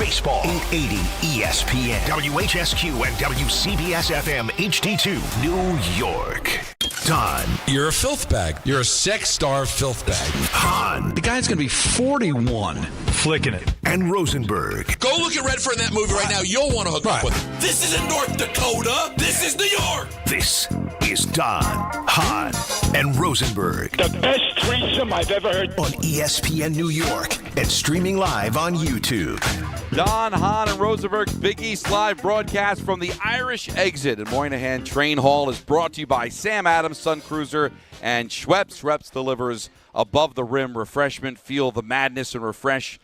baseball. 880 ESPN, WHSQ, and WCBS-FM HD2, New York. Don. You're a filth bag. You're a sex star filth bag. Hahn. The guy's going to be 41. Flicking it. And Rosenberg. Go look at Redford in that movie right now. You'll want to hook up with him. This isn't North Dakota. This is New York. This is Don, Hahn, and Rosenberg. The best threesome I've ever heard. On ESPN New York and streaming live on YouTube. Don Hahn and Rosenberg, Big East live broadcast from the Irish Exit in Moynihan Train Hall is brought to you by Sam Adams, Sun Cruiser, and Schweppes. Schweppes delivers above the rim refreshment. Feel the madness and refresh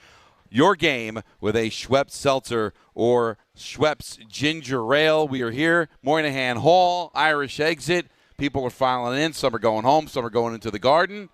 your game with a Schweppes seltzer or Schweppes ginger ale. We are here, Moynihan Hall, Irish Exit. People are filing in. Some are going home. Some are going into the Garden.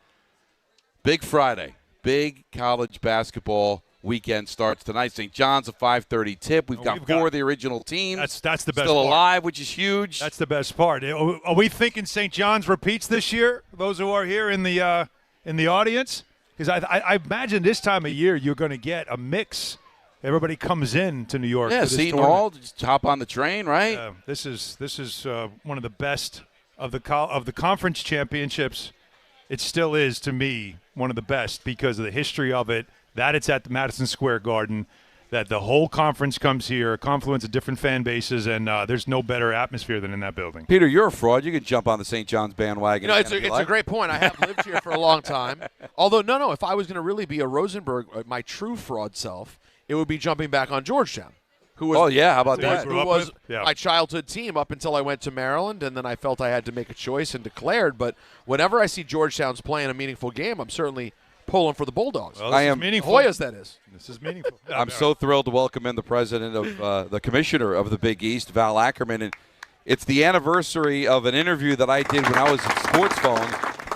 Big Friday. Big college basketball weekend starts tonight. St. John's a 5:30 tip. We've got four of the original teams. That's the best still part. alive, which is huge. That's the best part. Are we thinking St. John's repeats this year? Those who are here in the audience, because I imagine this time of year you're going to get a mix. Everybody comes in to New York. Yeah, Seton Hall, just hop on the train, right? This is one of the best of the conference championships. It still is, to me, one of the best because of the history of it, that it's at the Madison Square Garden, that the whole conference comes here, a confluence of different fan bases, and there's no better atmosphere than in that building. Peter, you're a fraud. You can jump on the St. John's bandwagon. It's a great point. I have lived here for a long time. Although, no, if I was going to really be a Rosenberg, my true fraud self, it would be jumping back on Georgetown. Who was, how about that? Who was my childhood team up until I went to Maryland, and then I felt I had to make a choice and declared. But whenever I see Georgetown's playing a meaningful game, I'm certainly pulling for the Bulldogs. Well, I am meaningful. Hoyas, that is. This is meaningful. I'm so thrilled to welcome in the president of the commissioner of the Big East, Val Ackerman, and it's the anniversary of an interview that I did when I was at Sports Phone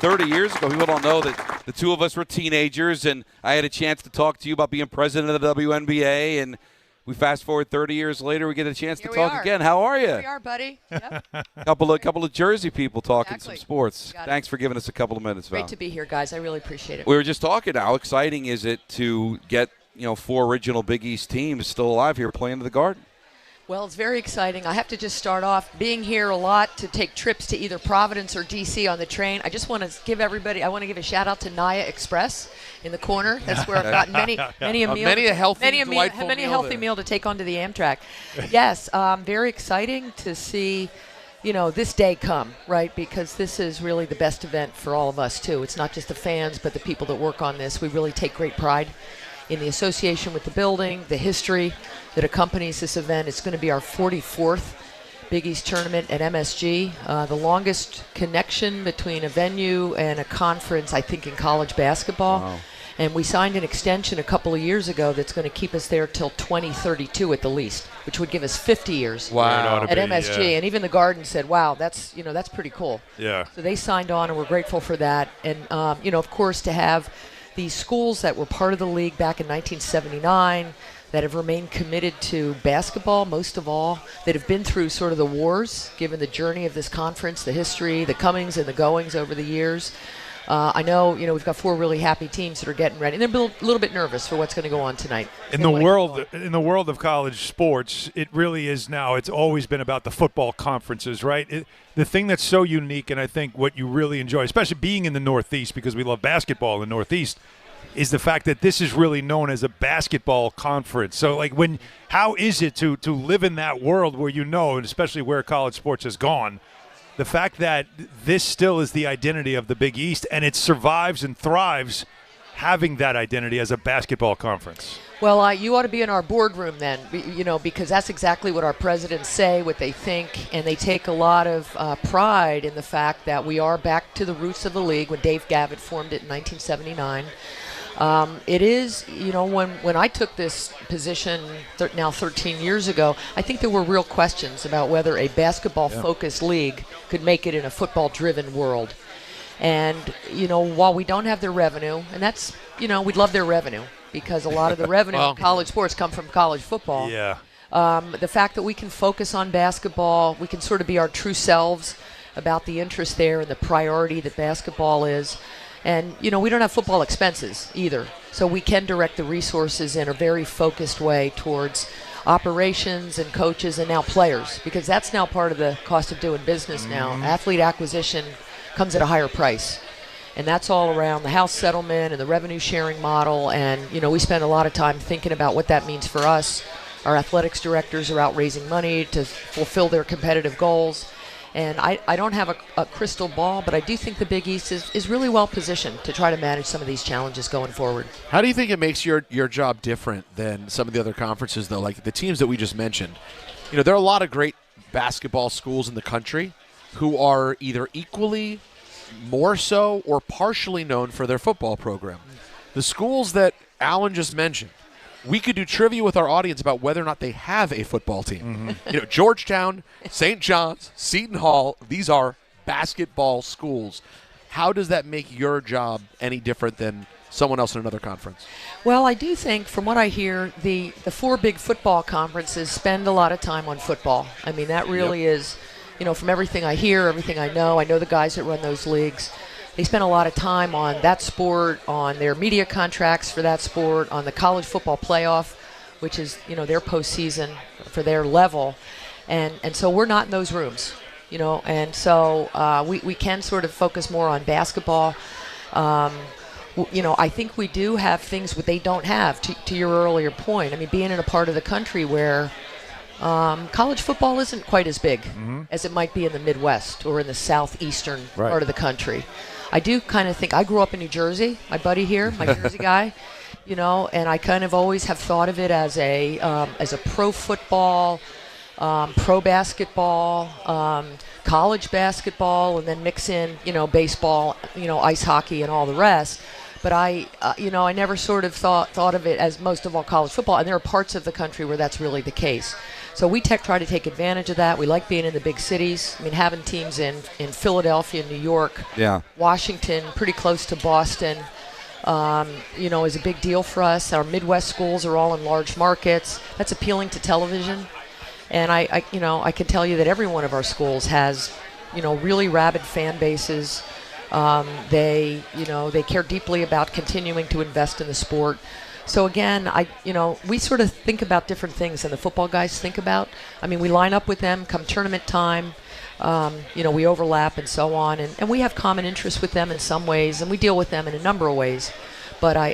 30 years ago. People don't know that the two of us were teenagers, and I had a chance to talk to you about being president of the WNBA, and we fast forward 30 years later, we get a chance to talk again. How are you? Here we are, buddy. Yep. couple of Jersey people talking some sports. Thanks for giving us a couple of minutes, Val. Great to be here, guys. I really appreciate it. We were just talking. How exciting is it to get four original Big East teams still alive here playing in the Garden? Well, it's very exciting. I have to just start off being here a lot to take trips to either Providence or D.C. on the train. I just want to give everybody – I want to give a shout-out to Naya Express in the corner. That's where I've gotten many a healthy meal to take onto the Amtrak. Yes, very exciting to see this day come, right? Because this is really the best event for all of us, too. It's not just the fans, but the people that work on this. We really take great pride in the association with the building, the history that accompanies this event. It's going to be our 44th Big East tournament at MSG, the longest connection between a venue and a conference, I think, in college basketball. Wow. And we signed an extension a couple of years ago that's going to keep us there till 2032 at the least, which would give us 50 years at MSG. Yeah. And even the Garden said, wow, that's pretty cool. Yeah. So they signed on, and we're grateful for that. And, of course, to have these schools that were part of the league back in 1979 that have remained committed to basketball, most of all, that have been through sort of the wars, given the journey of this conference, the history, the comings and the goings over the years. I know, we've got four really happy teams that are getting ready, and they're a little bit nervous for what's going to go on tonight. In the world of college sports, it really is now. It's always been about the football conferences, right? The thing that's so unique, and I think what you really enjoy, especially being in the Northeast, because we love basketball in the Northeast, is the fact that this is really known as a basketball conference. So, how is it to live in that world where and especially where college sports has gone? The fact that this still is the identity of the Big East, and it survives and thrives having that identity as a basketball conference. Well, you ought to be in our boardroom then, because that's exactly what our presidents say, what they think, and they take a lot of pride in the fact that we are back to the roots of the league when Dave Gavitt formed it in 1979. It is, when I took this position now 13 years ago, I think there were real questions about whether a basketball-focused league could make it in a football-driven world. And, while we don't have their revenue, and that's, we'd love their revenue because a lot of the revenue in college sports come from college football. Yeah. The fact that we can focus on basketball, we can sort of be our true selves about the interest there and the priority that basketball is. And, we don't have football expenses either. So we can direct the resources in a very focused way towards operations and coaches and now players, because that's now part of the cost of doing business now. Athlete acquisition comes at a higher price. And that's all around the house settlement and the revenue sharing model. And, we spend a lot of time thinking about what that means for us. Our athletics directors are out raising money to fulfill their competitive goals. And I don't have a crystal ball, but I do think the Big East is really well positioned to try to manage some of these challenges going forward. How do you think it makes your job different than some of the other conferences, though? Like the teams that we just mentioned. There are a lot of great basketball schools in the country who are either equally more so or partially known for their football program. The schools that Alan just mentioned, we could do trivia with our audience about whether or not they have a football team. Georgetown, St. John's, Seton Hall, these are basketball schools. How does that make your job any different than someone else in another conference? Well, I do think, from what I hear, the 4 big football conferences spend a lot of time on football. I mean, that really is, from everything I hear, everything I know the guys that run those leagues. They spend a lot of time on that sport, on their media contracts for that sport, on the college football playoff, which is, their postseason for their level. And so we're not in those rooms, and so we can sort of focus more on basketball. I think we do have things that they don't have, to your earlier point. I mean, being in a part of the country where college football isn't quite as big as it might be in the Midwest or in the southeastern part of the country. I do kind of think, I grew up in New Jersey, my buddy here, my Jersey guy, and I kind of always have thought of it as a pro football, pro basketball, college basketball, and then mix in, baseball, ice hockey and all the rest. But I never sort of thought of it as most of all college football, and there are parts of the country where that's really the case. So we try to take advantage of that. We like being in the big cities. I mean, having teams in Philadelphia, New York, Washington, pretty close to Boston, is a big deal for us. Our Midwest schools are all in large markets. That's appealing to television. And I can tell you that every one of our schools has, really rabid fan bases. They care deeply about continuing to invest in the sport. So again, we sort of think about different things than the football guys think about. I mean, we line up with them come tournament time. We overlap and so on, and we have common interests with them in some ways, and we deal with them in a number of ways. But I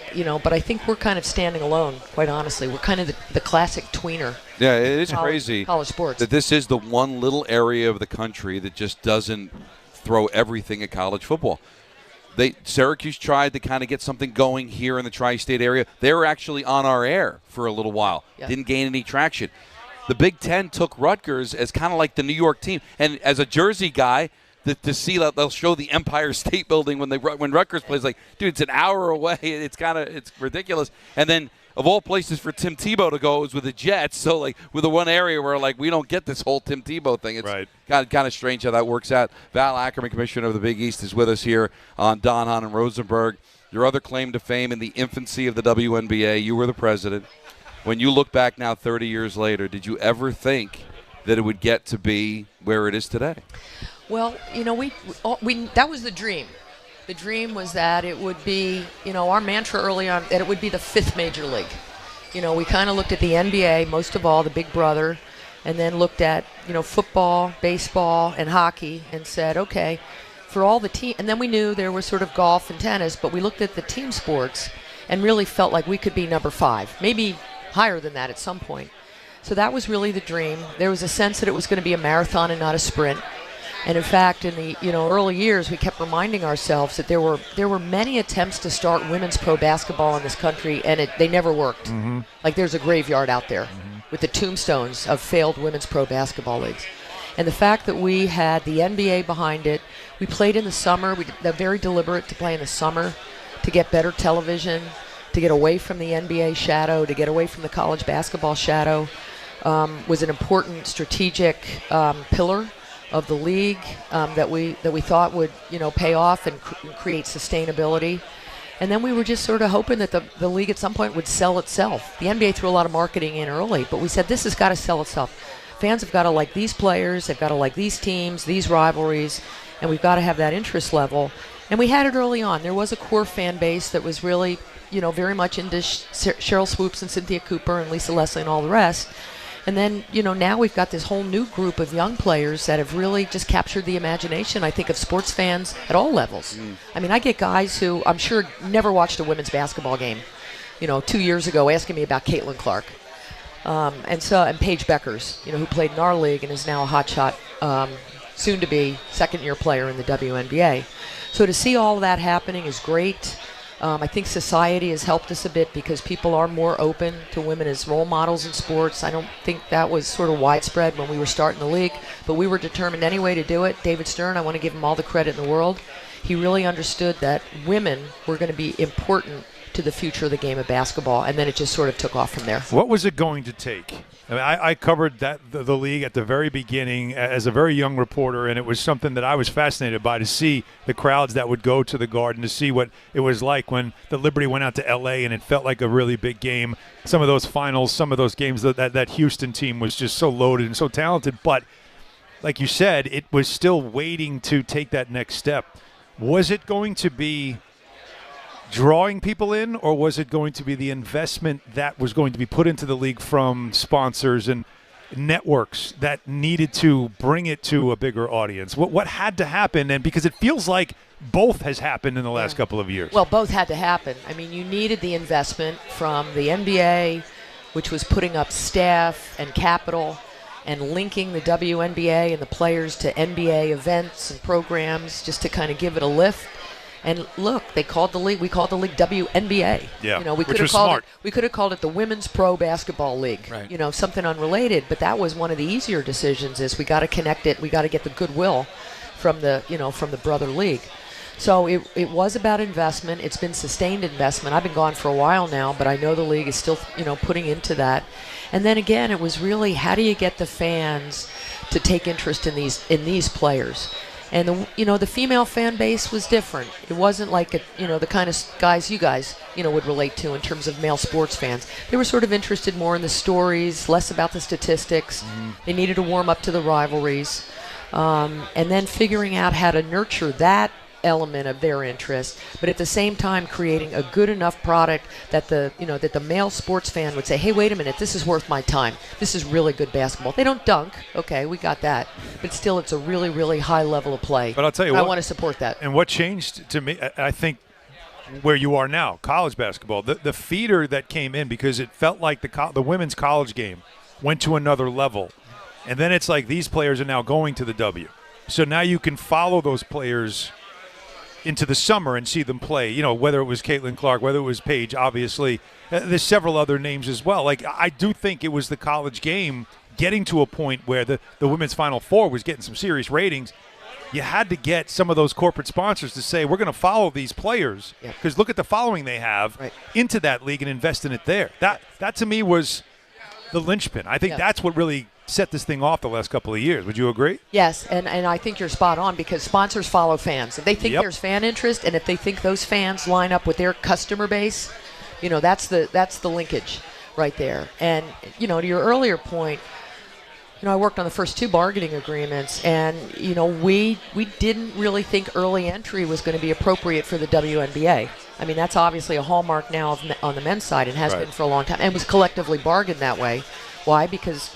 think we're kind of standing alone, quite honestly. We're kind of the classic tweener. Yeah, it is crazy college sports. That this is the one little area of the country that just doesn't throw everything at college football. Syracuse tried to kind of get something going here in the tri-state area. They were actually on our air for a little while. Yeah. Didn't gain any traction. The Big Ten took Rutgers as kind of like the New York team. And as a Jersey guy, to see that they'll show the Empire State Building when Rutgers plays, like, dude, it's an hour away. It's ridiculous. And then, of all places for Tim Tebow to go, it was with the Jets. So, like, with the one area where, like, we don't get this whole Tim Tebow thing. It's kind of strange how that works out. Val Ackerman, commissioner of the Big East, is with us here on Don Hahn Rosenberg. Your other claim to fame in the infancy of the WNBA, you were the president. When you look back now 30 years later, did you ever think that it would get to be where it is today? Well, we that was the dream. The dream was that it would be, our mantra early on, that it would be the 5th major league. We kind of looked at the NBA, most of all, the big brother, and then looked at, football, baseball, and hockey, and said, okay, for all the team, and then we knew there was sort of golf and tennis, but we looked at the team sports and really felt like we could be number 5, maybe higher than that at some point. So that was really the dream. There was a sense that it was going to be a marathon and not a sprint. And in fact, in the early years, we kept reminding ourselves that there were many attempts to start women's pro basketball in this country, and they never worked. Mm-hmm. Like, there's a graveyard out there with the tombstones of failed women's pro basketball leagues. And the fact that we had the NBA behind it, we played in the summer. They're very deliberate to play in the summer to get better television, to get away from the NBA shadow, to get away from the college basketball shadow, was an important strategic pillar of the league that we thought would pay off and create sustainability. And then we were just sort of hoping that the league at some point would sell itself. The NBA threw a lot of marketing in early, but we said this has got to sell itself. Fans have got to like these players, they've got to like these teams, these rivalries, and we've got to have that interest level. And we had it early on. There was a core fan base that was really, very much into Cheryl Swoops and Cynthia Cooper and Lisa Leslie and all the rest. And then, now we've got this whole new group of young players that have really just captured the imagination, I think, of sports fans at all levels. I mean, I get guys who I'm sure never watched a women's basketball game, 2 years ago asking me about Caitlin Clark. And Paige Beckers, who played in our league and is now a hotshot, soon-to-be second-year player in the WNBA. So to see all of that happening is great. I think society has helped us a bit because people are more open to women as role models in sports. I don't think that was sort of widespread when we were starting the league, but we were determined anyway to do it. David Stern, I want to give him all the credit in the world. He really understood that women were going to be important to the future of the game of basketball, and then it just sort of took off from there. What was it going to take? I mean, I covered the league at the very beginning as a very young reporter, and it was something that I was fascinated by, to see the crowds that would go to the Garden, to see what it was like when the Liberty went out to L.A. and it felt like a really big game. Some of those finals, some of those games, that Houston team was just so loaded and so talented. But like you said, it was still waiting to take that next step. Was it going to be drawing people in, or was it going to be the investment that was going to be put into the league from sponsors and networks that needed to bring it to a bigger audience? What had to happen? And because it feels like both has happened in the last couple of years. Well, both had to happen. I mean, you needed the investment from the NBA, which was putting up staff and capital and linking the WNBA and the players to NBA events and programs just to kind of give it a lift. And look, we called the league WNBA. Yeah, we could have called it the Women's Pro Basketball League. Right. Something unrelated. But that was one of the easier decisions. Is we got to connect it. We got to get the goodwill from the brother league. So it was about investment. It's been sustained investment. I've been gone for a while now, but I know the league is still putting into that. And then again, it was really, how do you get the fans to take interest in these players? And the female fan base was different. It wasn't like the kind of guys you guys would relate to in terms of male sports fans. They were sort of interested more in the stories, less about the statistics. They needed to warm up to the rivalries, and then figuring out how to nurture that element of their interest, but at the same time creating a good enough product that the male sports fan would say, hey, wait a minute, this is worth my time. This is really good basketball. They don't dunk. Okay, we got that. But still, it's a really, really high level of play. But I'll tell you I what, want to support that. And what changed to me, I think, where you are now, college basketball, the feeder that came in, because it felt like the women's college game went to another level. And then it's like these players are now going to the W. So now you can follow those players into the summer and see them play, whether it was Caitlin Clark, whether it was Paige, obviously. There's several other names as well. Like, I do think it was the college game getting to a point where the women's Final Four was getting some serious ratings. You had to get some of those corporate sponsors to say, we're going to follow these players, because look at the following they have, into that league and invest in it there. That to me was the linchpin. I think that's what really set this thing off the last couple of years. Would you agree? Yes, and I think you're spot on, because sponsors follow fans. If they think there's fan interest, and if they think those fans line up with their customer base, that's the linkage right there. And to your earlier point, I worked on the first two bargaining agreements, and we didn't really think early entry was going to be appropriate for the WNBA. I mean, that's obviously a hallmark now on the men's side, and has been for a long time, and was collectively bargained that way. Why? Because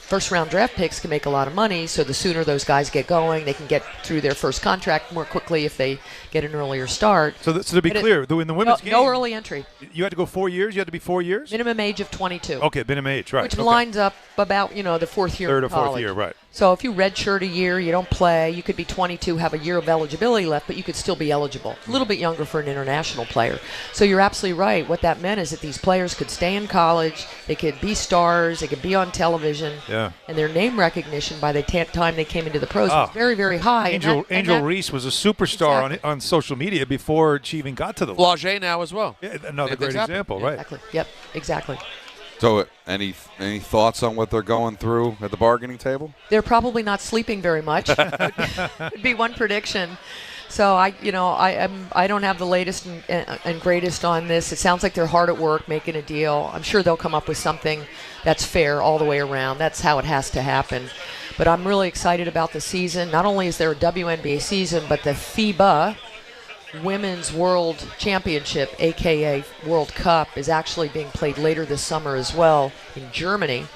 first-round draft picks can make a lot of money, so the sooner those guys get going, they can get through their first contract more quickly if they get an earlier start. So to be clear, in the women's game, no early entry. You had to go 4 years? You had to be 4 years? Minimum age of 22. Okay, minimum age, right. Which lines up about, the fourth year Third of or college. fourth year, right. So if you redshirt a year, you don't play, you could be 22, have a year of eligibility left, but you could still be eligible. A little bit younger for an international player. So you're absolutely right. What that meant is that these players could stay in college, they could be stars, they could be on television, and their name recognition by the time they came into the pros was very, very high. Angel Reese was a superstar on social media before she even got to the league. Flauget now as well. Yeah, another great example, right? Exactly. Yep, exactly. So any thoughts on what they're going through at the bargaining table? They're probably not sleeping very much. would be one prediction. So I don't have the latest and greatest on this. It sounds like they're hard at work making a deal. I'm sure they'll come up with something that's fair all the way around. That's how it has to happen. But I'm really excited about the season. Not only is there a WNBA season, but the FIBA, Women's World Championship, a.k.a. World Cup, is actually being played later this summer as well in Germany.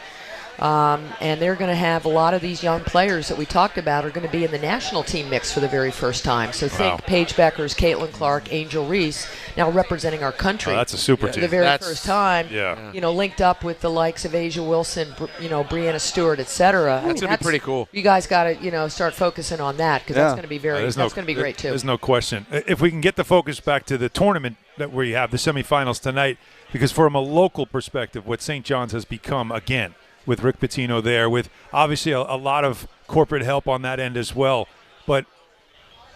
And they're going to have a lot of these young players that we talked about are going to be in the national team mix for the very first time. So think Paige Beckers, Caitlin Clark, Angel Reese, now representing our country. Oh, that's a super team. For the very first time, Yeah. linked up with the likes of Asia Wilson, Brianna Stewart, etc. That's going to be pretty cool. You guys got to, start focusing on that because that's going to be that's going to be great too. There's no question. If we can get the focus back to the tournament that we have, the semifinals tonight, because from a local perspective, what St. John's has become again, with Rick Pitino there, with obviously a lot of corporate help on that end as well. But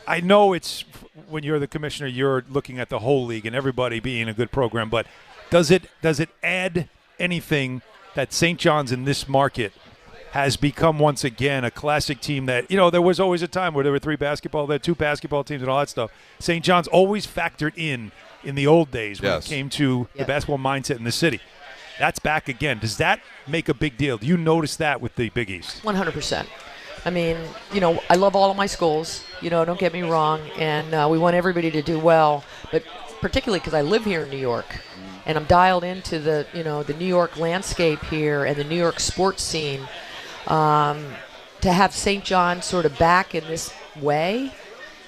I know it's when you're the commissioner, you're looking at the whole league and everybody being a good program. But does it add anything that St. John's in this market has become once again a classic team that, there was always a time where there were two basketball teams and all that stuff. St. John's always factored in the old days when it came to the basketball mindset in the city. That's back again. Does that make a big deal? Do you notice that with the Big East? 100%. I mean, I love all of my schools, don't get me wrong, and we want everybody to do well, but particularly because I live here in New York, and I'm dialed into the, the New York landscape here and the New York sports scene. To have St. John sort of back in this way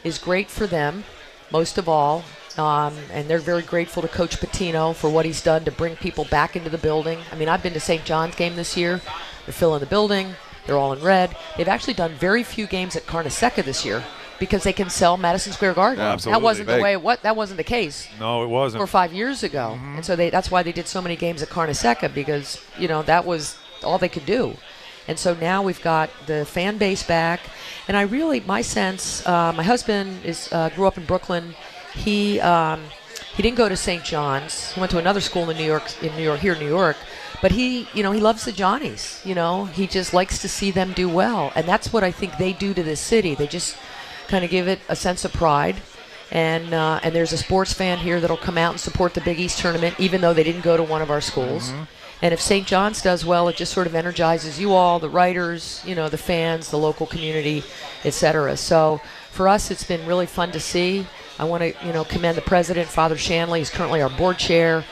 is great for them, most of all. And they're very grateful to Coach Pitino for what he's done to bring people back into the building. I mean, I've been to St. John's game this year. They're filling the building. They're all in red. They've actually done very few games at Carnesecca this year because they can sell Madison Square Garden. Yeah, absolutely. That wasn't that wasn't the case. No, it wasn't. 4 or 5 years ago. And so that's why they did so many games at Carnesecca because, that was all they could do. And so now we've got the fan base back. And my sense, my husband grew up in Brooklyn. He didn't go to St. John's. He went to another school in New York. But he loves the Johnnies. He just likes to see them do well, and that's what I think they do to this city. They just kind of give it a sense of pride. And there's a sports fan here that'll come out and support the Big East tournament, even though they didn't go to one of our schools. Mm-hmm. And if St. John's does well, it just sort of energizes you all, the writers, the fans, the local community, etc. So for us, it's been really fun to see. I want to, commend the president, Father Shanley. He's currently our board chair.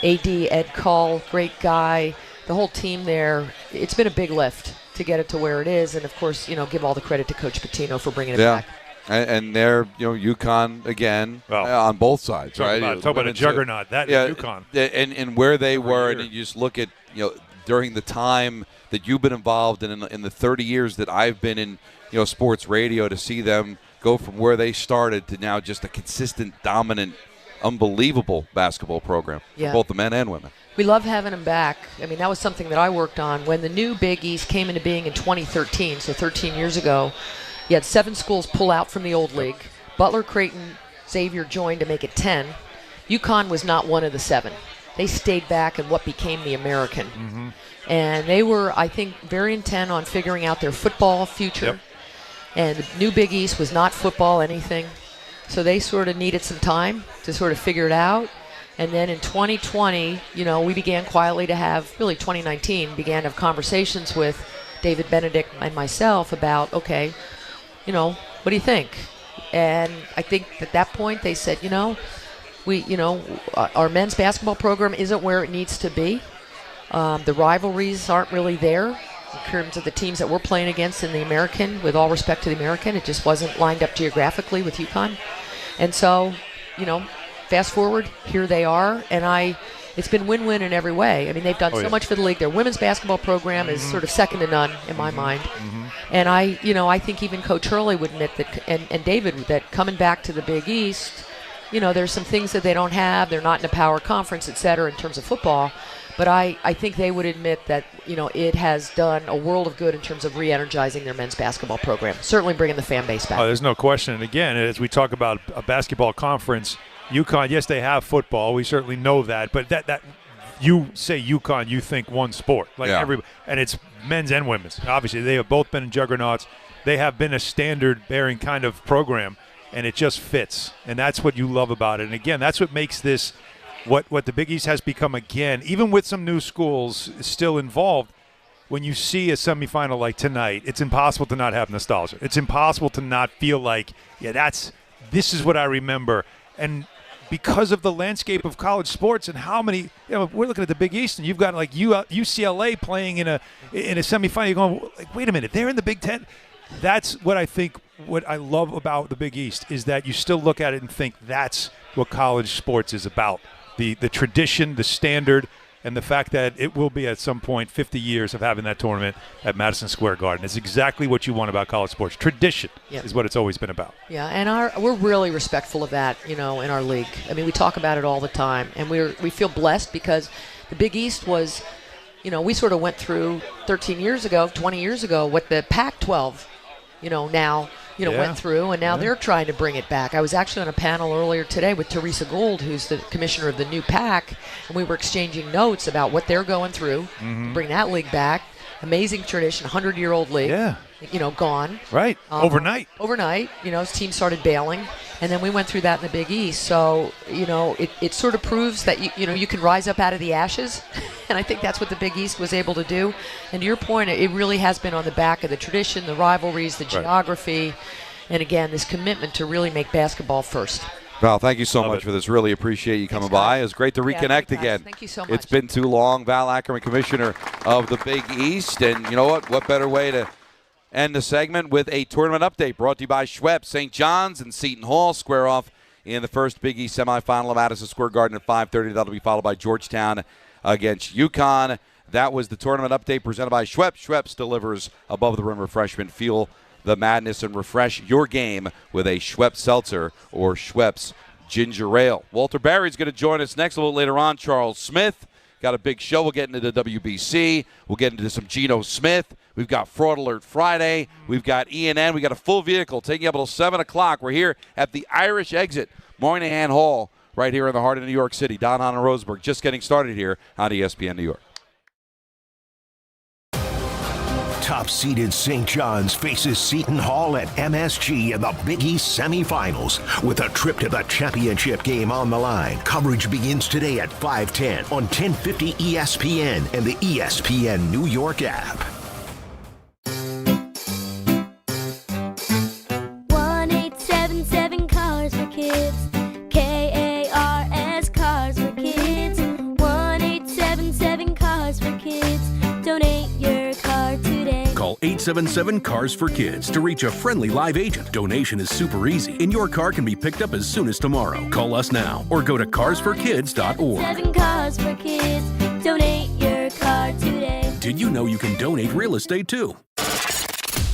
AD Ed Cull, great guy. The whole team there. It's been a big lift to get it to where it is, and of course, give all the credit to Coach Pitino for bringing it back. And they're, UConn again on both sides, right? Talk about a juggernaut. That is UConn. And where they were, and you just look at, during the time that you've been involved in the 30 years that I've been in, sports radio, to see them go from where they started to now just a consistent, dominant, unbelievable basketball program for both the men and women. We love having them back. I mean, that was something that I worked on when the new Big East came into being in 2013, so 13 years ago. You had 7 schools pull out from the old league. Butler, Creighton, Xavier joined to make it 10. UConn was not one of the 7. They stayed back in what became the American. Mm-hmm. And they were, I think, very intent on figuring out their football future. Yep. And the new Big East was not football anything. So they sort of needed some time to sort of figure it out. And then in 2020, we began quietly to have, really 2019, began to have conversations with David Benedict and myself about, okay, what do you think? And I think at that point they said, our men's basketball program isn't where it needs to be. The rivalries aren't really there in terms of the teams that we're playing against in the American. With all respect to the American, it just wasn't lined up geographically with UConn. And so, fast forward, here they are, and it's been win-win in every way. I mean, they've done so much for the league. Their women's basketball program is sort of second to none in my mind. Mm-hmm. And I think even Coach Hurley would admit that, and David, that coming back to the Big East, there's some things that they don't have. They're not in a power conference, et cetera, in terms of football. But I think they would admit that, it has done a world of good in terms of re-energizing their men's basketball program, certainly bringing the fan base back. Oh, there's no question. And again, as we talk about a basketball conference, UConn, yes, they have football. We certainly know that. But that you say UConn, you think one sport. And it's men's and women's. Obviously, they have both been juggernauts. They have been a standard-bearing kind of program, and it just fits. And that's what you love about it. And again, that's what makes this what the Big East has become again, even with some new schools still involved. When you see a semifinal like tonight, it's impossible to not have nostalgia. It's impossible to not feel like, that's this is what I remember. And because of the landscape of college sports and how many, we're looking at the Big East, and you've got like UCLA playing in a semifinal. You're going, like, wait a minute, they're in the Big Ten. That's what I think. What I love about the Big East is that you still look at it and think that's what college sports is about. The tradition, the standard, and the fact that it will be at some point 50 years of having that tournament at Madison Square Garden. It's exactly what you want about college sports. Tradition is what it's always been about. Yeah, and we're really respectful of that, in our league. I mean, we talk about it all the time, and we feel blessed because the Big East was, we sort of went through 20 years ago, what the Pac-12, now went through, and now they're trying to bring it back. I was actually on a panel earlier today with Teresa Gould, who's the commissioner of the new PAC, and we were exchanging notes about what they're going through, bring that league back. Amazing tradition, 100-year-old league. Yeah. Gone. Right. Overnight. His team started bailing, and then we went through that in the Big East. So, it sort of proves that you can rise up out of the ashes, and I think that's what the Big East was able to do. And to your point, it really has been on the back of the tradition, the rivalries, the geography, and again, this commitment to really make basketball first. Val, thank you so much for this. Really appreciate you coming by. It was great to reconnect again. Thank you so much. It's been too long. Val Ackerman, commissioner of the Big East. And you know what? What better way to end the segment with a tournament update brought to you by Schweppes. St. John's and Seton Hall square off in the first Big East semifinal at Madison Square Garden at 5:30. That'll be followed by Georgetown against UConn. That was the tournament update presented by Schweppes. Schweppes delivers above-the-rim refreshment. Feel the madness and refresh your game with a Schweppes Seltzer or Schweppes Ginger Ale. Walter Barry's going to join us next a little later on. Charles Smith. Got a big show. We'll get into the WBC. We'll get into some Geno Smith. We've got Fraud Alert Friday. We've got ENN. We got a full vehicle taking you up until 7 o'clock. We're here at the Irish Exit, Moynihan Hall, right here in the heart of New York City. Don Hahn Rosenberg just getting started here on ESPN New York. Top-seeded St. John's faces Seton Hall at MSG in the Big East Semifinals with a trip to the championship game on the line. Coverage begins today at 5:10 on 1050 ESPN and the ESPN New York app. 1-877 Cars for Kids. KARS Cars for Kids. 1-877 Cars for Kids. Donate your car today. Call 877-CARS for Kids to reach a friendly live agent. Donation is super easy, and your car can be picked up as soon as tomorrow. Call us now or go to carsforkids.org. 7 Cars for Kids. Donate your car today. Did you know you can donate real estate too?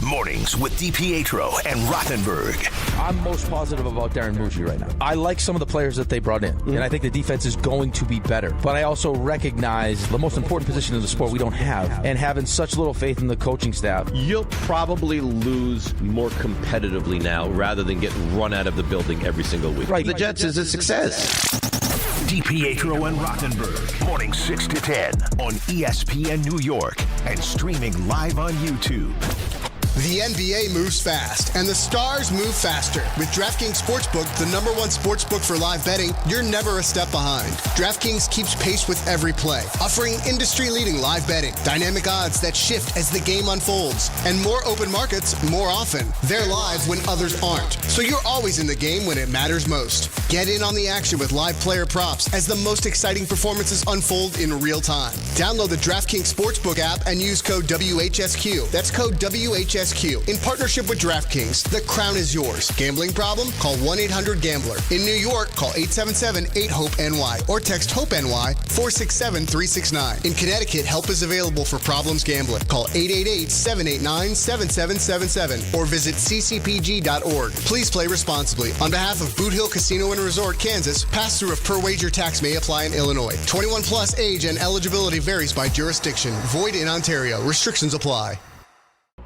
Mornings with DiPietro and Rothenberg. I'm most positive about Darren Mucci right now. I like some of the players that they brought in, and I think the defense is going to be better. But I also recognize the most important position in the sport we don't have, and having such little faith in the coaching staff. You'll probably lose more competitively now rather than get run out of the building every single week. Right. The Jets is a success. DiPietro and Rothenberg, morning 6 to 10 on ESPN New York and streaming live on YouTube. The NBA moves fast, and the stars move faster. With DraftKings Sportsbook, the #1 sportsbook for live betting, you're never a step behind. DraftKings keeps pace with every play, offering industry-leading live betting, dynamic odds that shift as the game unfolds, and more open markets more often. They're live when others aren't, so you're always in the game when it matters most. Get in on the action with live player props as the most exciting performances unfold in real time. Download the DraftKings Sportsbook app and use code WHSQ. That's code WHSQ. In partnership with DraftKings, the crown is yours. Gambling problem? Call 1-800-GAMBLER. In New York, call 877-8-HOPE-NY or text HOPE-NY 467-369. In Connecticut, help is available for problems gambling. Call 888-789-7777 or visit ccpg.org. Please play responsibly. On behalf of Boot Hill Casino and Resort, Kansas, pass-through of per-wager tax may apply in Illinois. 21 plus age and eligibility varies by jurisdiction. Void in Ontario. Restrictions apply.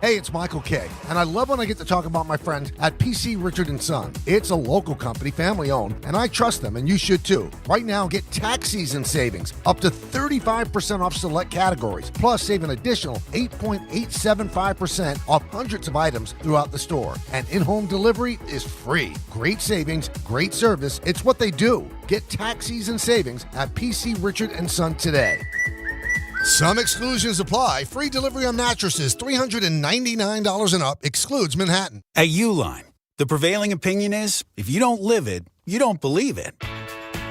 Hey, it's Michael K, and I love when I get to talk about my friends at PC Richard & Son. It's a local company, family-owned, and I trust them, and you should too. Right now, get tax season savings, up to 35% off select categories, plus save an additional 8.875% off hundreds of items throughout the store. And in-home delivery is free. Great savings, great service. It's what they do. Get tax season savings at PC Richard & Son today. Some exclusions apply. Free delivery on mattresses, $399 and up, excludes Manhattan. At Uline, The prevailing opinion is, if you don't live it, you don't believe it.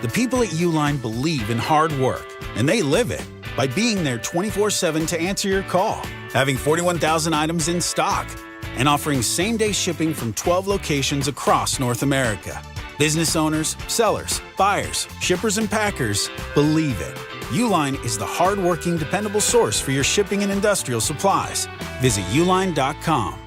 The people at Uline believe in hard work, and they live it by being there 24/7 to answer your call, having 41,000 items in stock, and offering same-day shipping from 12 locations across North America. Business owners, sellers, buyers, shippers, and packers believe it. Uline is the hard-working, dependable source for your shipping and industrial supplies. Visit uline.com.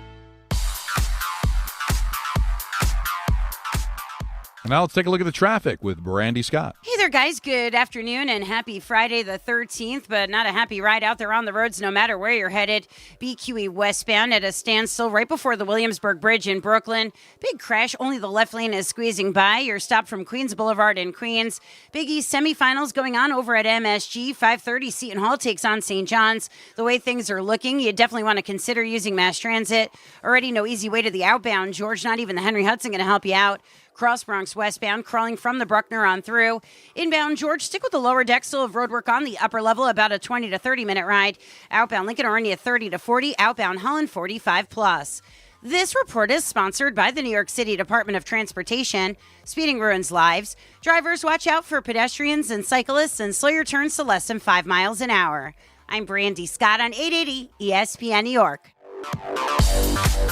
Now let's take a look at the traffic with Brandy Scott. Hey there, guys. Good afternoon and happy Friday the 13th, but not a happy ride out there on the roads no matter where you're headed. BQE westbound at a standstill right before the Williamsburg Bridge in Brooklyn. Big crash. Only the left lane is squeezing by. You're stopped from Queens Boulevard in Queens. Big East Semifinals going on over at MSG. 5:30, Seton Hall takes on St. John's. The way things are looking, you definitely want to consider using mass transit. Already no easy way to the outbound, George. Not even the Henry Hudson going to help you out. Cross Bronx westbound, crawling from the Bruckner on through. Inbound, George, stick with the lower deck. Still have roadwork on the upper level, about a 20 to 30 minute ride. Outbound Lincoln Orania 30 to 40. Outbound Holland 45 plus. This report is sponsored by the New York City Department of Transportation. Speeding ruins lives. Drivers, watch out for pedestrians and cyclists and slow your turns to less than 5 miles an hour. I'm Brandy Scott on 880 ESPN New York.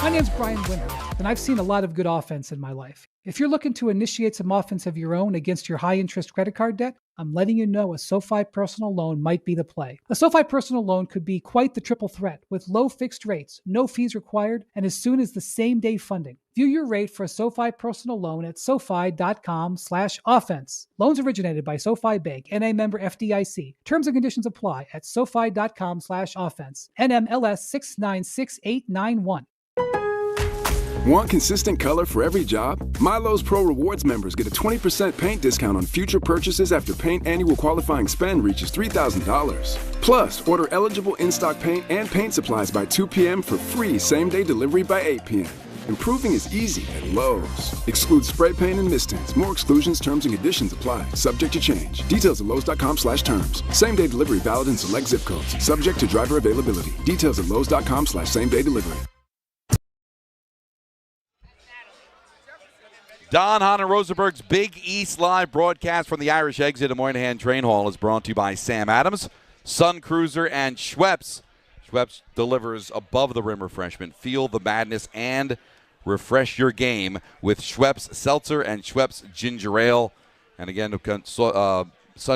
My name's Brian Winter, and I've seen a lot of good offense in my life. If you're looking to initiate some offense of your own against your high-interest credit card debt, I'm letting you know a SoFi personal loan might be the play. A SoFi personal loan could be quite the triple threat with low fixed rates, no fees required, and as soon as the same-day funding. View your rate for a SoFi personal loan at SoFi.com/offense. Loans originated by SoFi Bank, N.A. member FDIC. Terms and conditions apply at SoFi.com/offense. NMLS 696891. Want consistent color for every job? Milo's Pro Rewards members get a 20% paint discount on future purchases after paint annual qualifying spend reaches $3,000. Plus, order eligible in-stock paint and paint supplies by 2 p.m. for free same-day delivery by 8 p.m. Improving is easy at Lowe's. Excludes spray paint and mist tints. More exclusions, terms, and conditions apply. Subject to change. Details at Lowe's.com/terms. Same-day delivery valid in select zip codes. Subject to driver availability. Details at Lowe's.com/same-day delivery. Don Hahn Rosenberg's Big East Live broadcast from the Irish exit at Moynihan Train Hall is brought to you by Sam Adams, Sun Cruiser, and Schweppes. Schweppes delivers above-the-rim refreshment. Feel the madness and refresh your game with Schweppes Seltzer and Schweppes Ginger Ale. And again, Sun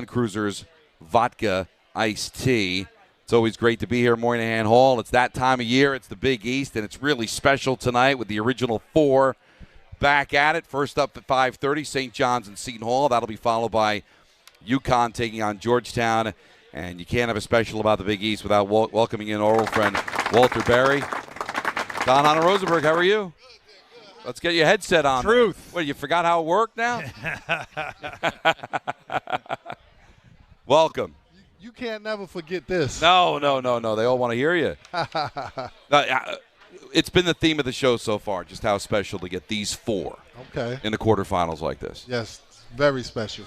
Cruiser's Vodka Iced Tea. It's always great to be here at Moynihan Hall. It's that time of year. It's the Big East, and it's really special tonight with the original four back at it. First up at 5:30, St. John's and Seton Hall. That'll be followed by UConn taking on Georgetown. And you can't have a special about the Big East without welcoming in our old friend Walter Berry. Don Hahn Rosenberg, how are you? Let's get your headset on. Truth. What, you forgot how it worked now? Welcome. You can't never forget this. No. They all want to hear you. It's been the theme of the show so far, just how special to get these four in the quarterfinals like this. Yes, very special.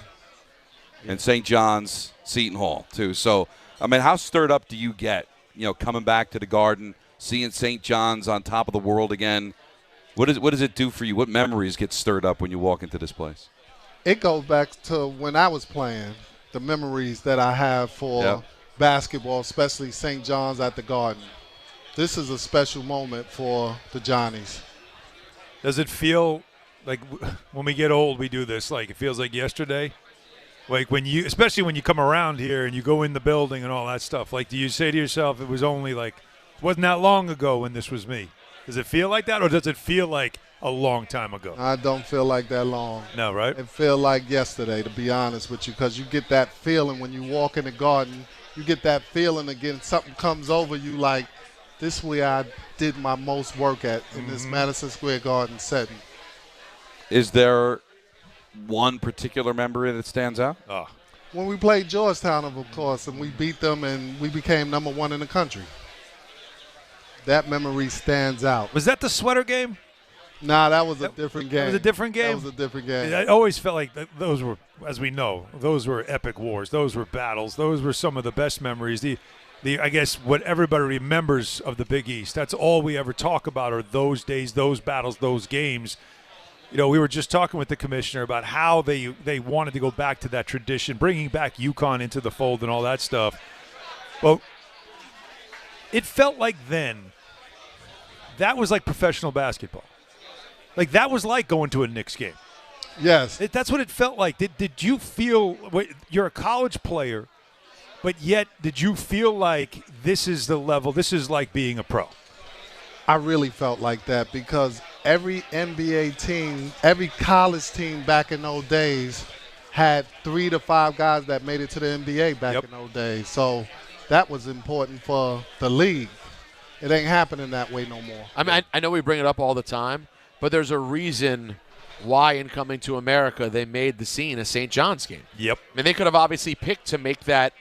And St. John's, Seton Hall, too. So, I mean, how stirred up do you get, coming back to the Garden, seeing St. John's on top of the world again? What does it do for you? What memories get stirred up when you walk into this place? It goes back to when I was playing, the memories that I have for basketball, especially St. John's at the Garden. This is a special moment for the Johnnies. Does it feel like when we get old, we do this, like it feels like yesterday? Like especially when you come around here and you go in the building and all that stuff, like do you say to yourself, it wasn't that long ago when this was me? Does it feel like that, or does it feel like a long time ago? I don't feel like that long. No, right? It feels like yesterday, to be honest with you, because you get that feeling when you walk in the Garden. You get that feeling again, something comes over you like, this is where I did my most work at in this Madison Square Garden setting. Is there one particular memory that stands out? Oh. When we played Georgetown, of course, and we beat them and we became number one in the country. That memory stands out. Was that the sweater game? Nah, that was a different game. That was a different game? That was a different game. I always felt like those were, as we know, those were epic wars. Those were battles. Those were some of the best memories. I guess what everybody remembers of the Big East. That's all we ever talk about are those days, those battles, those games. You know, we were just talking with the commissioner about how they wanted to go back to that tradition, bringing back UConn into the fold and all that stuff. Well, it felt like then that was like professional basketball. Like that was like going to a Knicks game. Yes. That's what it felt like. Did you feel – you're a college player, but yet did you feel like this is the level, this is like being a pro? I really felt like that because every NBA team, every college team back in those days had 3 to 5 guys that made it to the NBA back in those days. So that was important for the league. It ain't happening that way no more. I mean, I know we bring it up all the time, but there's a reason why in coming to America they made the scene a St. John's game. Yep. I mean, they could have obviously picked to make that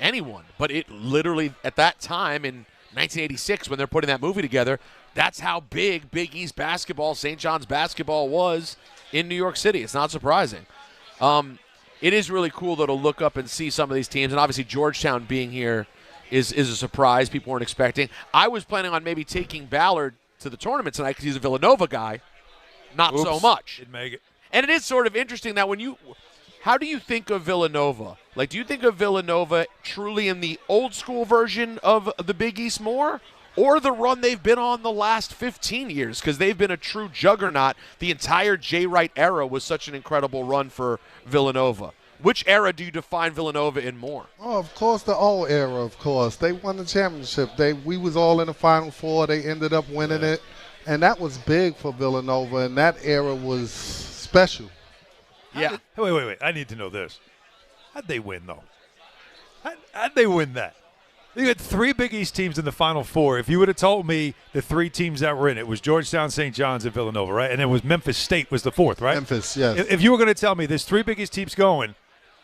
anyone, but it literally at that time in 1986 when they're putting that movie together, that's how big Big East basketball, St. John's basketball was in New York City. It's not surprising. It is really cool, though, to look up and see some of these teams, and obviously Georgetown being here is a surprise people weren't expecting. I was planning on maybe taking Ballard to the tournament tonight because he's a Villanova guy. Not so much. Didn't make it. And it is sort of interesting that how do you think of Villanova? Like, do you think of Villanova truly in the old school version of the Big East more, or the run they've been on the last 15 years? Because they've been a true juggernaut. The entire Jay Wright era was such an incredible run for Villanova. Which era do you define Villanova in more? Oh, of course, the old era, of course. They won the championship. We was all in the Final Four. They ended up winning it. And that was big for Villanova, and that era was special. Yeah. Wait. I need to know this. How'd they win, though? How'd they win that? You had 3 Big East teams in the Final Four. If you would have told me the 3 teams that were in it was Georgetown, St. John's, and Villanova, right? And it was Memphis State was the 4th, right? Memphis, yes. If you were going to tell me there's 3 Big East teams going,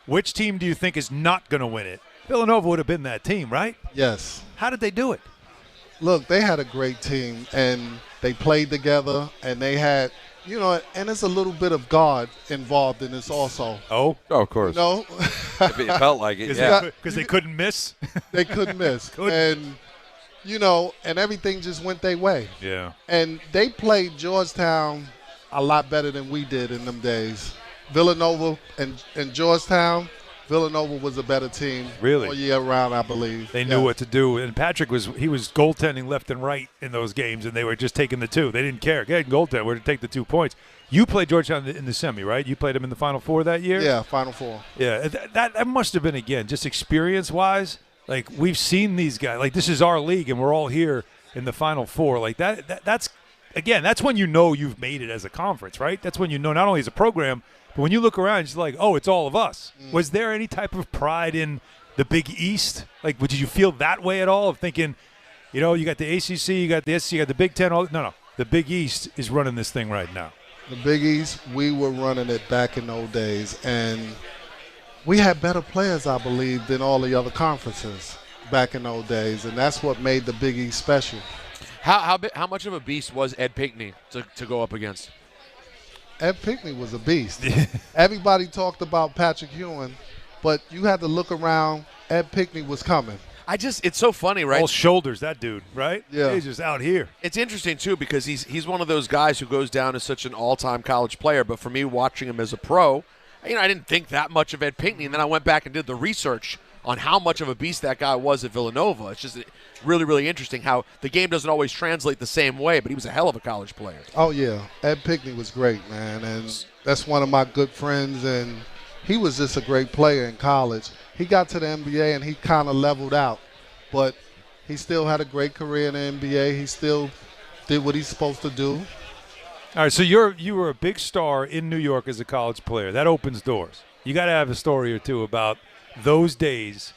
which team do you think is not going to win it? Villanova would have been that team, right? Yes. How did they do it? Look, they had a great team, and they played together, and they had, and it's a little bit of God involved in this also. Oh, of course. If it felt like it, yeah. Because they couldn't miss? They couldn't miss. And, and everything just went their way. Yeah. And they played Georgetown a lot better than we did in them days. Villanova and Georgetown, Villanova was a better team all year round, I believe. They knew what to do. And Patrick was goaltending left and right in those games, and they were just taking the 2. They didn't care. Go ahead and goaltend. We're going to take the 2 points. You played Georgetown in the semi, right? You played them in the Final Four that year? Yeah, Final Four. Yeah, that must have been, again, just experience-wise. Like, we've seen these guys. Like, this is our league, and we're all here in the Final Four. Like, that's when you know you've made it as a conference, right? That's when you know not only as a program, but when you look around, it's like, oh, it's all of us. Was there any type of pride in the Big East? Like, did you feel that way at all of thinking, you got the ACC, you got the SEC, you got the Big Ten? No. The Big East is running this thing right now. The Big East, we were running it back in those days, and we had better players, I believe, than all the other conferences back in those days, and that's what made the Big East special. How much of a beast was Ed Pinckney to go up against? Ed Pinckney was a beast. Everybody talked about Patrick Ewing, but you had to look around. Ed Pinckney was coming. It's so funny, right? All shoulders, that dude, right? Yeah. He's just out here. It's interesting, too, because he's one of those guys who goes down as such an all-time college player. But for me, watching him as a pro, I didn't think that much of Ed Pinckney. And then I went back and did the research on how much of a beast that guy was at Villanova. It's just really, really interesting how the game doesn't always translate the same way, but he was a hell of a college player. Oh, yeah. Ed Pinckney was great, man. And that's one of my good friends, and he was just a great player in college. He got to the NBA, and he kind of leveled out. But he still had a great career in the NBA. He still did what he's supposed to do. All right, so you were a big star in New York as a college player. That opens doors. You got to have a story or two about those days,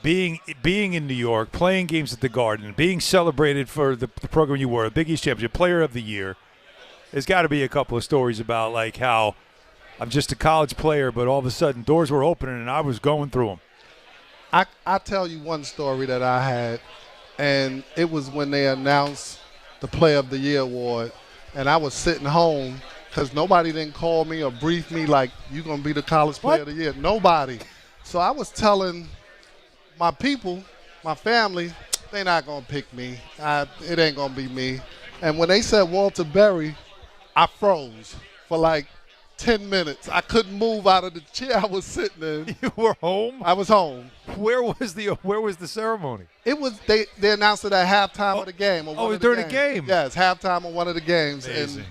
being in New York, playing games at the Garden, being celebrated for the program you were, a Big East Championship, Player of the Year. There's got to be a couple of stories about like how I'm just a college player, but all of a sudden doors were opening and I was going through them. I'll tell you one story that I had, and it was when they announced the Player of the Year award, and I was sitting home because nobody didn't call me or brief me like, you're going to be the College Player of the Year. Nobody. So I was telling my people, my family, they not going to pick me. It ain't going to be me. And when they said Walter Berry, I froze for like 10 minutes. I couldn't move out of the chair I was sitting in. You were home? I was home. Where was the ceremony? It was they announced it at halftime of the game. Oh, it was during the game. Yes, halftime of one of the games. Amazing.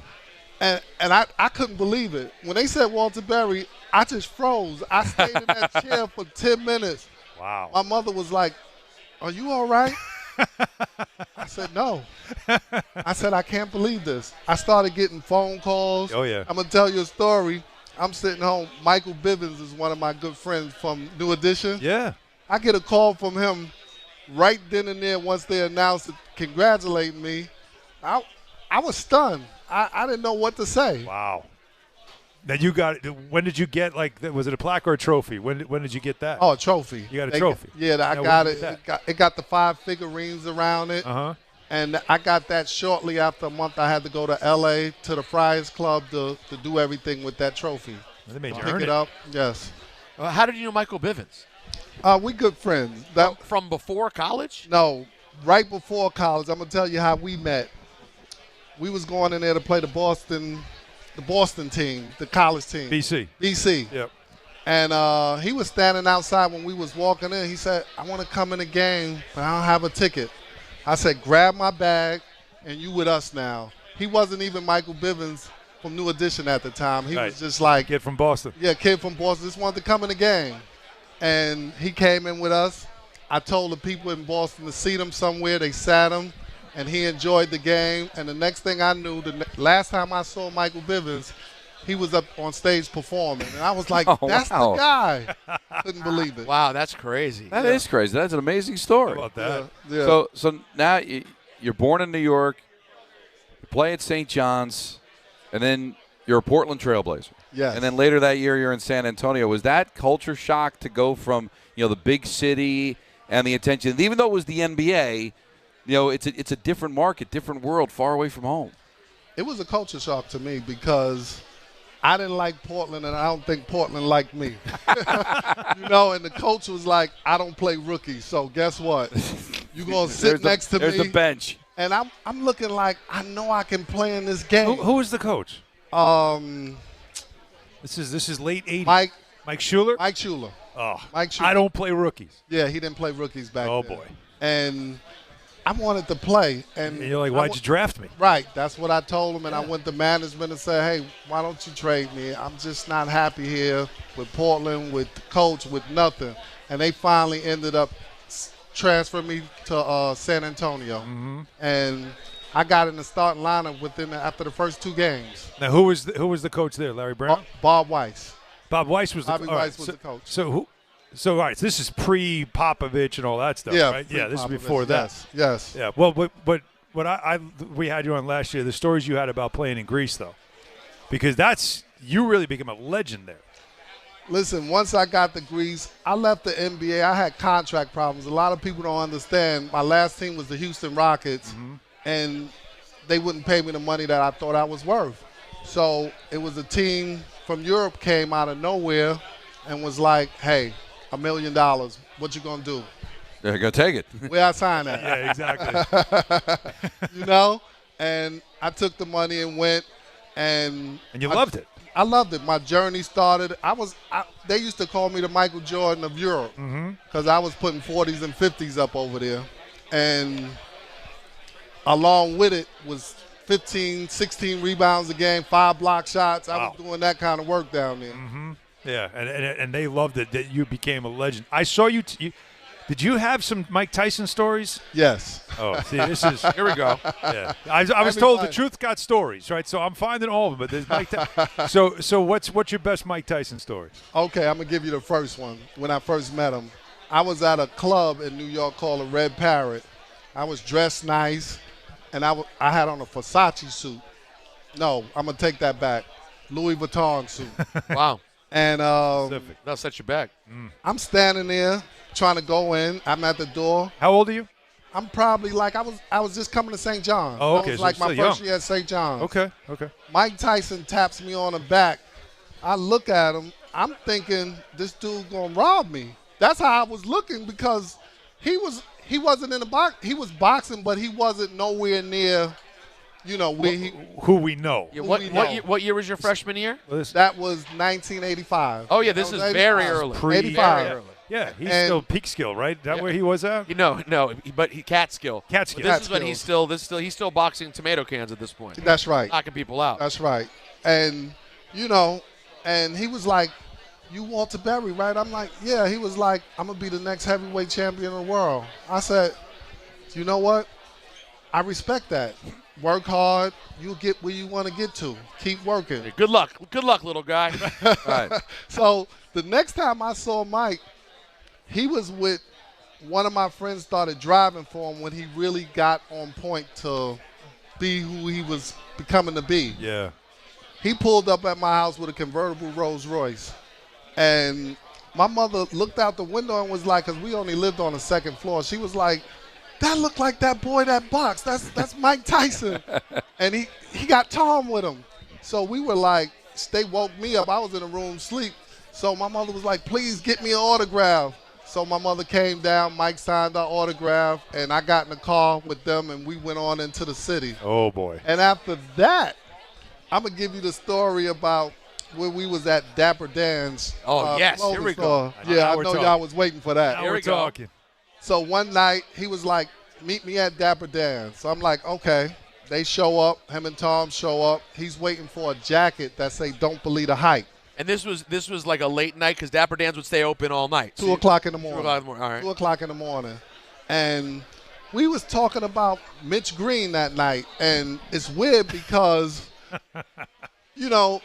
And I couldn't believe it. When they said Walter Berry, I just froze. I stayed in that chair for 10 minutes. Wow. My mother was like, "Are you all right?" I said, "No." I said, "I can't believe this." I started getting phone calls. Oh, yeah. I'm going to tell you a story. I'm sitting home. Michael Bivens is one of my good friends from New Edition. Yeah. I get a call from him right then and there once they announced it, congratulating me. I was stunned. I didn't know what to say. Wow. Now you got it. When did you get, was it a plaque or a trophy? When did you get that? Oh, a trophy. You got a trophy. I got it. It got the 5 figurines around it. Uh-huh. And I got that shortly after a month. I had to go to L.A. to the Friars Club to do everything with that trophy. They made you pick earn it up. Yes. How did you know Michael Bivens? We good friends. From before college? No, right before college. I'm going to tell you how we met. We was going in there to play the Boston team, the college team. BC. Yep. And he was standing outside when we was walking in. He said, "I want to come in the game, but I don't have a ticket." I said, "Grab my bag, and you with us now." He wasn't even Michael Bivens from New Edition at the time. He was just like kid from Boston. Yeah, kid from Boston. Just wanted to come in the game. And he came in with us. I told the people in Boston to seat him somewhere. They sat him. And he enjoyed the game. And the next thing I knew, last time I saw Michael Bivens, he was up on stage performing. And I was like, that's the guy. Couldn't believe it. Wow, that's crazy. That is crazy. That's an amazing story. How about that? Yeah. So now you're born in New York, you play at St. John's, and then you're a Portland Trailblazer. Yes. And then later that year you're in San Antonio. Was that culture shock to go from, the big city and the attention, even though it was the NBA, it's a different market, different world, far away from home. It was a culture shock to me because I didn't like Portland, and I don't think Portland liked me. And the coach was like, "I don't play rookies, so guess what? You're going to sit next to me." There's the bench. And I'm looking like, I know I can play in this game. Who was the coach? This is late 80s. Mike Schuler? Mike Schuler. Oh, Mike Schuler. I don't play rookies. Yeah, he didn't play rookies back then. Oh, boy. And I wanted to play. And you're like, why'd you draft me? Right. That's what I told him. And I went to management and said, "Hey, why don't you trade me? I'm just not happy here with Portland, with the coach, with nothing." And they finally ended up transferring me to San Antonio. Mm-hmm. And I got in the starting lineup after the first 2 games. Now, who was the coach there? Larry Brown? Bob Weiss. Bob Weiss was Bobby Weiss was the coach. So all right, so this is pre-Popovich and all that stuff, right? Yeah, this is before that. Yes. Yeah. Well, but what we had you on last year, the stories you had about playing in Greece, though, because you really became a legend there. Listen, once I got to Greece, I left the NBA. I had contract problems. A lot of people don't understand. My last team was the Houston Rockets, and they wouldn't pay me the money that I thought I was worth. So it was a team from Europe came out of nowhere and was like, "Hey, $1 million. What you gonna do?" They're gonna take it. Where I signed that? Yeah, exactly. And I took the money and went, and you loved it. I loved it. My journey started. They used to call me the Michael Jordan of Europe because I was putting 40s and 50s up over there, and along with it was 15, 16 rebounds a game, 5 block shots. I was doing that kind of work down there. Mm-hmm. Yeah, and they loved it that you became a legend. I saw you. Did you have some Mike Tyson stories? Yes. Oh, see, this is – here we go. Yeah, I was told the truth got stories, right? So I'm finding all of them. But there's Mike so what's your best Mike Tyson story? Okay, I'm gonna give you the first one. When I first met him, I was at a club in New York called the Red Parrot. I was dressed nice, and I had on a Versace suit. No, I'm gonna take that back. Louis Vuitton suit. Wow. And that'll set you back. I'm standing there trying to go in. I'm at the door. How old are you? I'm probably I was just coming to St. John. Oh, okay. I was like my first year at St. John's. Okay. Mike Tyson taps me on the back. I look at him. I'm thinking this dude gonna rob me. That's how I was looking because he he wasn't in the box. He was boxing, but he wasn't nowhere near, where who we know. Yeah, what year was your freshman year? That was 1985. Oh, yeah, this is very early. 85. Yeah, he's still peak skill, right? Is that where he was at? No, but he Catskill. Catskill. But this is when he's still boxing tomato cans at this point. That's right. Knocking people out. That's right. And, and he was like, you Walter Berry, right? I'm like, yeah. He was like, I'm going to be the next heavyweight champion of the world. I said, you know what? I respect that. Work hard. You'll get where you want to get to. Keep working. Hey, good luck. Good luck, little guy. Right. So the next time I saw Mike, he was with one of my friends, started driving for him when he really got on point to be who he was becoming to be. Yeah. He pulled up at my house with a convertible Rolls Royce. And my mother looked out the window and was like, because we only lived on the second floor, she was like, that looked like that boy that boxed. That's Mike Tyson. And he got Tom with him. So we were like, they woke me up. I was in a room sleep. So my mother was like, please get me an autograph. So my mother came down, Mike signed our autograph, and I got in the car with them, and we went on into the city. Oh, boy. And after that, I'm going to give you the story about when we was at Dapper Dan's. Oh, yes, here we go. Yeah, I know y'all was waiting for that. Now we're talking. So one night, he was like, meet me at Dapper Dan's. So I'm like, okay. They show up. Him and Tom show up. He's waiting for a jacket that say, don't believe the hype. And this was like a late night because Dapper Dan's would stay open all night. 2 o'clock in the morning. 2 o'clock in the morning. All right. 2 o'clock in the morning. And we was talking about Mitch Green that night. And it's weird because, the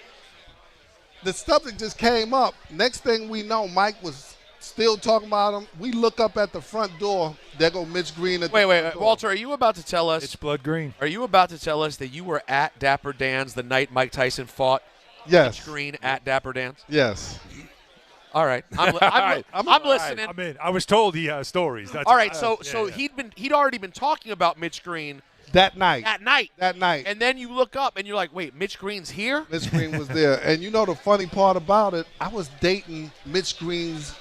subject just came up. Next thing we know, Mike was still talking about him. We look up at the front door. There go Mitch Green. Wait, Walter, are you about to tell us? It's blood green. Are you about to tell us that you were at Dapper Dan's the night Mike Tyson fought? Yes. Mitch Green at Dapper Dan's? Yes. All right. I'm listening. I mean, I was told he has stories. That's all right. So he'd already been talking about Mitch Green that night. And then you look up and you're like, wait, Mitch Green's here? Mitch Green was there. And the funny part about it, I was dating Mitch Green's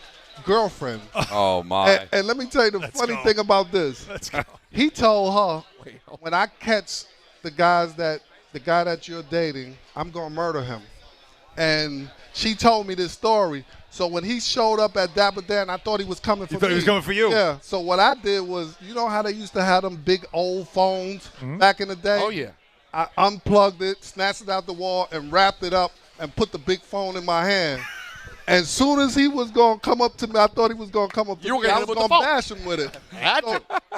girlfriend. Oh, my. And let me tell you the funny thing about this. Let's go. He told her, when I catch the guy that you're dating, I'm going to murder him. And she told me this story. So when he showed up at Dapper Dan, I thought he was coming for me. You thought he was coming for you? Yeah. So what I did was, you know how they used to have them big old phones back in the day? Oh, yeah. I unplugged it, snatched it out the wall, and wrapped it up and put the big phone in my hand. And soon as he was going to come up to me, I thought he was going to come up to me. I was going to bash him with it.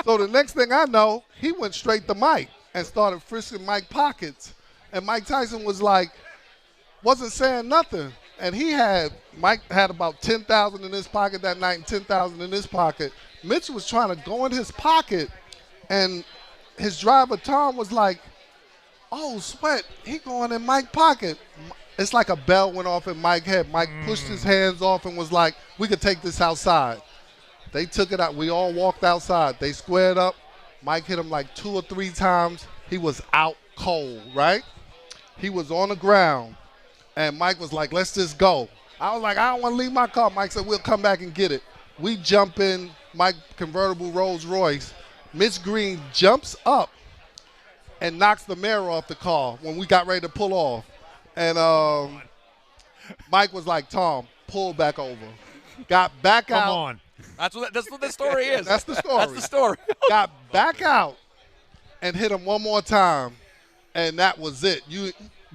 So the next thing I know, he went straight to Mike and started frisking Mike's pockets. And Mike Tyson was like, wasn't saying nothing. And Mike had about $10,000 in his pocket that night and $10,000 in his pocket. Mitch was trying to go in his pocket, and his driver, Tom, was like, oh, Sweat, he going in Mike's pocket. It's like a bell went off in Mike's head. Mike pushed his hands off and was like, we could take this outside. They took it out. We all walked outside. They squared up. Mike hit him like 2 or 3 times. He was out cold, right? He was on the ground. And Mike was like, let's just go. I was like, I don't want to leave my car. Mike said, we'll come back and get it. We jump in Mike's convertible Rolls Royce. Mitch Green jumps up and knocks the mirror off the car when we got ready to pull off. And Mike was like, Tom, pull back over. Got back out. Come on. That's what the story is. That's the story. That's the story. Got back out and hit him one more time, and that was it.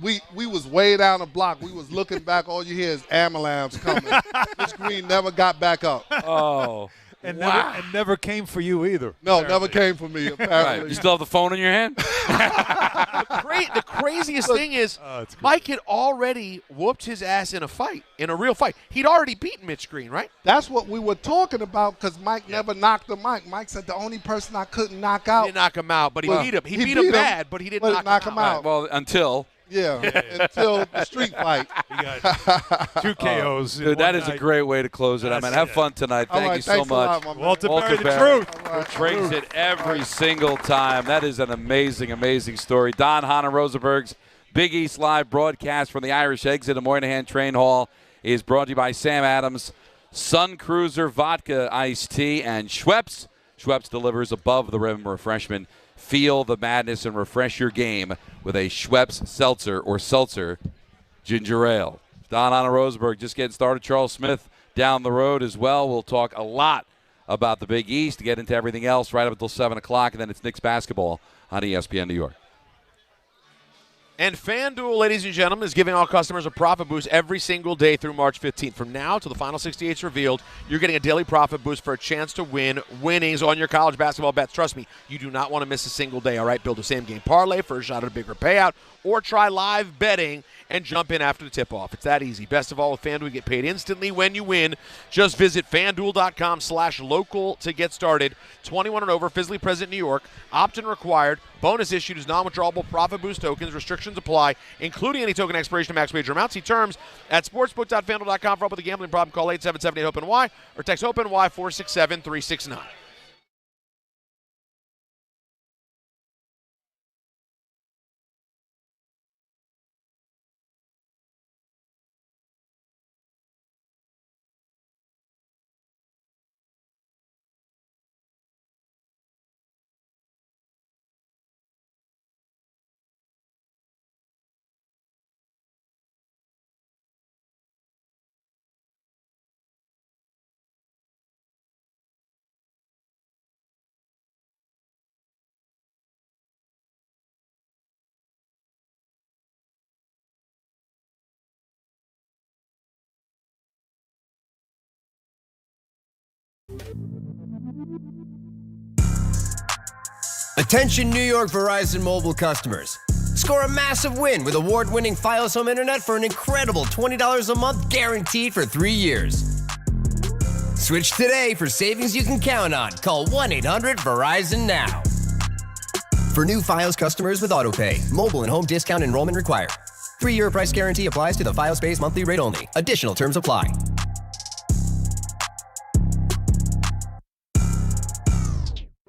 We was way down the block. We was looking back. All you hear is ambulance coming. Mitch Green never got back up. Oh. And wow. never came for you either. No, never came for me, apparently. Right. You still have the phone in your hand? The craziest thing is Mike had already whooped his ass in a real fight. He'd already beaten Mitch Green, right? That's what we were talking about because Mike never knocked him. Mike said the only person I couldn't knock out. He didn't knock him out, but he beat him. He beat him bad, but he didn't knock him out. out. Well, until... Yeah, until the street fight. We got 2 KOs. Dude, that is a great way to close it out, man. Have fun tonight. Thank you so much. Walter Berry, the truth. Brings it every single time. That is an amazing, amazing story. Don Hahn Rosenberg's Big East Live broadcast from the Irish Exit at Moynihan Train Hall is brought to you by Sam Adams, Sun Cruiser Vodka Iced Tea, and Schweppes. Schweppes delivers above the rim refreshment. Feel the madness and refresh your game with a Schweppes Seltzer or Seltzer Ginger Ale. Don Hahn Rosenberg just getting started. Charles Smith down the road as well. We'll talk a lot about the Big East, get into everything else right up until 7 o'clock, and then it's Knicks basketball on ESPN New York. And FanDuel, ladies and gentlemen, is giving all customers a profit boost every single day through March 15th. From now till the final 68 is revealed, you're getting a daily profit boost for a chance to win winnings on your college basketball bets. Trust me, you do not want to miss a single day, all right? Build a same-game parlay for a shot at a bigger payout, or try live betting and jump in after the tip-off. It's that easy. Best of all, with FanDuel, you get paid instantly when you win. Just visit FanDuel.com/local to get started. 21 and over, physically present in New York. Opt-in required. Bonus issued as non-withdrawable profit boost tokens. Restrictions apply, including any token expiration and max wager amounts. See terms at sportsbook.fanduel.com. For help with a gambling problem, call 877-8-HOPE-NY or text HOPE-NY 467-369. Attention New York Verizon mobile customers. Score a massive win with award-winning Fios Home Internet for an incredible $20 a month guaranteed for 3 years. Switch today for savings you can count on. Call 1-800-VERIZON now. For new Fios customers with AutoPay, mobile and home discount enrollment required. 3-year price guarantee applies to the Fios-based monthly rate only. Additional terms apply.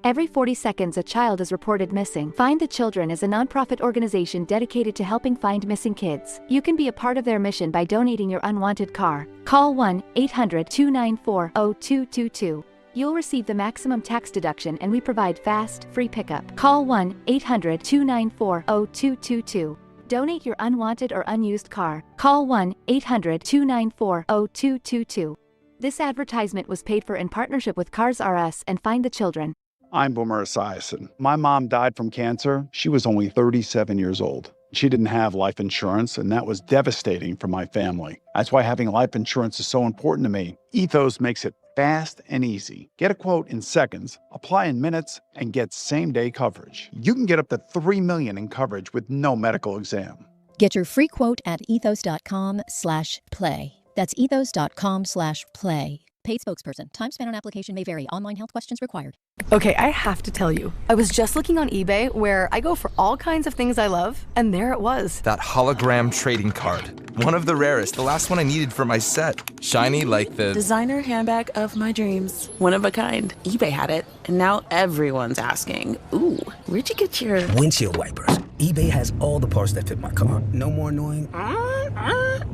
Every 40 seconds, a child is reported missing. Find the Children is a nonprofit organization dedicated to helping find missing kids. You can be a part of their mission by donating your unwanted car. Call 1-800-294-0222. You'll receive the maximum tax deduction, and we provide fast, free pickup. Call 1-800-294-0222. Donate your unwanted or unused car. Call 1-800-294-0222. This advertisement was paid for in partnership with Cars R Us and Find the Children. I'm Boomer Esiason. My mom died from cancer. She was only 37 years old. She didn't have life insurance, and that was devastating for my family. That's why having life insurance is so important to me. Ethos makes it fast and easy. Get a quote in seconds, apply in minutes, and get same-day coverage. You can get up to $3 million in coverage with no medical exam. Get your free quote at ethos.com/play. That's ethos.com/play. Paid spokesperson. Time spent on application may vary. Online health questions required. Okay, I have to tell you, I was just looking on eBay where I go for all kinds of things I love, and there it was. That hologram trading card. One of the rarest, the last one I needed for my set. Shiny like the designer handbag of my dreams. One of a kind. eBay had it, and now everyone's asking, ooh, where'd you get your windshield wipers? eBay has all the parts that fit my car. No more annoying.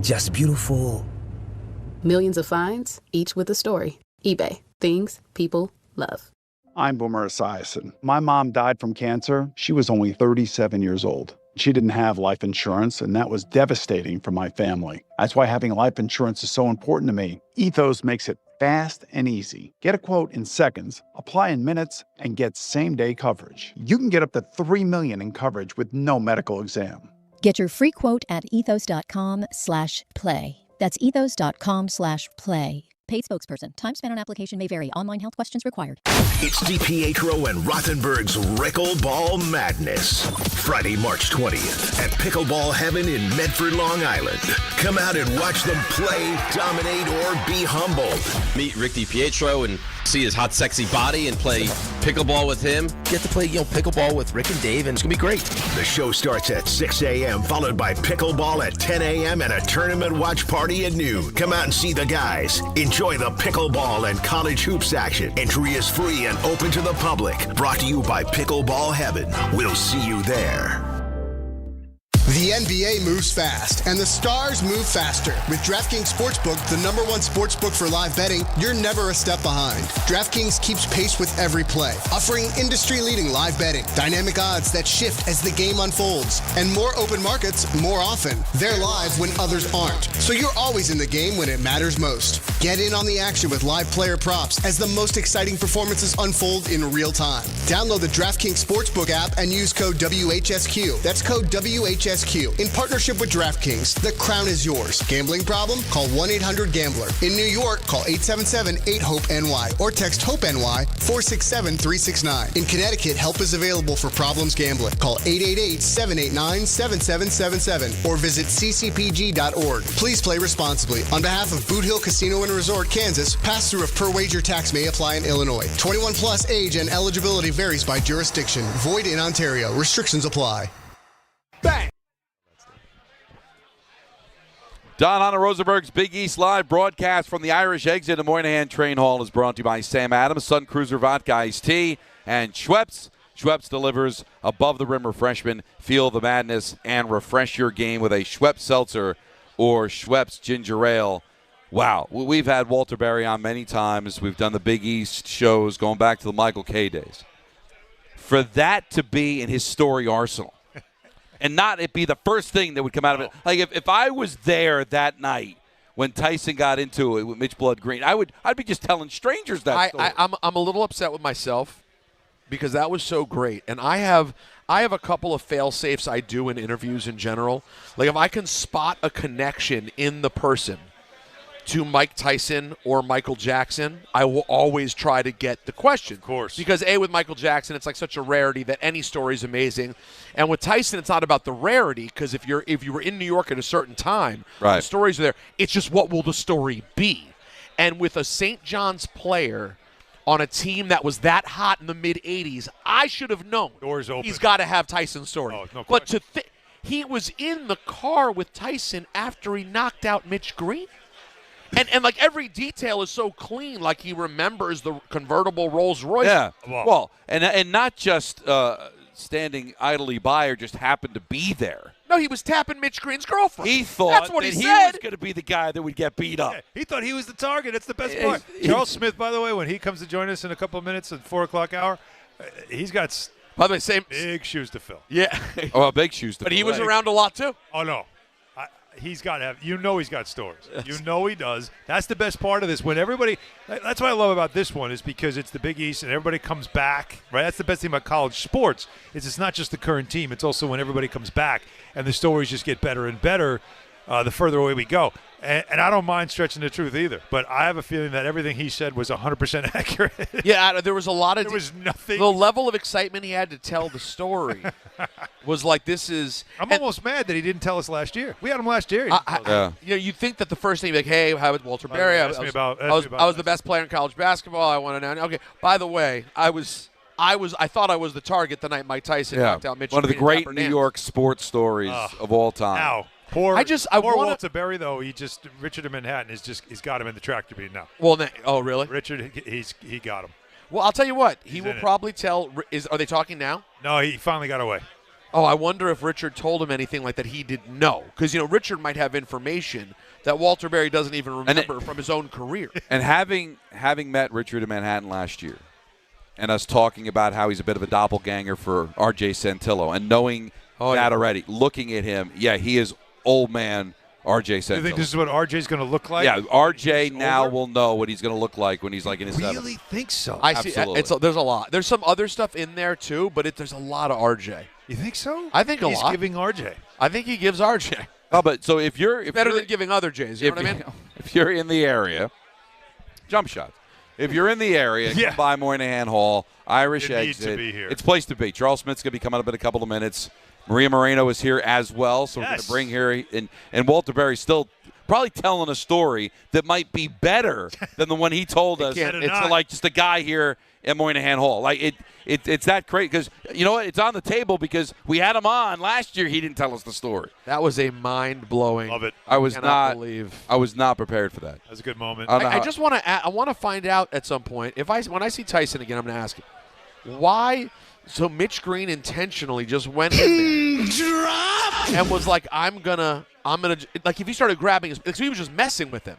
Just beautiful. Millions of finds, each with a story. eBay. Things people love. I'm Boomer Esiason. My mom died from cancer. She was only 37 years old. She didn't have life insurance, and that was devastating for my family. That's why having life insurance is so important to me. Ethos makes it fast and easy. Get a quote in seconds, apply in minutes, and get same-day coverage. You can get up to $3 million in coverage with no medical exam. Get your free quote at ethos.com/play. That's ethos.com/play. Paid spokesperson. Time spent on application may vary. Online health questions required. It's DiPietro and Rothenberg's Pickleball Madness. Friday, March 20th at Pickleball Heaven in Medford, Long Island. Come out and watch them play, dominate, or be humbled. Meet Rick DiPietro and see his hot, sexy body and play pickleball with him. Get to play, pickleball with Rick and Dave, and it's going to be great. The show starts at 6 a.m., followed by pickleball at 10 a.m. and a tournament watch party at noon. Come out and see the guys. Enjoy the pickleball and college hoops action. Entry is free and open to the public. Brought to you by Pickleball Heaven. We'll see you there. The NBA moves fast, and the stars move faster. With DraftKings Sportsbook, the #1 sportsbook for live betting, you're never a step behind. DraftKings keeps pace with every play, offering industry-leading live betting, dynamic odds that shift as the game unfolds, and more open markets more often. They're live when others aren't, so you're always in the game when it matters most. Get in on the action with live player props as the most exciting performances unfold in real time. Download the DraftKings Sportsbook app and use code WHSQ. That's code WHSQ. In partnership with DraftKings, the crown is yours. Gambling problem? Call 1-800-GAMBLER. In New York, call 877-8-HOPE-NY or text HOPE-NY 467-369. In Connecticut, help is available for problems gambling. Call 888-789-7777 or visit ccpg.org. Please play responsibly. On behalf of Boot Hill Casino and Resort, Kansas, pass-through of per-wager tax may apply in Illinois. 21 plus age and eligibility varies by jurisdiction. Void in Ontario. Restrictions apply. Bang! Don Hahn Rosenberg's Big East Live broadcast from the Irish Exit at Moynihan Train Hall is brought to you by Sam Adams, Sun Cruiser Vodka Iced Tea, and Schweppes. Schweppes delivers above-the-rim refreshment. Feel the madness and refresh your game with a Schweppes Seltzer or Schweppes Ginger Ale. Wow, we've had Walter Berry on many times. We've done the Big East shows going back to the Michael Kay days. For that to be in his story arsenal, and not it be the first thing that would come out of it. Like if I was there that night when Tyson got into it with Mitch Blood Green, I'd be just telling strangers that story. I'm a little upset with myself because that was so great. And I have a couple of fail-safes I do in interviews in general. Like if I can spot a connection in the person to Mike Tyson or Michael Jackson, I will always try to get the question. Of course. Because, with Michael Jackson, it's like such a rarity that any story is amazing. And with Tyson, it's not about the rarity because if you were in New York at a certain time, right, the stories are there. It's just what will the story be? And with a St. John's player on a team that was that hot in the mid-'80s, I should have known. Doors open. He's got to have Tyson's story. Oh, no but he was in the car with Tyson after he knocked out Mitch Green. And like every detail is so clean, like he remembers the convertible Rolls Royce. Yeah, well, and not just standing idly by or just happened to be there. No, he was tapping Mitch Green's girlfriend. He thought that's what that he was said. going to be the guy that would get beat up. Yeah, he thought he was the target. That's the best part. Charles Smith, by the way, when he comes to join us in a couple of minutes at 4 o'clock hour, he's got by the way, big shoes to fill. Yeah. Big shoes to fill. But he was around a lot, too. Oh, no. He's got to have – he's got stories. You know he does. That's the best part of this. When everybody – that's what I love about this one is because it's the Big East and everybody comes back, right? That's the best thing about college sports is it's not just the current team. It's also when everybody comes back and the stories just get better and better the further away we go. And I don't mind stretching the truth either, but I have a feeling that everything he said was 100% accurate. Yeah, there was a lot of – there was nothing. The level of excitement he had to tell the story was like this is – I'm almost mad that he didn't tell us last year. We had him last year. You'd think that the first thing, like, hey, how about Walter Berry? I was the best player in college basketball. I want to know. Okay, by the way, I thought I was the target the night Mike Tyson knocked out Mitch Green. One of the great New York sports stories of all time. Now, poor Walter Berry, though, Richard in Manhattan he's got him in the tractor beam now. Well, really? Richard, he got him. Well, I'll tell you what. He will probably tell. Are they talking now? No, he finally got away. Oh, I wonder if Richard told him anything like that he didn't know. Because, Richard might have information that Walter Berry doesn't even remember from his own career. And having met Richard in Manhattan last year and us talking about how he's a bit of a doppelganger for R.J. Santillo and knowing that already, looking at him, he is old man R.J. Santillo. You think this is what R.J.'s going to look like? Yeah, R.J. now will know what he's going to look like when he's like in his 70s. Really think so? I see. There's a lot. There's some other stuff in there, too, but there's a lot of R.J. You think so? I think he's lot. He's giving R.J. I think he gives R.J. Oh, but so if you're better than giving other J's, you know what I mean? If you're in the area, jump shots. If you're in the area, come by Moynihan Hall, Irish Exit. Needs to be here. It's a place to be. Charles Smith's going to be coming up in a couple of minutes. Maria Marino is here as well, so we're going to bring here. And Walter Berry's still probably telling a story that might be better than the one he told us. It's like just a guy here at Moynihan Hall. Like it's that great because you know what? It's on the table because we had him on last year. He didn't tell us the story. That was a mind-blowing. Love it. I was not prepared for that. That was a good moment. I just want to. I want to find out at some point when I see Tyson again. I'm going to ask him why So Mitch Green intentionally just went in there and was like, I'm gonna, like if he started grabbing his, because he was just messing with him.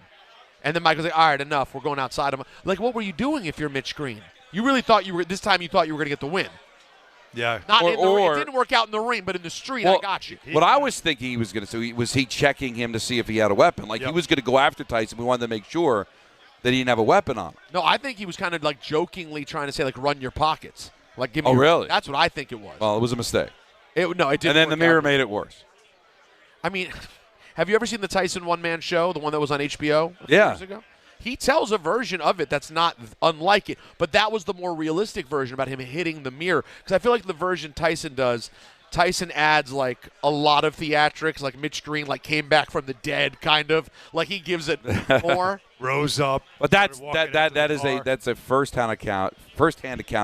And then Mike was like, all right, enough. We're going outside him. Like, what were you doing if you're Mitch Green? You really thought this time you thought you were going to get the win. Yeah. Not in the ring. It didn't work out in the ring, but in the street, I got you. What I was thinking he was going to do was he checking him to see if he had a weapon. Like, he was going to go after Tyson. We wanted to make sure that he didn't have a weapon on him. No, I think he was kind of like jokingly trying to say, like, run your pockets. Like, give me really? That's what I think it was. Well, it was a mistake. It didn't. And then the mirror made it worse. I mean, have you ever seen the Tyson one-man show, the one that was on HBO a few years ago? He tells a version of it that's not unlike it, but that was the more realistic version about him hitting the mirror. Because I feel like the version Tyson does, Tyson adds like a lot of theatrics, like Mitch Green like came back from the dead, kind of like he gives it more. Rose up, but that's a first-hand account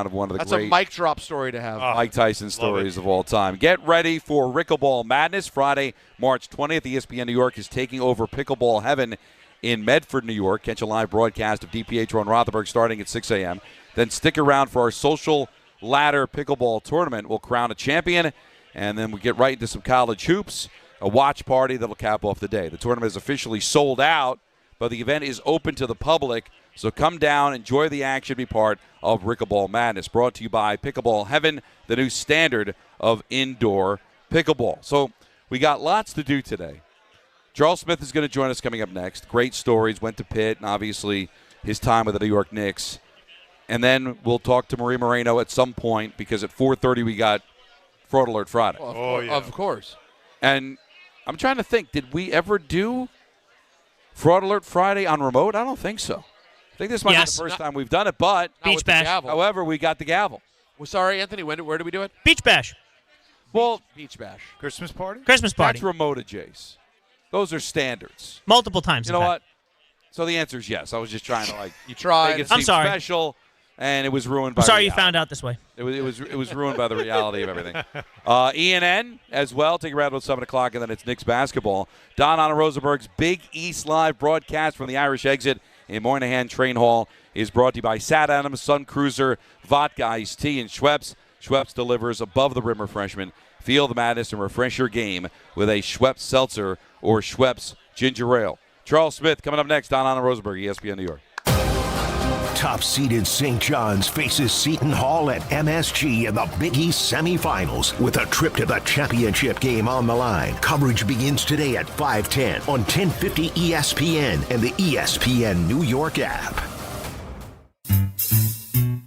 of one of the that's great a mic drop story to have. Mike Tyson stories of all time. Get ready for Rickleball Madness Friday, March 20th. ESPN New York is taking over Pickleball Heaven in Medford, New York. Catch a live broadcast of DiPietro and Rothenberg starting at 6 a.m. Then stick around for our social ladder pickleball tournament. We'll crown a champion, and then we get right into some college hoops, a watch party that'll cap off the day. The tournament is officially sold out, but the event is open to the public, so come down, enjoy the action, be part of Rickleball Madness. Brought to you by Pickleball Heaven, the new standard of indoor pickleball. So we got lots to do today. Charles Smith is going to join us coming up next. Great stories, went to Pitt, and obviously his time with the New York Knicks. And then we'll talk to Marino at some point because at 4:30 we got Fraud Alert Friday. Of course. And I'm trying to think, did we ever do Fraud Alert Friday on remote? I don't think so. I think this might be the first time we've done it, but Beach Bash. However, we got the gavel. Well, sorry, Anthony, where did we do it? Beach Bash. Well, Beach Bash. Christmas party? Christmas party. That's remote, Jace. Those are standards. Multiple times. You know what? So the answer is yes. I was just trying to you tried. Make it I'm seem sorry. special, and it was ruined by I'm sorry reality. you found out this way. It was ruined by the reality of everything. ENN as well. Take a round about 7 o'clock, and then it's Knicks basketball. Don Hahn Rosenberg's Big East Live broadcast from the Irish Exit in Moynihan Train Hall is brought to you by Sad Adams, Sun Cruiser, Vodka Iced Tea, and Schweppes. Schweppes delivers above the rim refreshment. Feel the madness and refresh your game with a Schweppes Seltzer or Schweppes Ginger Ale. Charles Smith coming up next. Don Hahn Rosenberg, ESPN New York. Top-seeded St. John's faces Seton Hall at MSG in the Big East Semifinals with a trip to the championship game on the line. Coverage begins today at 5:10 on 1050 ESPN and the ESPN New York app.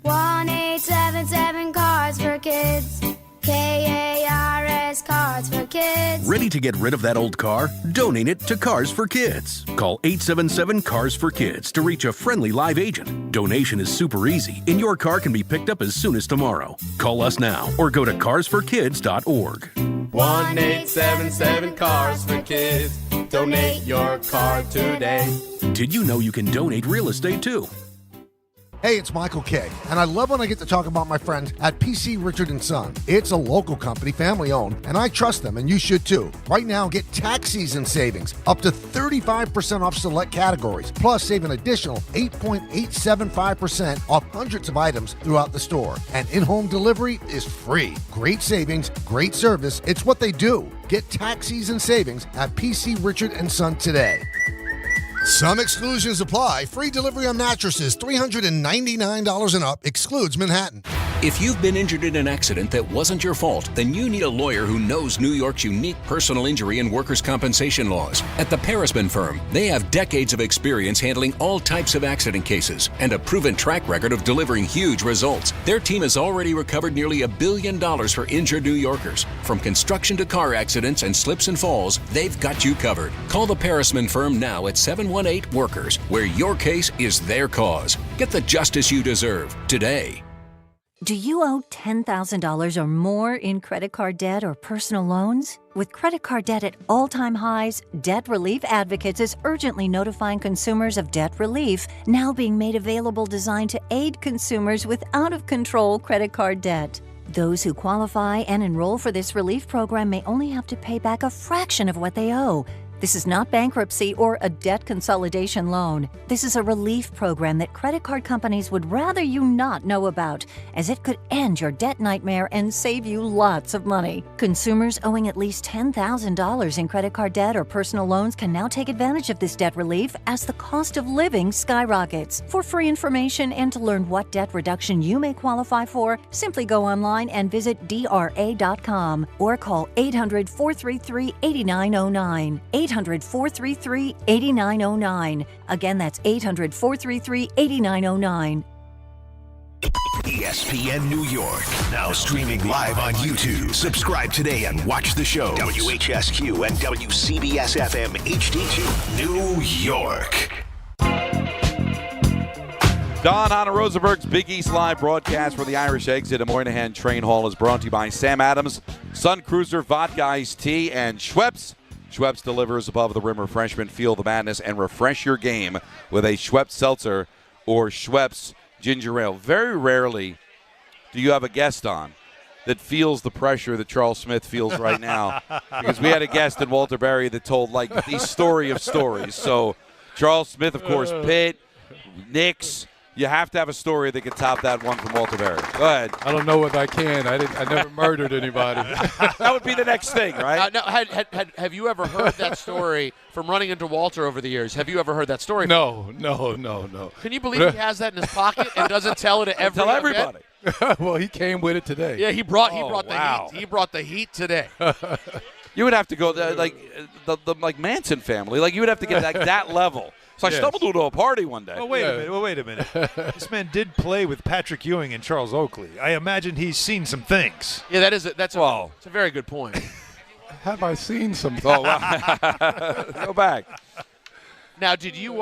1-877 Cards for Kids. KARS Cards for Kids. Ready to get rid of that old car? Donate it to Cars for Kids. Call 877 Cars for Kids to reach a friendly live agent. Donation is super easy, and your car can be picked up as soon as tomorrow. Call us now or go to carsforkids.org. 1-877 Cars for Kids. Donate your car today. Did you know you can donate real estate too? Hey, it's Michael Kay, and I love when I get to talk about my friends at PC Richard & Son. It's a local company, family-owned, and I trust them, and you should too. Right now, get tax season savings, up to 35% off select categories, plus save an additional 8.875% off hundreds of items throughout the store. And in-home delivery is free. Great savings, great service. It's what they do. Get tax season savings at PC Richard & Son today. Some exclusions apply. Free delivery on mattresses, $399 and up, excludes Manhattan. If you've been injured in an accident that wasn't your fault, then you need a lawyer who knows New York's unique personal injury and workers' compensation laws. At the Parisman Firm, they have decades of experience handling all types of accident cases and a proven track record of delivering huge results. Their team has already recovered nearly $1 billion for injured New Yorkers. From construction to car accidents and slips and falls, they've got you covered. Call the Parisman Firm now at 718-WORKERS, where your case is their cause. Get the justice you deserve today. Do you owe $10,000 or more in credit card debt or personal loans? With credit card debt at all-time highs, Debt Relief Advocates is urgently notifying consumers of debt relief now being made available designed to aid consumers with out-of-control credit card debt. Those who qualify and enroll for this relief program may only have to pay back a fraction of what they owe. This is not bankruptcy or a debt consolidation loan. This is a relief program that credit card companies would rather you not know about, as it could end your debt nightmare and save you lots of money. Consumers owing at least $10,000 in credit card debt or personal loans can now take advantage of this debt relief as the cost of living skyrockets. For free information and to learn what debt reduction you may qualify for, simply go online and visit DRA.com or call 800-433-8909. 800-433-8909. Again, that's 800-433-8909. ESPN New York, now streaming live on YouTube. Subscribe today and watch the show. WHSQ and WCBS FM HD2, New York. Don Hahn Rosenberg's Big East Live broadcast for the Irish Exit at Moynihan Train Hall is brought to you by Sam Adams, Sun Cruiser, Vodka Iced Tea, and Schweppes. Schweppes delivers above the rim refreshment. Feel the madness and refresh your game with a Schweppes Seltzer or Schweppes Ginger Ale. Very rarely do you have a guest on that feels the pressure that Charles Smith feels right now, because we had a guest in Walter Berry that told like the story of stories. So Charles Smith, of course, Pitt, Knicks. You have to have a story that can top that one from Walter Berry. Go ahead. I don't know if I can. I never murdered anybody. That would be the next thing, right? No, have you ever heard that story from running into Walter over the years? Have you ever heard that story? No. Can you believe he has that in his pocket and doesn't tell it to everybody? Well, he came with it today. Yeah, he brought the heat. He brought the heat today. You would have to go like the Manson family. Like you would have to get that level. So I stumbled into a party one day. Oh, wait a minute. This man did play with Patrick Ewing and Charles Oakley. I imagine he's seen some things. Yeah, that's a very good point. Have I seen some? Oh, wow. Go back. Now, do you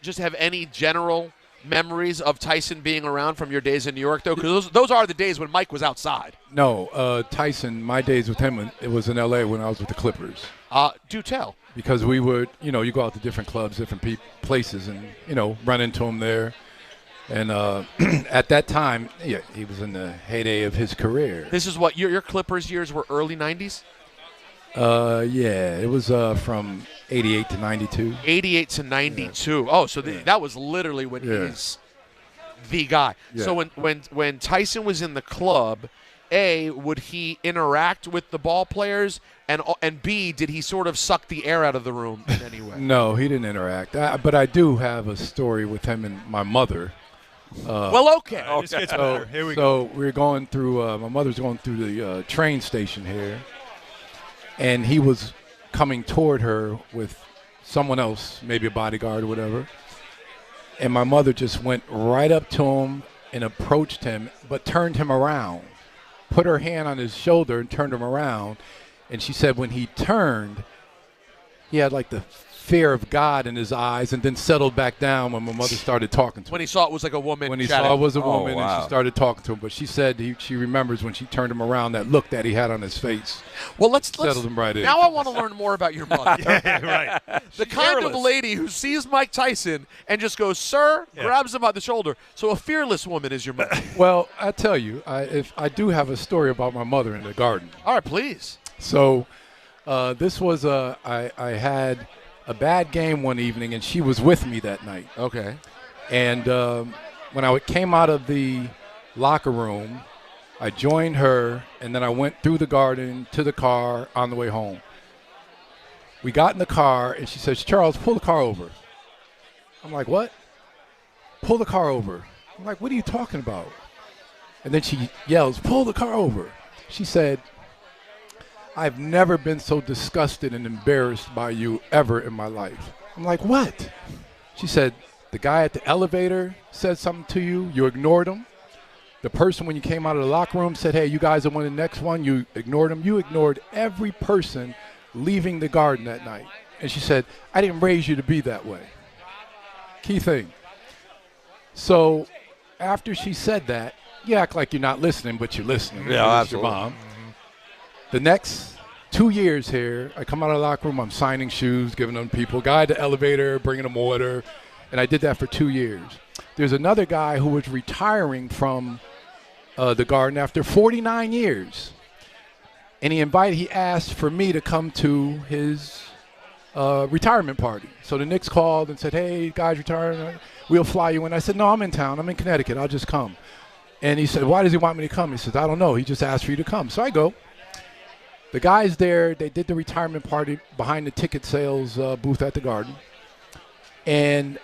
just have any general memories of Tyson being around from your days in New York, though? Because those are the days when Mike was outside. No, Tyson, my days with him, it was in L.A. when I was with the Clippers. Do tell. Because we would, you go out to different clubs, different places, and, run into him there. And at that time, yeah, he was in the heyday of his career. This is what, your Clippers years were early 90s? Yeah, it was from 88 to 92. 88 to 92. Yeah. Oh, so that was literally when he's the guy. Yeah. So when Tyson was in the club, A, would he interact with the ball players, and B, did he sort of suck the air out of the room in any way? No, he didn't interact. But I do have a story with him and my mother. Okay. This gets better. Here we go. So we're going through, my mother's going through the train station here, and he was coming toward her with someone else, maybe a bodyguard or whatever, and my mother just went right up to him and approached him, but turned him around, put her hand on his shoulder and turned him around, and she said when he turned, he had like the fear of God in his eyes, and then settled back down when my mother started talking to him. When he saw it was like a woman. When he saw it was a woman, and she started talking to him. But she said she remembers when she turned him around, that look that he had on his face. Well, let's settle him right in. Now I want to learn more about your mother. Right. The kind of lady who sees Mike Tyson and just goes, "Sir," grabs him by the shoulder. So a fearless woman is your mother. Well, I tell you, I do have a story about my mother in the garden. All right, please. So this was I had a bad game one evening, and she was with me that night. Okay. And when I came out of the locker room, I joined her, and then I went through the garden to the car on the way home. We got in the car, and she says, "Charles, pull the car over." I'm like, "What?" "Pull the car over." I'm like, "What are you talking about?" And then she yells, "Pull the car over." She said, "I've never been so disgusted and embarrassed by you ever in my life." I'm like, "What?" She said, "The guy at the elevator said something to you. You ignored him. The person when you came out of the locker room said, 'Hey, you guys are winning the next one.' You ignored him. You ignored every person leaving the garden that night." And she said, "I didn't raise you to be that way." Key thing. So after she said that, you act like you're not listening, but you're listening. Yeah, absolutely. Your mom. The next 2 years here, I come out of the locker room, I'm signing shoes, giving them to people. Guy at the elevator, bringing them water. And I did that for 2 years. There's another guy who was retiring from the garden after 49 years. And he asked for me to come to his retirement party. So the Knicks called and said, hey, guys retiring, we'll fly you in. I said, no, I'm in town. I'm in Connecticut. I'll just come. And he said, why does he want me to come? He said, I don't know. He just asked for you to come. So I go. The guys there, they did the retirement party behind the ticket sales booth at the Garden. And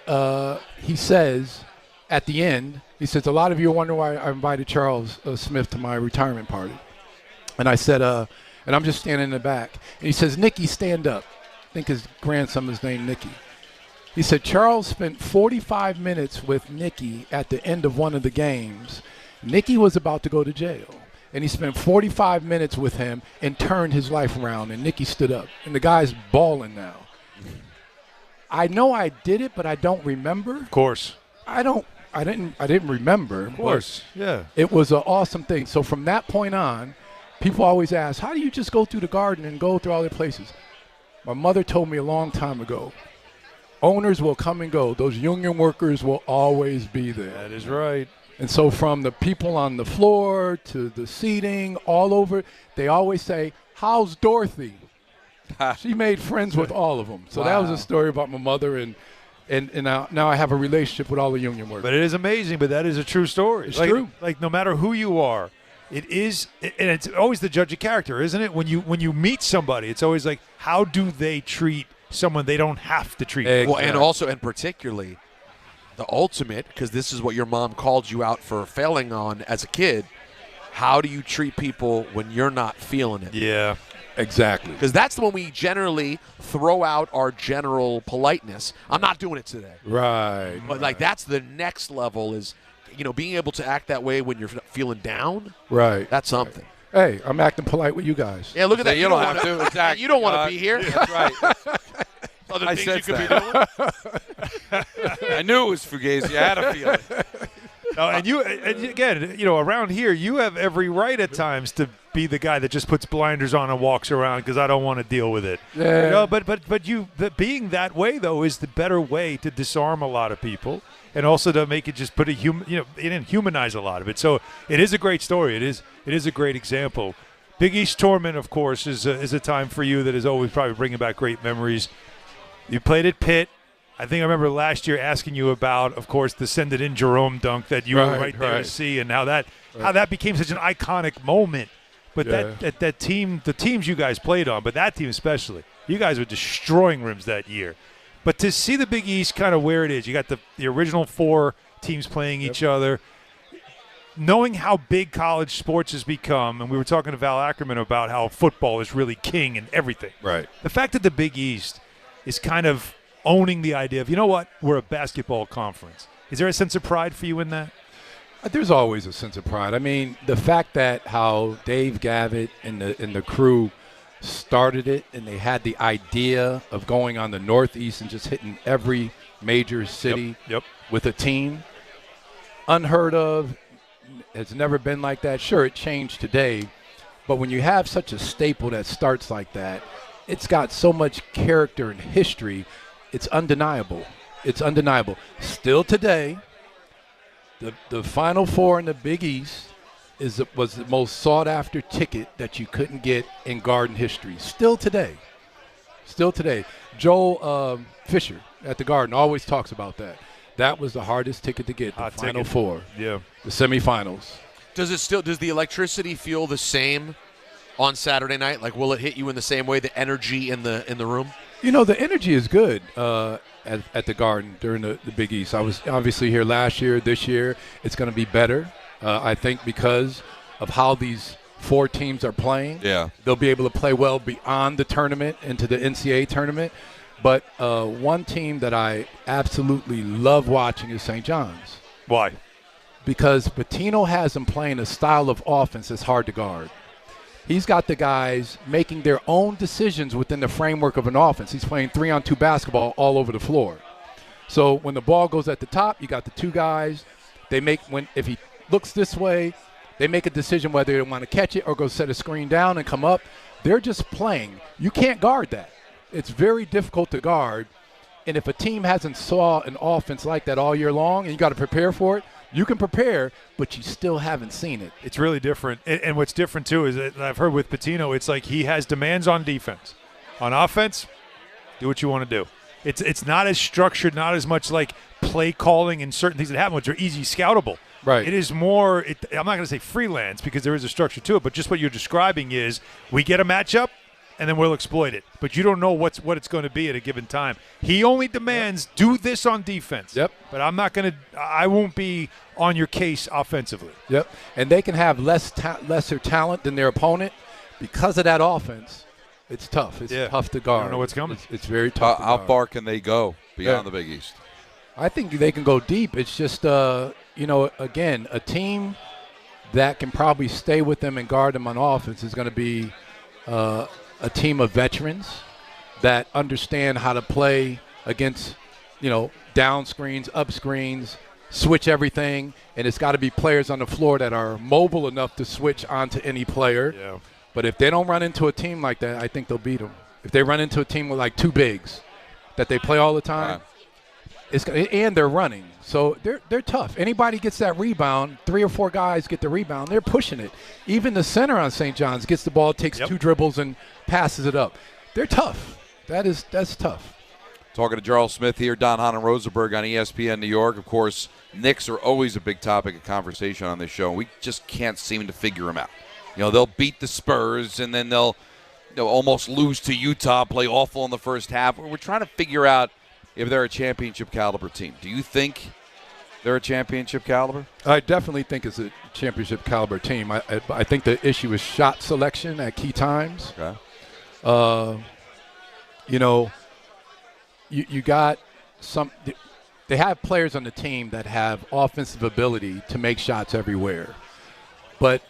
he says, at the end, he says, a lot of you are wondering why I invited Charles Smith to my retirement party. And I said, and I'm just standing in the back. And he says, Nicky, stand up. I think his grandson was named Nicky. He said, Charles spent 45 minutes with Nicky at the end of one of the games. Nicky was about to go to jail. And he spent 45 minutes with him and turned his life around. And Nicky stood up. And the guy's bawling now. I know I did it, but I don't remember. Of course. I didn't remember. Of course, yeah. It was an awesome thing. So from that point on, people always ask, how do you just go through the Garden and go through all the places? My mother told me a long time ago, owners will come and go. Those union workers will always be there. That is right. And so from the people on the floor to the seating, all over, they always say, how's Dorothy? She made friends with all of them. So that was a story about my mother, and now I have a relationship with all the union workers. But it is amazing, but that is a true story. It's true. Like no matter who you are, it is, and it's always the judge of character, isn't it? When you meet somebody, it's always like, how do they treat someone they don't have to treat? Well, and particularly the ultimate, because this is what your mom called you out for failing on as a kid. How do you treat people when you're not feeling it? Yeah. Exactly. Because that's the one we generally throw out our general politeness. I'm not doing it today. Right. But like that's the next level is, being able to act that way when you're feeling down. Right. That's something. Hey, I'm acting polite with you guys. Yeah, look at that. You don't have to. Exactly. You don't want to be here. That's right. Other I things you said could be doing. I knew it was Fugazi. I had a feeling. No, and again, around here, you have every right at times to be the guy that just puts blinders on and walks around because I don't want to deal with it. Yeah. But being that way though is the better way to disarm a lot of people, and also to make it just put it didn't humanize a lot of it. So it is a great story. It is a great example. Big East tournament, of course, is a time for you that is always probably bringing back great memories. You played at Pitt. I think I remember last year asking you about, of course, the send it in Jerome dunk that you were right there to see, and how that became such an iconic moment. But that team, the teams you guys played on, but that team especially, you guys were destroying rims that year. But to see the Big East kind of where it is, you got the original 4 teams playing each other, knowing how big college sports has become, and we were talking to Val Ackerman about how football is really king and everything. Right. The fact that the Big East is kind of owning the idea of, we're a basketball conference. Is there a sense of pride for you in that? There's always a sense of pride. I mean, the fact that how Dave Gavitt and the crew started it, and they had the idea of going on the Northeast and just hitting every major city with a team, unheard of, has never been like that. Sure, it changed today, but when you have such a staple that starts like that, it's got so much character and history. It's undeniable. It's undeniable. Still today, the Final Four in the Big East was the most sought-after ticket that you couldn't get in Garden history. Still today. Joel Fisher at the Garden always talks about that. That was the hardest ticket to get, the Final Four. Yeah. The semifinals. Does the electricity feel the same on Saturday night? Like, will it hit you in the same way, the energy in the room? The energy is good at the Garden during the Big East. I was obviously here last year. This year, it's going to be better, I think, because of how these 4 teams are playing. Yeah. They'll be able to play well beyond the tournament into the NCAA tournament. But one team that I absolutely love watching is St. John's. Why? Because Pitino has them playing a style of offense that's hard to guard. He's got the guys making their own decisions within the framework of an offense. He's playing 3-on-2 basketball all over the floor. So when the ball goes at the top, you got the 2 guys. If he looks this way, they make a decision whether they want to catch it or go set a screen down and come up. They're just playing. You can't guard that. It's very difficult to guard. And if a team hasn't saw an offense like that all year long and you got to prepare for it, You can prepare, but you still haven't seen it. It's really different. And what's different, too, is that I've heard with Pitino, it's like he has demands on defense. On offense, do what you want to do. It's not as structured, not as much like play calling and certain things that happen, which are easy scoutable. Right. It is more, I'm not going to say freelance because there is a structure to it, but just what you're describing is we get a matchup, and then we'll exploit it. But you don't know what it's going to be at a given time. He only demands do this on defense. Yep. But I won't be on your case offensively. Yep. And they can have lesser talent than their opponent. Because of that offense, it's tough. It's tough to guard. I don't know what's coming. It's very tough to guard. How far can they go beyond the Big East? I think they can go deep. It's just, again, a team that can probably stay with them and guard them on offense is going to be a team of veterans that understand how to play against, down screens, up screens, switch everything, and it's got to be players on the floor that are mobile enough to switch onto any player. Yeah. But if they don't run into a team like that, I think they'll beat them. If they run into a team with like two bigs that they play all the time, and they're running. So they're tough. Anybody gets that rebound, 3 or 4 guys get the rebound, they're pushing it. Even the center on St. John's gets the ball, takes 2 dribbles, and passes it up. They're tough. That's tough. Talking to Charles Smith here, Don Hahn Rosenberg on ESPN New York. Of course, Knicks are always a big topic of conversation on this show. We just can't seem to figure them out. They'll beat the Spurs, and then they'll almost lose to Utah, play awful in the first half. We're trying to figure out if they're a championship caliber team. Do you think they're a championship caliber? I definitely think it's a championship caliber team. I think the issue is shot selection at key times. Okay. You got some. They have players on the team that have offensive ability to make shots everywhere, but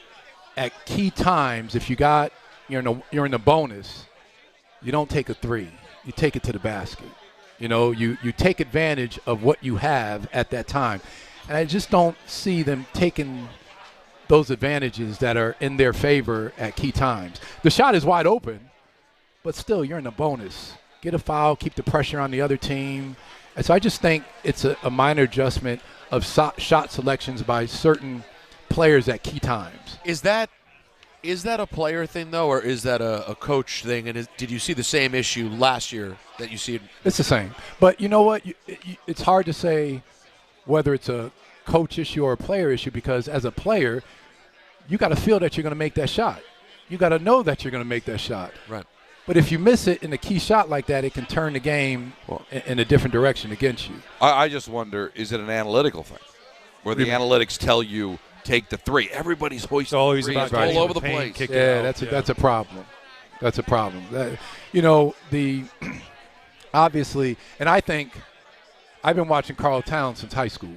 at key times, if you're in the bonus, you don't take a 3. You take it to the basket. You take advantage of what you have at that time. And I just don't see them taking those advantages that are in their favor at key times. The shot is wide open, but still you're in a bonus. Get a foul, keep the pressure on the other team. And so I just think it's a minor adjustment of shot selections by certain players at key times. Is that a player thing, though, or is that a coach thing? And did you see the same issue last year that you see? It's the same. But you know what? It's hard to say whether it's a coach issue or a player issue because as a player, you got to feel that you're going to make that shot. You got to know that you're going to make that shot. Right. But if you miss it in a key shot like that, it can turn the game in a different direction against you. I just wonder, is it an analytical thing where the analytics tell you take the 3? Everybody's hoisting always threes about all over the place. Yeah, that's a problem. That's a problem. Obviously, and I think I've been watching Karl Towns since high school.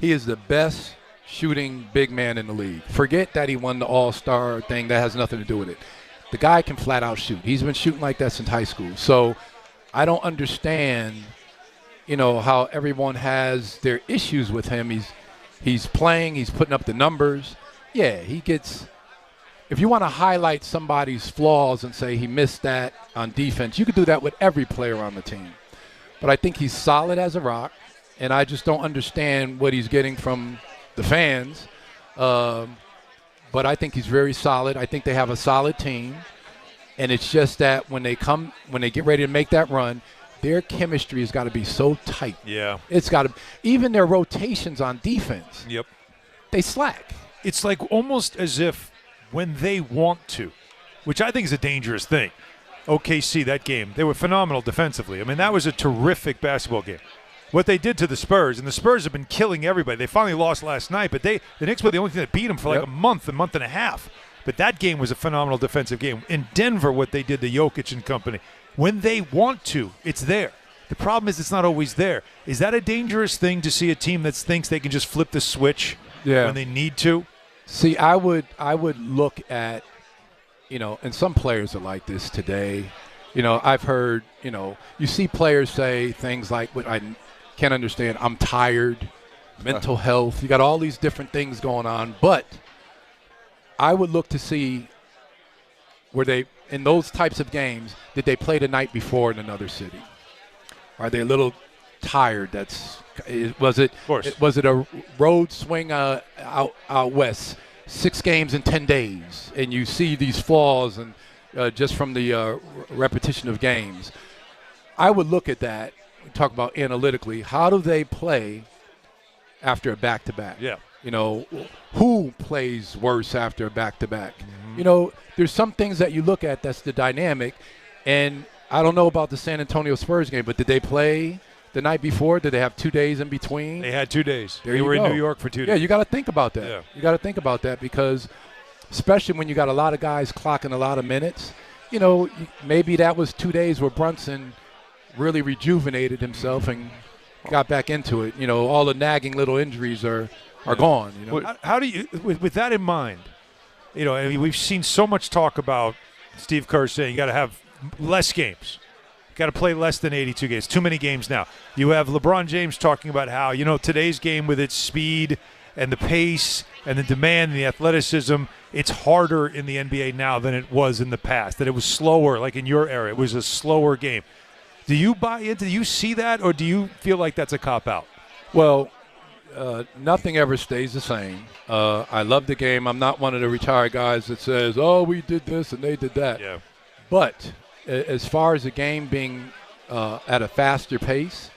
He is the best shooting big man in the league. Forget that he won the All-Star thing. That has nothing to do with it. The guy can flat out shoot. He's been shooting like that since high school. So I don't understand, how everyone has their issues with him. He's playing. He's putting up the numbers. Yeah, he gets – if you want to highlight somebody's flaws and say he missed that on defense, you could do that with every player on the team. But I think he's solid as a rock, and I just don't understand what he's getting from the fans. But I think he's very solid. I think they have a solid team. And it's just that when they get ready to make that run, their chemistry has got to be so tight. Yeah. It's got to – even their rotations on defense. Yep. They slack. It's like almost as if when they want to, which I think is a dangerous thing. OKC, that game, they were phenomenal defensively. I mean, that was a terrific basketball game. What they did to the Spurs, and the Spurs have been killing everybody. They finally lost last night, but the Knicks were the only thing that beat them for like a month and a half. But that game was a phenomenal defensive game. In Denver, what they did to Jokic and company, when they want to, it's there. The problem is it's not always there. Is that a dangerous thing to see a team that thinks they can just flip the switch when they need to? See, I would look at, and some players are like this today. I've heard, you see players say things like, "What I can't understand, I'm tired, mental health." You got all these different things going on, but I would look to see were they, in those types of games, did they play the night before in another city? Are they a little tired. Was it a road swing out west, 6 games in 10 days, and you see these flaws and just from the repetition of games. I would look at that, talk about analytically, how do they play after a back-to-back? Yeah. Who plays worse after a back-to-back? There's some things that you look at that's the dynamic, and I don't know about the San Antonio Spurs game, but did they play the night before? Did they have 2 days in between? They had 2 days. They were in New York for 2 days. Yeah, you got to think about that. Yeah. You got to think about that because especially when you got a lot of guys clocking a lot of minutes, maybe that was 2 days where Brunson really rejuvenated himself and got back into it. All the nagging little injuries are gone. How do you, with that in mind, we've seen so much talk about Steve Kerr saying you got to have less games. Got to play less than 82 games. Too many games now. You have LeBron James talking about how, today's game with its speed and the pace and the demand and the athleticism, it's harder in the NBA now than it was in the past, that it was slower, like in your era. It was a slower game. Do you buy into, do you see that, or do you feel like that's a cop-out? Well, nothing ever stays the same. I love the game. I'm not one of the retired guys that says, oh, we did this and they did that. Yeah. But as far as the game being at a faster pace,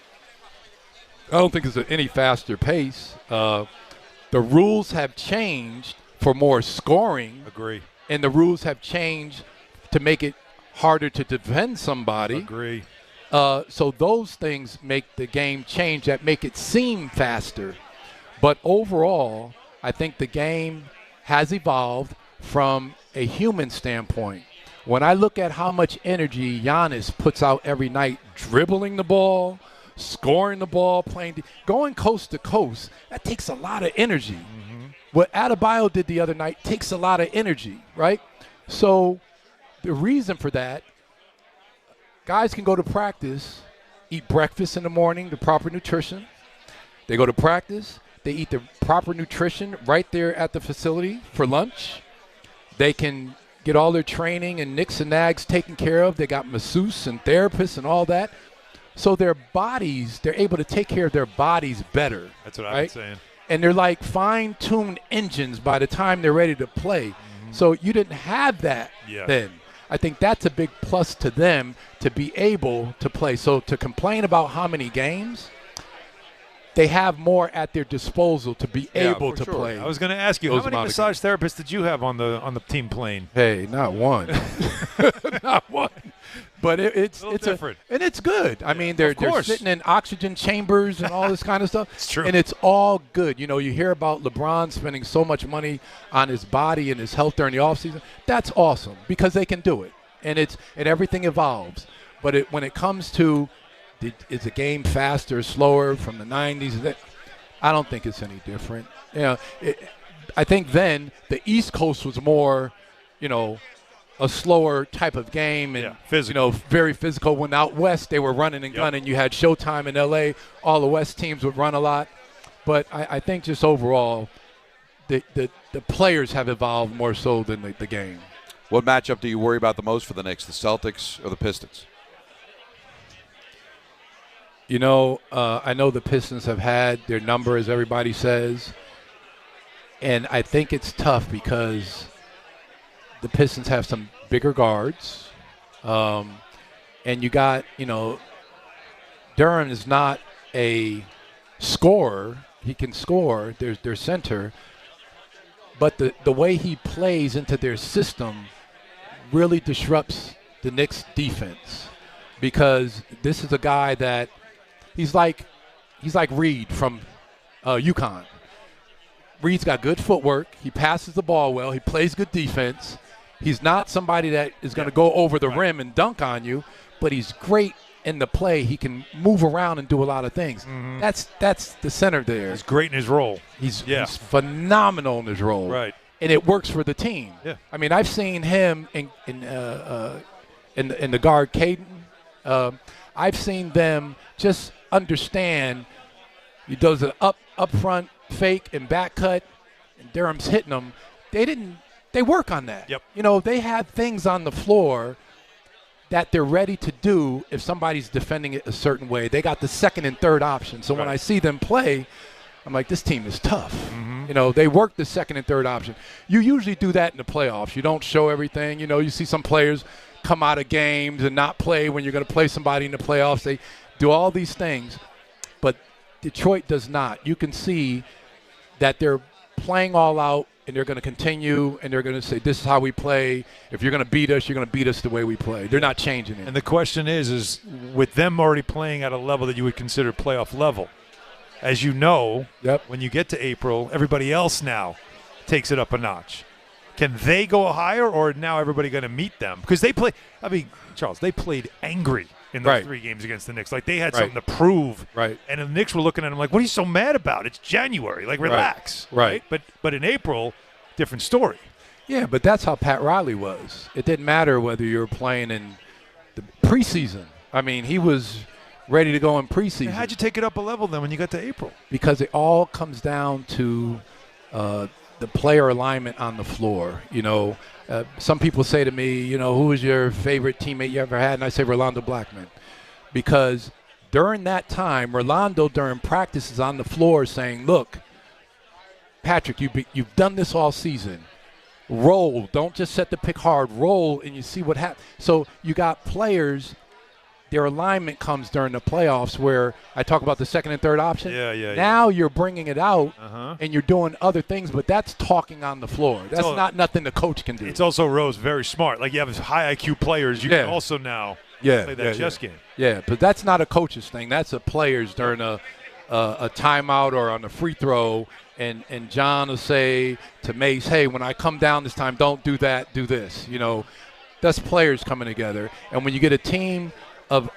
I don't think it's at any faster pace. The rules have changed for more scoring. Agree. And the rules have changed to make it harder to defend somebody. Agree. So those things make the game change that make it seem faster. But overall, I think the game has evolved from a human standpoint. When I look at how much energy Giannis puts out every night, dribbling the ball, scoring the ball, going coast to coast, that takes a lot of energy. Mm-hmm. What Adebayo did the other night takes a lot of energy, right? So the reason for that, guys can go to practice, eat breakfast in the morning, the proper nutrition. They go to practice, they eat the proper nutrition right there at the facility for lunch. They can get all their training and nicks and nags taken care of. They got masseuse and therapists and all that. So their bodies, they're able to take care of their bodies better. That's what I've been saying. And they're like fine-tuned engines by the time they're ready to play. Mm-hmm. So you didn't have that then. I think that's a big plus to them to be able to play. So to complain about how many games, they have more at their disposal to be able to play. I was going to ask you, how many massage therapists did you have on the team plane? Hey, not one. Not one. But it's different. And it's good. I mean, they're sitting in oxygen chambers and all this kind of stuff. It's true. And it's all good. You hear about LeBron spending so much money on his body and his health during the offseason. That's awesome because they can do it. And everything evolves. But when it comes to is the game faster, slower from the 90s, I don't think it's any different. I think then the East Coast was more, a slower type of game and physical. Very physical. When out west they were running and gunning. You had Showtime in LA. All the West teams would run a lot. But I think just overall the players have evolved more so than the game. What matchup do you worry about the most for the Knicks, the Celtics or the Pistons? I know the Pistons have had their number, as everybody says. And I think it's tough because the Pistons have some bigger guards. And you got, Durham is not a scorer. He can score. There's their center. But the way he plays into their system really disrupts the Knicks' defense because this is a guy that he's like Reed from UConn. Reed's got good footwork. He passes the ball well. He plays good defense. He's not somebody that is going to go over the rim and dunk on you, but he's great in the play. He can move around and do a lot of things. Mm-hmm. That's the center there. He's great in his role. He's phenomenal in his role. Right. And it works for the team. Yeah. I mean, I've seen him in the guard Caden. I've seen them just understand. He does an up front fake and back cut, and Durham's hitting them. They work on that. Yep. They have things on the floor that they're ready to do if somebody's defending it a certain way. They got the second and third option. So when I see them play, I'm like, this team is tough. You know, they work the second and third option. You usually do that in the playoffs. You don't show everything. You know, you see some players come out of games and not play when you're going to play somebody in the playoffs. They do all these things. But Detroit does not. You can see that they're playing all out, and they're going to continue, and they're going to say, this is how we play. If you're going to beat us, you're going to beat us the way we play. They're not changing it. And the question is with them already playing at a level that you would consider playoff level, as you know, when you get to April, everybody else now takes it up a notch. Can they go higher, or now everybody going to meet them? Because they play – I mean, Charles, they played angry in those 3 games against the Knicks. Like, they had something to prove. Right. And the Knicks were looking at them like, what are you so mad about? It's January. Like, relax. Right. But in April, different story. Yeah, but that's how Pat Riley was. It didn't matter whether you were playing in the preseason. I mean, he was ready to go in preseason. And how'd you take it up a level then when you got to April? Because it all comes down to the player alignment on the floor. You know, some people say to me, you know, who was your favorite teammate you ever had? And I say Rolando Blackman. Because during that time, Rolando during practice is on the floor saying, look, Patrick, you've done this all season. Roll. Don't just set the pick hard. Roll, and you see what happens. So you got players, their alignment comes during the playoffs where I talk about the second and third option. Now you're bringing it out, and you're doing other things, but that's talking on the floor. That's not nothing the coach can do. It's also, Rose, very smart. Like, you have high IQ players. You can also now play that chess game. Yeah, but that's not a coach's thing. That's a player's during a timeout or on a free throw. And John will say to Mace, hey, when I come down this time, don't do that, do this. You know, that's players coming together. And when you get a team of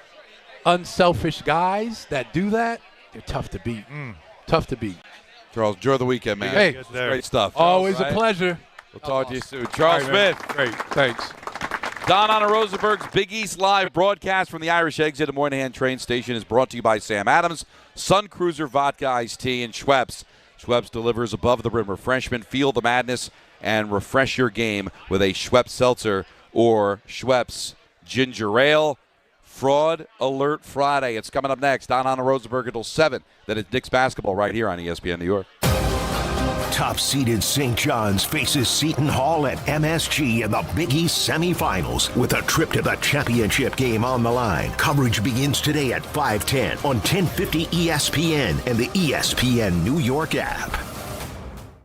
unselfish guys that do that, they're tough to beat. Tough to beat. Charles, enjoy the weekend, man. Hey, great stuff. Always a pleasure. We'll talk to you soon. Charles Smith. Great, thanks. Don Hahn Rosenberg's Big East Live broadcast from the Irish Exit at Moynihan train station is brought to you by Sam Adams, Sun Cruiser Vodka Iced Tea, and Schweppes. Schweppes delivers above the rim refreshment. Feel the madness and refresh your game with a Schweppes Seltzer or Schweppes Ginger Ale. Fraud Alert Friday. It's coming up next. Don Hahn Rosenberg until 7. Then it's Knicks basketball right here on ESPN New York. Top-seeded St. John's faces Seton Hall at MSG in the Big East Semifinals with a trip to the championship game on the line. Coverage begins today at 5:10 on 1050 ESPN and the ESPN New York app.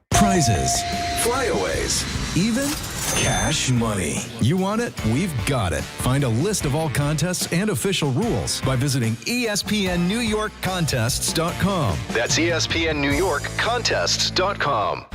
Prizes, flyaways, even cash money. You want it? We've got it. Find a list of all contests and official rules by visiting ESPNNewYorkContests.com. That's ESPNNewYorkContests.com.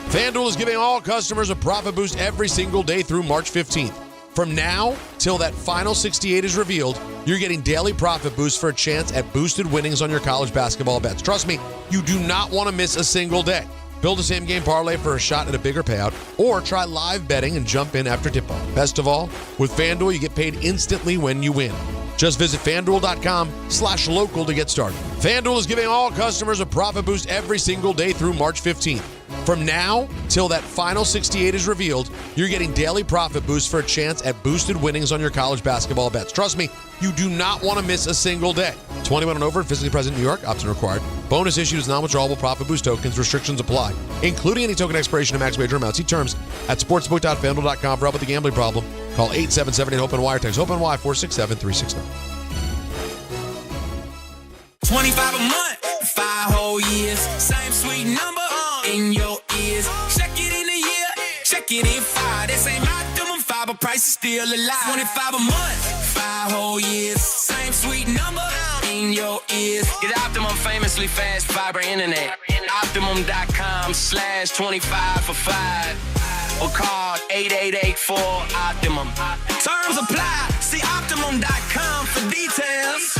FanDuel is giving all customers a profit boost every single day through March 15th. From now till that final 68 is revealed, you're getting daily profit boosts for a chance at boosted winnings on your college basketball bets. Trust me, you do not want to miss a single day. Build a same-game parlay for a shot at a bigger payout, or try live betting and jump in after tip-off. Best of all, with FanDuel, you get paid instantly when you win. Just visit FanDuel.com/local to get started. FanDuel is giving all customers a profit boost every single day through March 15th. From now till that final 68 is revealed, you're getting daily profit boosts for a chance at boosted winnings on your college basketball bets. Trust me, you do not want to miss a single day. 21 and over and physically present in New York. Option required. Bonus issued as non-withdrawable profit boost tokens. Restrictions apply, including any token expiration and max wager amounts. See terms at sportsbook.fanduel.com. For help with the gambling problem, call 877-8-OPEN-WIRE. Text OPEN-WIRE 467-369. 25 a month, 5 whole years. Same sweet number in your ears. Check it in a year, check it in 5. This ain't optimum 5, but price is still alive. 25 a month, 5 whole years. Same sweet number in your ears. Get Optimum famously fast fiber internet. Optimum.com/25 for 5. Or call 8884-OPTIMUM. Terms apply. See Optimum.com for details.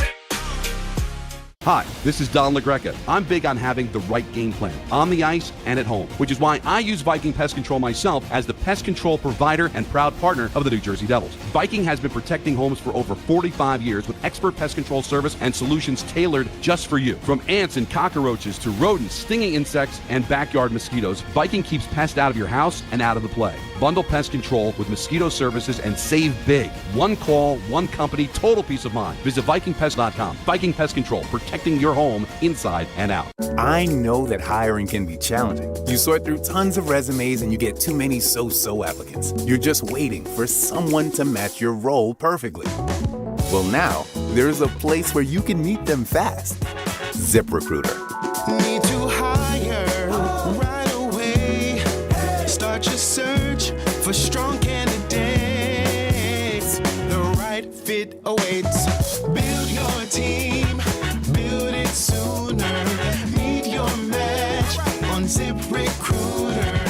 Hi, this is Don LaGreca. I'm big on having the right game plan on the ice and at home, which is why I use Viking Pest Control myself as the pest control provider and proud partner of the New Jersey Devils. Viking has been protecting homes for over 45 years with expert pest control service and solutions tailored just for you. From ants and cockroaches to rodents, stinging insects, and backyard mosquitoes, Viking keeps pests out of your house and out of the play. Bundle pest control with mosquito services and save big. One call, one company, total peace of mind. Visit VikingPest.com. Viking Pest Control, protecting your home inside and out. I know that hiring can be challenging. You sort through tons of resumes and you get too many so-so applicants. You're just waiting for someone to match your role perfectly. Well, now, there's a place where you can meet them fast. ZipRecruiter. Need to hire right away. Start your search for strong candidates. The right fit awaits. Build your team. Build it sooner. Meet your match on ZipRecruiter.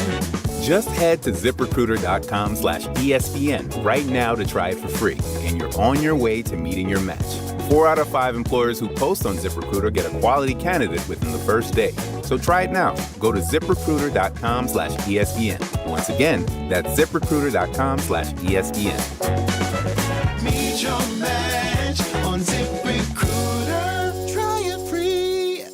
Just head to ZipRecruiter.com/ESPN right now to try it for free, and you're on your way to meeting your match. 4 out of 5 employers who post on ZipRecruiter get a quality candidate within the first day. So try it now. Go to ZipRecruiter.com/ESPN. Once again, that's ZipRecruiter.com/ESPN. Meet your match on ZipRecruiter. Try it free.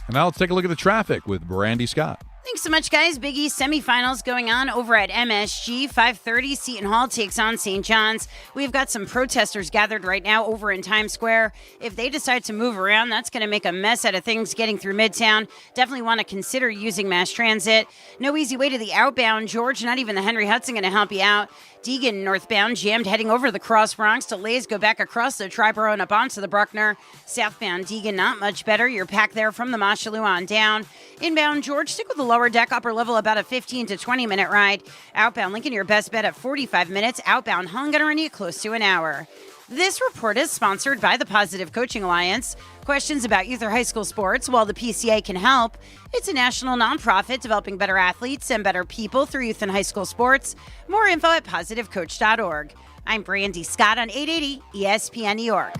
And now let's take a look at the traffic with Brandy Scott. Thanks so much, guys. Big East Semifinals going on over at MSG. 5:30, Seton Hall takes on St. John's. We've got some protesters gathered right now over in Times Square. If they decide to move around, that's going to make a mess out of things getting through Midtown. Definitely want to consider using mass transit. No easy way to the outbound, George. Not even the Henry Hudson going to help you out. Deegan northbound jammed heading over the Cross Bronx. Delays go back across the Triborough and up onto the Bruckner. Southbound Deegan not much better. You're packed there from the Mosholu on down. Inbound George, stick with the lower deck, upper level about a 15 to 20 minute ride. Outbound Lincoln, your best bet at 45 minutes. Outbound Hung gonna run you close to an hour. This report is sponsored by the Positive Coaching Alliance. Questions about youth or high school sports? Well, the PCA can help. It's a national nonprofit developing better athletes and better people through youth and high school sports. More info at positivecoach.org. I'm Brandy Scott on 880 ESPN New York.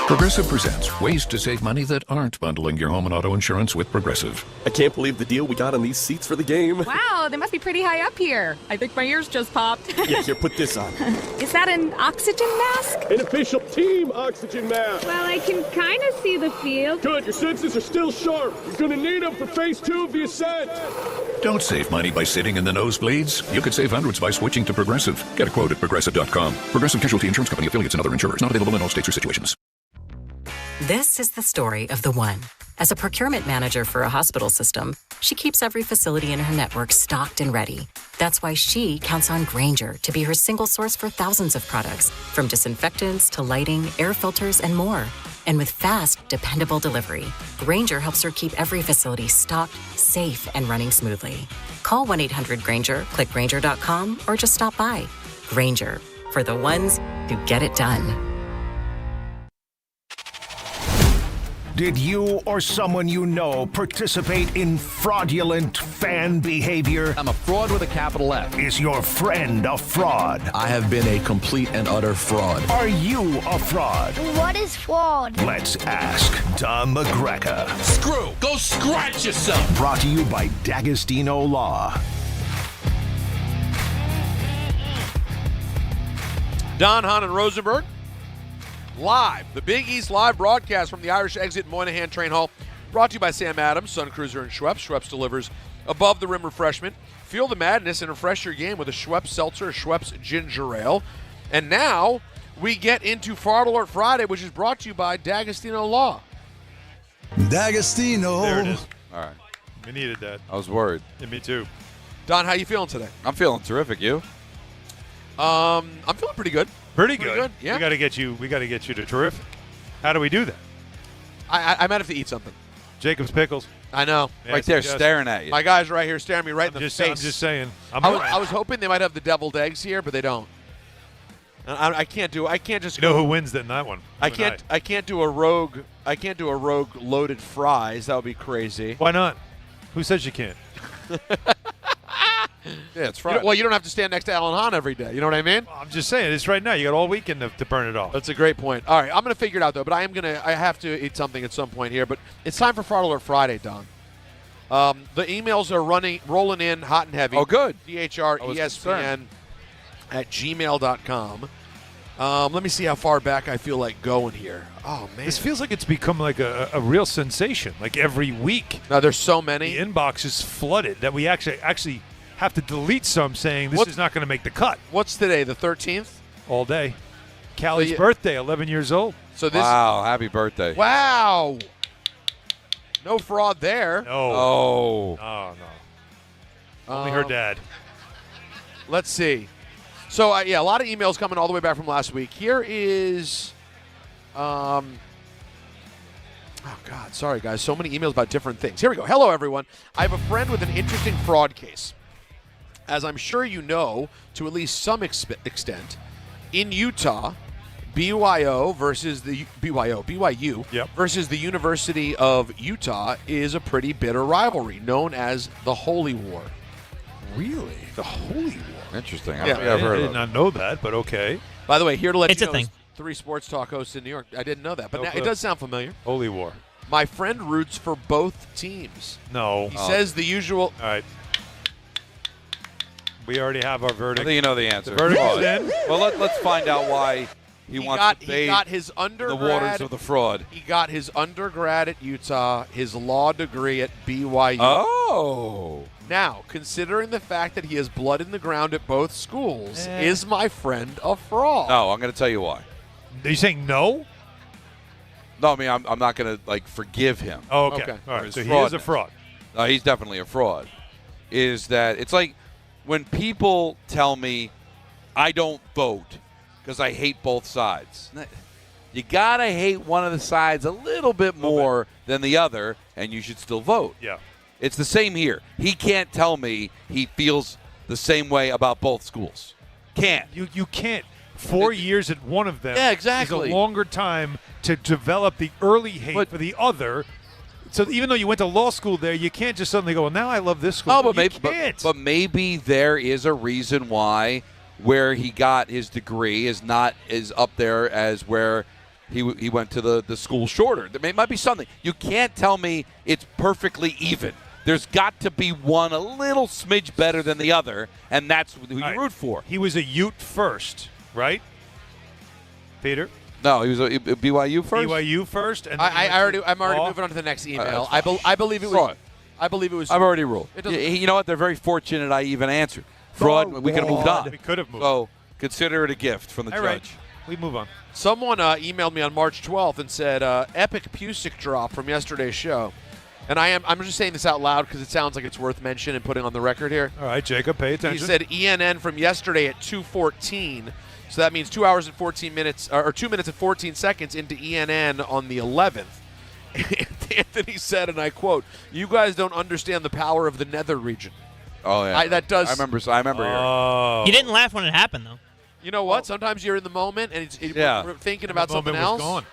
Progressive presents ways to save money that aren't bundling your home and auto insurance with Progressive. I can't believe the deal we got on these seats for the game. Wow, they must be pretty high up here. I think my ears just popped. Yeah, here, put this on. Is that an oxygen mask? An official team oxygen mask. Well, I can kind of see the field. Good, your senses are still sharp. You're going to need them for phase 2 of the ascent. Don't save money by sitting in the nosebleeds. You could save hundreds by switching to Progressive. Get a quote at Progressive.com. Progressive Casualty Insurance Company, affiliates, and other insurers. Not available in all states or situations. This is the story of the one. As a procurement manager for a hospital system, she keeps every facility in her network stocked and ready. That's why she counts on Grainger to be her single source for thousands of products, from disinfectants to lighting, air filters, and more. And with fast, dependable delivery, Grainger helps her keep every facility stocked, safe, and running smoothly. Call 1-800-GRAINGER, click Grainger.com, or just stop by. Grainger, for the ones who get it done. Did you or someone you know participate in fraudulent fan behavior? I'm a fraud with a capital F. Is your friend a fraud? I have been a complete and utter fraud. Are you a fraud? What is fraud? Let's ask Don LaGreca. Screw! Go scratch yourself! Brought to you by D'Agostino Law. Don Hahn Rosenberg. Live, the Big East live broadcast from the Irish Exit Moynihan Train Hall, brought to you by Sam Adams, Sun Cruiser, and Schweppes. Schweppes delivers above-the-rim refreshment. Feel the madness and refresh your game with a Schweppes Seltzer, a Schweppes Ginger Ale. And now we get into Fraud Alert Friday, which is brought to you by D'Agostino Law. D'Agostino. There it is. All right. We needed that. I was worried. Yeah, me too. Don, how you feeling today? I'm feeling terrific. You? I'm feeling pretty good. Pretty good. Yeah. We got to get you to terrific. How do we do that? I might have to eat something. Jacob's Pickles. I know. Yeah, right there, suggest. staring at you. My guys right here staring me right in the face. I'm just saying. I was hoping they might have the deviled eggs here, but they don't. I can't do. I can't just. You know who wins in that one? I can't do a rogue. I can't do a rogue loaded fries. That would be crazy. Why not? Who says you can't? Yeah, it's Friday. You don't have to stand next to Alan Hahn every day. You know what I mean? Well, I'm just saying, it's right now. You got all weekend to burn it off. That's a great point. All right, I'm going to figure it out, though. But I have to eat something at some point here. But it's time for Fraud Alert Friday, Don. The emails are rolling in hot and heavy. Oh, good. DHR ESPN at gmail.com. Let me see how far back I feel like going here. Oh, man. This feels like it's become like a real sensation. Like every week. Now, there's so many. The inbox is flooded that we actually have to delete some saying this is not going to make the cut. What's today, the 13th? All day. Callie's birthday, 11 years old. So this. Wow, happy birthday. Wow. No fraud there. No. Oh. No. Only her dad. Let's see. So, a lot of emails coming all the way back from last week. Here is, oh, God, sorry, guys. So many emails about different things. Here we go. Hello, everyone. I have a friend with an interesting fraud case. As I'm sure you know, to at least some extent, in Utah, BYU versus the University of Utah is a pretty bitter rivalry known as the Holy War. Really? The Holy War? Interesting. I did not know that, but okay. By the way, here to let It's you a know, thing. 3 sports talk hosts in New York. I didn't know that, but No now, clue. it does sound familiar. Holy War. My friend roots for both teams. No. He says the usual. All right. We already have our verdict. I think you know the answer. The verdict is in. Well, let's find out why he wants to bathe He got his the undergrad. waters of the fraud. He got his undergrad at Utah, his law degree at BYU. Oh. Now, considering the fact that he has blood in the ground at both schools, is my friend a fraud? No, I'm going to tell you why. Are you saying no? No, I mean, I'm not going to, forgive him. Oh, okay. All right, so he is a fraud. No, he's definitely a fraud. Is that it's like when people tell me I don't vote because I hate both sides. You got to hate one of the sides a little bit more than the other, and you should still vote. Yeah. It's the same here. He can't tell me he feels the same way about both schools. Can't. You can't. 4 years at one of them is a longer time to develop the early hate for the other. So even though you went to law school there, you can't just suddenly go, well, now I love this school. Oh, but maybe there is a reason why where he got his degree is up there as where he went to the school shorter. There might be something. You can't tell me it's perfectly even. There's got to be one a little smidge better than the other, and that's who you root for. He was a Ute first, right? Peter? No, he was a BYU first. BYU first, and I'm already moving on to the next email. I believe it was fraud. I believe it was. I've already ruled. It doesn't- You know what? They're very fortunate I even answered. Fraud. We could have moved on. We could have moved. So consider it a gift from the All judge. right. We move on. Someone emailed me on March 12th and said, "Epic Pusick drop from yesterday's show," and I'm just saying this out loud because it sounds like it's worth mentioning and putting on the record here. All right, Jacob, pay attention. He said ENN from yesterday at 2:14, so that means 2 hours and 14 minutes, or 2 minutes and 14 seconds into ENN on the 11th. And Anthony said, and I quote, "You guys don't understand the power of the nether region." Oh yeah, that does. I remember hearing. Oh. You didn't laugh when it happened, though. You know what? Sometimes you're in the moment and we're thinking about The something moment was else. gone.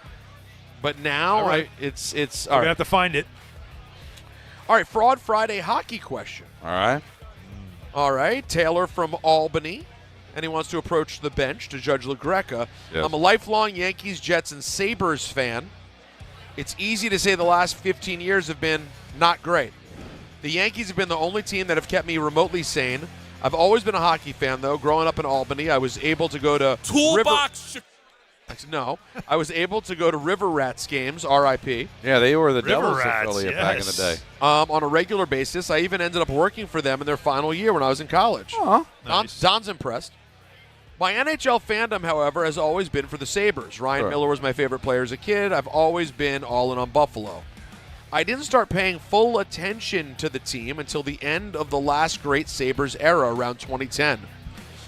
But now, All right. it's We're all gonna right. have to find it. All right, Fraud Friday hockey question. All right. All right, Taylor from Albany, and he wants to approach the bench to Judge LaGreca. Yes. I'm a lifelong Yankees, Jets, and Sabres fan. It's easy to say the last 15 years have been not great. The Yankees have been the only team that have kept me remotely sane. I've always been a hockey fan, though. Growing up in Albany, I was able to go to I was able to go to River Rats games, RIP. Yeah, they were the River Devils Rats, affiliate yes. back in the day. On a regular basis. I even ended up working for them in their final year when I was in college. Nice. Don's impressed. My NHL fandom, however, has always been for the Sabres. Ryan Sure. Miller was my favorite player as a kid. I've always been all in on Buffalo. I didn't start paying full attention to the team until the end of the last great Sabres era around 2010.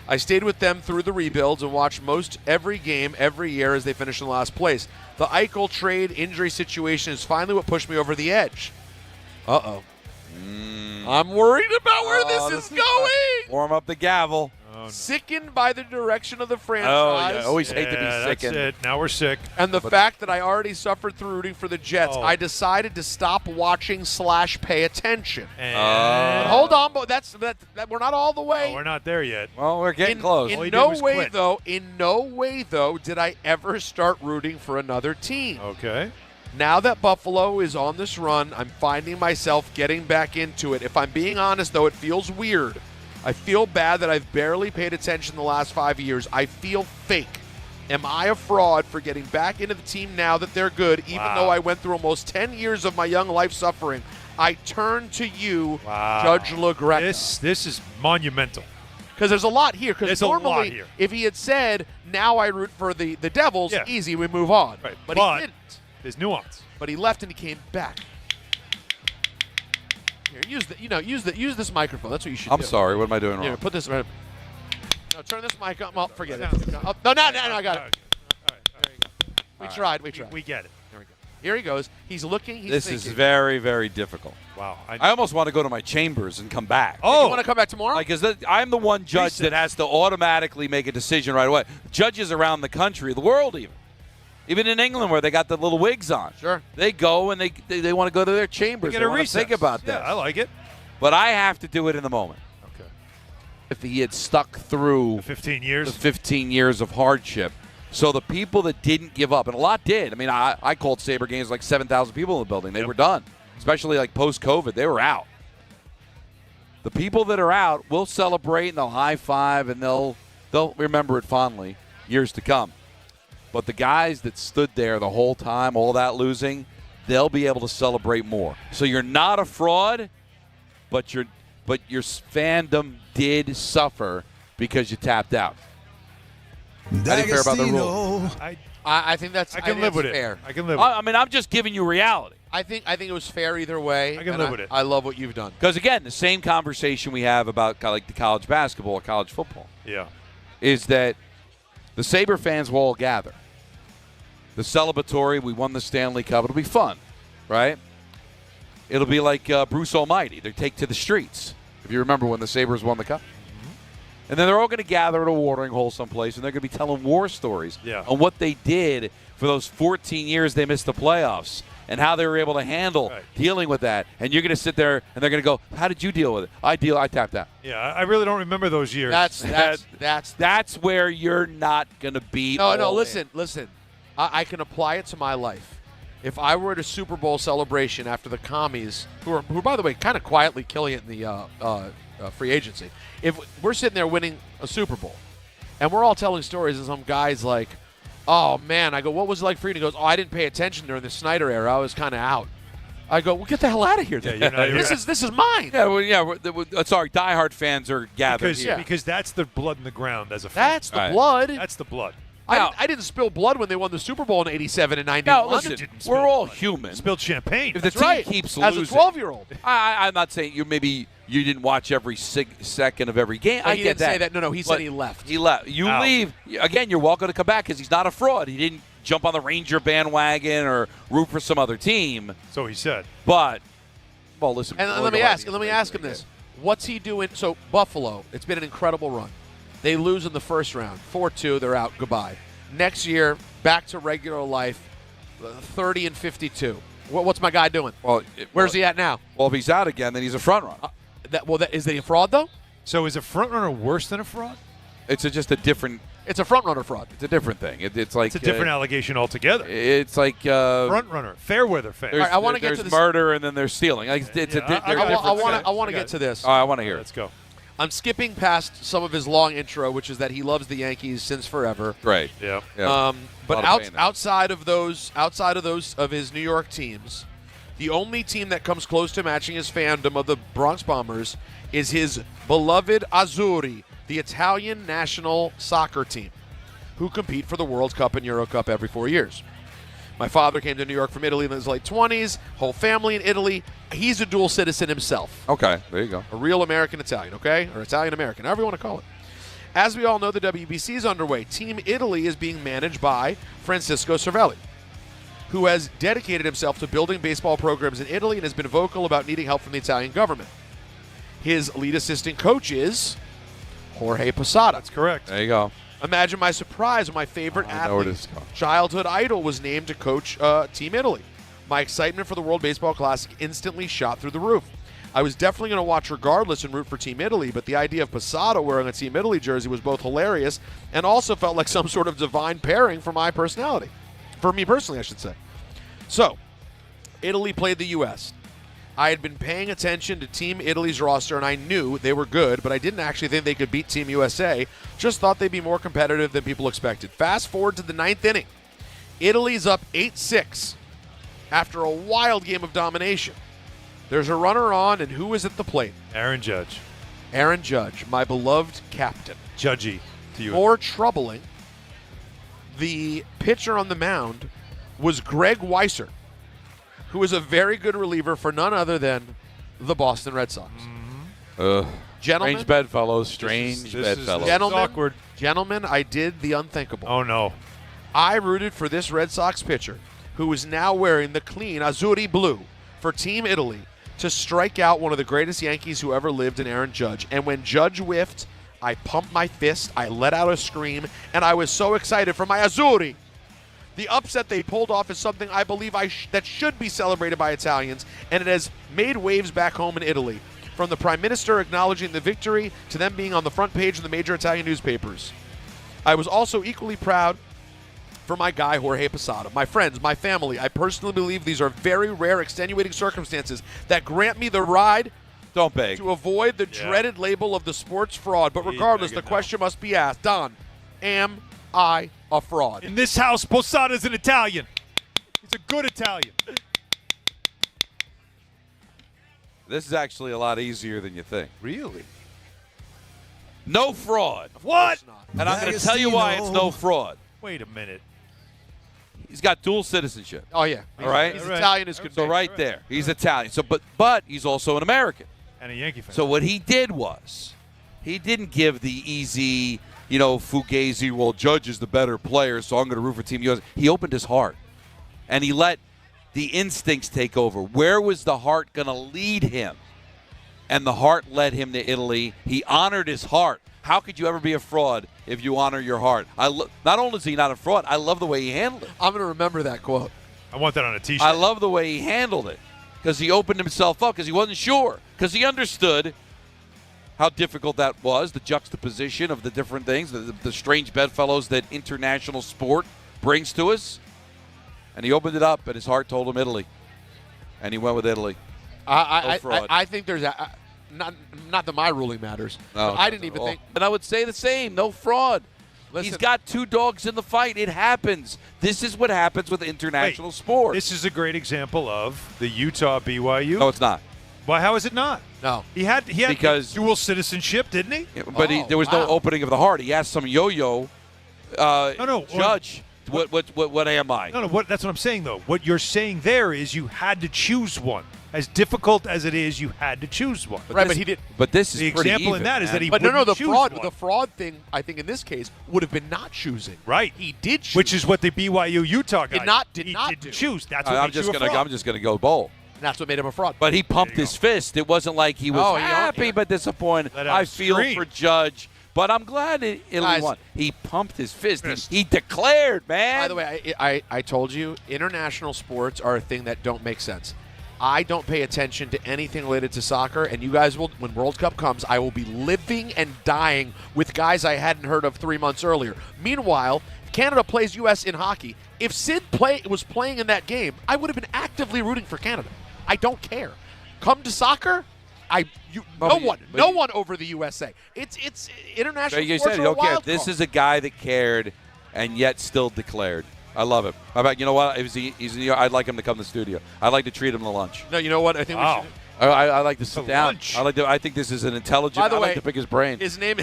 I stayed with them through the rebuilds and watched most every game every year as they finished in last place. The Eichel trade injury situation is finally what pushed me over the edge. Uh-oh. I'm worried about where this is going. Warm up the gavel. Sickened by the direction of the franchise. Oh, yeah. Always hate to be That's sickened. it. Now we're sick. And the fact that I already suffered through rooting for the Jets, Oh. I decided to stop watching / pay attention. And Hold on, but that we're not all the way. we're not there yet. Well, we're getting close. All you In did no was way, quit. though. In no way, though, did I ever start rooting for another team. Okay. Now that Buffalo is on this run, I'm finding myself getting back into it. If I'm being honest, though, it feels weird. I feel bad that I've barely paid attention the last 5 years. I feel fake. Am I a fraud for getting back into the team now that they're good, even though I went through almost 10 years of my young life suffering? I turn to you, Judge LaGreca. This is monumental. Because there's a lot here. Because There's a lot normally, here. if he had said, now I root for the Devils, easy, we move on. Right. But he didn't. There's nuance. But he left and he came back. Here, use this microphone. That's what you should do. I'm sorry. What am I doing wrong? Here, put this right. No, turn this mic up. Oh, forget it. Oh, no, I got it. There you go. We tried. We get it. There we go. Here he goes. He's looking. He's This thinking. is very, very difficult. Wow. I almost want to go to my chambers and come back. Oh, you want to come back tomorrow? Because I'm the one judge that has to automatically make a decision right away. Judges around the country, the world even in England where they got the little wigs on. Sure. They go and they want to go to their chambers. Get They a want to recess. think about that. Yeah, I like it. But I have to do it in the moment. Okay. If he had stuck through the 15 years, the 15 years of hardship. So the people that didn't give up, and a lot did. I mean, I called Sabre games like 7,000 people in the building. They were done, especially like post-COVID. They were out. The people that are out will celebrate and they'll high five and they'll remember it fondly years to come. But the guys that stood there the whole time, all that losing, they'll be able to celebrate more. So you're not a fraud, but your fandom did suffer because you tapped out. How do you feel about the rule? I think that's. I can live with fair. it. I can live with it. I mean, I'm just giving you reality. I think it was fair either way. I can live with it. I love what you've done. Because, again, the same conversation we have about like the college basketball or college football is that the Sabre fans will all gather. The celebratory, we won the Stanley Cup. It'll be fun, right? It'll be like Bruce Almighty. They take to the streets, if you remember when the Sabres won the Cup. And then they're all going to gather at a watering hole someplace, and they're going to be telling war stories on what they did for those 14 years they missed the playoffs and how they were able to handle dealing with that. And you're going to sit there, and they're going to go, how did you deal with it? I tapped out. Yeah, I really don't remember those years. That's where you're not going to be. No, listen. I can apply it to my life. If I were at a Super Bowl celebration after the commies, who are by the way, kind of quietly killing it in the free agency, if we're sitting there winning a Super Bowl, and we're all telling stories, and some guy's like, oh, man, I go, what was it like for you? And he goes, oh, I didn't pay attention during the Snyder era. I was kind of out. I go, well, get the hell out of here. Then. This is mine. Sorry, diehard fans are gathered because that's the blood in the ground as a fan. That's the blood. That's the blood. I didn't spill blood when they won the Super Bowl in '87 and '91. No, listen, we're all human. Spilled champagne. If the team keeps losing, as a 12-year-old, I'm not saying you didn't watch every second of every game. But I he get didn't that. say that. No, he said he left. He left. You leave again. You're welcome to come back because he's not a fraud. He didn't jump on the Ranger bandwagon or root for some other team. So he said. But listen. And let me ask him this: what's he doing? So Buffalo, it's been an incredible run. They lose in the first round, 4-2. They're out. Goodbye. Next year, back to regular life, 30-52. What's my guy doing? Where's he at now? Well, if he's out again, then he's a front runner. Is he a fraud though? So is a front runner worse than a fraud? It's just a different. It's a front runner fraud. It's a different thing. It's like it's a different allegation altogether. It's like front runner, fair weather fan. Right, I want to get to this. Murder and then there's stealing. Like, I want to get to this. I want to hear. Let's go. I'm skipping past some of his long intro, which is that he loves the Yankees since forever. Right. Yeah. But outside of those of his New York teams, the only team that comes close to matching his fandom of the Bronx Bombers is his beloved Azzurri, the Italian national soccer team, who compete for the World Cup and Euro Cup every 4 years. My father came to New York from Italy in his late 20s, whole family in Italy. He's a dual citizen himself. Okay, there you go. A real American-Italian, okay? Or Italian-American, however you want to call it. As we all know, the WBC is underway. Team Italy is being managed by Francisco Cervelli, who has dedicated himself to building baseball programs in Italy and has been vocal about needing help from the Italian government. His lead assistant coach is Jorge Posada. That's correct. There you go. Imagine my surprise when my favorite athlete, childhood idol, was named to coach Team Italy. My excitement for the World Baseball Classic instantly shot through the roof. I was definitely going to watch regardless and root for Team Italy, but the idea of Posada wearing a Team Italy jersey was both hilarious and also felt like some sort of divine pairing for my personality. For me personally, I should say. So, Italy played the U.S. I had been paying attention to Team Italy's roster, and I knew they were good, but I didn't actually think they could beat Team USA. Just thought they'd be more competitive than people expected. Fast forward to the 9th inning. Italy's up 8-6 after a wild game of domination. There's a runner on, and who is at the plate? Aaron Judge. Aaron Judge, my beloved captain. Judgy to you. More troubling, the pitcher on the mound was Greg Weiser, who is a very good reliever for none other than the Boston Red Sox. Gentlemen, Strange bedfellows. Strange bedfellows. Gentlemen, I did the unthinkable. Oh, no. I rooted for this Red Sox pitcher, who is now wearing the clean Azzurri blue for Team Italy, to strike out one of the greatest Yankees who ever lived in Aaron Judge. And when Judge whiffed, I pumped my fist, I let out a scream, and I was so excited for my Azzurri. The upset they pulled off is something I believe that should be celebrated by Italians, and it has made waves back home in Italy. From the Prime Minister acknowledging the victory to them being on the front page of the major Italian newspapers. I was also equally proud for my guy, Jorge Posada. My friends, my family, I personally believe these are very rare extenuating circumstances that grant me the ride Don't beg. to avoid the dreaded label of the sports fraud. But regardless, the question must be asked. Don, am I a fraud? In this house, Posada's an Italian. He's a good Italian. This is actually a lot easier than you think. Really? No fraud. What? And I'm going to tell you why it's no fraud. Wait a minute. He's got dual citizenship. Oh, yeah. All right? He's Italian as could So be. right there. He's Italian. So, but he's also an American. And a Yankee fan. So what he did was he didn't give the easy, fugazi, well, Judge is the better player, so I'm going to root for Team USA. He opened his heart, and he let the instincts take over. Where was the heart going to lead him? And the heart led him to Italy. He honored his heart. How could you ever be a fraud if you honor your heart? Not only is he not a fraud, I love the way he handled it. I'm going to remember that quote. I want that on a T-shirt. I love the way he handled it because he opened himself up because he wasn't sure, because he understood how difficult that was, the juxtaposition of the different things, the strange bedfellows that international sport brings to us. And he opened it up, and his heart told him Italy. And he went with Italy. I think there's not that my ruling matters. No, I didn't even think. And I would say the same. No fraud. Listen, he's got two dogs in the fight. It happens. This is what happens with international sport. This is a great example of the Utah BYU. No, it's not. Why? How is it not? No. He had because dual citizenship, didn't he? But there was no opening of the heart. He asked some yo-yo judge. What am I? No. That's what I'm saying, though. What you're saying there is you had to choose one. As difficult as it is, you had to choose one. But he did. But this is the pretty example even, in that is man. that he. But wouldn't the choose fraud. one. The fraud thing, I think, in this case, would have been not choosing. Right. He did choose. Which is what the BYU Utah guy didn't choose. That's what I'm makes you just a gonna fraud. I'm just gonna go bowl. And that's what made him a fraud. But he pumped his fist. It wasn't like he was happy but disappointed. Let out I a feel scream. for Judge. But I'm glad Italy won. He pumped his fist. He declared, man. By the way, I told you, international sports are a thing that don't make sense. I don't pay attention to anything related to soccer, and you guys will, when World Cup comes, I will be living and dying with guys I hadn't heard of 3 months earlier. Meanwhile, Canada plays U.S. in hockey. If Sid was playing in that game, I would have been actively rooting for Canada. I don't care. Come to soccer, no one over the USA. It's international You sports said are you a don't care. wild This card. is a guy that cared and yet still declared. I love it. How about, you know what? If he's in New York, I'd like him to come to the studio. I'd like to treat him to lunch. No, you know what? I think we should. I like to sit down. Lunch. I think this is an intelligent. By the way, like to pick his brain. His name.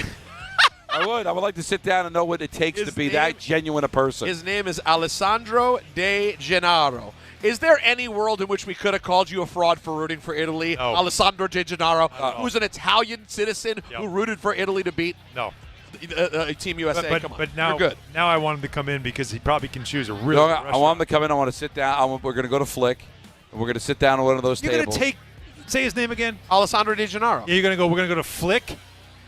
I would like to sit down and know what it takes to be that genuine a person. His name is Alessandro De Gennaro. Is there any world in which we could have called you a fraud for rooting for Italy? No. Alessandro De Gennaro, who's an Italian citizen who rooted for Italy to beat Team USA. Come on. But now, you're good. Now I want him to come in because he probably can choose a really No, good I restaurant. want him to come in. I want to sit down. We're going to go to Flick, and we're going to sit down at one of those You're tables. going to say his name again? Alessandro De Gennaro. Yeah, we're going to go to Flick?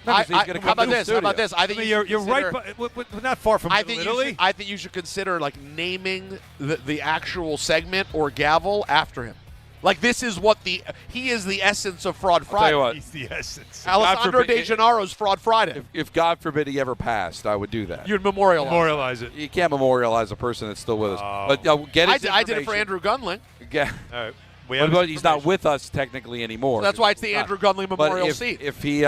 No, he's gonna come how about to the this? How about studio. this? I think you're right, but not far from Italy. I think you should consider naming the actual segment or gavel after him. Like this is what he is the essence of Fraud Friday. I'll tell you what. He's the essence. Alessandro De Gennaro's Fraud Friday. If God forbid he ever passed, I would do that. You'd memorialize it. You can't memorialize a person that's still with us. But get his I did it for information. Andrew Gunling. Yeah. All right. He's not with us technically anymore. That's why it's the Andrew Gunley Memorial seat. If he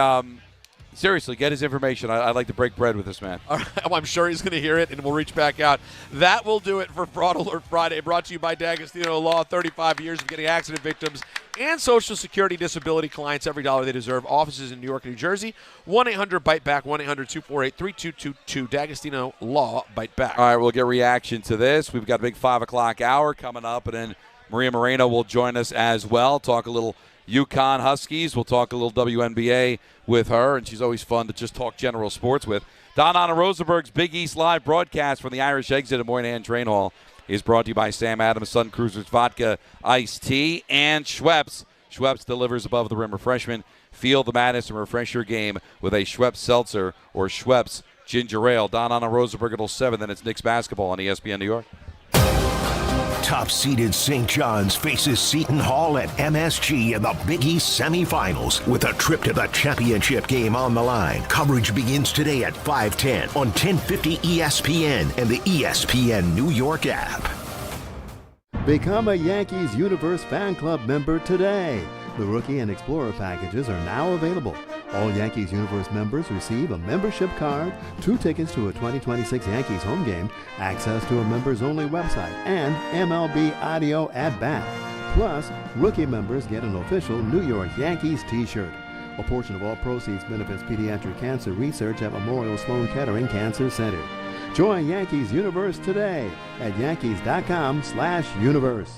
seriously, get his information. I'd like to break bread with this man. All right, I'm sure he's going to hear it, and we'll reach back out. That will do it for Fraud Alert Friday, brought to you by D'Agostino Law. 35 years of getting accident victims and Social Security disability clients every dollar they deserve. Offices in New York and New Jersey. 1-800-BITE-BACK, 1-800-248-3222. D'Agostino Law, Bite Back. All right, we'll get reaction to this. We've got a big 5 o'clock hour coming up, and then Maria Marino will join us as well. Talk a little UConn Huskies. We'll talk a little WNBA with her, and she's always fun to just talk general sports with. Don Hahn Rosenberg's Big East Live broadcast from the Irish Exit at Moynihan Train Hall is brought to you by Sam Adams, Sun Cruisers Vodka Iced Tea, and Schweppes. Schweppes delivers above-the-rim refreshment. Feel the madness and refresh your game with a Schweppes Seltzer or Schweppes Ginger Ale. Don Hahn Rosenberg until 7, then it's Knicks basketball on ESPN New York. Top-seeded St. John's faces Seton Hall at MSG in the Big East Semifinals with a trip to the championship game on the line. Coverage begins today at 5:10 on 1050 ESPN and the ESPN New York app. Become a Yankees Universe Fan Club member today. The Rookie and Explorer packages are now available. All Yankees Universe members receive a membership card, 2 tickets to a 2026 Yankees home game, access to a members-only website, and MLB audio at bat. Plus, Rookie members get an official New York Yankees t-shirt. A portion of all proceeds benefits pediatric cancer research at Memorial Sloan Kettering Cancer Center. Join Yankees Universe today at yankees.com/universe.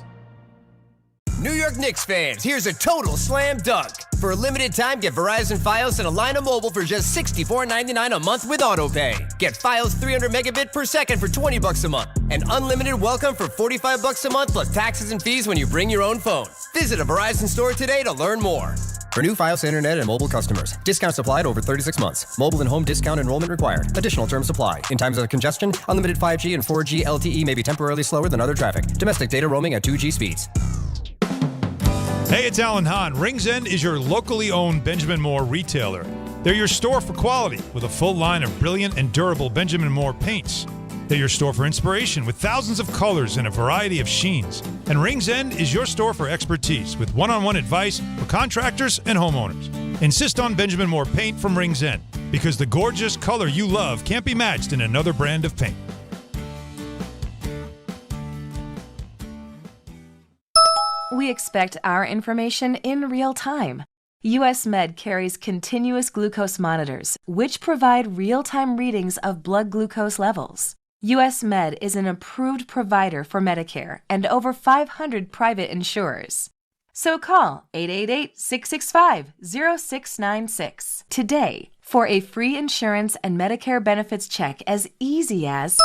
New York Knicks fans, here's a total slam dunk. For a limited time, get Verizon Fios and a line of mobile for just $64.99 a month with AutoPay. Get Fios 300 megabit per second for $20 a month. And unlimited welcome for $45 a month plus taxes and fees when you bring your own phone. Visit a Verizon store today to learn more. For new Fios internet and mobile customers, discounts applied over 36 months. Mobile and home discount enrollment required. Additional terms apply. In times of congestion, unlimited 5G and 4G LTE may be temporarily slower than other traffic. Domestic data roaming at 2G speeds. Hey, it's Alan Hahn. Rings End is your locally owned Benjamin Moore retailer. They're your store for quality with a full line of brilliant and durable Benjamin Moore paints. They're your store for inspiration with thousands of colors and a variety of sheens. And Rings End is your store for expertise with one-on-one advice for contractors and homeowners. Insist on Benjamin Moore paint from Rings End because the gorgeous color you love can't be matched in another brand of paint. We expect our information in real time. US Med carries continuous glucose monitors, which provide real-time readings of blood glucose levels. US Med is an approved provider for Medicare and over 500 private insurers. So call 888-665-0696 today for a free insurance and Medicare benefits check as easy as...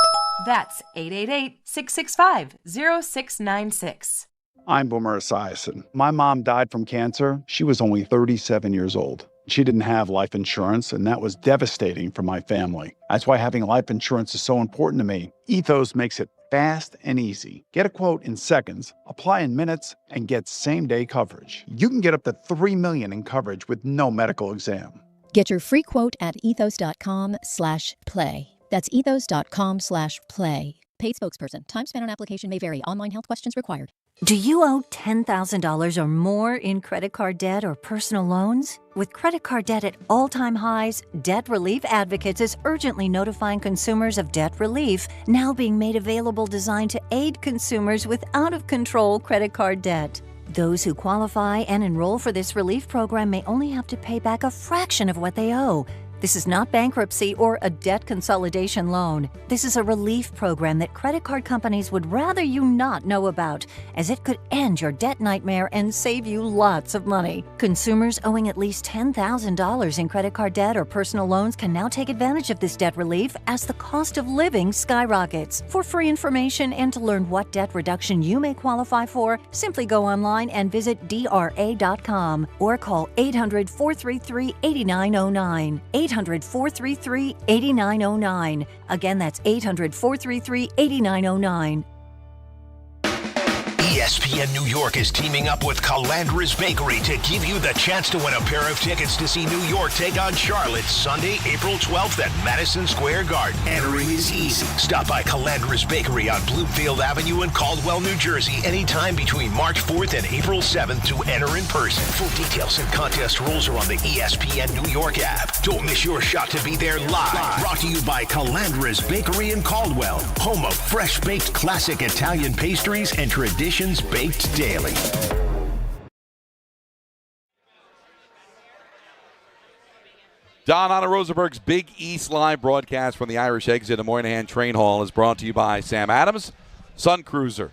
That's 888-665-0696. I'm Boomer Esiason. My mom died from cancer. She was only 37 years old. She didn't have life insurance, and that was devastating for my family. That's why having life insurance is so important to me. Ethos makes it fast and easy. Get a quote in seconds, apply in minutes, and get same-day coverage. You can get up to $3 million in coverage with no medical exam. Get your free quote at ethos.com/play. That's ethos.com/play. Paid spokesperson. Time spent on application may vary. Online health questions required. Do you owe $10,000 or more in credit card debt or personal loans? With credit card debt at all-time highs, Debt Relief Advocates is urgently notifying consumers of debt relief now being made available designed to aid consumers with out-of-control credit card debt. Those who qualify and enroll for this relief program may only have to pay back a fraction of what they owe. This is not bankruptcy or a debt consolidation loan. This is a relief program that credit card companies would rather you not know about, as it could end your debt nightmare and save you lots of money. Consumers owing at least $10,000 in credit card debt or personal loans can now take advantage of this debt relief as the cost of living skyrockets. For free information and to learn what debt reduction you may qualify for, simply go online and visit DRA.com or call 800-433-8909. 800-433-8909. Again, that's 800-433-8909. ESPN New York is teaming up with Calandra's Bakery to give you the chance to win a pair of tickets to see New York take on Charlotte Sunday, April 12th at Madison Square Garden. Entering is easy. Stop by Calandra's Bakery on Bloomfield Avenue in Caldwell, New Jersey anytime between March 4th and April 7th to enter in person. Full details and contest rules are on the ESPN New York app. Don't miss your shot to be there live. Brought to you by Calandra's Bakery in Caldwell, home of fresh-baked classic Italian pastries and traditions baked daily. Don Hahn Rosenberg's Big East Live broadcast from the Irish Exit at Moynihan Train Hall is brought to you by Sam Adams, Sun Cruiser,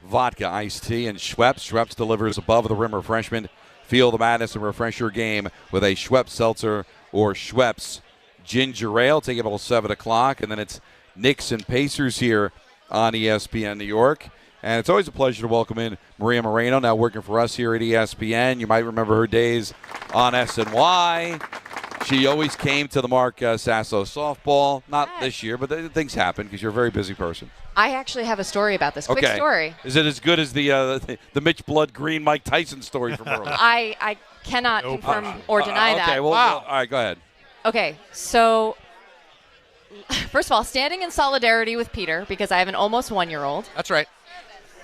Vodka, Iced Tea, and Schweppes. Schweppes delivers above-the-rim refreshment. Feel the madness and refresh your game with a Schweppes Seltzer or Schweppes Ginger Ale. Take it till 7 o'clock, and then it's Knicks and Pacers here on ESPN New York. And it's always a pleasure to welcome in Maria Marino, now working for us here at ESPN. You might remember her days on SNY. She always came to the Mark Sasso softball. Not this year, but things happen because you're a very busy person. I actually have a story about this. Quick story. Is it as good as the Mitch Blood Green Mike Tyson story from earlier? I cannot confirm or deny that. Okay, well, all right, go ahead. Okay, so first of all, standing in solidarity with Peter because I have an almost 1-year-old. That's right.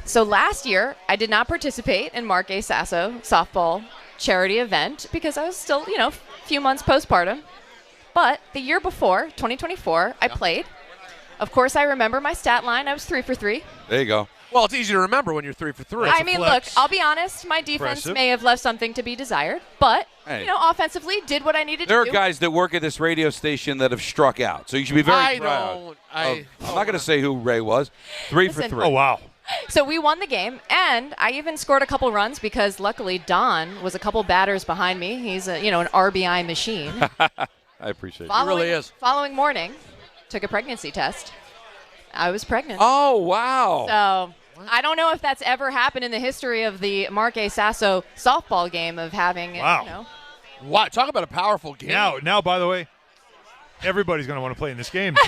So last year, I did not participate in Mark A. Sasso softball charity event because I was still, a few months postpartum. But the year before, 2024, I played. Of course, I remember my stat line. I was 3 for 3. There you go. Well, it's easy to remember when you're 3 for 3. I mean, look, I'll be honest. My defense may have left something to be desired, but offensively, did what I needed to do. There are guys that work at this radio station that have struck out, so you should be very proud. I'm not going to say who Ray was. 3 for 3. Oh wow. So we won the game, and I even scored a couple runs because luckily Don was a couple batters behind me. He's an RBI machine. I appreciate it. He really is. Following morning, took a pregnancy test. I was pregnant. Oh, wow. So I don't know if that's ever happened in the history of the Mark A. Sasso softball game of having, Wow, talk about a powerful game. Now, by the way, everybody's going to want to play in this game.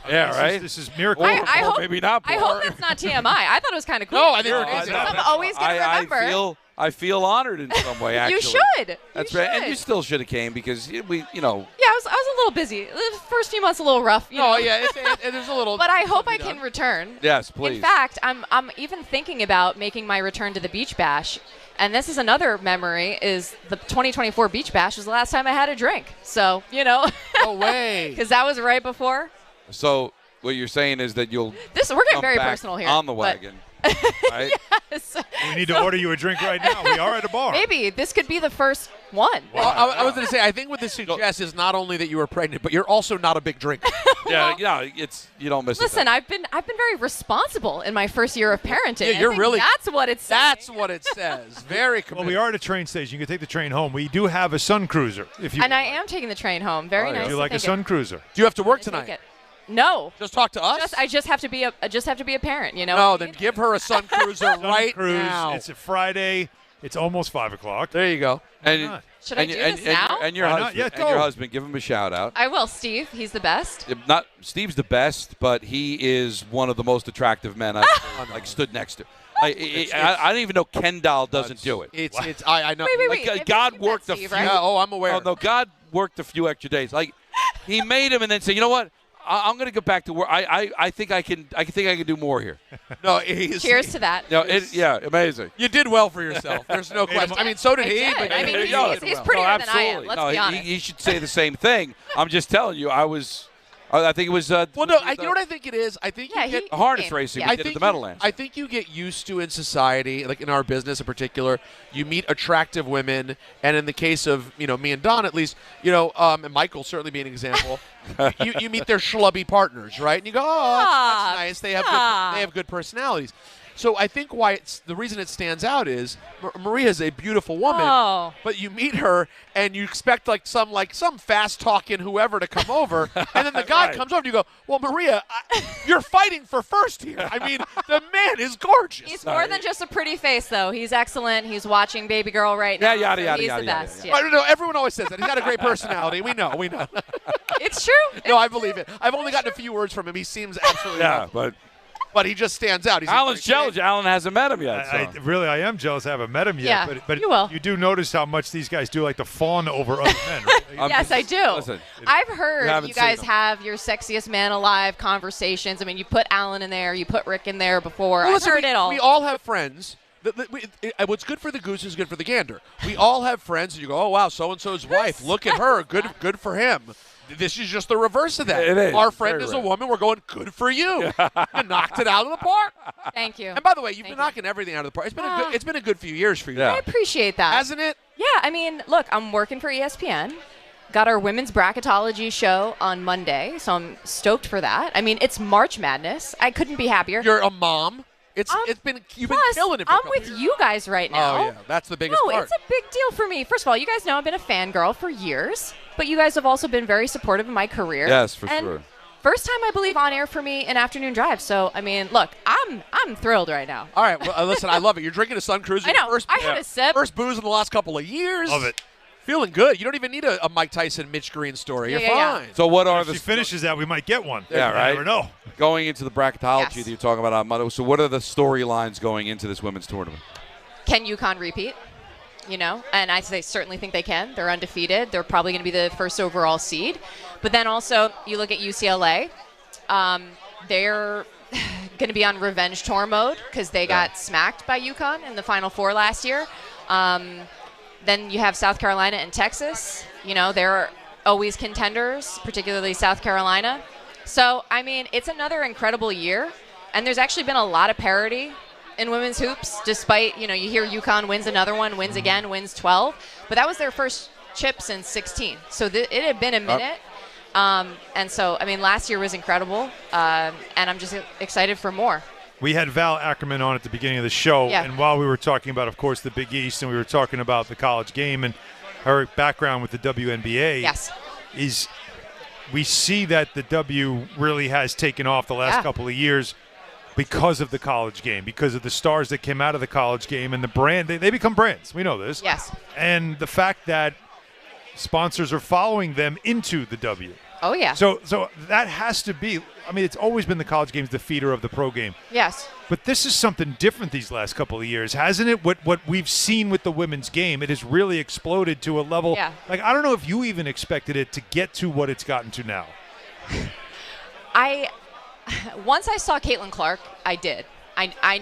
This is miracle. I hope, maybe not. I hope that's not TMI. I thought it was kind of cool. No, I think it's I'm always going to remember. I feel honored in some way, actually. You should. That's right. And you still should have came because Yeah, I was a little busy. The first few months a little rough. There's a little. But I hope I can return. Yes, please. In fact, I'm even thinking about making my return to the Beach Bash. And this is another memory, is the 2024 Beach Bash was the last time I had a drink. So, No way. Because that was right before. So what you're saying is that we're getting very personal here. On the wagon. Right? Yes. We need to order you a drink right now. We are at a bar. Maybe this could be the first one. Well, I was going to say, I think what this suggests is not only that you were pregnant, but you're also not a big drinker. You don't miss it. Listen, I've been very responsible in my first year of parenting. Yeah, you're really. That's what it says. That's what it says. Very committed. Well, we are at a train station. You can take the train home. We do have a Sun Cruiser. And I am taking the train home. Very nice. Would you like a Sun Cruiser? Do you have to work tonight? No. Just talk to us? I just have to be a parent, No, then give her a Sun Cruiser right now. It's a Friday. It's almost 5 o'clock. There you go. Should I do this now? And your husband, give him a shout out. I will, Steve. He's the best. Steve's the best, but he is one of the most attractive men I've stood next to. I don't even know Kendall doesn't do it. I know. Wait. God worked a few. I'm aware. Oh, no, God worked a few extra days. He made him and then said, you know what? I'm going to go back to work. I think I can do more here. No, cheers to that. No, amazing. You did well for yourself. There's no question. I mean, so did he. But he's prettier than I am. Let's be honest. He should say the same thing. I'm just telling you. I think it was. You know what I think it is? I think you get harness racing. We did at the Meadowlands. I think you get used to in society, like in our business in particular, you meet attractive women, and in the case of me and Don at least, and Michael certainly be an example. you meet their schlubby partners, right? And you go, that's nice. They have good personalities. So I think the reason it stands out is Maria is a beautiful woman, but you meet her and you expect some fast talking whoever to come over, and then the guy comes over and you go, well, Maria, you're fighting for first here. I mean, the man is gorgeous. He's more than just a pretty face, though. He's excellent. He's watching Baby Girl right now. He's the best. Yeah. No, everyone always says that. He's got a great personality. We know. It's true. No, I believe it. I've only gotten a few words from him. He seems absolutely but. but he just stands out. Alan's jealous. Alan hasn't met him yet. So. I am jealous I haven't met him yet. Yeah, but you will. You do notice how much these guys do like to fawn over other men, right? Yes, I do. Listen, I've heard you guys seen have your sexiest man alive conversations. I mean, you put Alan in there, you put Rick in there before. Well, I've heard it all. We all have friends. What's good for the goose is good for the gander. We all have friends, and you go, "Oh wow, so and so's wife. Look at her. Good for him." This is just the reverse of that. It is. Our friend Very is a rare. woman. We're going, good for you. You knocked it out of the park. Thank you. And by the way, you've been knocking everything out of the park. It's been a good few years for you. I appreciate that. Hasn't it? Yeah, I mean, look, I'm working for ESPN. Got our women's bracketology show on Monday, so I'm stoked for that. I mean, it's March Madness. I couldn't be happier. You're a mom. You've been killing it for a I'm couple with years. you guys right now. Oh, yeah. That's the biggest part. No, it's a big deal for me. First of all, you guys know I've been a fangirl for years, but you guys have also been very supportive of my career. Yes, for And sure. First time, I believe, on air for me in afternoon drive. So, I mean, look, I'm thrilled right now. All right, well, listen, I love it. You're drinking a Sun Cruiser. I know. I had a sip. First booze in the last couple of years. Love it. Feeling good. You don't even need a Mike Tyson, Mitch Green story. You're fine. So what are If the she finishes that, we might get one. Yeah, You right. never know. Going into the bracketology Yes. that you're talking about on Monday. So what are the storylines going into this women's tournament? Can UConn repeat? You know, and I certainly think they can. They're undefeated. They're probably going to be the first overall seed. But then also, you look at UCLA. They're going to be on revenge tour mode because they got smacked by UConn in the Final Four last year. Then you have South Carolina and Texas. You know, they're always contenders, particularly South Carolina. So, I mean, it's another incredible year. And there's actually been a lot of parity in women's hoops, despite, you know, you hear UConn wins another one, wins again, wins 12. But that was their first chip since 16. So it had been a minute. And so, I mean, last year was incredible. And I'm just excited for more. We had Val Ackerman on at the beginning of the show, Yeah. and while we were talking about, of course, the Big East, and we were talking about the college game and her background with the WNBA, is we see that the W really has taken off the last couple of years because of the college game, because of the stars that came out of the college game and the brand. They become brands. We know this. Yes. And the fact that sponsors are following them into the W. Oh, yeah. So that has to be, I mean, it's always been the college game's the feeder of the pro game. Yes. But this is something different these last couple of years, hasn't it? What we've seen with the women's game, it has really exploded to a level. Yeah. Like, I don't know if you even expected it to get to what it's gotten to now. Once I saw Caitlin Clark, I did. I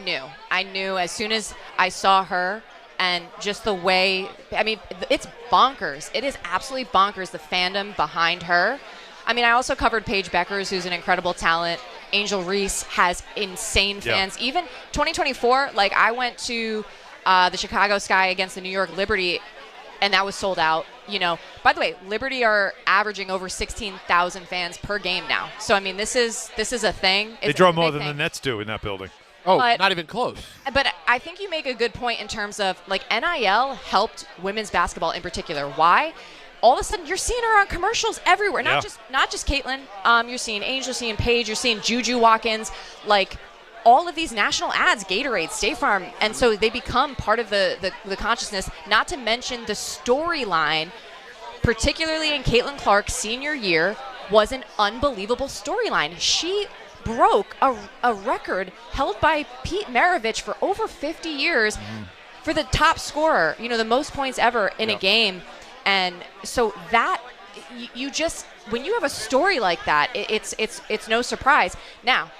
knew as soon as I saw her. And just the way, I mean, it's bonkers. It is absolutely bonkers, the fandom behind her. I mean, I also covered Paige Beckers, who's an incredible talent. Angel Reese has insane fans. Yeah. Even 2024, like I went to the Chicago Sky against the New York Liberty, and that was sold out. You know, by the way, Liberty are averaging over 16,000 fans per game now. So I mean, this is a thing. They draw more than the Nets do in that building. Oh, But- not even close. But I think you make a good point in terms of, like, NIL helped women's basketball in particular. Why? All of a sudden, you're seeing her on commercials everywhere. Yeah. Not just Caitlin. You're seeing Angel, you're seeing Paige, you're seeing Juju Watkins. Like, all of these national ads, Gatorade, State Farm. And so they become part of the consciousness, not to mention the storyline, particularly in Caitlin Clark's senior year, was an unbelievable storyline. She broke a record held by Pete Maravich for over 50 years for the top scorer, you know, the most points ever in a game. And so that you just, when you have a story like that, it's no surprise. Now,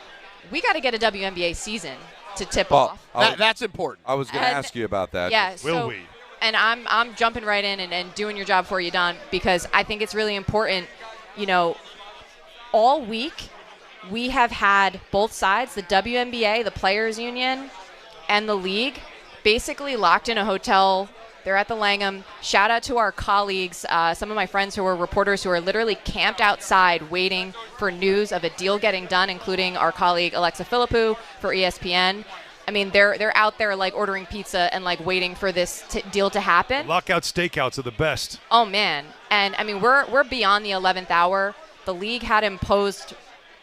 we got to get a WNBA season to tip off. That's important. I was going to ask you about that. Yeah. Will we? And I'm jumping right in and doing your job for you, Don, because I think it's really important. You know, all week we have had both sides, the WNBA, the Players Union, and the league, basically locked in a hotel. They're at the Langham. Shout out to our colleagues, some of my friends who are reporters who are literally camped outside waiting for news of a deal getting done, including our colleague Alexa Philippou for ESPN. I mean, they're out there like ordering pizza and like waiting for this deal to happen. Lockout stakeouts are the best. Oh man, and I mean we're beyond the 11th hour. The league had imposed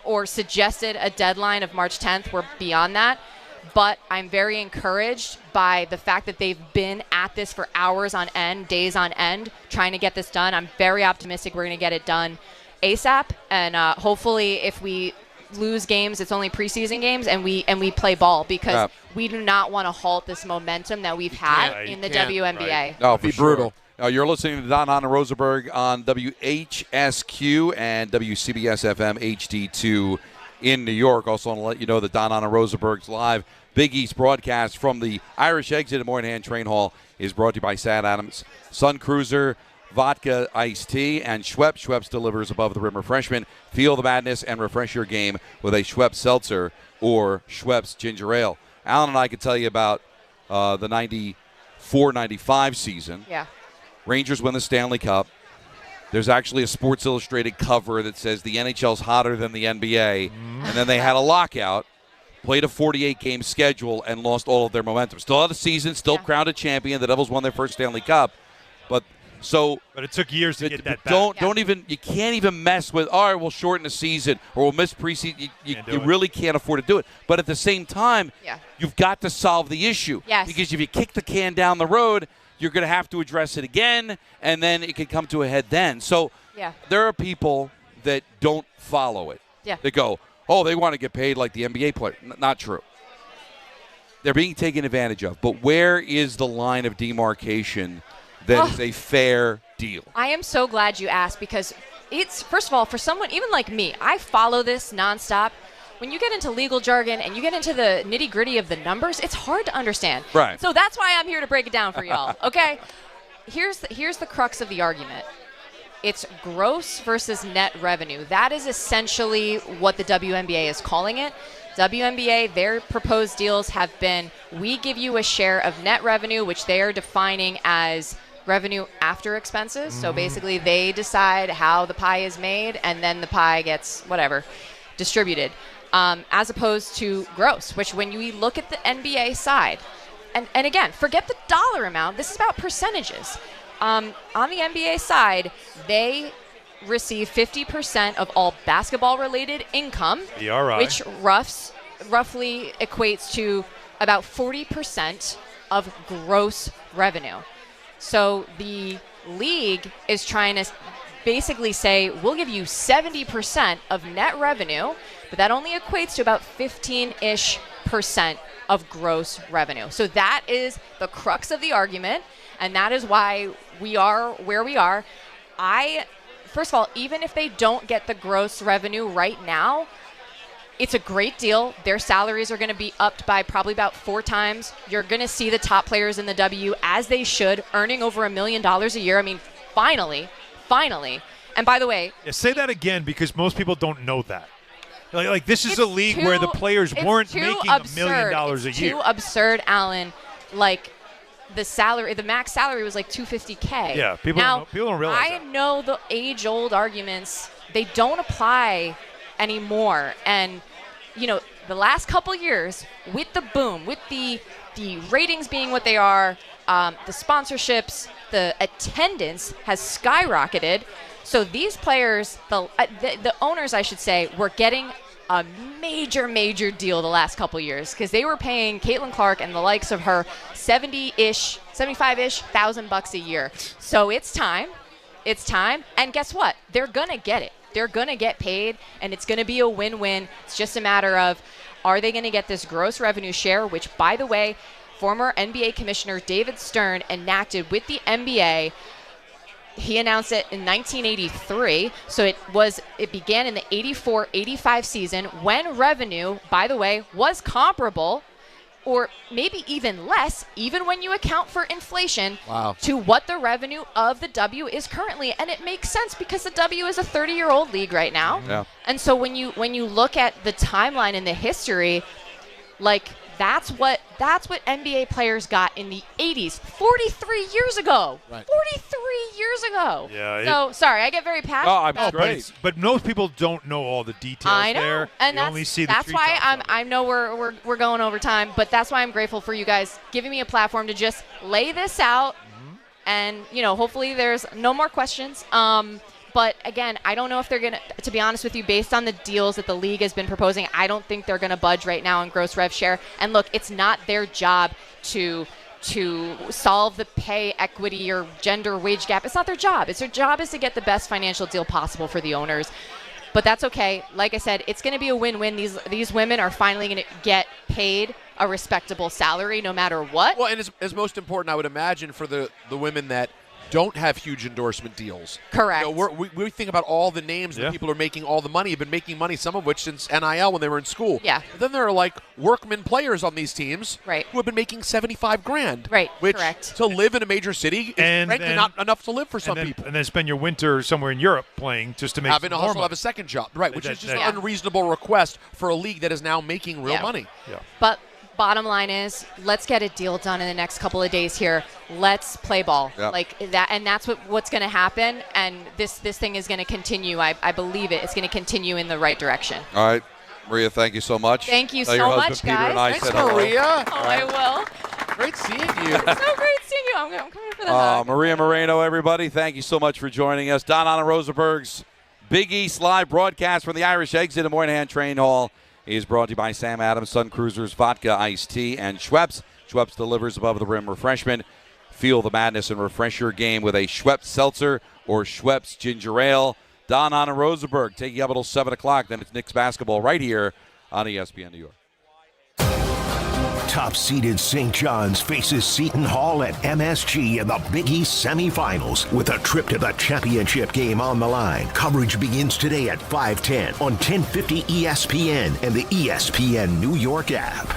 or suggested a deadline of March 10th. We're beyond that. But I'm very encouraged by the fact that they've been at this for hours on end, days on end, trying to get this done. I'm very optimistic we're going to get it done ASAP. And hopefully if we lose games, it's only preseason games, and we play ball because we do not want to halt this momentum that we've had in the WNBA. Right. No, for brutal. Sure. You're listening to Don Hahn Rosenberg on WHSQ and WCBS FM HD2 in New York. Also want to let you know that Don Hahn Rosenberg's live Big East broadcast from the Irish Exit at Moynihan Train Hall is brought to you by Sam Adams Sun Cruiser, Vodka Iced Tea, and Schweppes. Schweppes delivers above the rim refreshment. Feel the madness and refresh your game with a Schweppes Seltzer or Schweppes Ginger Ale. Alan and I could tell you about the 94-95 season. Yeah. Rangers win the Stanley Cup. There's actually a Sports Illustrated cover that says the NHL's hotter than the NBA. And then they had a lockout, played a 48-game schedule, and lost all of their momentum. Still had a season, still crowned a champion. The Devils won their first Stanley Cup. But it took years to get that back. You can't even mess with, all right, we'll shorten the season or we'll miss preseason. You really can't afford to do it. But at the same time, you've got to solve the issue. Yes. Because if you kick the can down the road, you're going to have to address it again, and then it could come to a head then. So there are people that don't follow it. Yeah. They go, oh, they want to get paid like the NBA player. Not true. They're being taken advantage of. But where is the line of demarcation that is a fair deal? I am so glad you asked because it's, first of all, for someone even like me, I follow this nonstop. When you get into legal jargon and you get into the nitty-gritty of the numbers, it's hard to understand. Right. So that's why I'm here to break it down for y'all, okay? Here's the crux of the argument. It's gross versus net revenue. That is essentially what the WNBA is calling it. WNBA, their proposed deals have been, we give you a share of net revenue, which they are defining as revenue after expenses. So basically they decide how the pie is made, and then the pie gets whatever distributed. As opposed to gross, which when you look at the NBA side, and again, forget the dollar amount, this is about percentages. On the NBA side, they receive 50% of all basketball-related income, which roughly equates to about 40% of gross revenue. So the league is trying to basically say, we'll give you 70% of net revenue, but that only equates to about 15-ish% of gross revenue. So that is the crux of the argument, and that is why we are where we are. First of all, even if they don't get the gross revenue right now, it's a great deal. Their salaries are going to be upped by probably about 4 times. You're going to see the top players in the W, as they should, earning over $1 million a year. I mean, finally. And by the way, say that again, because most people don't know that. Like this is a league where the players weren't making $1 million a year. It's too absurd, Alan. Like the max salary was like $250K. Yeah, people don't realize I know the age-old arguments, they don't apply anymore. And the last couple years, with the boom, with the ratings being what they are, the sponsorships, the attendance has skyrocketed. So these players, the owners, I should say, were getting a major deal the last couple years because they were paying Caitlin Clark and the likes of her $75,000 $1,000 a year. So it's time. And guess what? They're going to get it. They're going to get paid, and it's going to be a win-win. It's just a matter of, are they going to get this gross revenue share, which, by the way, former NBA Commissioner David Stern enacted with the NBA. He announced it in 1983, so it began in the 84-85 season when revenue, by the way, was comparable or maybe even less, even when you account for inflation, to what the revenue of the W is currently. And it makes sense because the W is a 30-year-old league right now. Yeah. And so when you look at the timeline and the history, like that's what NBA players got in the 80s, 43 years ago. Right. 43 years ago. Yeah. So sorry, I get very passionate. But most people don't know all the details. I know, there. and they only see the that's why I know we're going over time, but that's why I'm grateful for you guys giving me a platform to just lay this out, and hopefully there's no more questions. But again, I don't know if they're going to be honest with you, based on the deals that the league has been proposing, I don't think they're going to budge right now on gross rev share. And look, it's not their job to solve the pay equity or gender wage gap. It's not their job. Their job is to get the best financial deal possible for the owners. But that's okay. Like I said, it's going to be a win-win. These women are finally going to get paid a respectable salary no matter what. Well, and as most important, I would imagine, for the women that don't have huge endorsement deals. Correct. You know, we think about all the names that people are making all the money, have been making money, some of which since NIL when they were in school. Yeah. But then there are like workman players on these teams who have been making $75,000. Right. Which Correct. to live in a major city is frankly not enough to live for some people. And then spend your winter somewhere in Europe playing just to make having to some more hustle, money. have a second job. Right, which is just an Yeah. unreasonable request for a league that is now making real money. Yeah. But bottom line is, let's get a deal done in the next couple of days here. Let's play ball. Yep. Like that, and that's what's going to happen. And this thing is going to continue. I believe it. It's going to continue in the right direction. All right. Maria, thank you so much. Thank you Tell so your much, husband, Peter, guys. and I Thanks, said hello. Maria. Oh, I will. Great seeing you. It's so great seeing you. I'm coming for the hug. Maria Moreno, everybody, thank you so much for joining us. Don Hahn Rosenberg's Big East live broadcast from the Irish Exit at Moynihan Train Hall is brought to you by Sam Adams, Sun Cruisers, Vodka, Iced Tea, and Schweppes. Schweppes delivers above-the-rim refreshment. Feel the madness and refresh your game with a Schweppes Seltzer or Schweppes Ginger Ale. Don Hahn Rosenberg taking you up until 7 o'clock. Then it's Knicks basketball right here on ESPN New York. Top-seeded St. John's faces Seton Hall at MSG in the Big East Semifinals with a trip to the championship game on the line. Coverage begins today at 5:10 on 1050 ESPN and the ESPN New York app.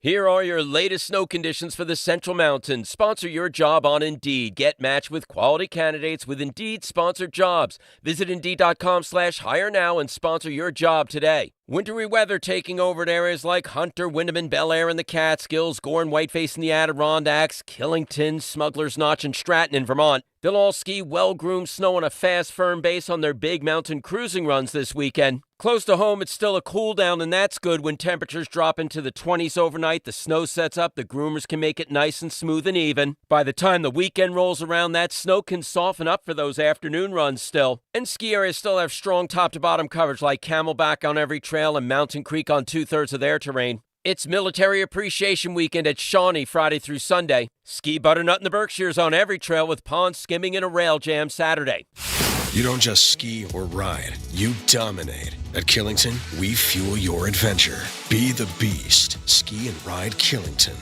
Here are your latest snow conditions for the Central Mountains. Sponsor your job on Indeed. Get matched with quality candidates with Indeed-sponsored jobs. Visit Indeed.com/hire now and sponsor your job today. Wintry weather taking over in areas like Hunter, Windham, and Bel Air in the Catskills, Gore and Whiteface in the Adirondacks, Killington, Smuggler's Notch, and Stratton in Vermont. They'll all ski well-groomed snow on a fast, firm base on their big mountain cruising runs this weekend. Close to home, it's still a cool down, and that's good. When temperatures drop into the 20s overnight, the snow sets up, the groomers can make it nice and smooth and even. By the time the weekend rolls around, that snow can soften up for those afternoon runs still. And ski areas still have strong top-to-bottom coverage like Camelback on every trail and Mountain Creek on 2/3 of their terrain. It's Military Appreciation Weekend at Shawnee Friday through Sunday. Ski Butternut in the Berkshires on every trail with pond skimming and a rail jam Saturday. You don't just ski or ride, you dominate. At Killington, we fuel your adventure. Be the beast. Ski and ride Killington.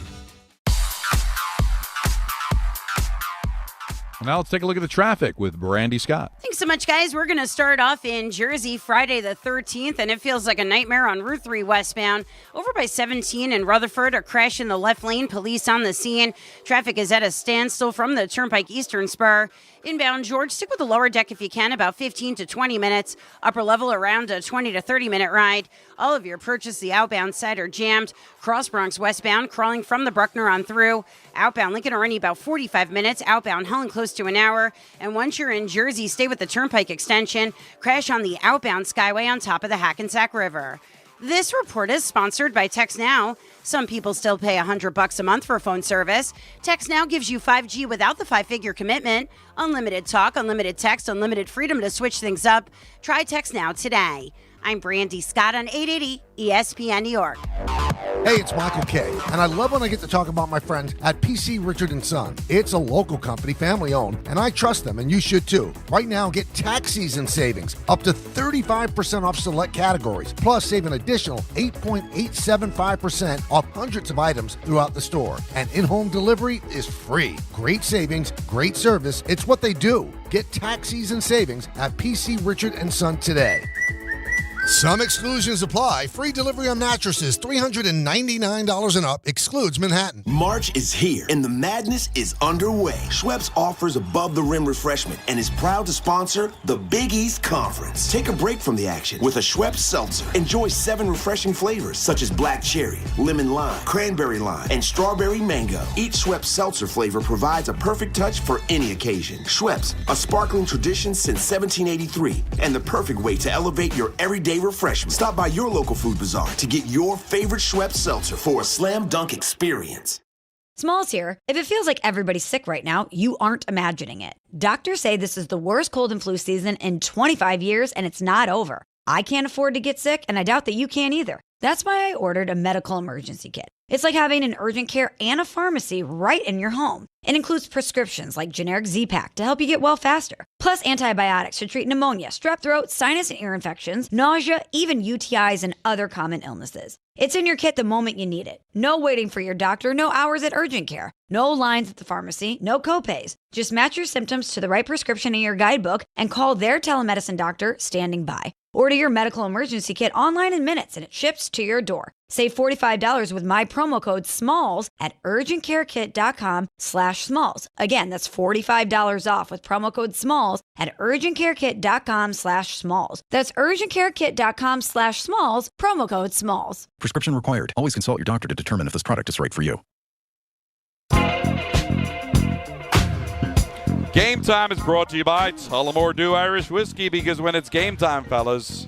Now let's take a look at the traffic with Brandy Scott. Thanks so much, guys. We're going to start off in Jersey Friday the 13th, and it feels like a nightmare on Route 3 westbound. Over by 17 in Rutherford, a crash in the left lane. Police on the scene. Traffic is at a standstill from the Turnpike Eastern Spur. Inbound George, stick with the lower deck if you can, about 15 to 20 minutes. Upper level around a 20 to 30-minute ride. All of your purchase, the outbound side, are jammed. Cross Bronx westbound, crawling from the Bruckner on through. Outbound Lincoln Orany about 45 minutes. Outbound Helen close to an hour. And once you're in Jersey, stay with the Turnpike extension. Crash on the outbound Skyway on top of the Hackensack River. This report is sponsored by TextNow. Some people still pay $100 a month for phone service. TextNow gives you 5G without the 5-figure commitment. Unlimited talk, unlimited text, unlimited freedom to switch things up. Try TextNow today. I'm Brandy Scott on 880 ESPN New York. Hey, it's Michael Kay, and I love when I get to talk about my friends at PC Richard & Son. It's a local company, family-owned, and I trust them, and you should too. Right now, get tax season savings, up to 35% off select categories, plus save an additional 8.875% off hundreds of items throughout the store. And in-home delivery is free. Great savings, great service. It's what they do. Get tax season savings at PC Richard & Son today. Some exclusions apply. Free delivery on mattresses, $399 and up, excludes Manhattan. March is here, and the madness is underway. Schweppes offers above-the-rim refreshment and is proud to sponsor the Big East Conference. Take a break from the action with a Schweppes Seltzer. Enjoy 7 refreshing flavors, such as black cherry, lemon lime, cranberry lime, and strawberry mango. Each Schweppes Seltzer flavor provides a perfect touch for any occasion. Schweppes, a sparkling tradition since 1783, and the perfect way to elevate your everyday refreshment. Stop by your local food bazaar to get your favorite Schweppes Seltzer for a slam dunk experience. Smalls here. If it feels like everybody's sick right now, you aren't imagining it. Doctors say this is the worst cold and flu season in 25 years, and it's not over. I can't afford to get sick, and I doubt that you can either. That's why I ordered a medical emergency kit. It's like having an urgent care and a pharmacy right in your home. It includes prescriptions like generic Z-Pak to help you get well faster, plus antibiotics to treat pneumonia, strep throat, sinus and ear infections, nausea, even UTIs and other common illnesses. It's in your kit the moment you need it. No waiting for your doctor, no hours at urgent care, no lines at the pharmacy, no copays. Just match your symptoms to the right prescription in your guidebook and call their telemedicine doctor standing by. Order your medical emergency kit online in minutes and it ships to your door. Save $45 with my promo code SMALLS at urgentcarekit.com/smalls. Again, that's $45 off with promo code SMALLS at urgentcarekit.com/smalls. That's urgentcarekit.com/smalls, promo code SMALLS. Prescription required. Always consult your doctor to determine if this product is right for you. Game Time is brought to you by Tullamore Dew Irish Whiskey, because when it's game time, fellas.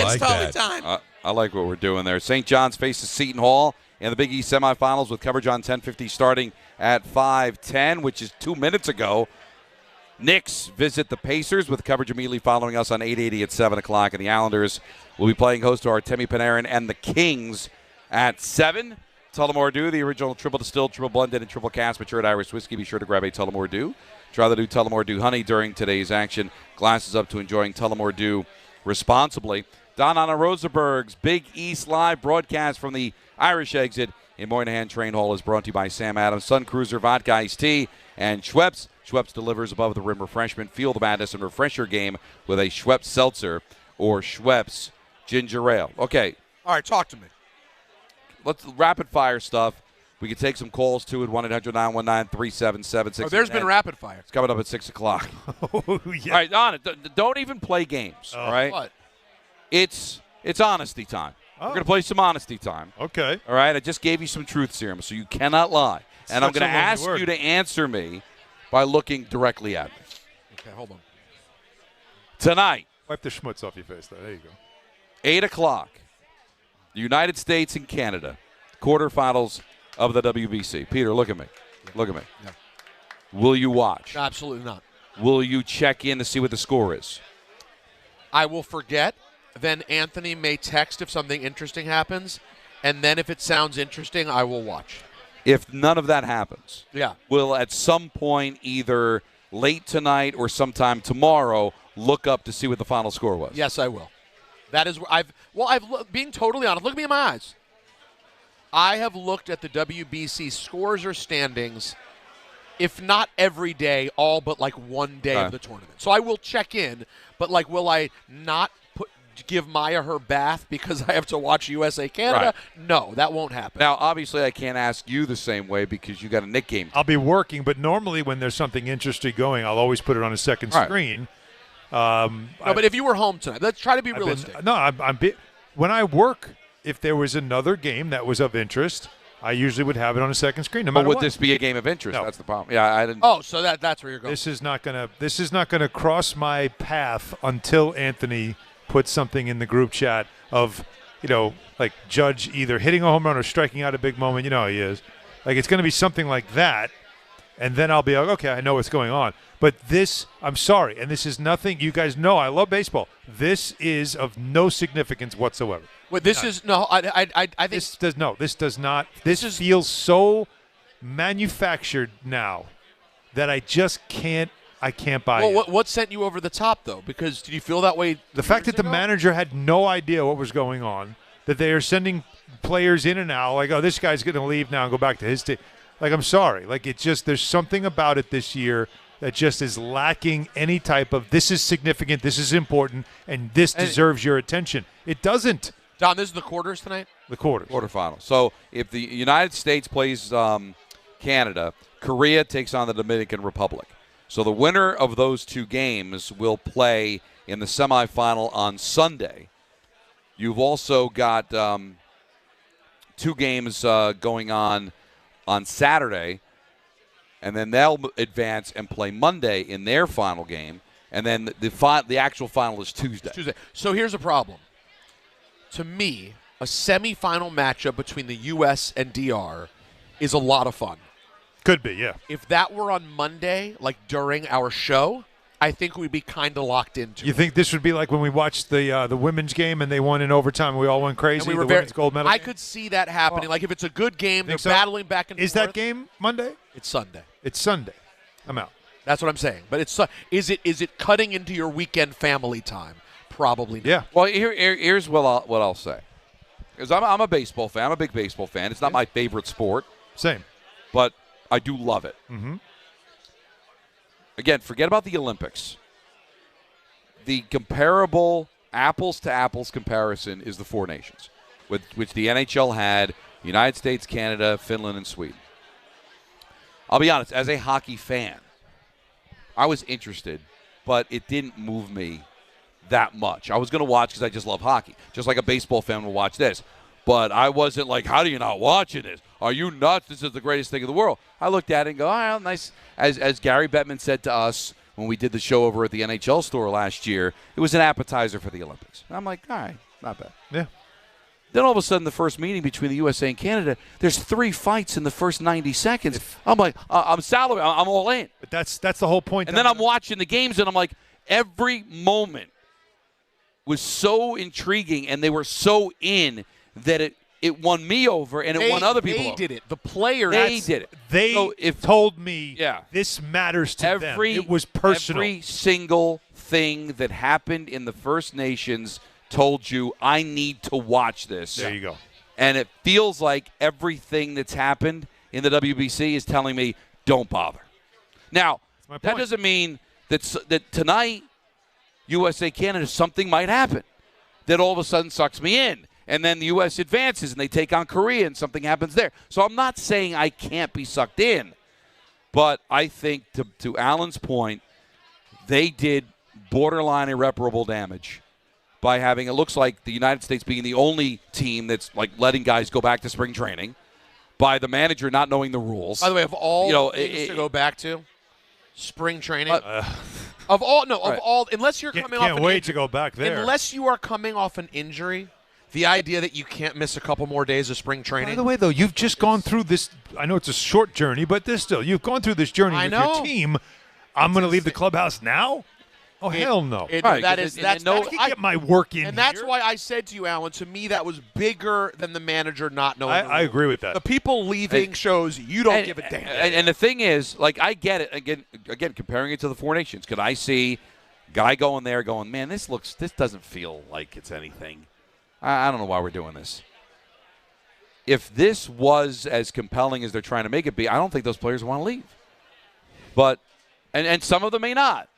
It's totally time. I like what we're doing there. St. John's faces Seton Hall in the Big East Semifinals with coverage on 1050 starting at 5:10, which is 2 minutes ago. Knicks visit the Pacers with coverage immediately following us on 880 at 7 o'clock. And the Islanders will be playing host to Artemi Panarin and the Kings at 7. Tullamore Dew, the original triple distilled, triple blended, and triple cast matured Irish whiskey. Be sure to grab a Tullamore Dew. Try the new Tullamore Dew Honey during today's action. Glasses up to enjoying Tullamore Dew responsibly. Don Hahn Rosenberg's Big East Live broadcast from the Irish exit in Moynihan Train Hall is brought to you by Sam Adams, Sun Cruiser, Vodka Iced Tea, and Schweppes. Schweppes delivers above the rim refreshment. Feel the madness and refresh your game with a Schweppes Seltzer or Schweppes Ginger Ale. Okay. All right, talk to me. Let's rapid fire stuff. We can take some calls too at 1-800-919-3776. Oh, there's been rapid fire. It's coming up at 6 o'clock. Oh, yeah. All right, Don, don't even play games. All right. What? It's honesty time. We're going to play some honesty time. Okay. All right. I just gave you some truth serum, so you cannot lie. And I'm going to ask you to answer me by looking directly at me. Okay, hold on. Tonight. Wipe the schmutz off your face, though. There you go. 8 o'clock. United States and Canada. Quarterfinals of the WBC. Peter, look at me. Look at me. Yeah. Will you watch? Absolutely not. Will you check in to see what the score is? I will forget. Then Anthony may text if something interesting happens. And then if it sounds interesting, I will watch. If none of that happens, yeah, will at some point either late tonight or sometime tomorrow look up to see what the final score was? Yes, I will. That is where being totally honest, look at me in my eyes. I have looked at the WBC scores or standings, if not every day, all but like one day of the tournament. So I will check in, but like, will I not give Maya her bath because I have to watch USA Canada? Right. No, that won't happen. Now, obviously, I can't ask you the same way because you got a Knick game. I'll be working, but normally when there's something interesting going, I'll always put it on a second screen. But if you were home tonight, let's try to be realistic. When I work, if there was another game that was of interest, I usually would have it on a second screen. No matter would what. this be a game of interest? No. That's the problem. Yeah, I didn't. Oh, so that's where you're going. This is not gonna cross my path until Anthony puts something in the group chat of, like Judge either hitting a home run or striking out a big moment. You know how he is. Like, it's going to be something like that, and then I'll be like, okay, I know what's going on. But this, I'm sorry, and this is nothing. You guys know I love baseball. This is of no significance whatsoever. Well, this is no. I think this does not. This feels so manufactured now that I just can't. I can't buy it. Well, what sent you over the top, though? Because did you feel that way? The fact that the manager had no idea what was going on, that they are sending players in and out, like, oh, this guy's going to leave now and go back to his team. Like, I'm sorry. Like, there's something about it this year that just is lacking any type of, this is significant, this is important, and this deserves your attention. It doesn't. Don, this is the quarters tonight? The quarters. Quarterfinals. So if the United States plays Canada, Korea takes on the Dominican Republic. So the winner of those two games will play in the semifinal on Sunday. You've also got two games going on Saturday, and then they'll advance and play Monday in their final game, and then the actual final is Tuesday. So here's a problem. To me, a semifinal matchup between the U.S. and DR is a lot of fun. Could be, yeah. If that were on Monday, like during our show, I think we'd be kind of locked into. You think this would be like when we watched the women's game and they won in overtime and we all went crazy? And we were women's gold medal I game? could see that happening. Like if it's a good game, they're so? battling back and forth. Is that game Monday? It's Sunday. It's Sunday. I'm out. That's what I'm saying. But is it cutting into your weekend family time? Probably not. Yeah. Well, here's what I'll say. Because I'm a baseball fan. I'm a big baseball fan. It's not my favorite sport. Same. But I do love it. Mm-hmm. Again, forget about the Olympics. The comparable apples-to-apples comparison is the Four Nations, which the NHL had: United States, Canada, Finland, and Sweden. I'll be honest, as a hockey fan, I was interested, but it didn't move me that much. I was going to watch because I just love hockey, just like a baseball fan will watch this. But I wasn't like, how do you not watch this? Are you nuts? This is the greatest thing in the world. I looked at it and go, oh, nice. As Gary Bettman said to us when we did the show over at the NHL store last year, it was an appetizer for the Olympics. And I'm like, all right, not bad. Yeah. Then all of a sudden, the first meeting between the USA and Canada, there's 3 fights in the first 90 seconds. I'm like, I'm salary. I'm all in. But that's the whole point. And then I'm watching the games, and I'm like, every moment was so intriguing, and they were so in that it won me over, and it won other people over. They did it. The players. They did it. They told me this matters to them. It was personal. Every single thing that happened in the First Nations told you, I need to watch this. There you go. And it feels like everything that's happened in the WBC is telling me, don't bother. Now, that doesn't mean that tonight, USA-Canada, something might happen that all of a sudden sucks me in. And then the U.S. advances and they take on Korea and something happens there. So I'm not saying I can't be sucked in. But I think, to Alan's point, they did borderline irreparable damage by having, it looks like the United States being the only team that's like letting guys go back to spring training, by the manager not knowing the rules. By the way, of all things to go back to, spring training. Of all, unless you're coming off can't wait to go back there. Unless you are coming off an injury, the idea that you can't miss a couple more days of spring training. By the way, though, you've just gone through this. I know it's a short journey, but you've gone through this journey with your team. I'm going to leave the clubhouse now? Oh, hell no. I can get my work in. And that's why I said to you, Alan, to me that was bigger than the manager not knowing. I agree with that. The people leaving shows you don't give a damn. And the thing is, like, I get it. Again, comparing it to the Four Nations, could I see guy going there going, man, this doesn't feel like it's anything. I don't know why we're doing this. If this was as compelling as they're trying to make it be, I don't think those players want to leave. But, and some of them may not.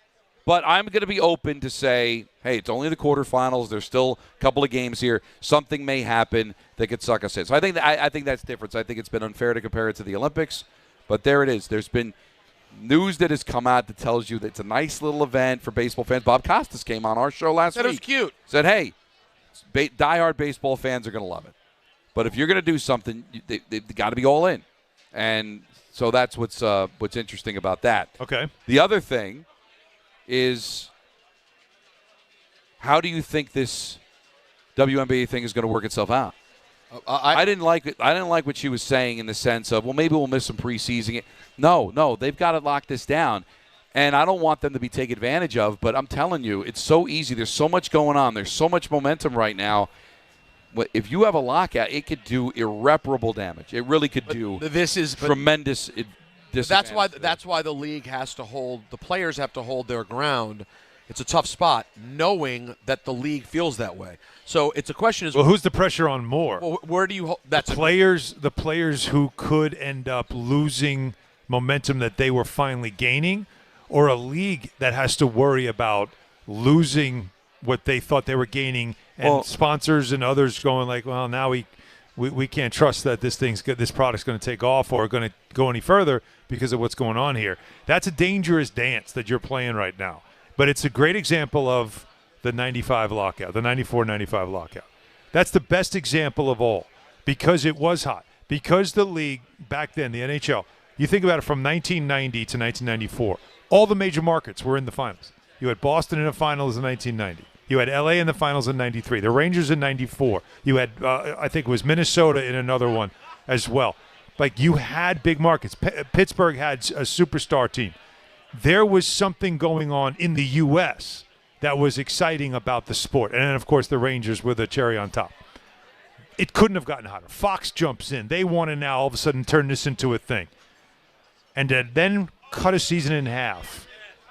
But I'm going to be open to say, hey, it's only the quarterfinals. There's still a couple of games here. Something may happen that could suck us in. So I think that's different. So I think it's been unfair to compare it to the Olympics. But there it is. There's been news that has come out that tells you that it's a nice little event for baseball fans. Bob Costas came on our show last week. That was cute. Said, hey, diehard baseball fans are going to love it. But if you're going to do something, they've got to be all in. And so that's what's interesting about that. Okay. The other thing is, how do you think this WNBA thing is going to work itself out? I didn't like it. I didn't like what she was saying in the sense of, well, maybe we'll miss some preseason. No, they've got to lock this down, and I don't want them to be taken advantage of. But I'm telling you, it's so easy. There's so much going on. There's so much momentum right now. If you have a lockout, it could do irreparable damage. It really could do. Tremendous. That's why the league has to hold, the players have to hold their ground. It's a tough spot, knowing that the league feels that way. So it's a question: well, who's the pressure on more? Well, where do you? The players who could end up losing momentum that they were finally gaining, or a league that has to worry about losing what they thought they were gaining, and sponsors and others going like, well, now we can't trust that this product's going to take off or going to go any further because of what's going on here. That's a dangerous dance that you're playing right now. But it's a great example of the 95 lockout, the 94-95 lockout. That's the best example of all because it was hot. Because the league back then, the NHL, you think about it from 1990 to 1994, all the major markets were in the finals. You had Boston in the finals in 1990. You had L.A. in the finals in 93. The Rangers in 94. You had, I think it was Minnesota in another one as well. Like, you had big markets. Pittsburgh had a superstar team. there was something going on in the U.S. that was exciting about the sport. And then, of course, the Rangers were the cherry on top. It couldn't have gotten hotter. Fox jumps in. They want to now all of a sudden turn this into a thing. And to then cut a season in half,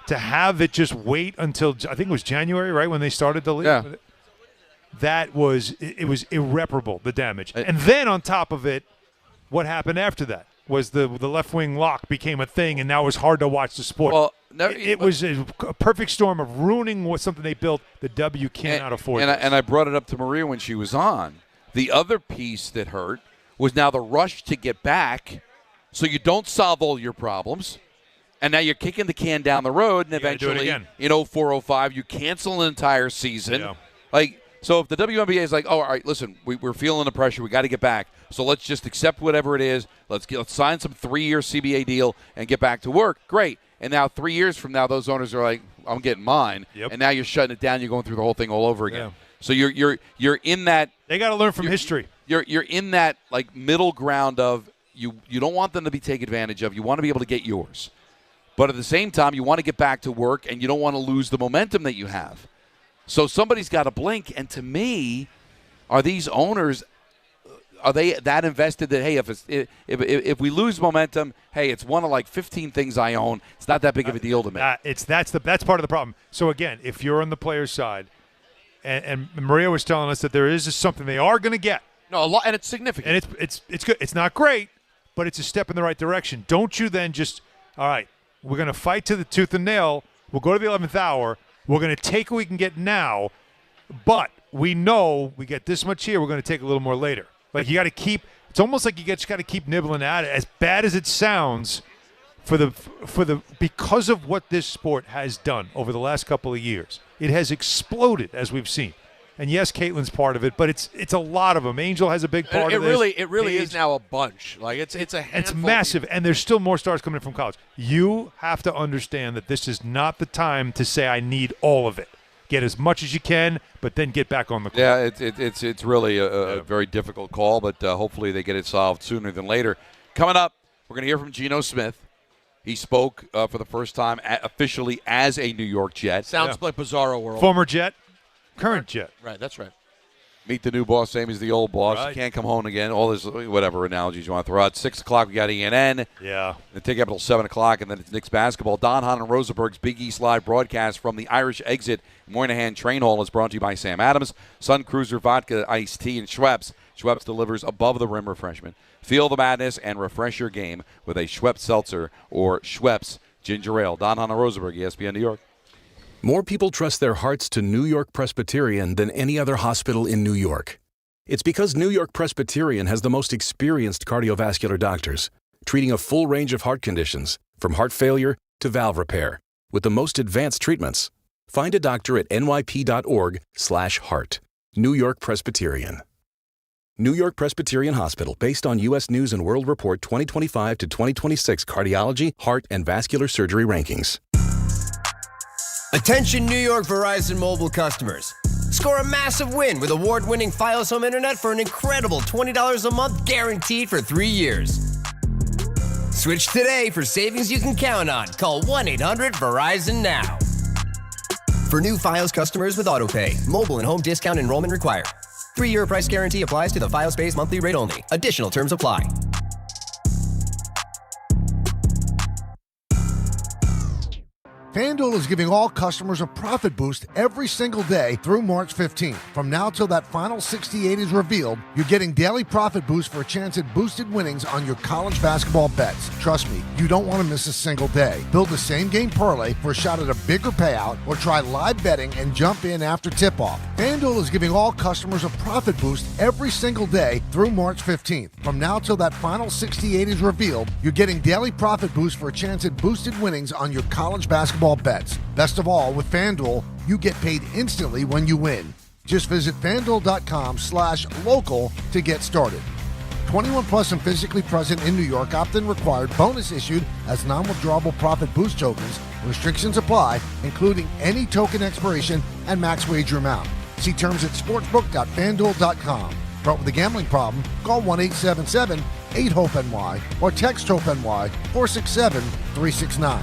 to have it just wait until, I think it was January, right, when they started the league? Yeah. That was irreparable, the damage. And then on top of it, what happened after that was the left-wing lock became a thing, and now it was hard to watch the sport. Well, it was a perfect storm of ruining something they built. The W cannot afford. And I brought it up to Maria when she was on. The other piece that hurt was now the rush to get back, so you don't solve all your problems, and now you're kicking the can down the road, and eventually in 04-05 you cancel an entire season. Yeah. So if the WNBA is like, oh, all right, listen, we're feeling the pressure. We got to get back. So let's just accept whatever it is. Let's sign some 3-year CBA deal and get back to work. Great. And now 3 years from now, those owners are like, I'm getting mine. Yep. And now you're shutting it down. You're going through the whole thing all over again. Yeah. So you're in that. They got to learn from history. You're in that like middle ground of you don't want them to be taken advantage of. You want to be able to get yours, but at the same time you want to get back to work and you don't want to lose the momentum that you have. So somebody's got to blink. And to me, are these owners, are they that invested that, hey, if we lose momentum, hey, it's one of like 15 things I own. It's not that big of a deal to me. That's part of the problem. So again, if you're on the player's side, and Maria was telling us that there is something they are going to get. No, a lot, and it's significant. And it's good. It's not great, but it's a step in the right direction. Don't you then just, all right, we're going to fight to the tooth and nail. We'll go to the 11th hour. We're going to take what we can get now, but we know we get this much here. We're going to take a little more later. Like you got to keep. It's almost like you just got to keep nibbling at it. As bad as it sounds, because of what this sport has done over the last couple of years, it has exploded as we've seen. And yes, Caitlin's part of it, but it's a lot of them. Angel has a big part of this. It really is now a bunch. Like it's a handful. It's massive, and there's still more stars coming in from college. You have to understand that this is not the time to say I need all of it. Get as much as you can, but then get back on the court. Yeah, it's really a very difficult call, but hopefully they get it solved sooner than later. Coming up, we're going to hear from Geno Smith. He spoke for the first time officially as a New York Jet. Sounds like Bizarro World. Former Jet. Current Jet. Right, that's right. Meet the new boss, same as the old boss. Right. You can't come home again. All this, whatever analogies you want to throw out. 6 o'clock, we got ENN. Yeah. They take up until 7 o'clock, and then it's Knicks basketball. Don Hahn Rosenberg's Big East Live broadcast from the Irish Exit Moynihan Train Hall is brought to you by Sam Adams, Sun Cruiser Vodka, Iced Tea, and Schweppes. Schweppes delivers above-the-rim refreshment. Feel the madness and refresh your game with a Schweppes Seltzer or Schweppes Ginger Ale. Don Hahn Rosenberg, ESPN New York. More people trust their hearts to New York Presbyterian than any other hospital in New York. It's because New York Presbyterian has the most experienced cardiovascular doctors, treating a full range of heart conditions, from heart failure to valve repair, with the most advanced treatments. Find a doctor at nyp.org/heart. New York Presbyterian. New York Presbyterian Hospital, based on U.S. News & World Report 2025 to 2026 cardiology, heart, and vascular surgery rankings. Attention New York Verizon mobile customers. Score a massive win with award-winning Fios Home Internet for an incredible $20 a month guaranteed for 3 years. Switch today for savings you can count on. Call 1-800-VERIZON now. For new Fios customers with AutoPay, mobile and home discount enrollment required. 3-year price guarantee applies to the Fios-based monthly rate only. Additional terms apply. FanDuel is giving all customers a profit boost every single day through March 15th. From now till that final 68 is revealed, you're getting daily profit boosts for a chance at boosted winnings on your college basketball bets. Trust me, you don't want to miss a single day. Build a same-game parlay for a shot at a bigger payout, or try live betting and jump in after tip-off. FanDuel is giving all customers a profit boost every single day through March 15th. From now till that final 68 is revealed, you're getting daily profit boosts for a chance at boosted winnings on your college basketball bets. Best of all, with FanDuel, you get paid instantly when you win. Just visit FanDuel.com/local to get started. 21 plus and physically present in New York. Opt-in required. Bonus issued as non-withdrawable profit boost tokens. Restrictions apply, including any token expiration and max wager amount. See terms at sportsbook.fanduel.com. Front with a gambling problem? Call 1-877-8-HOPE-NY or text HOPE-NY 467-369.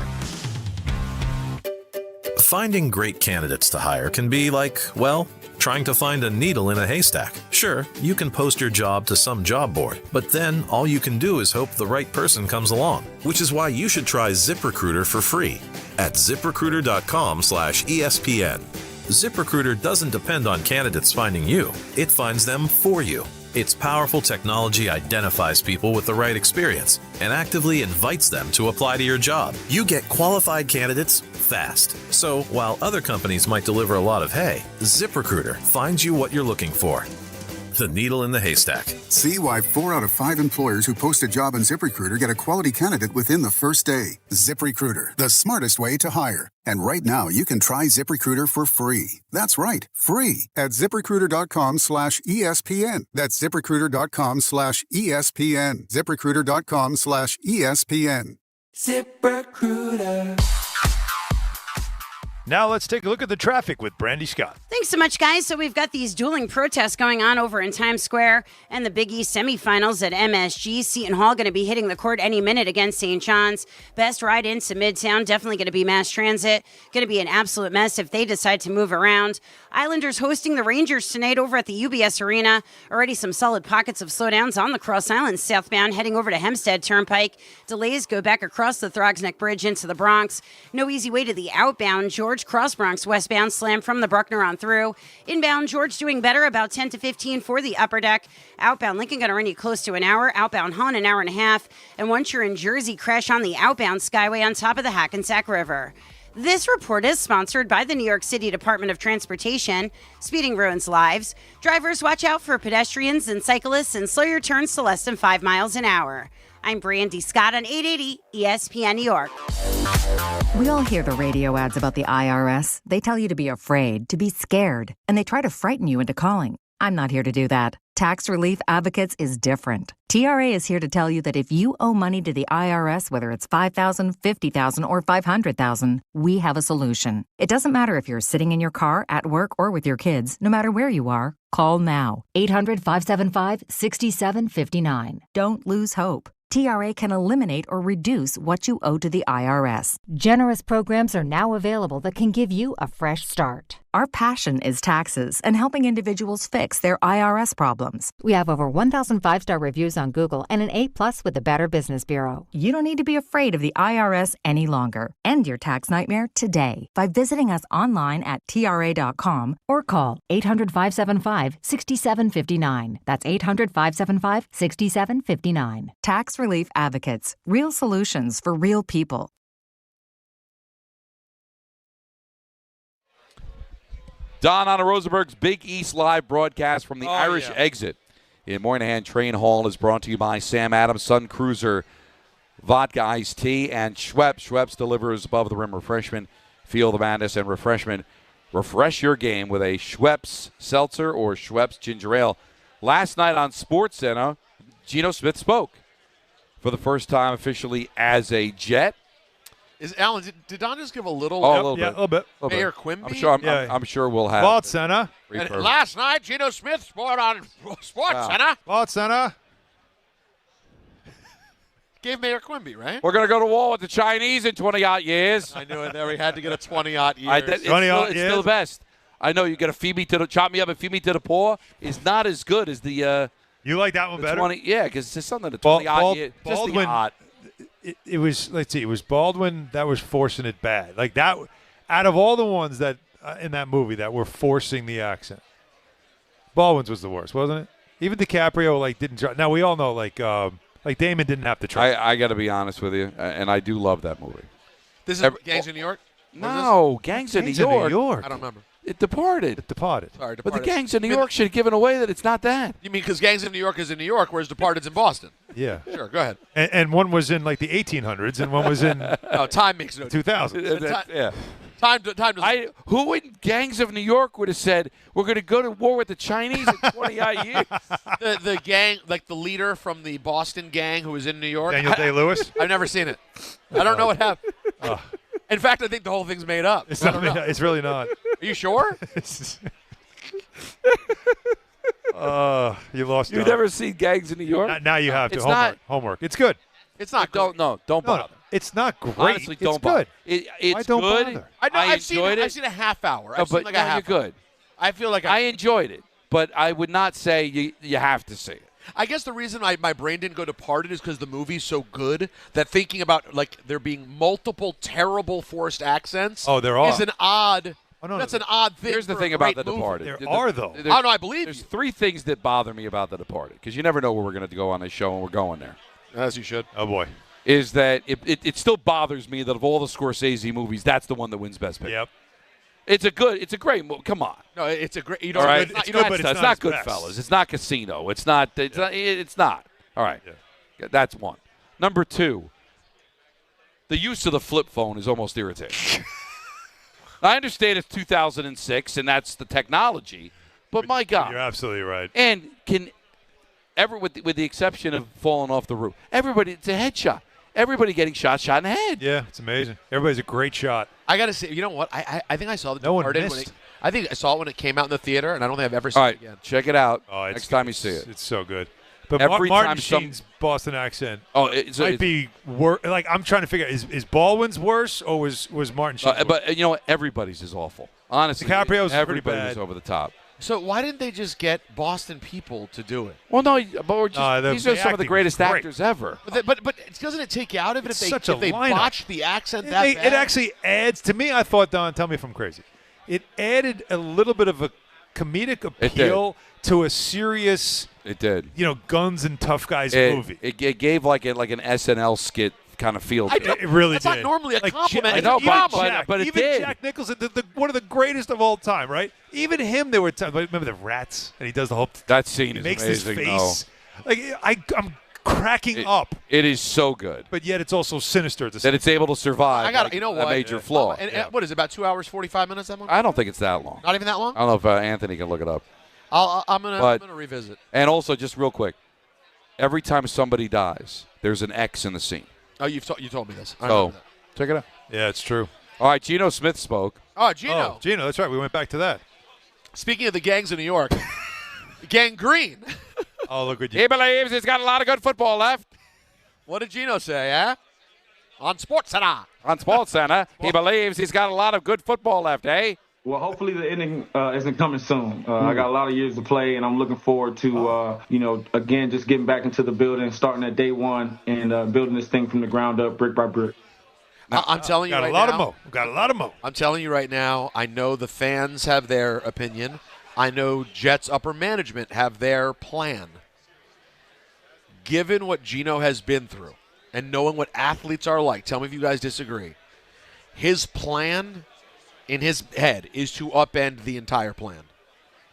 Finding great candidates to hire can be like, well, trying to find a needle in a haystack. Sure, you can post your job to some job board, but then all you can do is hope the right person comes along, which is why you should try ZipRecruiter for free at ZipRecruiter.com/ESPN. ZipRecruiter doesn't depend on candidates finding you. It finds them for you. Its powerful technology identifies people with the right experience and actively invites them to apply to your job. You get qualified candidates fast. So while other companies might deliver a lot of hay, ZipRecruiter finds you what you're looking for. The needle in the haystack. See why 4 out of 5 employers who post a job on ZipRecruiter get a quality candidate within the first day. ZipRecruiter, the smartest way to hire. And right now, you can try ZipRecruiter for free. That's right, free at ZipRecruiter.com/ESPN. That's ZipRecruiter.com/ESPN. ZipRecruiter.com/ESPN. ZipRecruiter. Now let's take a look at the traffic with Brandy Scott. Thanks so much, guys. So we've got these dueling protests going on over in Times Square and the Big East Semifinals at MSG. Seton Hall going to be hitting the court any minute against St. John's. Best ride into Midtown, definitely going to be mass transit. Going to be an absolute mess if they decide to move around. Islanders hosting the Rangers tonight over at the UBS Arena. Already some solid pockets of slowdowns on the Cross Island southbound heading over to Hempstead Turnpike. Delays go back across the Throgs Neck Bridge into the Bronx. No easy way to the outbound George Cross Bronx westbound slam from the Bruckner on through. Inbound George doing better, about 10 to 15 for the upper deck. Outbound Lincoln going to run you close to an hour. Outbound Hahn an hour and a half. And once you're in Jersey, crash on the outbound Skyway on top of the Hackensack River. This report is sponsored by the New York City Department of Transportation. Speeding ruins lives. Drivers, watch out for pedestrians and cyclists and slow your turns to less than 5 miles an hour. I'm Brandy Scott on 880 ESPN New York. We all hear the radio ads about the IRS. They tell you to be afraid, to be scared, and they try to frighten you into calling. I'm not here to do that. Tax Relief Advocates is different. TRA is here to tell you that if you owe money to the IRS, whether it's $5,000, $50,000, or $500,000, we have a solution. It doesn't matter if you're sitting in your car, at work, or with your kids. No matter where you are, call now. 800-575-6759. Don't lose hope. TRA can eliminate or reduce what you owe to the IRS. Generous programs are now available that can give you a fresh start. Our passion is taxes and helping individuals fix their IRS problems. We have over 1,000 5-star reviews on Google and an A+ with the Better Business Bureau. You don't need to be afraid of the IRS any longer. End your tax nightmare today by visiting us online at TRA.com or call 800-575-6759. That's 800-575-6759. Tax Relief Advocates. Real solutions for real people. Don Hahn Rosenberg's Big East Live broadcast from the Irish Exit in Moynihan Train Hall is brought to you by Sam Adams, Sun Cruiser, Vodka Iced Tea, and Schweppes. Schweppes delivers above-the-rim refreshment, feel the madness, and refreshment. Refresh your game with a Schweppes Seltzer or Schweppes Ginger Ale. Last night on SportsCenter, Geno Smith spoke for the first time officially as a Jet. Alan, did Don just give a little? Oh, a little bit. A little bit. Mayor Quimby? I'm sure we'll have. Sports Center. Last night, Geno Smith sport on Sports Center. Sports Center. Gave Mayor Quimby, right? We're going to go to war with the Chinese in 20-odd years. I knew it. There we had to get a 20-odd years. It's still the best. I know you get a chop me up and feed me to the poor is not as good as the. You like that one better? 20, yeah, because it's something the 20-odd years. Just the odd. It was, let's see, it was Baldwin that was forcing it bad. Like that, out of all the ones that in that movie that were forcing the accent, Baldwin's was the worst, wasn't it? Even DiCaprio didn't try. Now we all know like Damon didn't have to try. I got to be honest with you, and I do love that movie. This is Gangs of New York? No, Gangs of New York. I don't remember. It Departed. Sorry, Departed. But the Gangs of New York should have given away that it's not that. You mean because Gangs of New York is in New York, whereas Departed's in Boston? Yeah. Sure, go ahead. And one was in the 1800s, and one was in time makes no 2000. Yeah. Time. Who in Gangs of New York would have said we're going to go to war with the Chinese in 20-odd years? The gang, like the leader from the Boston gang who was in New York. Daniel Day-Lewis? I've never seen it. I don't know what happened. In fact, I think the whole thing's made up. It's really not. Are you sure? You lost. You've never seen Gangs in New York? Now you have to. It's Homework. It's good. It's not. Don't bother. It's not great. Honestly, it's don't good. bother. It's Why don't good. bother? I've seen enjoyed it. I've seen a half hour. No, I've seen but like a half you're hour. good. I feel like I enjoyed it, but I would not say you have to see it. I guess the reason my brain didn't go Departed is because the movie's so good that thinking about like there being multiple terrible forced accents is an odd. That's an odd thing. Here's the for thing a about great The movie. Departed. There are, though. Oh, no, I believe There's you. 3 things that bother me about The Departed, because you never know where we're going to go on this show, and we're going there. As you should. Oh, boy. Is that it still bothers me that of all the Scorsese movies, that's the one that wins Best Picture. Yep. It's a great movie. Come on. No, it's a great. You All know, right, it's not Goodfellas. It's not Casino. It's not. It's not. All right, that's one. Number 2, the use of the flip phone is almost irritating. I understand it's 2006 and that's the technology, but my God, You're absolutely right. and with the exception of falling off the roof, everybody, it's a headshot. Everybody getting shot in the head. Yeah, it's amazing. Everybody's a great shot. I got to say, you know what? I think I saw The No one Departed. missed. I think I saw it when it came out in the theater, and I don't think I've ever seen All it right, again. check it out Oh, next time you see it. It's so good. But Every Martin time some- Sheen's Boston accent it's might be worse. Like, I'm trying to figure out, is Baldwin's worse or was Martin Sheen's worse? But you know what? Everybody's is awful. Honestly, DiCaprio's pretty everybody bad. was over the top. So why didn't they just get Boston people to do it? Well, no, but we're just, the these are some of the acting greatest was great. actors ever. But doesn't it take you out of it It's if such they, a if they lineup. botch the accent that bad? It actually adds, to me, I thought, Don, tell me if I'm crazy, it added a little bit of a comedic appeal to a serious, It did. guns and tough guys It, movie. it gave like an SNL skit kind of feel to it. It really That's did. not normally a Like, compliment. I It's know, a drama. but it even did. Jack Nicholson, one of the greatest of all time, right? Even him, there were times. Remember the rats, and he does the whole. That scene he is makes amazing. this face. I'm cracking up, It is so good. but yet it's also sinister at the That same. it's able to survive. I got like, you know a what? major flaw. And what is it, about 2 hours 45 minutes? That one? I don't think it's that long. Not even that long. I don't know if Anthony can look it up. I'm gonna revisit. And also, just real quick, every time somebody dies, there's an X in the scene. Oh, you told me this. I So remember that. check it out. Yeah, it's true. All right, Geno Smith spoke. Oh, Geno. Geno, that's right. We went back to that. Speaking of the gangs of New York, gangrene. Oh, look what you. He believes he's got a lot of good football left. What did Geno say? On SportsCenter. On SportsCenter, he believes he's got a lot of good football left, eh? Well, hopefully the ending isn't coming soon. I got a lot of years to play, and I'm looking forward to, again, just getting back into the building, starting at day one, and building this thing from the ground up, brick by brick. I'm telling you got right a lot now. of got a lot of mo. I'm telling you right now. I know the fans have their opinion. I know Jets upper management have their plan. Given what Geno has been through, and knowing what athletes are like, tell me if you guys disagree. His plan in his head is to upend the entire plan.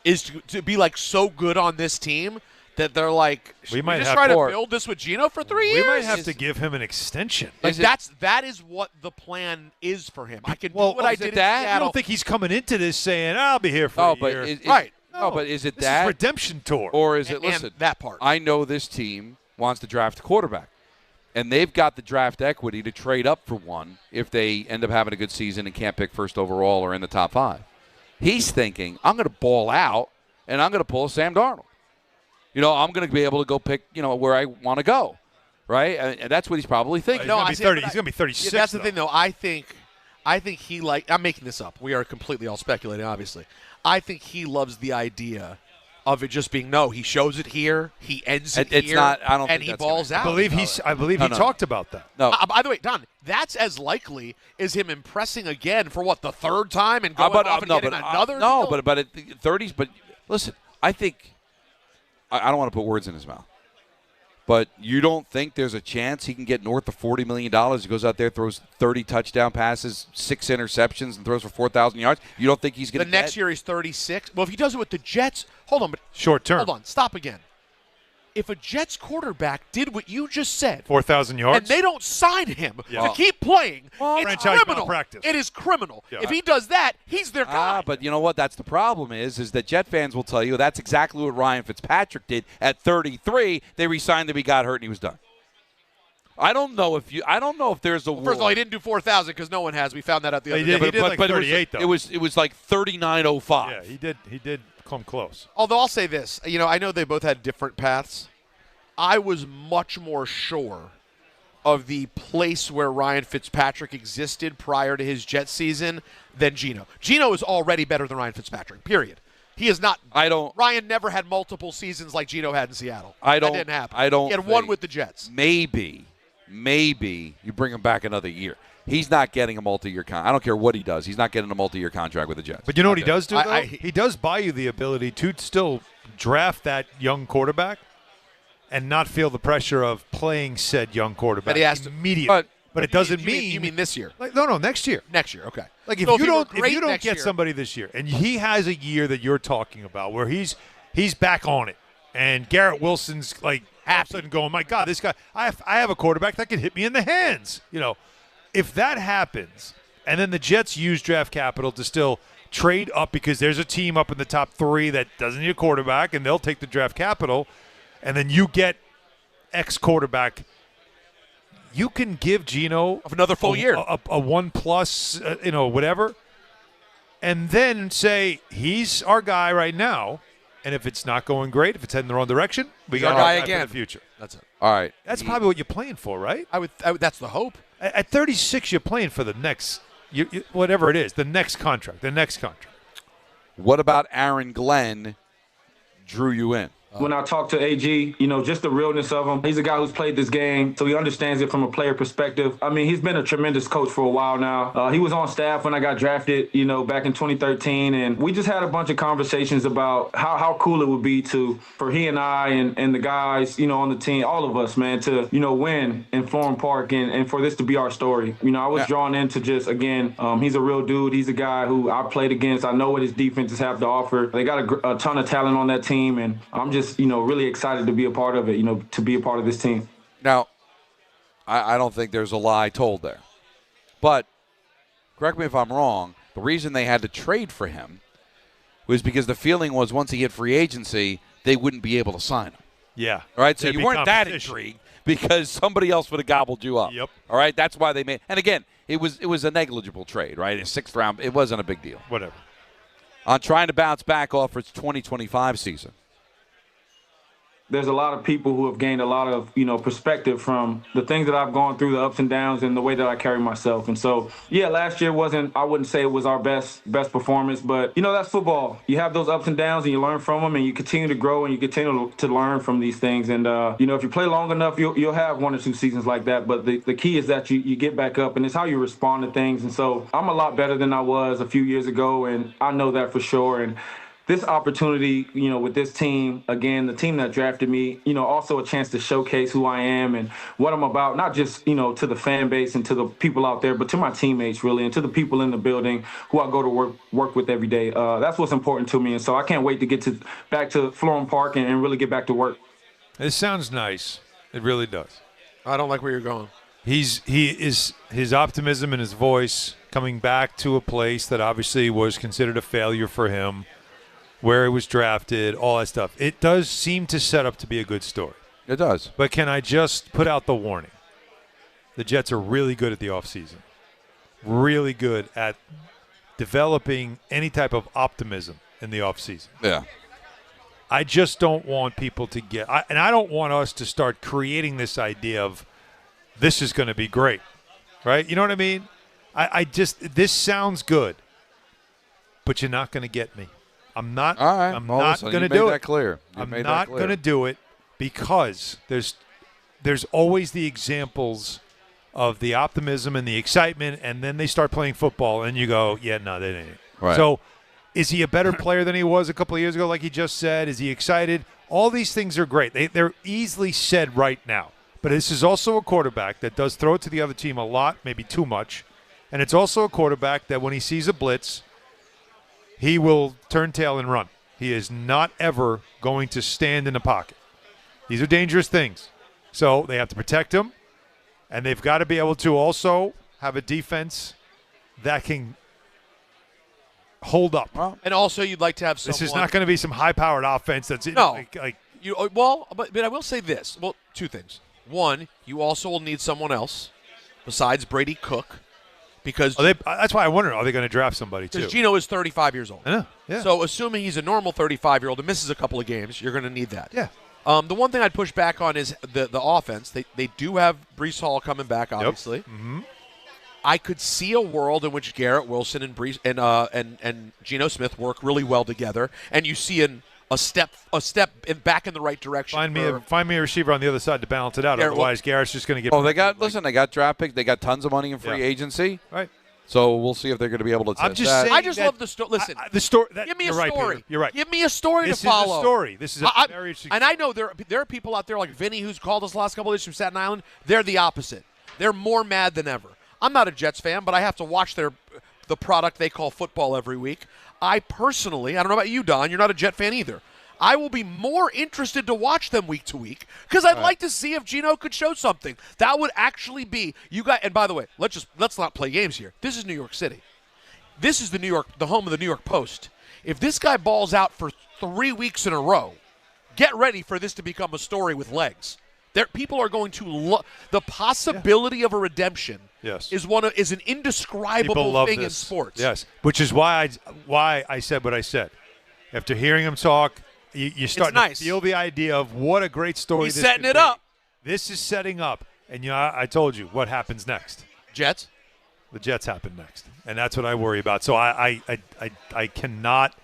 Is to be like so good on this team that they're like, We might just have try to to- build this with Geno for 3 years. We might have to give him an extension. Like that is what the plan is for him. I can do what I did in I Seattle. don't think he's coming into this saying, "I'll be here for Oh, a but year." Right. No, but is it This that is redemption tour, or is it? And Listen, that part. I know this team wants to draft a quarterback, and they've got the draft equity to trade up for one if they end up having a good season and can't pick first overall or in the top 5. He's thinking, I'm going to ball out and I'm going to pull a Sam Darnold. I'm going to be able to go pick, where I want to go, right? And that's what he's probably thinking. He's going to be 36. Yeah, that's the though. thing, though. I think he I'm making this up. We are completely all speculating, obviously. I think he loves the idea of it just being he shows it here, he ends it It's here, not. I don't and think he that's balls gonna out. I believe he talked about that. No. By the way, Don, that's as likely as him impressing again for the third time and going off and getting another. No, deal? but at the 30s. But listen, I think I don't want to put words in his mouth. But you don't think there's a chance he can get north of $40 million? He goes out there, throws 30 touchdown passes, 6 interceptions, and throws for 4,000 yards. You don't think he's going to the next year he's 36. Well, if he does it with the Jets, hold on, but Short term. hold on, stop again. If a Jets quarterback did what you just said, 4,000 yards. and they don't sign him Yeah. to keep playing, it's Franchise criminal. malpractice. It is criminal. Yeah. If he does that, he's their guy. But you know what? That's the problem is that Jet fans will tell you that's exactly what Ryan Fitzpatrick did at 33. They re-signed him, he got hurt, and he was done. I don't know if there's a First of all, he didn't do 4,000 because no one has. We found that out the other He day. did like 38 though. It was like 39.05. Yeah, he did come close. Although I'll say this, I know they both had different paths. I was much more sure of the place where Ryan Fitzpatrick existed prior to his Jet season than Geno. Geno is already better than Ryan Fitzpatrick, period. He is not. Ryan never had multiple seasons like Geno had in Seattle. That didn't happen. He had one with the Jets. Maybe you bring him back another year. He's not getting a multi-year contract. I don't care what he does. He's not getting a multi-year contract with the Jets. But you know what he does do, though? He does buy you the ability to still draft that young quarterback and not feel the pressure of playing said young quarterback immediately. But it doesn't mean you mean this year? No, next year. Next year, okay. Like if you don't get somebody this year, and he has a year that you're talking about where he's back on it, and Garrett Wilson's like all of a sudden going, my God, this guy, I have a quarterback that can hit me in the hands. If that happens, and then the Jets use draft capital to still trade up because there's a team up in the top 3 that doesn't need a quarterback, and they'll take the draft capital, and then you get X quarterback, you can give Geno another full year, a 1+, whatever, and then say he's our guy right now. And if it's not going great, if it's heading the wrong direction, we got our guy again for the future. That's it. All right. That's probably what you're playing for, right? I would. That's the hope. At 36, you're playing for the next, whatever it is, the next contract. What about Aaron Glenn drew you in? When I talk to AG, just the realness of him. He's a guy who's played this game, so he understands it from a player perspective. I mean, he's been a tremendous coach for a while now. He was on staff when I got drafted, back in 2013, and we just had a bunch of conversations about how cool it would be for he and I and the guys, on the team, all of us, man, to, win in Florham Park and for this to be our story. I was drawn into just, again, he's a real dude. He's a guy who I played against. I know what his defenses have to offer. They got a ton of talent on that team, and I'm just really excited to be a part of it, to be a part of this team. Now, I don't think there's a lie told there. But, correct me if I'm wrong, the reason they had to trade for him was because the feeling was once he hit free agency, they wouldn't be able to sign him. Yeah. All right, so you weren't that intrigued because somebody else would have gobbled you up. Yep. All right, that's why they made – and again, it was a negligible trade, right? A 6th round, it wasn't a big deal. Whatever. On trying to bounce back off its 2025 season. There's a lot of people who have gained a lot of, perspective from the things that I've gone through, the ups and downs, and the way that I carry myself. And so, last year I wouldn't say it was our best performance, but, that's football. You have those ups and downs, and you learn from them, and you continue to grow, and you continue to learn from these things. And, if you play long enough, you'll have 1 or 2 seasons like that. But the key is that you get back up, and it's how you respond to things. And so I'm a lot better than I was a few years ago, and I know that for sure. And this opportunity, with this team, again, the team that drafted me, also a chance to showcase who I am and what I'm about, not just, to the fan base and to the people out there, but to my teammates, really, and to the people in the building who I go to work with every day. That's what's important to me. And so I can't wait to get back to Florham Park and really get back to work. It sounds nice. It really does. I don't like where you're going. His optimism and his voice coming back to a place that obviously was considered a failure for him, where he was drafted, all that stuff. It does seem to set up to be a good story. It does. But can I just put out the warning? The Jets are really good at the offseason. Really good at developing any type of optimism in the offseason. Yeah. I just don't want people to get – and I don't want us to start creating this idea of this is going to be great, right? You know what I mean? I just – this sounds good, but you're not going to get me. I'm not going to do it. That clear. I'm not going to do it because there's always the examples of the optimism and the excitement, and then they start playing football, and you go, yeah, no, that ain't it. Right. So is he a better player than he was a couple of years ago, like he just said? Is he excited? All these things are great. They're easily said right now. But this is also a quarterback that does throw it to the other team a lot, maybe too much, and it's also a quarterback that when he sees a blitz – he will turn tail and run. He is not ever going to stand in the pocket. These are dangerous things. So they have to protect him, and they've got to be able to also have a defense that can hold up. Well, and also you'd like to have someone. This is not going to be some high-powered offense that's but I will say this. Well, 2 things. One, you also will need someone else besides Brady Cook. Because that's why I wonder, are they going to draft somebody too? Because Geno is 35 years old. Yeah. So assuming he's a normal 35-year-old and misses a couple of games, you're going to need that. Yeah. The one thing I'd push back on is the offense. They do have Bryce Hall coming back, obviously. Yep. Mm-hmm. I could see a world in which Garrett Wilson and and Geno Smith work really well together, and you see a step back in the right direction. Find me a receiver on the other side to balance it out. Otherwise, Garrett's just going to get. Oh, they got draft picks. They got tons of money in free agency. Right. So we'll see if they're going to be able to. I'm just saying. I just love the story. Listen, the story. Give me a story. story. You're right. Give me a story this to follow. This is a story. This is a very interesting. And I know there are people out there like Vinny who's called us the last couple of days from Staten Island. They're the opposite. They're more mad than ever. I'm not a Jets fan, but I have to watch the product they call football every week. I personally, I don't know about you, Don. You're not a Jet fan either. I will be more interested to watch them week to week because I'd like to see if Geno could show something. That would actually be And by the way, let's not play games here. This is New York City. This is the home of the New York Post. If this guy balls out for 3 weeks in a row, get ready for this to become a story with legs. People are going to the possibility of a redemption. Yes. is an indescribable thing in sports. Yes, which is why I said what I said. After hearing him talk, you start to feel the idea of what a great story. He's this setting could it be. up. This is setting up, and I told you what happens next. Jets. The Jets happen next, and that's what I worry about. So I cannot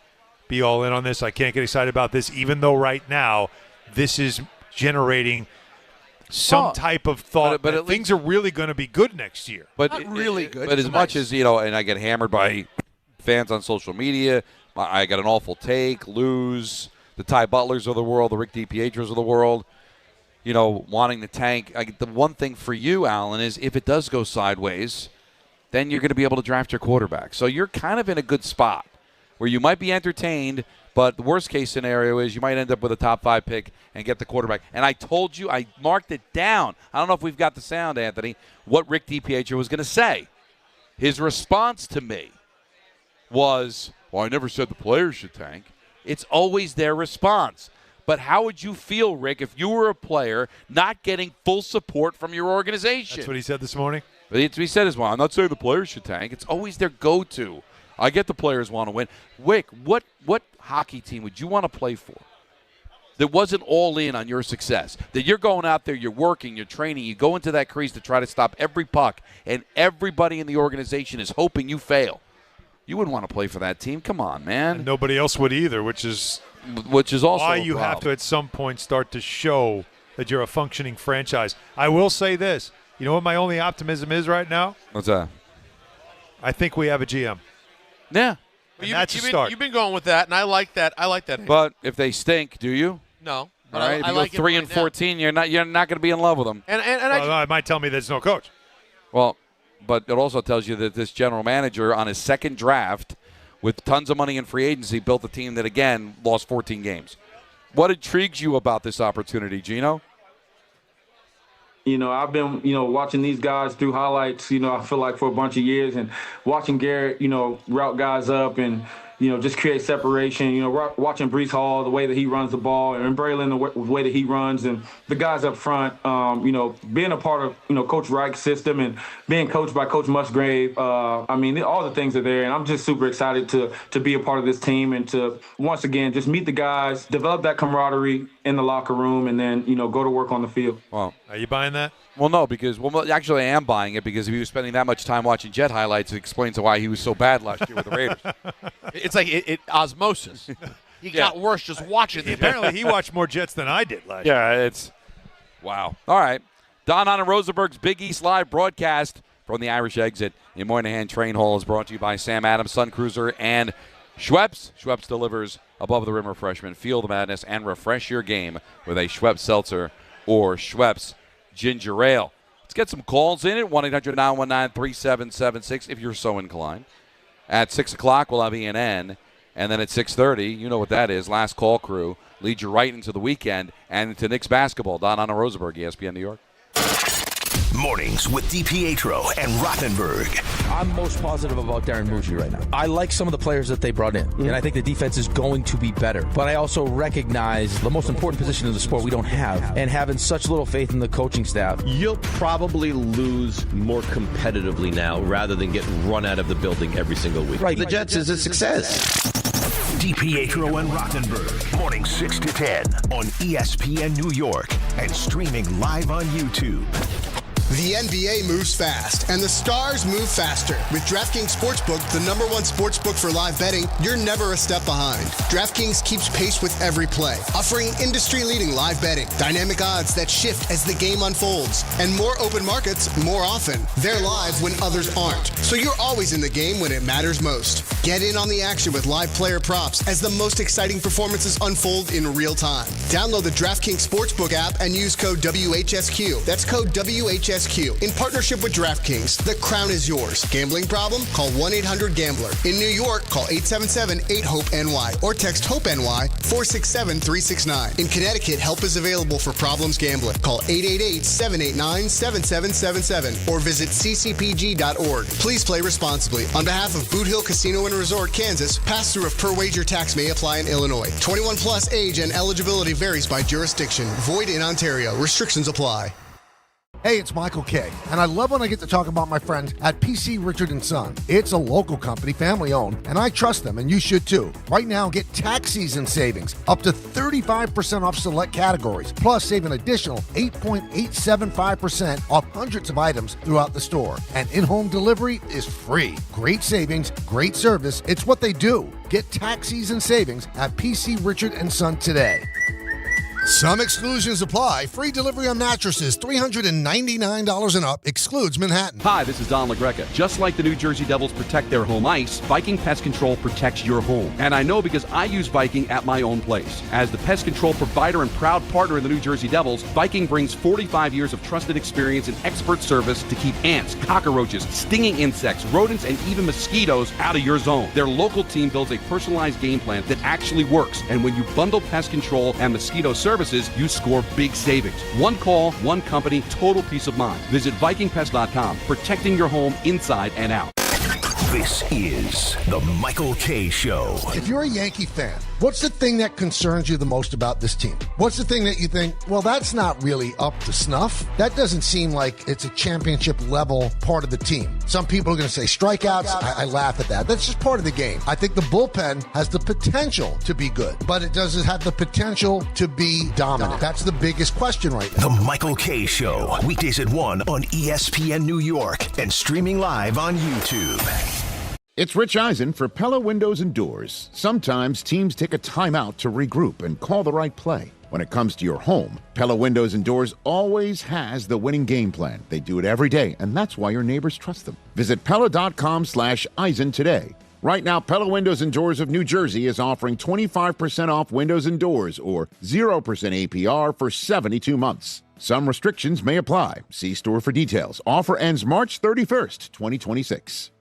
be all in on this. I can't get excited about this, even though right now this is generating some type of thought but that things are really going to be good next year. But Not really good. But as much as, and I get hammered by fans on social media, I got an awful take, lose, the Ty Butlers of the world, the Rick DiPietros of the world, wanting to tank. The one thing for you, Alan, is if it does go sideways, then you're going to be able to draft your quarterback. So you're kind of in a good spot where you might be entertained, but the worst-case scenario is you might end up with a top-5 pick and get the quarterback. And I told you, I marked it down. I don't know if we've got the sound, Anthony, what Rick DiPietro was going to say. His response to me was, well, I never said the players should tank. It's always their response. But how would you feel, Rick, if you were a player not getting full support from your organization? That's what he said this morning? He said as well. I'm not saying the players should tank. It's always their go-to. I get the players want to win. Rick, what hockey team would you want to play for that wasn't all in on your success? That you're going out there, you're working, you're training, you go into that crease to try to stop every puck, and everybody in the organization is hoping you fail. You wouldn't want to play for that team. Come on, man. And nobody else would either, which is also why you have to at some point start to show that you're a functioning franchise. I will say this. You know what my only optimism is right now? What's that? I think we have a GM. Yeah. And that's a start. You've been going with that, and I like that. But if they stink, do you? No. All right. If you like go 3-14, you're not going to be in love with them. And it might tell me there's no coach. Well, but it also tells you that this general manager on his second draft with tons of money in free agency built a team that, again, lost 14 games. What intrigues you about this opportunity, Geno? I've been, watching these guys through highlights, I feel like for a bunch of years, and watching Garrett, route guys up and, just create separation, watching Bryce Hall, the way that he runs the ball, and Braylon, the way that he runs, and the guys up front, being a part of, Coach Reich's system and being coached by Coach Musgrave. All the things are there, and I'm just super excited to be a part of this team and to, once again, just meet the guys, develop that camaraderie in the locker room, and then, go to work on the field. Well, are you buying that? Well, no, because actually I am buying it because if he was spending that much time watching Jet highlights, it explains why he was so bad last year with the Raiders. It's like it osmosis. He got worse just watching them. Apparently he watched more Jets than I did last year. Yeah, it's wow. All right. Don Hahn Rosenberg's Big East Live broadcast from the Irish Exit in Moynihan Train Hall is brought to you by Sam Adams, Sun Cruiser, and Schweppes. Schweppes delivers above-the-rim refreshment. Feel the madness and refresh your game with a Schweppes Seltzer or Schweppes Ginger Ale. Let's get some calls in at 1-800-919-3776 if you're so inclined. At 6 o'clock, we'll have ENN. And then at 6:30, you know what that is, Last Call Crew leads you right into the weekend and into Knicks basketball. Don Hahn Rosenberg, ESPN New York. Mornings with DiPietro and Rothenberg. I'm most positive about Darren Muji right now. I like some of the players that they brought in, and I think the defense is going to be better. But I also recognize the most important position in the sport we don't have, and having such little faith in the coaching staff. You'll probably lose more competitively now rather than get run out of the building every single week. Right. The Jets is a success. DiPietro and Rothenberg, morning 6 to 10 on ESPN New York and streaming live on YouTube. The NBA moves fast, and the stars move faster. With DraftKings Sportsbook, the #1 sportsbook for live betting, you're never a step behind. DraftKings keeps pace with every play, offering industry-leading live betting, dynamic odds that shift as the game unfolds, and more open markets more often. They're live when others aren't, so you're always in the game when it matters most. Get in on the action with live player props as the most exciting performances unfold in real time. Download the DraftKings Sportsbook app and use code WHSQ. That's code WHSQ. In partnership with DraftKings, the crown is yours. Gambling problem? Call 1-800-GAMBLER. In New York, call 877-8-HOPE-NY or text HOPE-NY 467-369. In Connecticut, help is available for problems gambling. Call 888-789-7777 or visit ccpg.org. Please play responsibly. On behalf of Boot Hill Casino and Resort, Kansas, pass-through of per-wager tax may apply in Illinois. 21 plus age and eligibility varies by jurisdiction. Void in Ontario. Restrictions apply. Hey, it's Michael K, and I love when I get to talk about my friends at PC Richard & Son. It's a local company, family-owned, and I trust them, and you should too. Right now, get tax season savings up to 35% off select categories, plus save an additional 8.875% off hundreds of items throughout the store. And in-home delivery is free. Great savings, great service. It's what they do. Get tax season savings at PC Richard & Son today. Some exclusions apply. Free delivery on mattresses, $399 and up, excludes Manhattan. Hi, this is Don LaGreca. Just like the New Jersey Devils protect their home ice, Viking Pest Control protects your home. And I know because I use Viking at my own place. As the pest control provider and proud partner of the New Jersey Devils, Viking brings 45 years of trusted experience and expert service to keep ants, cockroaches, stinging insects, rodents, and even mosquitoes out of your zone. Their local team builds a personalized game plan that actually works. And when you bundle pest control and mosquito services, you score big savings. One call, one company, total peace of mind. Visit VikingPest.com, protecting your home inside and out. This is the Michael K. Show. If you're a Yankee fan, what's the thing that concerns you the most about this team? What's the thing that you think, well, that's not really up to snuff? That doesn't seem like it's a championship level part of the team. Some people are going to say strikeouts. I laugh at that. That's just part of the game. I think the bullpen has the potential to be good, but it doesn't have the potential to be dominant. That's the biggest question right now. The Michael K. Show. Weekdays at 1 on ESPN New York and streaming live on YouTube. It's Rich Eisen for Pella Windows and Doors. Sometimes teams take a timeout to regroup and call the right play. When it comes to your home, Pella Windows and Doors always has the winning game plan. They do it every day, and that's why your neighbors trust them. Visit Pella.com/Eisen today. Right now, Pella Windows and Doors of New Jersey is offering 25% off windows and doors or 0% APR for 72 months. Some restrictions may apply. See store for details. Offer ends March 31st, 2026.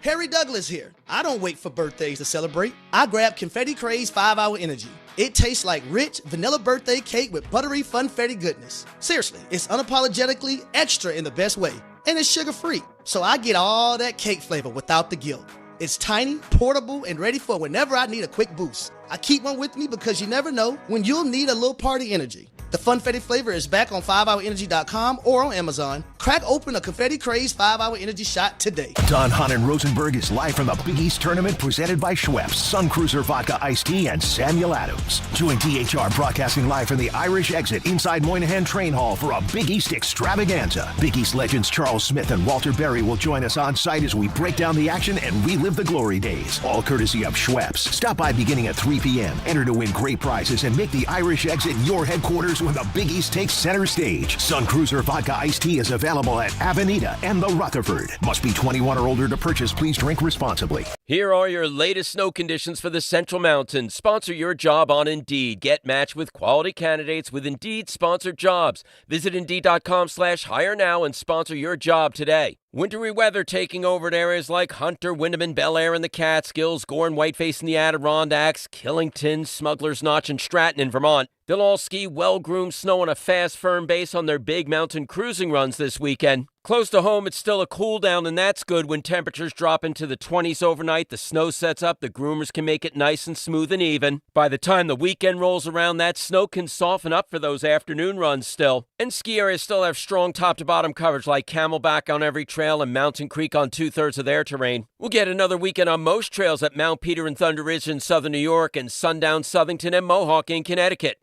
Harry Douglas here. I don't wait for birthdays to celebrate. I grab Confetti Craze 5-Hour Energy. It tastes like rich vanilla birthday cake with buttery funfetti goodness. Seriously, it's unapologetically extra in the best way. And it's sugar-free, so I get all that cake flavor without the guilt. It's tiny, portable, and ready for whenever I need a quick boost. I keep one with me because you never know when you'll need a little party energy. The Funfetti flavor is back on 5hourenergy.com or on Amazon. Crack open a Confetti Craze 5-Hour Energy shot today. Don Hahn Rosenberg is live from the Big East Tournament presented by Schweppes, Sun Cruiser Vodka Iced Tea, and Samuel Adams. Join DHR broadcasting live from the Irish Exit inside Moynihan Train Hall for a Big East extravaganza. Big East legends Charles Smith and Walter Berry will join us on site as we break down the action and relive the glory days. All courtesy of Schweppes. Stop by beginning at 3 p.m. Enter to win great prizes and make the Irish Exit your headquarters when the Big East takes center stage. Sun Cruiser Vodka Iced Tea is available at Avenida and the Rutherford. Must be 21 or older to purchase. Please drink responsibly. Here are your latest snow conditions for the Central Mountains. Sponsor your job on Indeed. Get matched with quality candidates with Indeed-sponsored jobs. Visit Indeed.com/hire now and sponsor your job today. Wintry weather taking over in areas like Hunter, Windham, and Bel Air in the Catskills, Gore and Whiteface in the Adirondacks, Killington, Smuggler's Notch, and Stratton in Vermont. They'll all ski well-groomed snow on a fast, firm base on their big mountain cruising runs this weekend. Close to home, it's still a cool down, and that's good. When temperatures drop into the 20s overnight, the snow sets up, the groomers can make it nice and smooth and even. By the time the weekend rolls around, that snow can soften up for those afternoon runs still. And ski areas still have strong top-to-bottom coverage like Camelback on every trail and Mountain Creek on 2/3 of their terrain. We'll get another weekend on most trails at Mount Peter and Thunder Ridge in southern New York and Sundown, Southington, and Mohawk in Connecticut.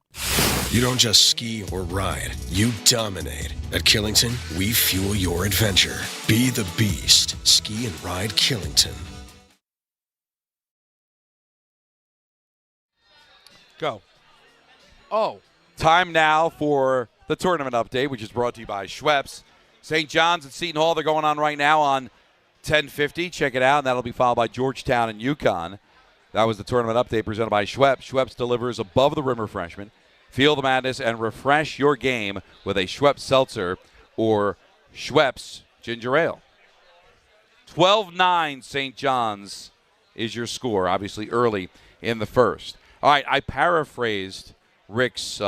You don't just ski or ride, you dominate. At Killington, we fuel your adventure. Be the beast. Ski and ride Killington. Go. Oh. Time now for the tournament update, which is brought to you by Schweppes. St. John's and Seton Hall, they're going on right now on 10:50. Check it out, and that'll be followed by Georgetown and UConn. That was the tournament update presented by Schweppes. Schweppes delivers above-the-rim refreshment. Feel the madness and refresh your game with a Schweppes Seltzer or Schweppes Ginger Ale. 12-9 St. John's is your score, obviously early in the first. All right, I paraphrased Rick's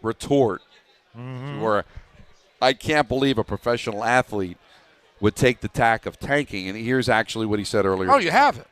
retort. Where I can't believe a professional athlete would take the tack of tanking, and here's actually what he said earlier. Oh, you have it.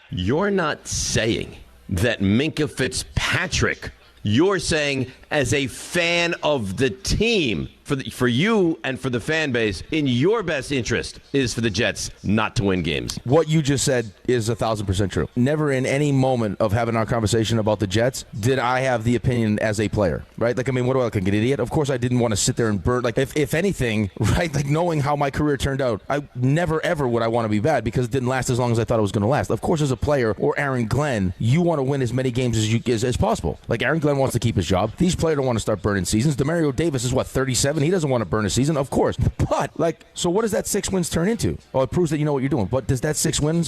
You're not saying that Minkah Fitzpatrick, you're saying as a fan of the team, for you and for the fan base, in your best interest is for the Jets not to win games. What you just said is 1,000% true. Never in any moment of having our conversation about the Jets did I have the opinion as a player, right? Like, I mean, what do I look like, an idiot? Of course I didn't want to sit there and burn. Like, if anything, right, like knowing how my career turned out, I never, ever would I want to be bad because it didn't last as long as I thought it was going to last. Of course, as a player or Aaron Glenn, you want to win as many games as possible. Like, Aaron Glenn wants to keep his job. These players don't want to start burning seasons. DeMario Davis is, 37? He doesn't want to burn a season, of course. But, like, so what does that 6 wins turn into? Oh, it proves that you know what you're doing. But does that 6 wins,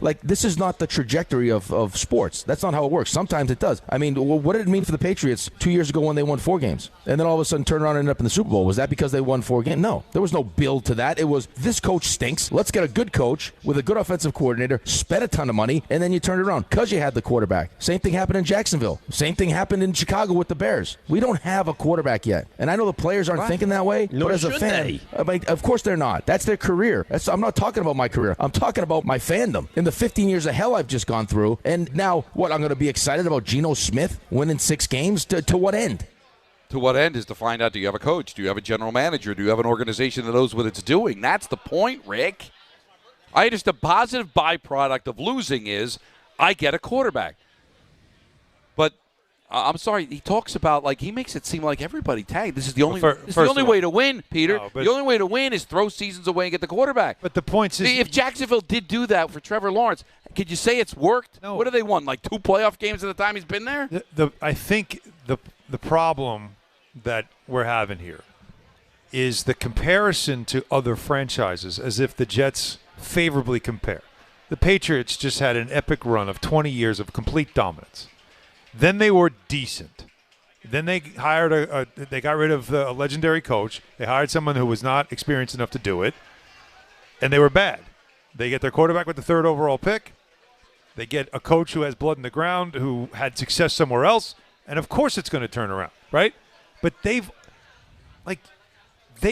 like, this is not the trajectory of sports. That's not how it works. Sometimes it does. I mean, what did it mean for the Patriots 2 years ago when they won 4 games? And then all of a sudden turn around and end up in the Super Bowl. Was that because they won 4 games? No. There was no build to that. It was, this coach stinks. Let's get a good coach with a good offensive coordinator, spend a ton of money, and then you turn it around because you had the quarterback. Same thing happened in Jacksonville. Same thing happened in Chicago with the Bears. We don't have a quarterback yet. And I know the players aren't thinking that way, but as a fan, I mean, of course they're not. That's their career. I'm not talking about my career. I'm talking about my fandom. In the 15 years of hell I've just gone through, and now, what, I'm going to be excited about Geno Smith winning 6 games? To what end? To what end is to find out, do you have a coach? Do you have a general manager? Do you have an organization that knows what it's doing? That's the point, Rick. Just a positive byproduct of losing is I get a quarterback. But I'm sorry, he talks about, like, he makes it seem like everybody tagged. This is the only way to win, Peter. No, the only way to win is throw seasons away and get the quarterback. But the point is, if Jacksonville did do that for Trevor Lawrence, could you say it's worked? No. What have they won, like 2 playoff games at the time he's been there? I think the problem that we're having here is the comparison to other franchises, as if the Jets favorably compare. The Patriots just had an epic run of 20 years of complete dominance. Then they were decent. Then they hired they got rid of a legendary coach. They hired someone who was not experienced enough to do it, and they were bad. They get their quarterback with the 3rd overall pick. They get a coach who has blood in the ground, who had success somewhere else, and of course it's going to turn around, right? But they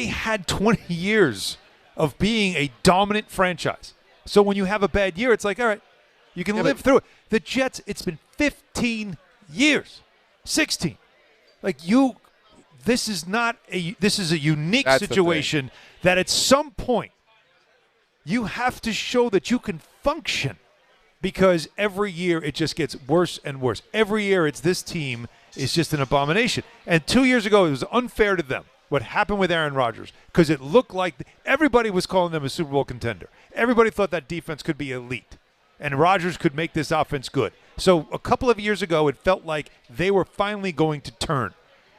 had 20 years of being a dominant franchise. So when you have a bad year, it's like, all right, you can live through it. The Jets, it's been 15 years, 16. This is a unique situation that at some point you have to show that you can function, because every year it just gets worse and worse. Every year this team is just an abomination. And 2 years ago, it was unfair to them what happened with Aaron Rodgers, because it looked like everybody was calling them a Super Bowl contender. Everybody thought that defense could be elite, and Rodgers could make this offense good. So a couple of years ago, it felt like they were finally going to turn.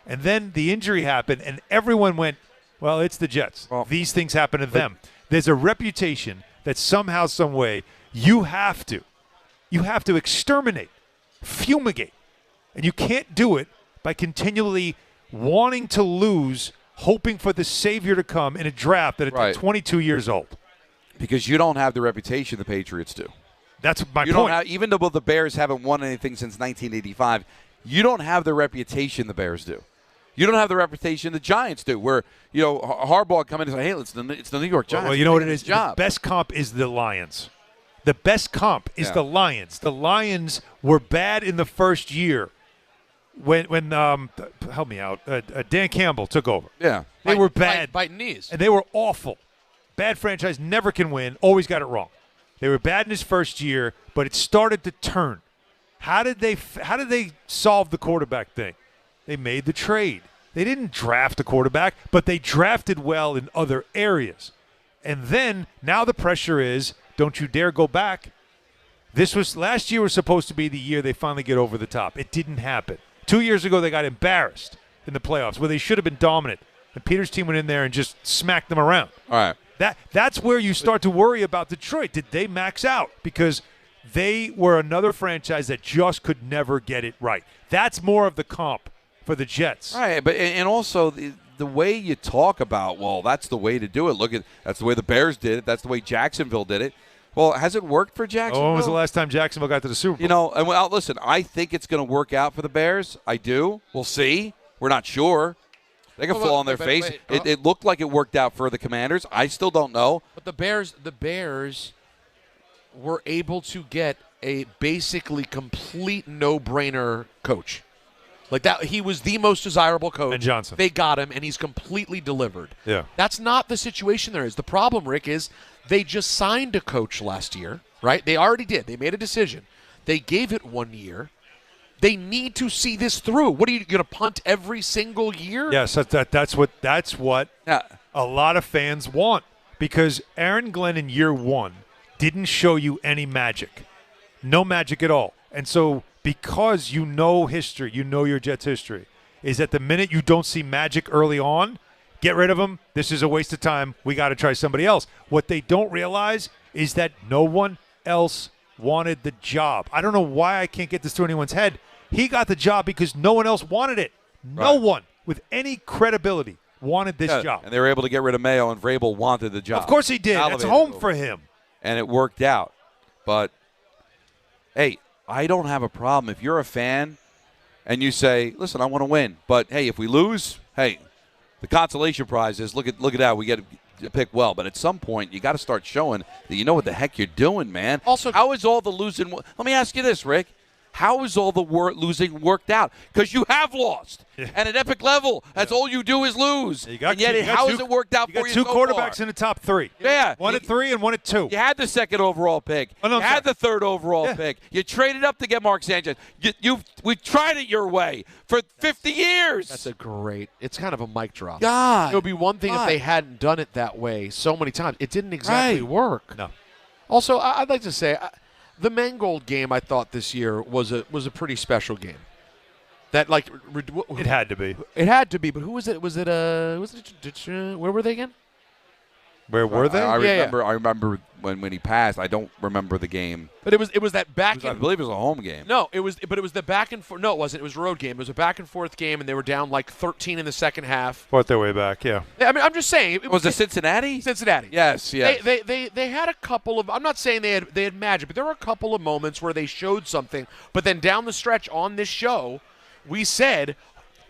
And then the injury happened, and everyone went, well, it's the Jets. These things happen to them. There's a reputation that somehow, some way, you have to exterminate, fumigate. And you can't do it by continually wanting to lose, hoping for the savior to come in a draft that at 22 years old. Because you don't have the reputation the Patriots do. That's my point. Even though the Bears haven't won anything since 1985, you don't have the reputation the Bears do. You don't have the reputation the Giants do, where Harbaugh come in and say, "Hey, it's the New York Giants." Well, you know what it is. The best comp is the Lions. The best comp is the Lions. The Lions were bad in the first year when help me out. Dan Campbell took over. Yeah, they were bad, biting knees, and they were awful. Bad franchise, never can win. Always got it wrong. They were bad in his first year, but it started to turn. How did they solve the quarterback thing? They made the trade. They didn't draft a quarterback, but they drafted well in other areas. And then now the pressure is, don't you dare go back. Last year was supposed to be the year they finally get over the top. It didn't happen. 2 years ago they got embarrassed in the playoffs where they should have been dominant. And Peter's team went in there and just smacked them around. All right. That's where you start to worry about Detroit. Did they max out? Because they were another franchise that just could never get it right. That's more of the comp for the Jets. Right, but and also the way you talk about, well, that's the way to do it. That's the way the Bears did it. That's the way Jacksonville did it. Well, has it worked for Jacksonville? When was the last time Jacksonville got to the Super Bowl? And listen, I think it's going to work out for the Bears. I do. We'll see. We're not sure. They can fall on their face. It looked like it worked out for the Commanders. I still don't know. But the Bears were able to get a basically complete no-brainer coach. Like that, he was the most desirable coach. And Johnson. They got him, and he's completely delivered. Yeah. That's not the situation there is. The problem, Rick, is they just signed a coach last year, right? They already did. They made a decision. They gave it 1 year. They need to see this through. What are you going to punt every single year? Yes, that's what a lot of fans want, because Aaron Glenn in year one didn't show you any magic. No magic at all. And so because you know history, you know your Jets history, is that the minute you don't see magic early on, get rid of him. This is a waste of time. We got to try somebody else. What they don't realize is that no one else wanted the job. I don't know why I can't get this through anyone's head. He got the job because no one else wanted it. No one with any credibility wanted this job. And they were able to get rid of Mayo, and Vrabel wanted the job. Of course he did. That's home for him. And it worked out. But, hey, I don't have a problem. If you're a fan and you say, listen, I want to win, but, hey, if we lose, hey, the consolation prize is look at that. We get to pick well. But at some point, you got to start showing that you know what the heck you're doing, man. Also, how is all the losing – let me ask you this, Rick. How is all the losing worked out? Because you have lost at an epic level. That's all you do is lose. How has it worked out for you so far? You got two quarterbacks in the top three. Yeah. One at 3 and one at 2. You had the second overall pick. You had the third overall pick. You traded up to get Mark Sanchez. We've tried it your way for 50 years. That's it's kind of a mic drop. God. It would be one thing if they hadn't done it that way so many times. It didn't exactly work. No. Also, I'd like to say – the Mangold game, I thought this year was a pretty special game. That it had to be. It had to be. But who was it? Was it where were they again? Where were they? I remember when he passed. I don't remember the game. But it was that back. I believe it was a home game. No, it was the back and forth. No, it wasn't. It was a road game. It was a back and forth game, and they were down like 13 in the second half. Fought their way back. Yeah. I mean, I'm just saying. Was it Cincinnati? Cincinnati. Yes. They had a couple of. I'm not saying they had magic, but there were a couple of moments where they showed something. But then down the stretch on this show, we said,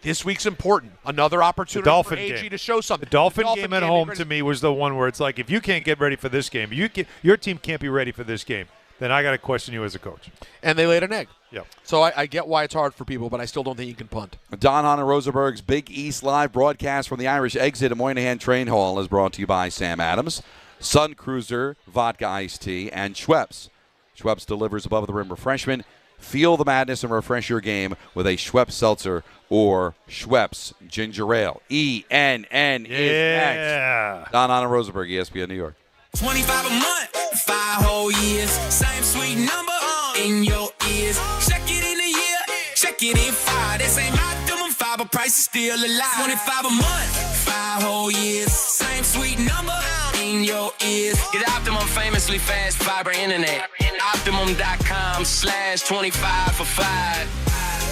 this week's important. Another opportunity for AG to show something. The Dolphin game at home to me was the one where it's like, if you can't get ready for this game, your team can't be ready for this game, then I got to question you as a coach. And they laid an egg. Yeah. So I get why it's hard for people, but I still don't think you can punt. Don Hahn Rosenberg's Big East Live broadcast from the Irish Exit at Moynihan Train Hall is brought to you by Sam Adams, Sun Cruiser, Vodka Iced Tea, and Schweppes. Schweppes delivers above-the-rim refreshment. Feel the madness and refresh your game with a Schweppes Seltzer or Schweppes Ginger Ale. ENN is next. Don Hahn Rosenberg, ESPN New York. 25 a month, 5 whole years. Same sweet number in your ears. Check it in a year, check it in 5. This ain't optimum 5, but price is still alive. 25 a month, 5 whole years. Same sweet number in your ears. Get Optimum famously fast fiber internet. Optimum.com/25 for 5.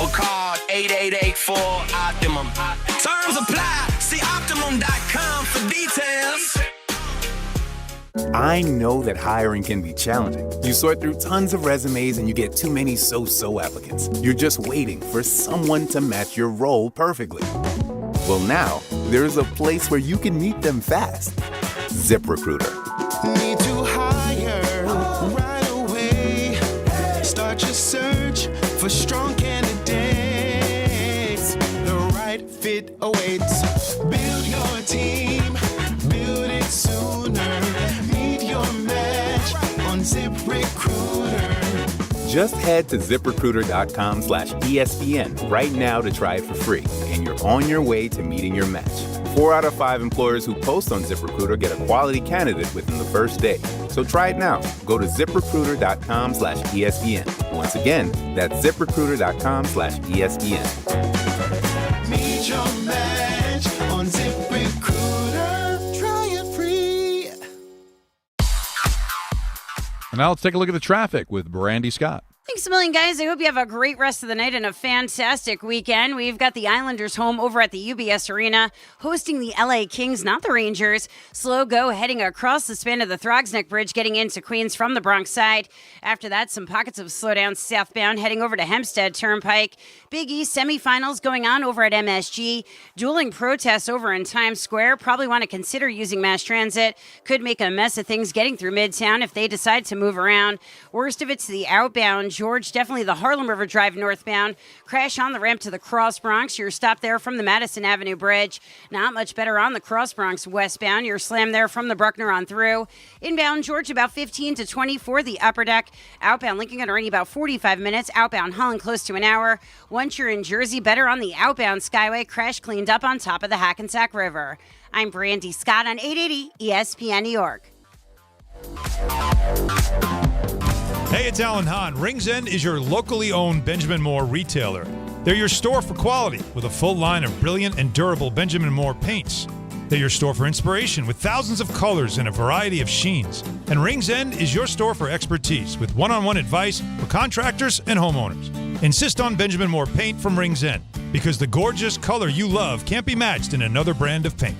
Or call 8884-OPTIMUM. Terms apply. See Optimum.com for details. I know that hiring can be challenging. You sort through tons of resumes and you get too many so-so applicants. You're just waiting for someone to match your role perfectly. Well, now there's a place where you can meet them fast. ZipRecruiter. Need to hire right away. Start your search for strong candidates. The right fit awaits. Build your team. Build it sooner. Meet your match on ZipRecruiter. Just head to ZipRecruiter.com/ESPN right now to try it for free, and you're on your way to meeting your match. 4 out of 5 employers who post on ZipRecruiter get a quality candidate within the first day. So try it now. Go to ZipRecruiter.com/ESPN. Once again, that's ZipRecruiter.com/ESPN. Meet your match on ZipRecruiter. Try it free. And now let's take a look at the traffic with Brandy Scott. Thanks a million, guys. I hope you have a great rest of the night and a fantastic weekend. We've got the Islanders home over at the UBS Arena, hosting the LA Kings, not the Rangers. Slow go heading across the span of the Throgsneck Bridge, getting into Queens from the Bronx side. After that, some pockets of slowdown southbound, heading over to Hempstead Turnpike. Big East Semifinals going on over at MSG. Dueling protests over in Times Square. Probably want to consider using mass transit. Could make a mess of things getting through Midtown if they decide to move around. Worst of it's the outbound George, definitely the Harlem River Drive northbound. Crash on the ramp to the Cross Bronx. You're stopped there from the Madison Avenue Bridge. Not much better on the Cross Bronx westbound. You're slammed there from the Bruckner on through. Inbound George about 15 to 20 for the upper deck. Outbound Lincoln going to run you about 45 minutes. Outbound Holland close to an hour. Once you're in Jersey, better on the outbound Skyway. Crash cleaned up on top of the Hackensack River. I'm Brandy Scott on 880 ESPN New York. Hey, it's Don Hahn. Rings End is your locally owned Benjamin Moore retailer. They're your store for quality with a full line of brilliant and durable Benjamin Moore paints. They're your store for inspiration with thousands of colors and a variety of sheens. And Rings End is your store for expertise with one-on-one advice for contractors and homeowners. Insist on Benjamin Moore paint from Rings End because the gorgeous color you love can't be matched in another brand of paint.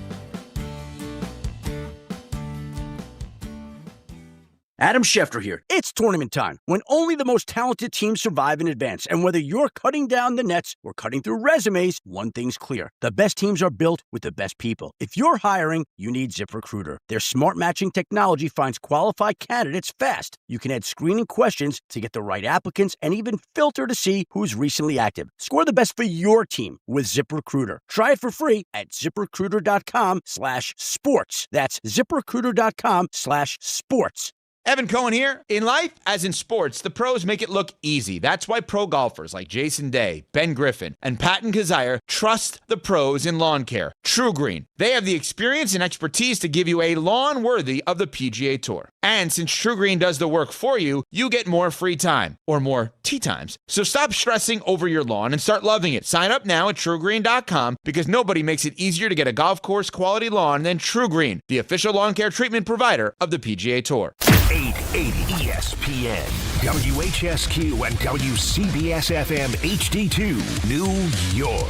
Adam Schefter here. It's tournament time, when only the most talented teams survive in advance. And whether you're cutting down the nets or cutting through resumes, one thing's clear. The best teams are built with the best people. If you're hiring, you need ZipRecruiter. Their smart matching technology finds qualified candidates fast. You can add screening questions to get the right applicants and even filter to see who's recently active. Score the best for your team with ZipRecruiter. Try it for free at ZipRecruiter.com/sports. That's ZipRecruiter.com/sports. Evan Cohen here. In life, as in sports, the pros make it look easy. That's why pro golfers like Jason Day, Ben Griffin, and Patton Kazire trust the pros in lawn care. True Green. They have the experience and expertise to give you a lawn worthy of the PGA Tour. And since True Green does the work for you, you get more free time, or more tee times. So stop stressing over your lawn and start loving it. Sign up now at TrueGreen.com because nobody makes it easier to get a golf course quality lawn than True Green, the official lawn care treatment provider of the PGA Tour. 880 ESPN, WHSQ, and WCBS-FM HD2, New York.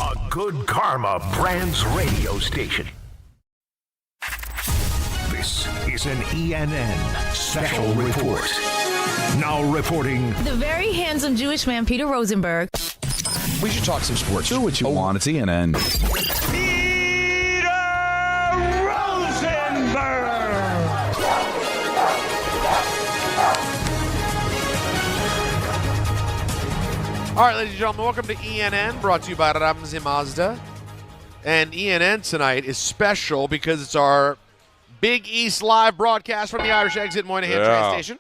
A Good Karma Brands radio station. This is an ENN special report. Now reporting. The very handsome Jewish man, Peter Rosenberg. We should talk some sports. Do what you want. It's ENN. All right, ladies and gentlemen, welcome to ENN, brought to you by Ramsey Mazda. And ENN tonight is special because it's our Big East live broadcast from the Irish Exit Moynihan train station.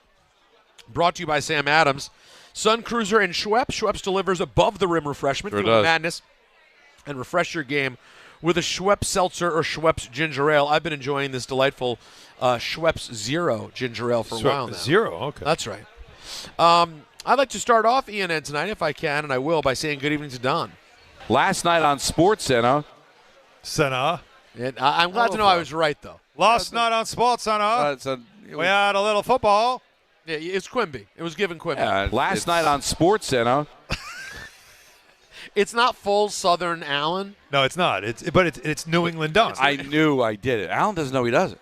Brought to you by Sam Adams. Sun Cruiser and Schweppes. Schweppes delivers above-the-rim refreshment. Sure Fuel does. madness. And refresh your game with a Schweppes Seltzer or Schweppes Ginger Ale. I've been enjoying this delightful Schweppes Zero Ginger Ale for a while now. Zero, okay. That's right. I'd like to start off ENN tonight, if I can, and I will, by saying good evening to Don. Last night on SportsCenter. I'm glad to know I was right, though. Last night on SportsCenter. We had a little football. Yeah, it's Quimby. It was given Quimby. Yeah, last night on SportsCenter. It's not full Southern Allen. No, it's not. It's New England Dunks. I knew I did it. Alan doesn't know he does it.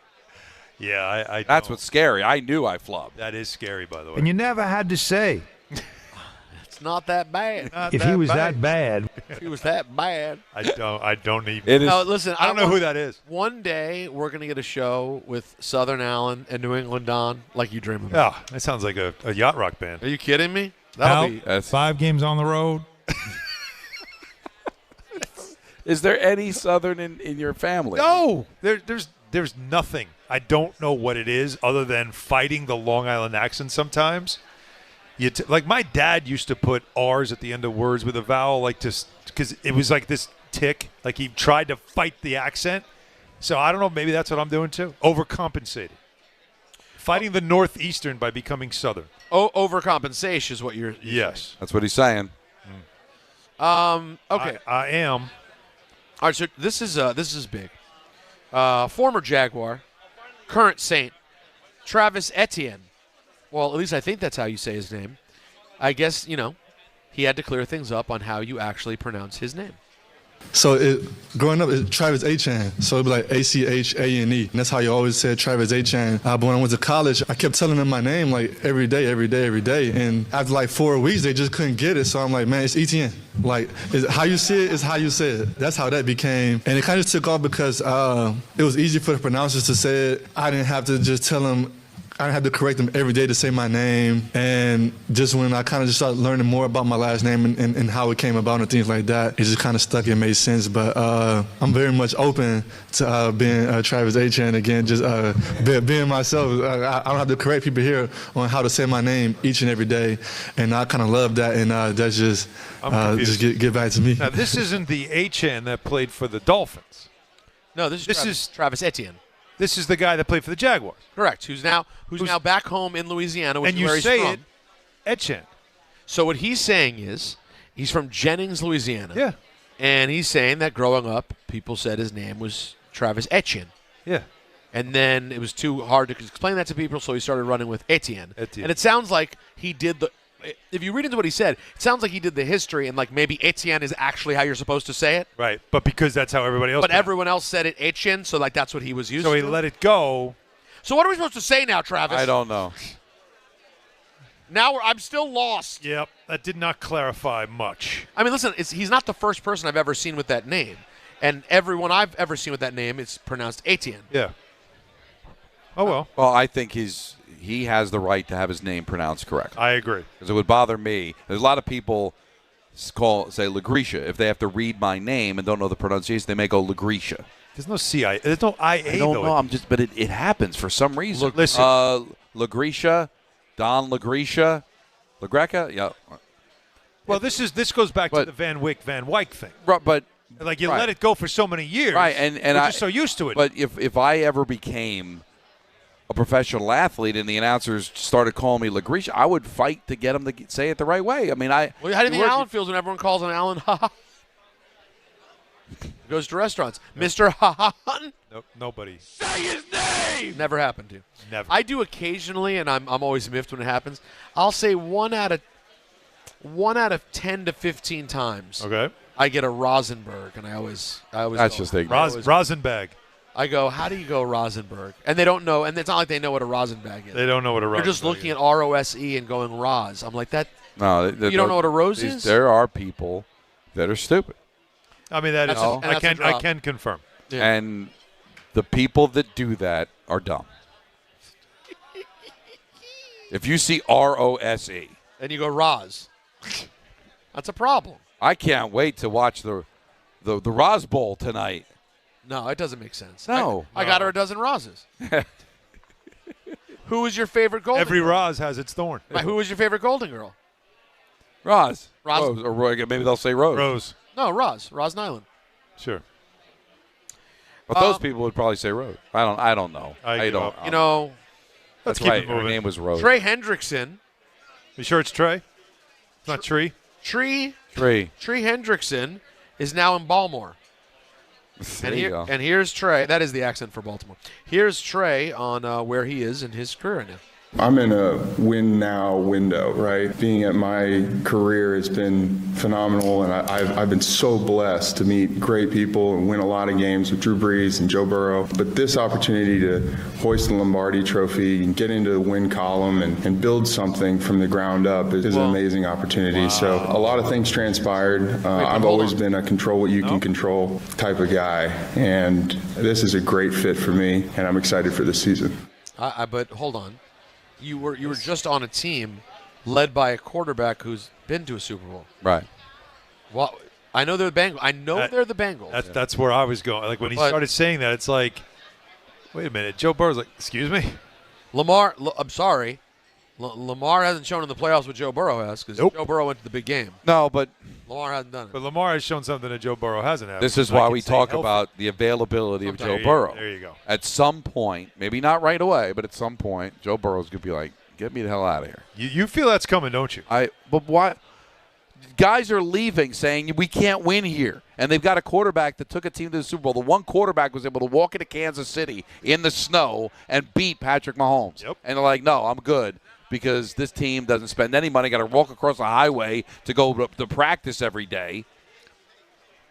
Yeah, I That's what's scary. I knew I flubbed. That is scary, by the way. And you never had to say. not that bad. If he was that bad. If he was that bad. I don't even. It is. No, listen, I don't know who that is. One day we're going to get a show with Southern Allen and New England Don like you dream about. Oh, that sounds like a yacht rock band. Are you kidding me? Al, That'll be 5 games on the road. Is there any Southern in your family? No, there's nothing. I don't know what it is other than fighting the Long Island accent sometimes. Like my dad used to put R's at the end of words with a vowel, like just because it was like this tick. Like he tried to fight the accent. So I don't know. Maybe that's what I'm doing too. Overcompensating. Fighting the Northeastern by becoming Southern. Overcompensation is what you're yes, saying. That's what he's saying. Okay. I am. All right, so this is big. Former Jaguar, current Saint, Travis Etienne. Well, at least I think that's how you say his name. I guess, he had to clear things up on how you actually pronounce his name. So growing up, it's Travis Achan. So it'd be like A-C-H-A-N-E. And that's how you always said Travis Achan. But when I went to college, I kept telling them my name like every day. And after like 4 weeks, they just couldn't get it. So I'm like, man, it's Etienne. Like, how you say it is how you say it. That's how that became. And it kind of took off because it was easy for the pronouncers to say it. I didn't have to just tell them. I had to correct them every day to say my name. And just when I kind of just started learning more about my last name and how it came about and things like that, it just kind of stuck and made sense. But I'm very much open to being Travis Achan again, just being myself. I don't have to correct people here on how to say my name each and every day. And I kind of love that. And that's just get back to me. Now, this isn't the Achan that played for the Dolphins. No, this is Travis Etienne. This is the guy that played for the Jaguars. Correct. Who's now back home in Louisiana, which and is you where he's say from. it, Etienne. So what he's saying is he's from Jennings, Louisiana. Yeah. And he's saying that growing up, people said his name was Travis Etienne. Yeah. And then it was too hard to explain that to people, so he started running with Etienne. Etienne. And it sounds like he did if you read into what he said, it sounds like he did the history and like maybe Etienne is actually how you're supposed to say it. Right, but because that's how everybody else But everyone else said it Etienne, so like that's what he was used to. So he let it go. So what are we supposed to say now, Travis? I don't know. Now I'm still lost. Yep, that did not clarify much. I mean, listen, he's not the first person I've ever seen with that name. And everyone I've ever seen with that name is pronounced Etienne. Yeah. Oh, well. Well, I think he has the right to have his name pronounced correct. I agree. Because it would bother me. There's a lot of people say Legrecia. If they have to read my name and don't know the pronunciation, they may go Legrecia. There's no C-I. There's no I-A, I don't though. know. But it happens for some reason. Listen. Legrecia, Don Legrecia, Legreca, yeah. Well, this goes back to the Van Wyck thing. Right, but like you let it go for so many years. Right, and we're just so used to it. But if I ever became a professional athlete and the announcers started calling me Legrecia, I would fight to get them to say it the right way. I mean, Well, how do you think Alan feels when everyone calls him Alan? Goes to restaurants. Nope. Mr. Ha-ha-hun? Nope, nobody. Say his name! Never happened to. Never. I do occasionally, and I'm always miffed when it happens. I'll say 1 out of 10 to 15 times. Okay. I get a Rosenberg, and I always That's go, just ignorant. Rosenberg. I go, how do you go Rosenberg? And they don't know, and it's not like they know what a Rosenberg is. They don't know what a Rosenberg is. They're just looking at R-O-S-E and going Roz. I'm like, that. No, you don't know what a rose is? There are people that are stupid. I mean, that is. I can confirm. Yeah. And the people that do that are dumb. If you see R-O-S-E. And you go Roz. That's a problem. I can't wait to watch the Roz Bowl tonight. No, it doesn't make sense. No. I got her a dozen Rozes. Who was your favorite Golden Every Girl? Roz has its thorn. Who was your favorite Golden Girl? Roz. Roz. Or maybe they'll say Rose. Rose. No, Roz. Roz Nyland. Sure. But those people would probably say Rose. I don't know. I don't. You know. That's Let's keep right. it moving. Her name was Rose. Trey Hendrickson. You sure it's Trey? It's not Tree? Tree Hendrickson is now in Baltimore. There you go. And here's Trey. That is the accent for Baltimore. Here's Trey on where he is in his career right now. I'm in a win now window, right? Being at my career has been phenomenal, and I've been so blessed to meet great people and win a lot of games with Drew Brees and Joe Burrow. But this opportunity to hoist the Lombardi Trophy and get into the win column and build something from the ground up is an amazing opportunity. Wow. So a lot of things transpired. I've always been a control what you can control type of guy, and this is a great fit for me, and I'm excited for this season. But hold on. You were just on a team led by a quarterback who's been to a Super Bowl. Right. Well, I know they're the Bengals. They're the Bengals. That's where I was going. Like when he started saying that, it's like, wait a minute. Joe Burrow's like, excuse me? I'm sorry. Lamar hasn't shown in the playoffs what Joe Burrow has because Joe Burrow went to the big game. No, but Lamar hasn't done it. But Lamar has shown something that Joe Burrow hasn't had. This is why we talk about the availability of Joe Burrow. There you go. At some point, maybe not right away, but at some point, Joe Burrow's going to be like, get me the hell out of here. You feel that's coming, don't you? But why? Guys are leaving saying we can't win here. And they've got a quarterback that took a team to the Super Bowl. The one quarterback was able to walk into Kansas City in the snow and beat Patrick Mahomes. Yep. And they're like, no, I'm good. Because this team doesn't spend any money, got to walk across the highway to go to practice every day.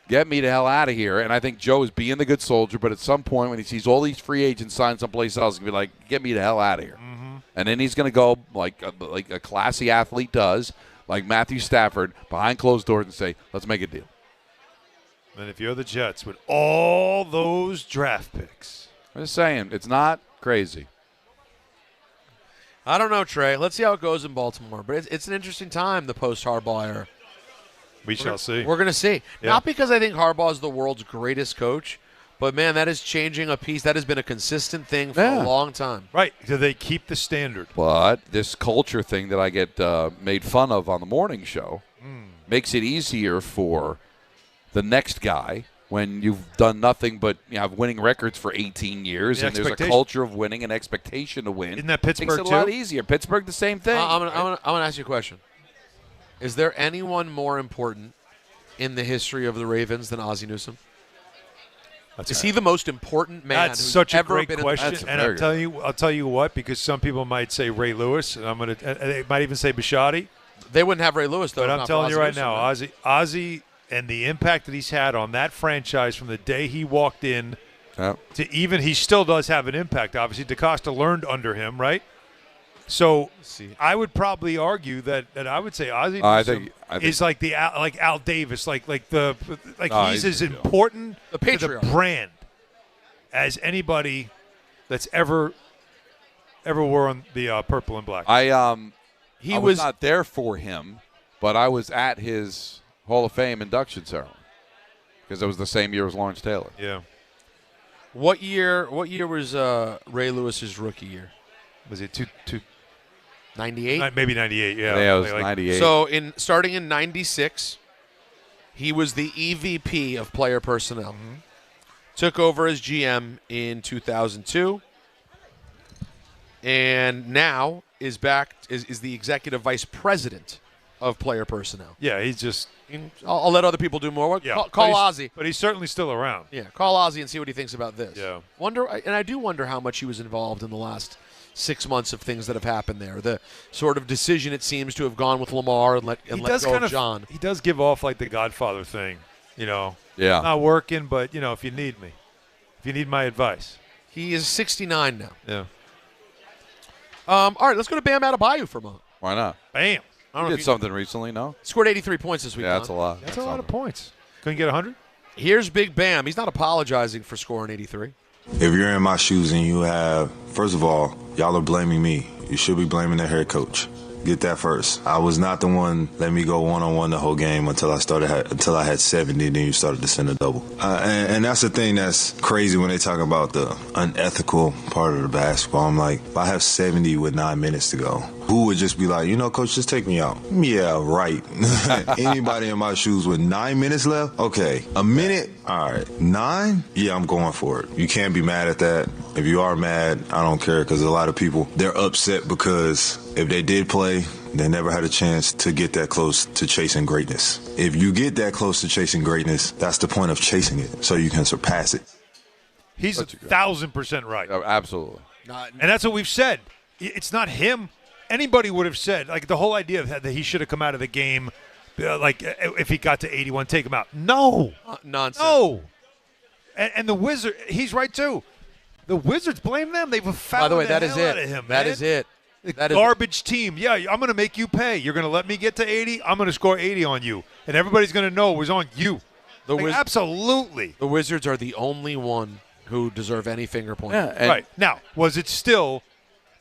Get me the hell out of here. And I think Joe is being the good soldier, but at some point when he sees all these free agents sign someplace else, he's going to be like, get me the hell out of here. Mm-hmm. And then he's going to go like a classy athlete does, like Matthew Stafford, behind closed doors and say, let's make a deal. And if you're the Jets with all those draft picks. I'm just saying, it's not crazy. I don't know, Trey. Let's see how it goes in Baltimore. But it's an interesting time, the post-Harbaugh era. We shall see. We're going to see. Yeah. Not because I think Harbaugh is the world's greatest coach, but, man, that is changing a piece. That has been a consistent thing for a long time. Right. Do they keep the standard? But this culture thing that I get made fun of on the morning show makes it easier for the next guy when you've done nothing but have winning records for 18 years and there's a culture of winning and expectation to win. Isn't that Pittsburgh, makes it a lot easier. Pittsburgh, the same thing. I'm going to ask you a question. Is there anyone more important in the history of the Ravens than Ozzie Newsome? Is he the most important man That's who's such a ever great been question. in And I'll tell you what, because some people might say Ray Lewis, and they might even say Bisciotti. They wouldn't have Ray Lewis, though. But I'm telling you right now, Newsome, Ozzie and the impact that he's had on that franchise from the day he walked in to even he still does have an impact. Obviously, DeCosta learned under him, right? So I would probably argue that I would say Ozzie Newsome is like Al Davis, he's as important to the brand as anybody that's ever worn the purple and black. I was not there for him, but I was at his Hall of Fame induction ceremony because it was the same year as Lawrence Taylor. Yeah. What year was Ray Lewis's rookie year? Was it 98? Maybe 98, yeah. Yeah, it was 98. So starting in 96, he was the EVP of player personnel. Mm-hmm. Took over as GM in 2002. And now is the executive vice president of player personnel. Yeah, he's just... I'll let other people do more. Yeah, Call Ozzie. But he's certainly still around. Yeah, call Ozzie and see what he thinks about this. Yeah. And I do wonder how much he was involved in the last 6 months of things that have happened there. The sort of decision it seems to have gone with Lamar and let go of John. He does give off like the Godfather thing, Yeah. Not working, but, if you need me. If you need my advice. He is 69 now. Yeah. All right, let's go to Bam Adebayo for a moment. Why not? Bam. He did something recently, no? Scored 83 points this week. Yeah, that's a lot. That's a lot of points. Couldn't get 100? Here's Big Bam. He's not apologizing for scoring 83. If you're in my shoes and you have, first of all, y'all are blaming me. You should be blaming the head coach. Get that first. I was not the one let me go one-on-one the whole game until I had 70, then you started to send a double. And that's the thing that's crazy when they talk about the unethical part of the basketball. I'm like, if I have 70 with 9 minutes to go, who would just be like, coach, just take me out? Yeah, right. Anybody in my shoes with 9 minutes left? Okay, a minute? All right. 9? Yeah, I'm going for it. You can't be mad at that. If you are mad, I don't care, because a lot of people, they're upset because if they did play, they never had a chance to get that close to chasing greatness. If you get that close to chasing greatness, that's the point of chasing it, so you can surpass it. He's 1,000% right. Oh, absolutely. And that's what we've said. it's not him. Anybody would have said, like, the whole idea of that he should have come out of the game, like, if he got to 81, take him out. No. Nonsense. No. And the Wizards, he's right, too. The Wizards, blame them. They've fouled By the way, out of him, That man. is it. That is garbage team. Yeah, I'm going to make you pay. You're going to let me get to 80? I'm going to score 80 on you. And everybody's going to know it was on you. Absolutely. The Wizards are the only one who deserve any finger pointing. Yeah, right. Now, was it still,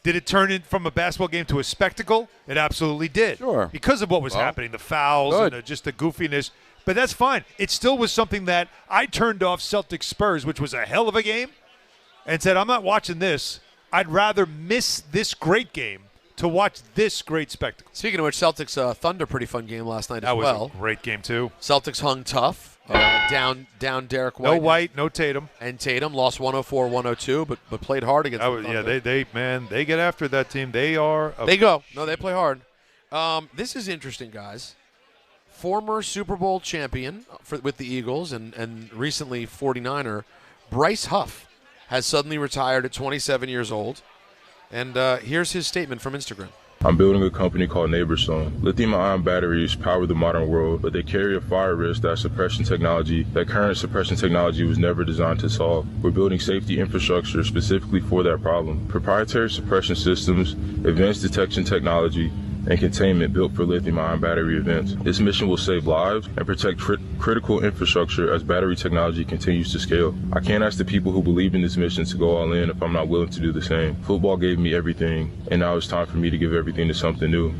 did it turn in from a basketball game to a spectacle? It absolutely did. Sure. Because of what was happening, the fouls and just the goofiness. But that's fine. It still was something that I turned off Celtics Spurs, which was a hell of a game, and said, I'm not watching this. I'd rather miss this great game to watch this great spectacle. Speaking of which, Celtics Thunder, pretty fun game last night That as well. was a great game, too. Celtics hung tough, down Derek White. No White, no Tatum. And Tatum lost 104-102, but played hard against the Thunder. Yeah, they get after that team. They are. They go. No, they play hard. This is interesting, guys. Former Super Bowl champion with the Eagles and recently 49er, Bryce Huff, has suddenly retired at 27 years old. And here's his statement from Instagram. I'm building a company called Neighborstone. Lithium-ion batteries power the modern world, but they carry a fire risk that current suppression technology was never designed to solve. We're building safety infrastructure specifically for that problem. Proprietary suppression systems, advanced detection technology, and containment built for lithium-ion battery events. This mission will save lives and protect critical infrastructure as battery technology continues to scale. I can't ask the people who believe in this mission to go all in if I'm not willing to do the same. Football gave me everything, and now it's time for me to give everything to something new.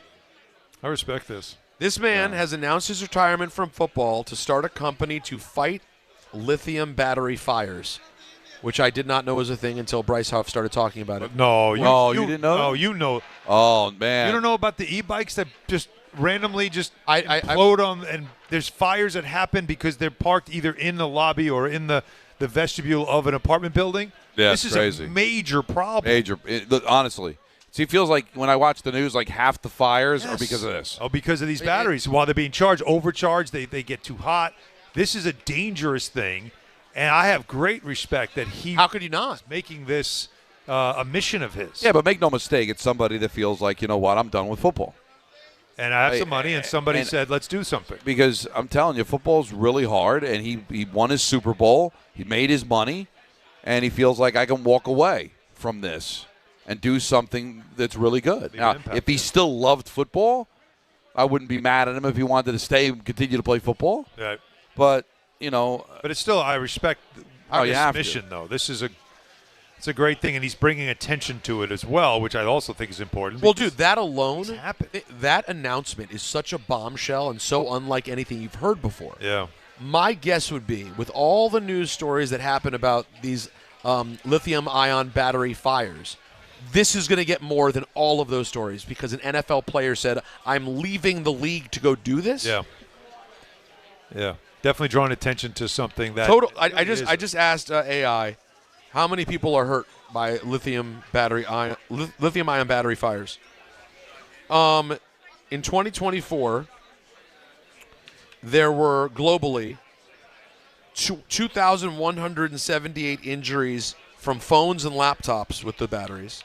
I respect this. This man has announced his retirement from football to start a company to fight lithium battery fires, which I did not know was a thing until Bryce Huff started talking about it. No, you didn't know? No, you know. Oh, man. You don't know about the e-bikes that just randomly just implode on, and there's fires that happen because they're parked either in the lobby or in the vestibule of an apartment building? Yeah, this is crazy. a major problem. Honestly. See, it feels like when I watch the news, like half the fires are because of this. Oh, because of these batteries. While they're being charged, overcharged, they get too hot. This is a dangerous thing. And I have great respect that How could you not? is making this a mission of his. Yeah, but make no mistake, it's somebody that feels like, you know what, I'm done with football. And I have some money, and somebody said, let's do something. Because I'm telling you, football's really hard, and he won his Super Bowl. He made his money, and he feels like I can walk away from this and do something that's really good. Now, if he still loved football, I wouldn't be mad at him if he wanted to stay and continue to play football. Right. But, you know. But it's still, I respect this mission, though. This is it's a great thing, and he's bringing attention to it as well, which I also think is important. Well, dude, that alone, that announcement is such a bombshell and so unlike anything you've heard before. Yeah. My guess would be, with all the news stories that happen about these lithium-ion battery fires, this is going to get more than all of those stories because an NFL player said, I'm leaving the league to go do this. Yeah. Yeah. Definitely drawing attention to something that I just asked AI, how many people are hurt by lithium-ion battery fires? In 2024, there were globally 2,178 injuries from phones and laptops with the batteries.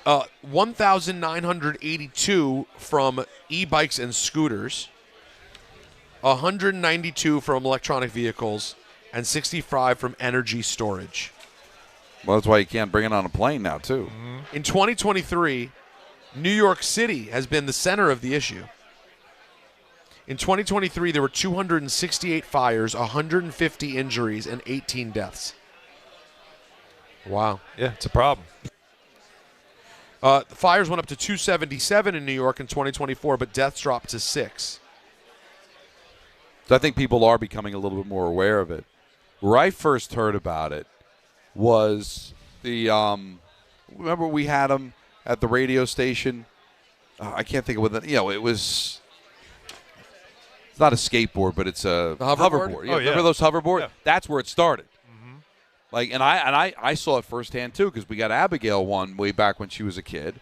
1,982 from e-bikes and scooters. 192 from electronic vehicles, and 65 from energy storage. Well, that's why you can't bring it on a plane now, too. In 2023, New York City has been the center of the issue. In 2023, there were 268 fires, 150 injuries, and 18 deaths. Wow. Yeah, it's a problem. The fires went up to 277 in New York in 2024, but deaths dropped to 6. So I think people are becoming a little bit more aware of it. Where I first heard about it was the remember we had them at the radio station. I can't think of what it was. It's not a skateboard, but it's a hoverboard. Yeah, remember those hoverboards? Yeah. That's where it started. Mm-hmm. Like, and I saw it firsthand too because we got Abigail one way back when she was a kid.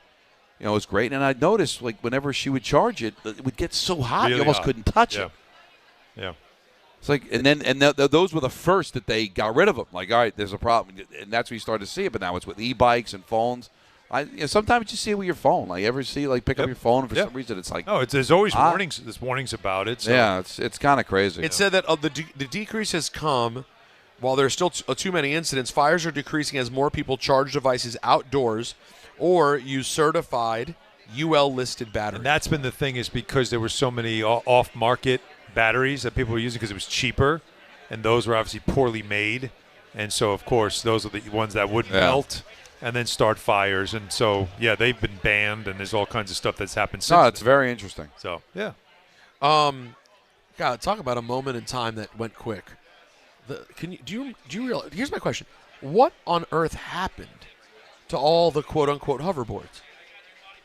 You know, it was great, and I noticed like whenever she would charge it, it would get so hot you almost couldn't touch it. Yeah. It's like, those were the first that they got rid of them. Like, all right, there's a problem, and that's where you started to see it. But now it's with e-bikes and phones. Sometimes you see it with your phone. Like, ever see, like, pick up your phone, and for some reason it's like... No, there's always warnings. There's warnings about it. So. Yeah, it's kind of crazy. It said that the decrease has come while there's still too many incidents. Fires are decreasing as more people charge devices outdoors or use certified UL-listed batteries. And that's been the thing, is because there were so many off-market batteries that people were using because it was cheaper, and those were obviously poorly made. And so, of course, those are the ones that would melt and then start fires. And so, yeah, they've been banned, and there's all kinds of stuff that's happened since. No, it's very interesting. So, yeah. God, talk about a moment in time that went quick. Do you realize? Here's my question: what on earth happened to all the quote unquote hoverboards?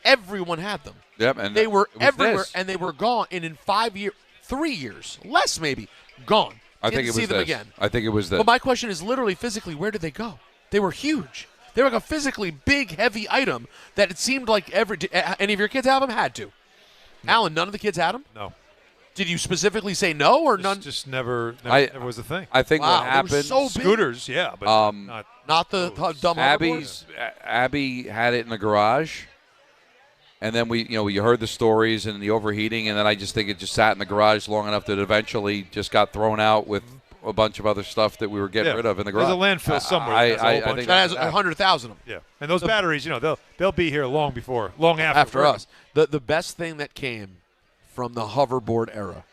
Everyone had them. Yep, and they were everywhere, this. and they were gone. And in 3 years, less maybe, gone. I think it was see them this. again. I think it was this. But my question is, literally, physically, where did they go? They were huge. They were like a physically big, heavy item that it seemed like any of your kids have them? Had to. No. Alan, none of the kids had them? No. Did you specifically say no or none? Just never was a thing. I think what happened. So scooters, yeah, but not the dumb hoverboards. Abby had it in the garage, and then we heard the stories and the overheating, and then I just think it just sat in the garage long enough that it eventually just got thrown out with a bunch of other stuff that we were getting rid of in the garage. There's a landfill somewhere. I think that has 100,000 of them. Yeah, and those batteries, they'll be here long after us. The best thing that came from the hoverboard era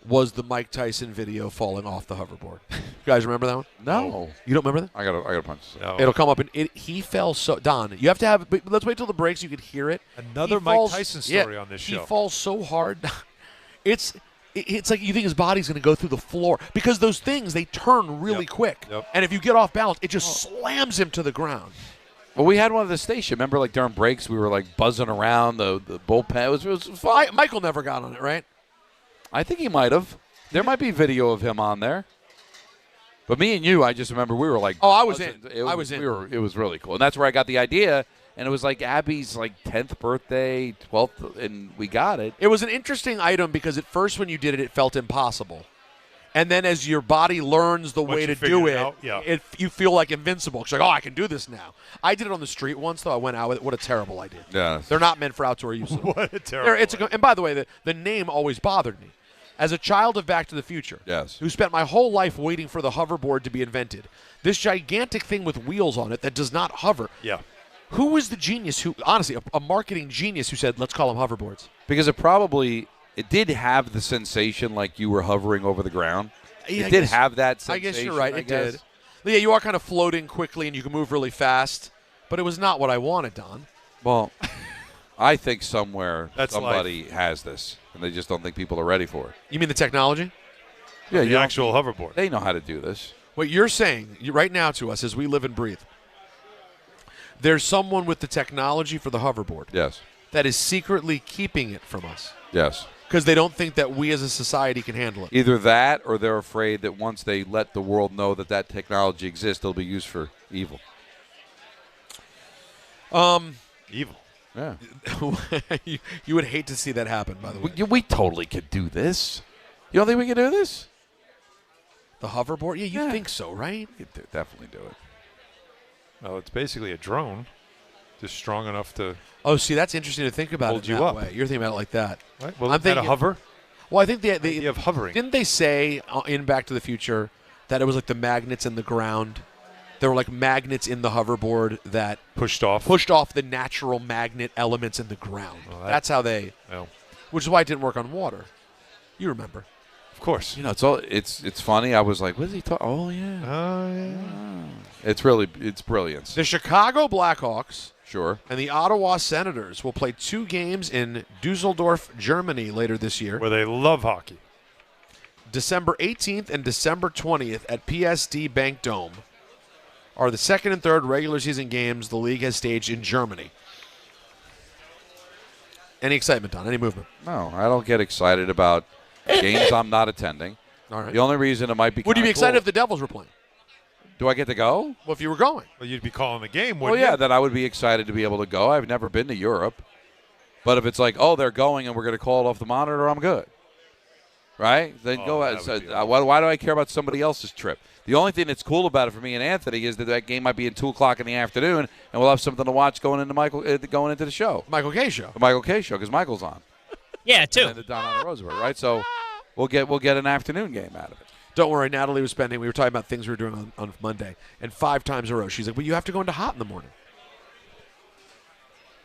was the Mike Tyson video falling off the hoverboard. You guys remember that one? No. You don't remember that? I gotta punch this. No. It'll come up, and he fell so... Don, you have to have... But let's wait till the break so you can hear it. Another Mike Tyson story on this show. He falls so hard. It's like you think his body's going to go through the floor. Because those things, they turn really quick. Yep. And if you get off balance, it just slams him to the ground. Well, we had one at the station. Remember, like, during breaks, we were, like, buzzing around the bullpen. It was fun. Michael never got on it, right? I think he might have. There might be video of him on there. But me and you, I just remember we were like... Oh, I was in. It was really cool. And that's where I got the idea. And it was like Abby's, 10th birthday, 12th, and we got it. It was an interesting item because at first when you did it, it felt impossible. And then as your body learns the way to do it, you feel like invincible. It's like, I can do this now. I did it on the street once, though. I went out with it. What a terrible idea. Yeah. They're not meant for outdoor use. What a terrible idea. And by the way, the name always bothered me. As a child of Back to the Future, who spent my whole life waiting for the hoverboard to be invented, this gigantic thing with wheels on it that does not hover. Yeah. Who was the genius who, honestly, a marketing genius who said, let's call them hoverboards? Because it did have the sensation like you were hovering over the ground. Yeah, it did have that sensation. I guess you're right. It did. Yeah, you are kind of floating quickly and you can move really fast, but it was not what I wanted, Don. Well, I think somewhere somebody has this, and they just don't think people are ready for it. You mean the technology? Yeah, the actual hoverboard. They know how to do this. What you're saying right now to us as we live and breathe, there's someone with the technology for the hoverboard. Yes. That is secretly keeping it from us. Yes. Because they don't think that we as a society can handle it. Either that or they're afraid that once they let the world know that technology exists, it'll be used for evil. Evil. Yeah. You would hate to see that happen, by the way. We totally could do this. You don't think we could do this? The hoverboard? Yeah, you think so, right? You could definitely do it. Well, it's basically a drone, just strong enough to... Oh, see, that's interesting to think about hold it you that up. way. You're thinking about it like that. Right. Well, I'm thinking a hover. Well, I think the idea of hovering. Didn't they say in Back to the Future that it was like the magnets in the ground? There were like magnets in the hoverboard that pushed off the natural magnet elements in the ground. Well, that's how they. Well. Which is why it didn't work on water. You remember? Of course. It's funny. I was like, what is he talking? Oh yeah. Oh yeah. It's brilliance. The Chicago Blackhawks. Sure. And the Ottawa Senators will play 2 games in Dusseldorf, Germany later this year. Where they love hockey. December 18th and December 20th at PSD Bank Dome are the second and third regular season games the league has staged in Germany. Any excitement, Don? Any movement? No, I don't get excited about games I'm not attending. All right. The only reason it might be Would you be excited cool, if the Devils were playing? Do I get to go? Well, if you were going. Well, you'd be calling the game, Well, wouldn't yeah, you? then I would be excited to be able to go. I've never been to Europe. But if it's like, they're going and we're going to call it off the monitor, I'm good. right? Then go ahead. So, why do I care about somebody else's trip? The only thing that's cool about it for me and Anthony is that game might be at 2 o'clock in the afternoon, and we'll have something to watch going into the show. Michael K. show. The Michael K. show, because Michael's on. Yeah, too. And the Don Hahn Rosenberg, right? So we'll get an afternoon game out of it. Don't worry, Natalie was we were talking about things we were doing on Monday, and 5 times in a row, she's like, well, you have to go into hot in the morning.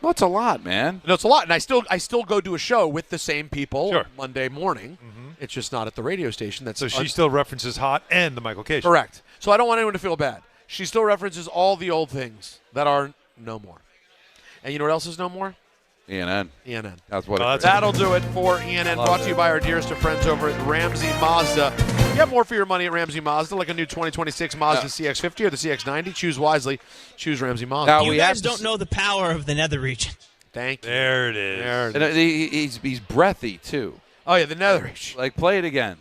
Well, it's a lot, man. No, it's a lot, and I still go do a show with the same people Sure. Monday morning. It's just not at the radio station. So she still references Hot and the Michael K. show. Correct. So I don't want anyone to feel bad. She still references all the old things that are no more. And you know what else is no more? ENN. ENN. That's what That'll do it for ENN. Brought to you by our dearest of friends over at Ramsey Mazda. You have more for your money at Ramsey Mazda, like a new 2026 Mazda CX-50 or the CX-90. Choose wisely. Choose Ramsey Mazda. Now, you guys don't know the power of the nether region. Thank you. There it is. And he's breathy, too. Oh, yeah, the nether region. Like, play it again.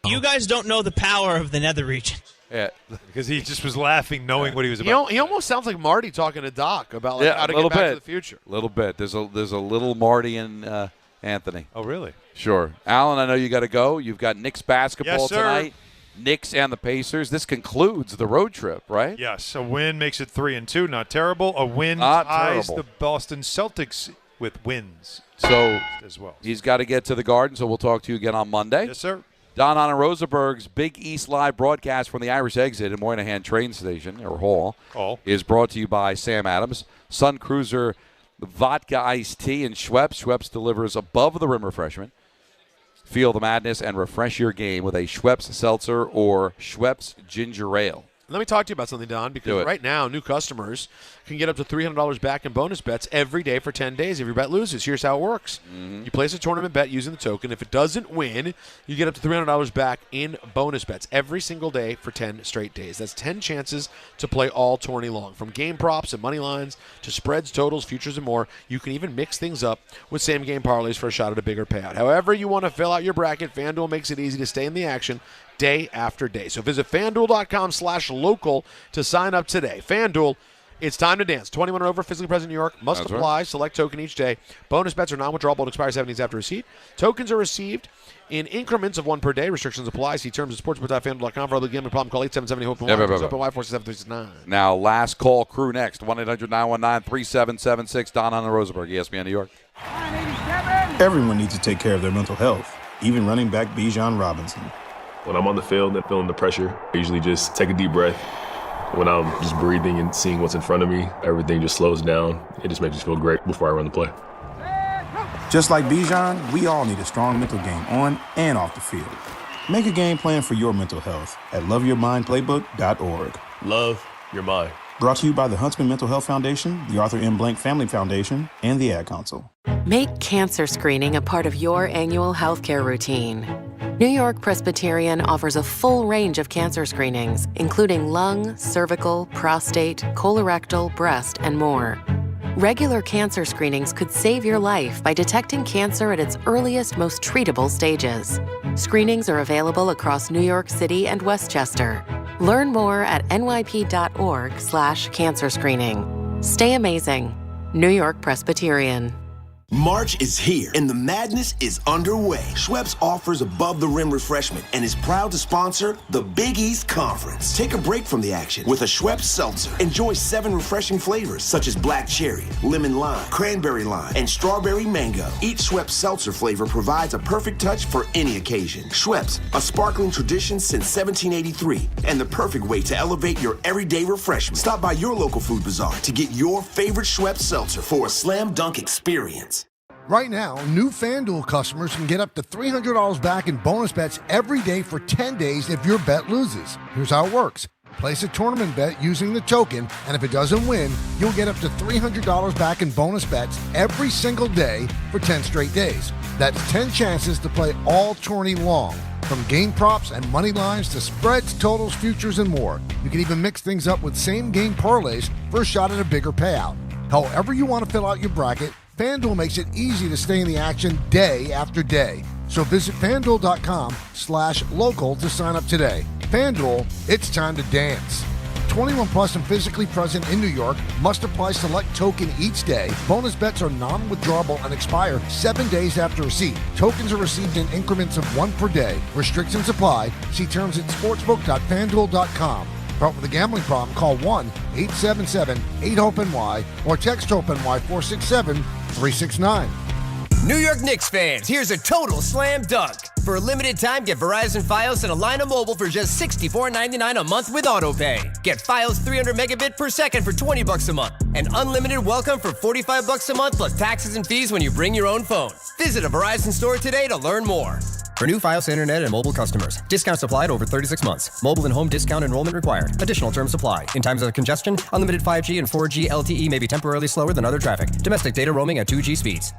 You guys don't know the power of the nether region. Yeah, because he just was laughing, knowing what he was about. He almost sounds like Marty talking to Doc about how to get back to the future. A little bit. There's a little Marty and Anthony. Oh, really? Sure. Alan, I know you got to go. You've got Knicks basketball tonight. Knicks and the Pacers. This concludes the road trip, right? Yes. A win makes it 3-2. Not terrible. A win Not ties terrible. the Boston Celtics with wins. So as well. He's got to get to the Garden, so we'll talk to you again on Monday. Yes, sir. Don Hahn Rosenberg's Big East Live broadcast from the Irish Exit in Moynihan train station, or hall, is brought to you by Sam Adams. Sun Cruiser Vodka Iced Tea and Schweppes. Schweppes delivers above-the-rim refreshment. Feel the madness and refresh your game with a Schweppes Seltzer or Schweppes Ginger Ale. Let me talk to you about something, Don, because right now new customers can get up to $300 back in bonus bets every day for 10 days if your bet loses. Here's how it works. You place a tournament bet using the token. If it doesn't win, you get up to $300 back in bonus bets every single day for 10 straight days. That's 10 chances to play all tourney long. From game props and money lines to spreads, totals, futures, and more, you can even mix things up with same-game parlays for a shot at a bigger payout. However you want to fill out your bracket, FanDuel makes it easy to stay in the action day after day. So visit FanDuel.com/local to sign up today. FanDuel, it's time to dance. 21 and over, physically present in New York. Must That's apply. right. Select token each day. Bonus bets are non-withdrawable and expire 7 days after receipt. Tokens are received in increments of 1 per day. Restrictions apply. See terms at sportsbook.fanduel.com. For other gambling problem, call 877-HOPE-1. Open Y46739. Now, last call crew next. 1-800-919-3776. Don Hahn Rosenberg, ESPN New York. Everyone needs to take care of their mental health, even running back Bijan Robinson. When I'm on the field and feeling the pressure, I usually just take a deep breath. When I'm just breathing and seeing what's in front of me, everything just slows down. It just makes me feel great before I run the play. Just like Bijan, we all need a strong mental game on and off the field. Make a game plan for your mental health at loveyourmindplaybook.org. Love your mind. Brought to you by the Huntsman Mental Health Foundation, the Arthur M. Blank Family Foundation, and the Ad Council. Make cancer screening a part of your annual healthcare routine. New York Presbyterian offers a full range of cancer screenings, including lung, cervical, prostate, colorectal, breast, and more. Regular cancer screenings could save your life by detecting cancer at its earliest, most treatable stages. Screenings are available across New York City and Westchester. Learn more at nyp.org/cancer screening. Stay amazing. New York Presbyterian. March is here and the madness is underway. Schweppes offers above-the-rim refreshment and is proud to sponsor the Big East Conference. Take a break from the action with a Schweppes Seltzer. Enjoy 7 refreshing flavors such as black cherry, lemon lime, cranberry lime, and strawberry mango. Each Schweppes Seltzer flavor provides a perfect touch for any occasion. Schweppes, a sparkling tradition since 1783 and the perfect way to elevate your everyday refreshment. Stop by your local food bazaar to get your favorite Schweppes Seltzer for a slam dunk experience. Right now, new FanDuel customers can get up to $300 back in bonus bets every day for 10 days if your bet loses. Here's how it works. Place a tournament bet using the token, and if it doesn't win, you'll get up to $300 back in bonus bets every single day for 10 straight days. That's 10 chances to play all tourney long, from game props and money lines to spreads, totals, futures, and more. You can even mix things up with same-game parlays for a shot at a bigger payout. However you want to fill out your bracket, FanDuel makes it easy to stay in the action day after day. So visit FanDuel.com/local to sign up today. FanDuel, it's time to dance. 21 plus and physically present in New York. Must apply select token each day. Bonus bets are non-withdrawable and expire 7 days after receipt. Tokens are received in increments of 1 per day. Restrictions apply. See terms at sportsbook.fanduel.com. Problem with a gambling problem? Call 1-877-8-HOPE-NY or text HOPE-NY 467-369. New York Knicks fans, here's a total slam dunk. For a limited time, get Verizon Fios and a line of mobile for just $64.99 a month with AutoPay. Get Fios 300 megabit per second for $20 a month. And unlimited welcome for $45 a month plus taxes and fees when you bring your own phone. Visit a Verizon store today to learn more. For new Fios Internet and mobile customers, discounts applied over 36 months. Mobile and home discount enrollment required. Additional terms apply. In times of congestion, unlimited 5G and 4G LTE may be temporarily slower than other traffic. Domestic data roaming at 2G speeds.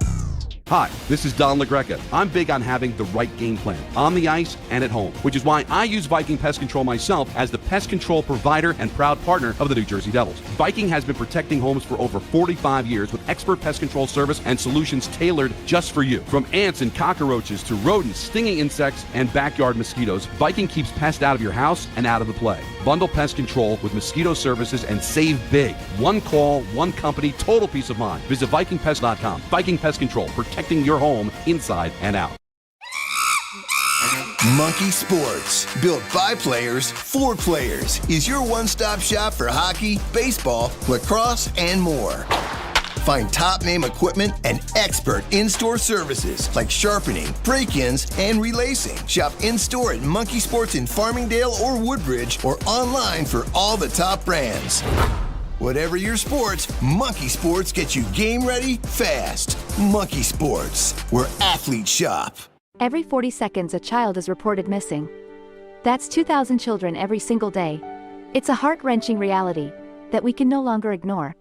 Hi, this is Don LaGreca. I'm big on having the right game plan on the ice and at home, which is why I use Viking Pest Control myself as the pest control provider and proud partner of the New Jersey Devils. Viking has been protecting homes for over 45 years with expert pest control service and solutions tailored just for you. From ants and cockroaches to rodents, stinging insects, and backyard mosquitoes, Viking keeps pests out of your house and out of the play. Bundle pest control with mosquito services and save big. One call, one company, total peace of mind. Visit VikingPest.com. Viking Pest Control, protecting your home inside and out. Monkey Sports, built by players for players, is your one-stop shop for hockey, baseball, lacrosse, and more. Find top-name equipment and expert in-store services like sharpening, break-ins, and relacing. Shop in-store at Monkey Sports in Farmingdale or Woodbridge or online for all the top brands. Whatever your sports, Monkey Sports gets you game ready fast. Monkey Sports, where athletes shop. Every 40 seconds, a child is reported missing. That's 2,000 children every single day. It's a heart-wrenching reality that we can no longer ignore.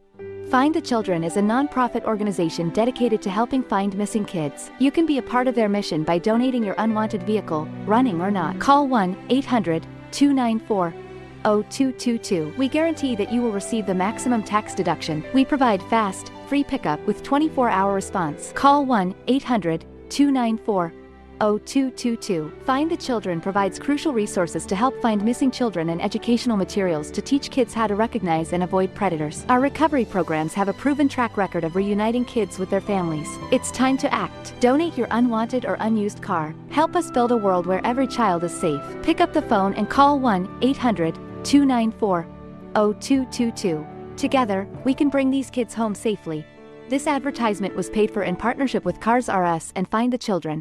Find the Children is a non-profit organization dedicated to helping find missing kids. You can be a part of their mission by donating your unwanted vehicle, running or not. Call 1-800-294-0222. We guarantee that you will receive the maximum tax deduction. We provide fast, free pickup with 24-hour response. Call 1-800-294-0222. Find the Children provides crucial resources to help find missing children and educational materials to teach kids how to recognize and avoid predators. Our recovery programs have a proven track record of reuniting kids with their families. It's time to act. Donate your unwanted or unused car. Help us build a world where every child is safe. Pick up the phone and call 1-800-294-0222. Together, we can bring these kids home safely. This advertisement was paid for in partnership with Cars R Us and Find the Children.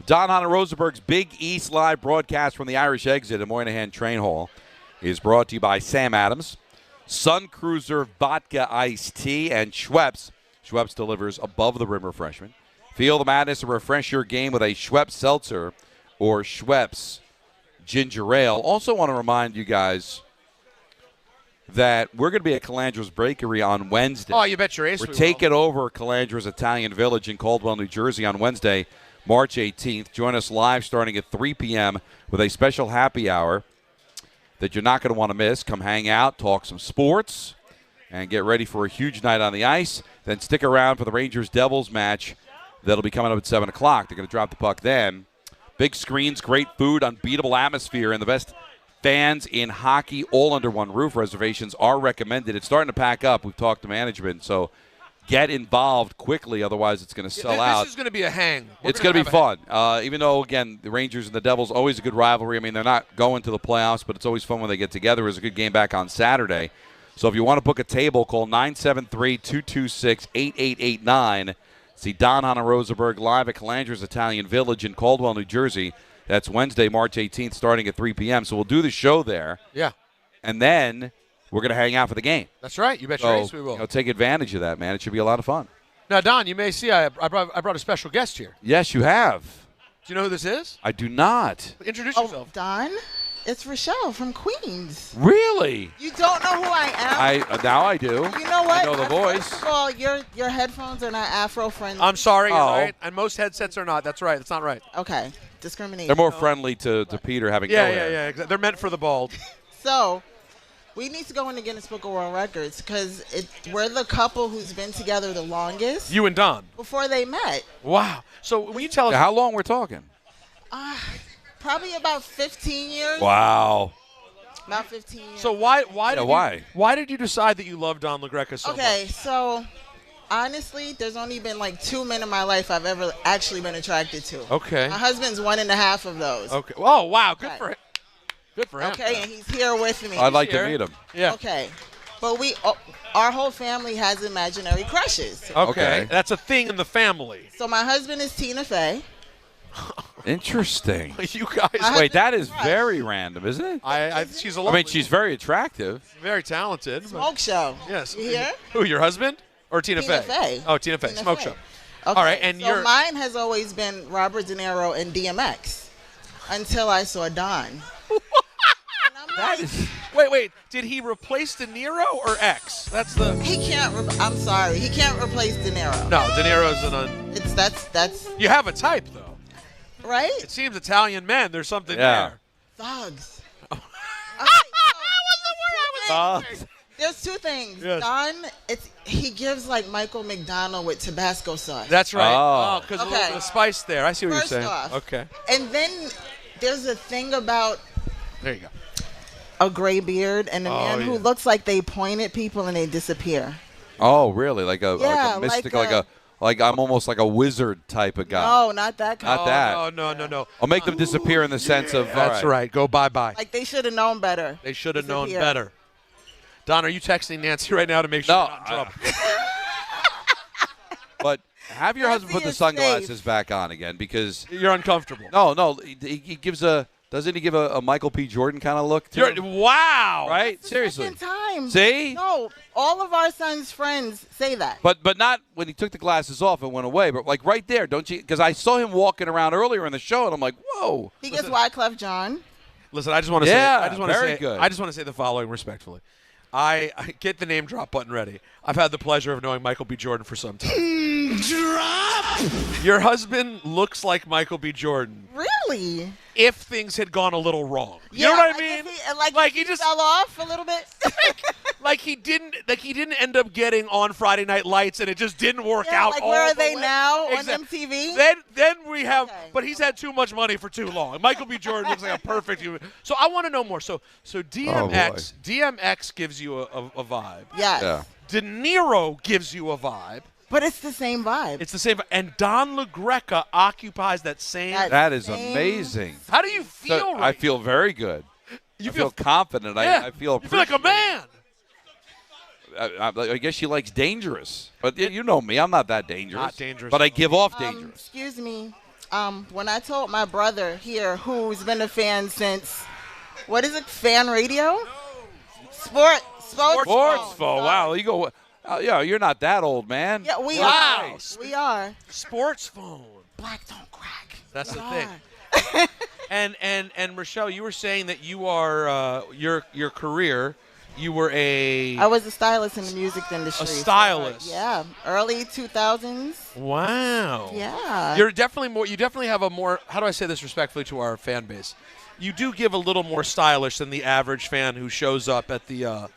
Don Hahn Rosenberg's Big East Live broadcast from the Irish Exit at Moynihan Train Hall is brought to you by Sam Adams, Sun Cruiser Vodka Iced Tea, and Schweppes. Schweppes delivers above-the-rim refreshment. Feel the madness and refresh your game with a Schweppes Seltzer or Schweppes Ginger Ale. Also want to remind you guys that we're going to be at Calandra's Bakery on Wednesday. Oh, you bet your ace We're taking over Calandra's Italian Village in Caldwell, New Jersey on Wednesday, March 18th. Join us live starting at 3 p.m. with a special happy hour that you're not going to want to miss. Come hang out, talk some sports, and get ready for a huge night on the ice. Then stick around for the Rangers-Devils match that'll be coming up at 7 o'clock. They're going to drop the puck then. Big screens, great food, unbeatable atmosphere, and the best fans in hockey all under one roof. Reservations are recommended. It's starting to pack up. We've talked to management, so get involved quickly, otherwise it's going to sell out. This is going to be a hang. It's going to be fun. Even though, again, the Rangers and the Devils, always a good rivalry. I mean, they're not going to the playoffs, but it's always fun when they get together. It was a good game back on Saturday. So if you want to book a table, call 973-226-8889. See Don Hahn Rosenberg live at Calandra's Italian Village in Caldwell, New Jersey. That's Wednesday, March 18th, starting at 3 p.m. So we'll do the show there. Yeah. And then we're going to hang out for the game. That's right. You bet your ace we will. Take advantage of that, man. It should be a lot of fun. Now, Don, you may see I brought a special guest here. Yes, you have. Do you know who this is? I do not. Introduce yourself. Don, it's Rashell from Queens. Really? You don't know who I am? Now I do. You know what? I know the voice. First of all, your headphones are not Afro-friendly. I'm sorry. You're right. And most headsets are not. That's right. That's not right. Okay. Discrimination. They're more friendly to Peter having no hair. Yeah. They're meant for the bald. So, We need to go in the Guinness Book of World Records because we're the couple who's been together the longest. You and Don. Before they met. Wow. So when you tell us. How long we're talking? Probably about 15 years. Wow. About 15 years. So why did you decide that you love Don LaGreca so much? Okay, so honestly, there's only been like 2 men in my life I've ever actually been attracted to. Okay. My husband's 1.5 of those. Okay. Oh, wow. Good for him. Good for him. Okay, and he's here with me. I'd like to meet him. Yeah. Okay. But our whole family has imaginary crushes. Okay. That's a thing in the family. So my husband is Tina Fey. Interesting. You guys. Wait, that is very random, isn't it? She's a lovely. she's very attractive. Very talented. Smoke show. Yes. You hear? Who, your husband? Or Tina Fey? Fey. Oh, Tina Fey. Tina Smoke Fey. show. Okay. All right, and so mine has always been Robert De Niro and DMX until I saw Don. Wait. Did he replace De Niro or X? That's the. He can't. I'm sorry. He can't replace De Niro. No, De Niro's It's that's. You have a type though. Right? It seems Italian men. There's something Yeah. there. Thugs. Thugs. There's 2 things. Yes. Don, he gives like Michael McDonald with Tabasco sauce. That's right. Oh. Because a little bit of spice there. I see what First you're saying. off. Okay. And then there's a thing about There you go. a gray beard and a man who looks like they point at people and they disappear. Oh, really? Like a mystic, like I'm almost like a wizard type of guy. No, not that kind. Not that. No. I'll make them disappear in the sense of. That's right. Go bye-bye. Like they should have known better. They should have known better. Don, are you texting Nancy right now to make sure you're not in trouble? But have your husband put the sunglasses back on again because you're uncomfortable. No. He gives a. Doesn't he give a Michael P. Jordan kind of look to him? Wow. Right? Seriously. Second time. See? No, all of our son's friends say that. But not when he took the glasses off and went away. But like right there, don't you? Because I saw him walking around earlier in the show, and I'm like, whoa. He gets Wyclef John. Listen, I just want to very good. I just want to say the following respectfully. I get the name drop button ready. I've had the pleasure of knowing Michael B. Jordan for some time. Drop! Your husband looks like Michael B. Jordan. Really? If things had gone a little wrong. You Yeah, know what I like mean? if like he just fell off a little bit. Like he didn't end up getting on Friday Night Lights and it just didn't work out. Like all where are the they way. now Exactly. on MTV? Then we have, but he's had too much money for too long. Michael B. Jordan looks like a perfect human. So I want to know more. So DMX gives you a vibe. Yes. Yeah. De Niro gives you a vibe. But it's the same vibe. It's the same. And Don LaGreca occupies that same. That is amazing. How do you feel right I feel very good. I feel confident. Yeah. I feel. You feel like a man. I guess she likes dangerous. But you know me. I'm not that dangerous. Not dangerous. But I give off dangerous. Excuse me. When I told my brother here, who's been a fan since, what is it, fan radio? Sports phone. Wow. You go. Yeah, you're not that old, man. Yeah, we Wow. are. We are. Sports phone. Black don't crack. That's We the are. thing. And Rashell, you were saying that you are your career. You were I was a stylist in the music industry. A stylist. Yeah, early 2000s. Wow. Yeah. You definitely have a more, how do I say this respectfully to our fan base? You do give a little more stylish than the average fan who shows up at the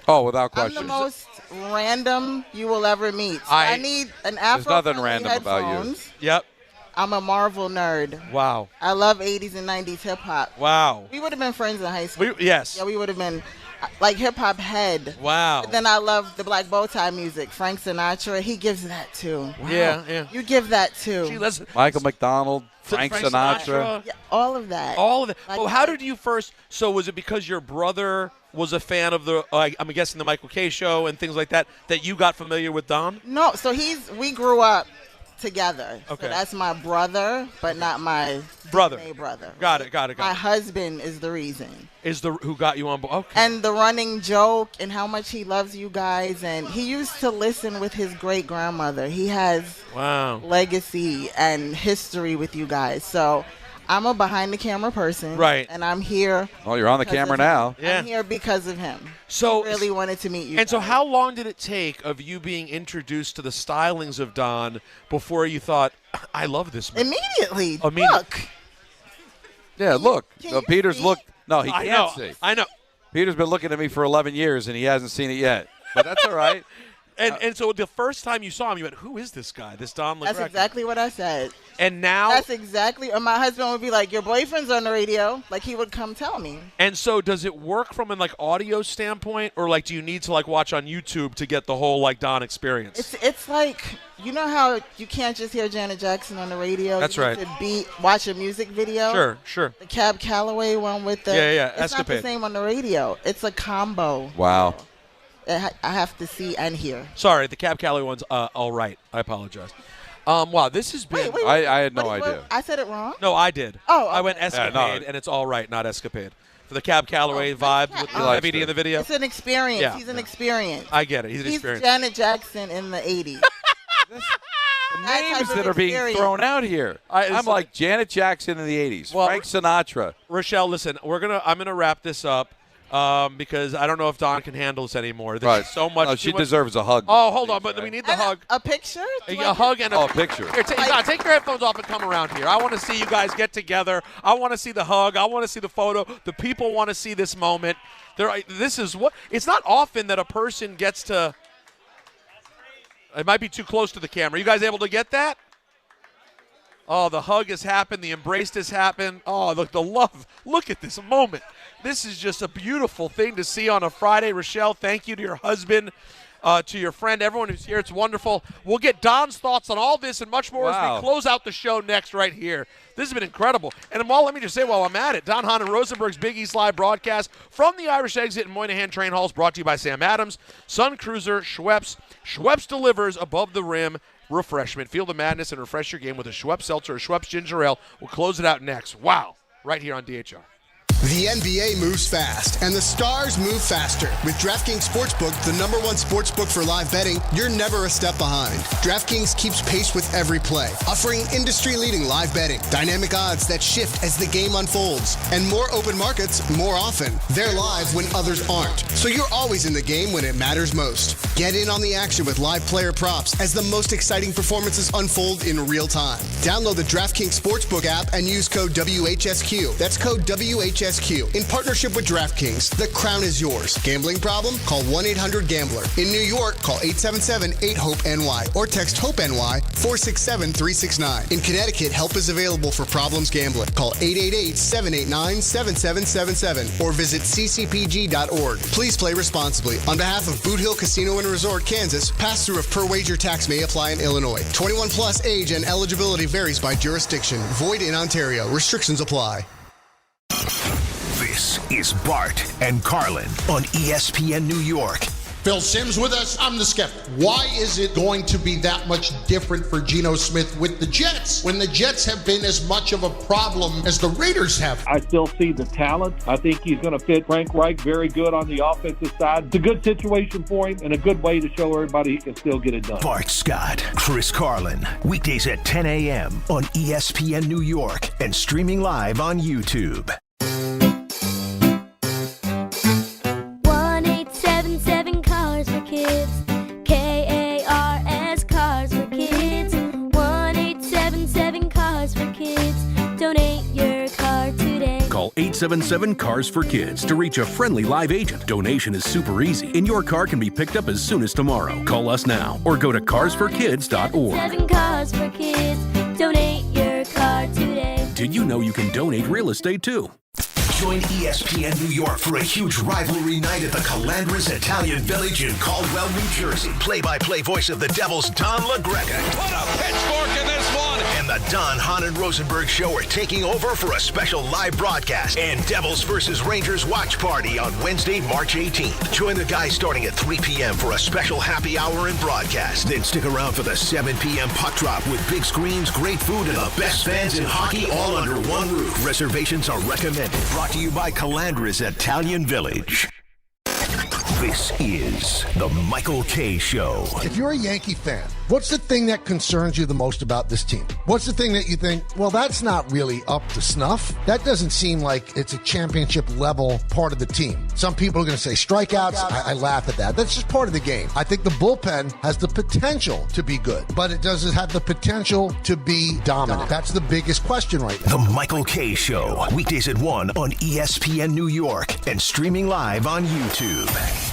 without question. I'm the most random you will ever meet. So I need an Afro. There's nothing random about you. Yep. I'm a Marvel nerd. Wow. I love 80s and 90s hip hop. Wow. We would have been friends in high school. Yes. Yeah, we would have been like hip hop head. Wow. But then I love the black bow tie music. Frank Sinatra, he gives that too. Wow. Yeah. You give that too. Michael McDonald, Frank Sinatra. Yeah, all of that. All of it. Like well, how did you first? So was it because your brother was a fan of the? I'm guessing the Michael K. Show and things like that you got familiar with Don? No. So we grew up together. Okay. So that's my brother, but not my brother. DNA brother. Got it. My husband is the reason. Who got you on board? Okay. And the running joke and how much he loves you guys. And he used to listen with his great grandmother. He has legacy and history with you guys. So I'm a behind the camera person. Right. And I'm here. Oh, you're on the camera now. I'm here because of him. So he really wanted to meet you. And so how long did it take of you being introduced to the stylings of Don before you thought, I love this man? Immediately. Look. Yeah, look. Can you Peter's see? looked. No, he I can't know. see. I know. Peter's been looking at me for 11 years, and he hasn't seen it yet. But that's all right. And so the first time you saw him, you went, who is this guy, this Don LeGreca? That's exactly what I said. And now? That's exactly, or my husband would be like, your boyfriend's on the radio. Like, he would come tell me. And so does it work from an, audio standpoint, or, do you need to, watch on YouTube to get the whole, Don experience? It's like, you know how you can't just hear Janet Jackson on the radio? That's right. To watch a music video? Sure. The Cab Calloway one with the... Yeah, It's not the same on the radio. It's a combo. Wow. I have to see and hear. Sorry, the Cab Calloway one's all right. I apologize. Wow, this has been... Wait, I had no idea. I said it wrong? No, I did. Oh, okay. I went Escapade, and it's all right, not Escapade. For the Cab Calloway vibe with the DVD in the video. It's an experience. Yeah. He's an experience. I get it. He's an experience. Janet Jackson in the 80s. The names that are being thrown out here. I'm like Janet Jackson in the 80s, Frank Sinatra. Rashell, listen, I'm gonna wrap this up. Because I don't know if Don can handle this anymore. There's so much. No, she deserves a hug. Oh, hold on, but we need the hug. A picture? A hug and a picture. Here, take your headphones off and come around here. I want to see you guys get together. I want to see the hug. I want to see the photo. The people want to see this moment. It's not often that a person gets to. It might be too close to the camera. You guys able to get that? Oh, the hug has happened. The embrace has happened. Oh, look, the love. Look at this moment. This is just a beautiful thing to see on a Friday. Rashell, thank you to your husband, to your friend, everyone who's here. It's wonderful. We'll get Don's thoughts on all this and much more as we close out the show next right here. This has been incredible. And let me just say while I'm at it, Don Hahn Rosenberg's Big East Live broadcast from the Irish Exit in Moynihan Train Hall is brought to you by Sam Adams, Sun Cruiser, Schweppes. Schweppes delivers above the rim refreshment. Feel the madness and refresh your game with a Schweppes Seltzer or Schweppes Ginger Ale. We'll close it out next. Wow. Right here on DHR. The NBA moves fast, and the stars move faster. With DraftKings Sportsbook, the #1 sportsbook for live betting, you're never a step behind. DraftKings keeps pace with every play, offering industry-leading live betting, dynamic odds that shift as the game unfolds, and more open markets more often. They're live when others aren't, so you're always in the game when it matters most. Get in on the action with live player props as the most exciting performances unfold in real time. Download the DraftKings Sportsbook app and use code WHSQ. That's code WHSQ. In partnership with DraftKings, the crown is yours. Gambling problem? Call 1-800-GAMBLER. In New York, call 877-8-HOPE-NY or text HOPE-NY 467-369. In Connecticut, help is available for problems gambling. Call 888-789-7777 or visit ccpg.org. Please play responsibly. On behalf of Boot Hill Casino and Resort, Kansas, pass-through of per-wager tax may apply in Illinois. 21 plus age and eligibility varies by jurisdiction. Void in Ontario. Restrictions apply. This is Bart and Carlin on ESPN New York. Phil Simms with us. I'm the skeptic. Why is it going to be that much different for Geno Smith with the Jets when the Jets have been as much of a problem as the Raiders have? I still see the talent. I think he's going to fit Frank Reich very good on the offensive side. It's a good situation for him and a good way to show everybody he can still get it done. Bart Scott, Chris Carlin, weekdays at 10 a.m. on ESPN New York and streaming live on YouTube. 1-877 Cars for Kids. KARS Cars for Kids. 1-877 Cars for Kids. Donate your car today. Call 877 Cars for Kids to reach a friendly live agent. Donation is super easy, and your car can be picked up as soon as tomorrow. Call us now or go to carsforkids.org. 7 Cars for Kids. Donate your car today. Did you know you can donate real estate too? Join ESPN New York for a huge rivalry night at the Calandras Italian Village in Caldwell, New Jersey. Play-by-play voice of the Devils, Don LeGreca. Put a pitchfork in this one. And the Don Hahn Rosenberg Show are taking over for a special live broadcast and Devils versus Rangers watch party on Wednesday, March 18th. Join the guys starting at 3 p.m. for a special happy hour and broadcast. Then stick around for the 7 p.m. puck drop with big screens, great food, and the best fans in hockey all under one roof. Reservations are recommended. Brought to you by Calandras Italian Village. This is the Michael K. Show. If you're a Yankee fan, What's the thing that concerns you the most about this team? What's the thing that you think, well, that's not really up to snuff? That doesn't seem like it's a championship level part of the team. Some people are going to say strikeouts. I laugh at that. That's just part of the game. I think the bullpen has the potential to be good, but it doesn't have the potential to be dominant. That's the biggest question right now. The Michael K. Show, weekdays at 1 on ESPN New York and streaming live on YouTube.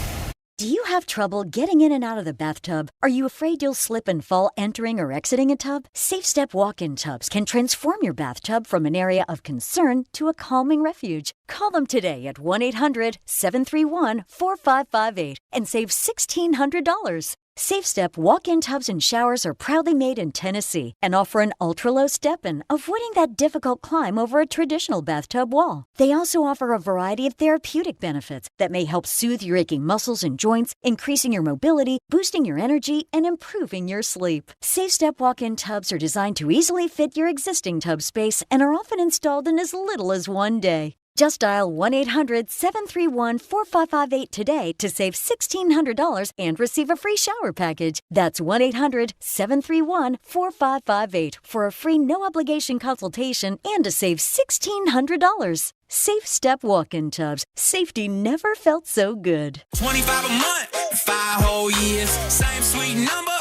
Do you have trouble getting in and out of the bathtub? Are you afraid you'll slip and fall entering or exiting a tub? Safe Step walk-in tubs can transform your bathtub from an area of concern to a calming refuge. Call them today at 1-800-731-4558 and save $1,600. Safe Step walk-in tubs and showers are proudly made in Tennessee and offer an ultra-low step-in, avoiding that difficult climb over a traditional bathtub wall. They also offer a variety of therapeutic benefits that may help soothe your aching muscles and joints, increasing your mobility, boosting your energy, and improving your sleep. Safe Step walk-in tubs are designed to easily fit your existing tub space and are often installed in as little as one day. Just dial 1-800-731-4558 today to save $1,600 and receive a free shower package. That's 1-800-731-4558 for a free no-obligation consultation and to save $1,600. Safe Step walk-in tubs. Safety never felt so good. 25 a month, 5 whole years. Same sweet number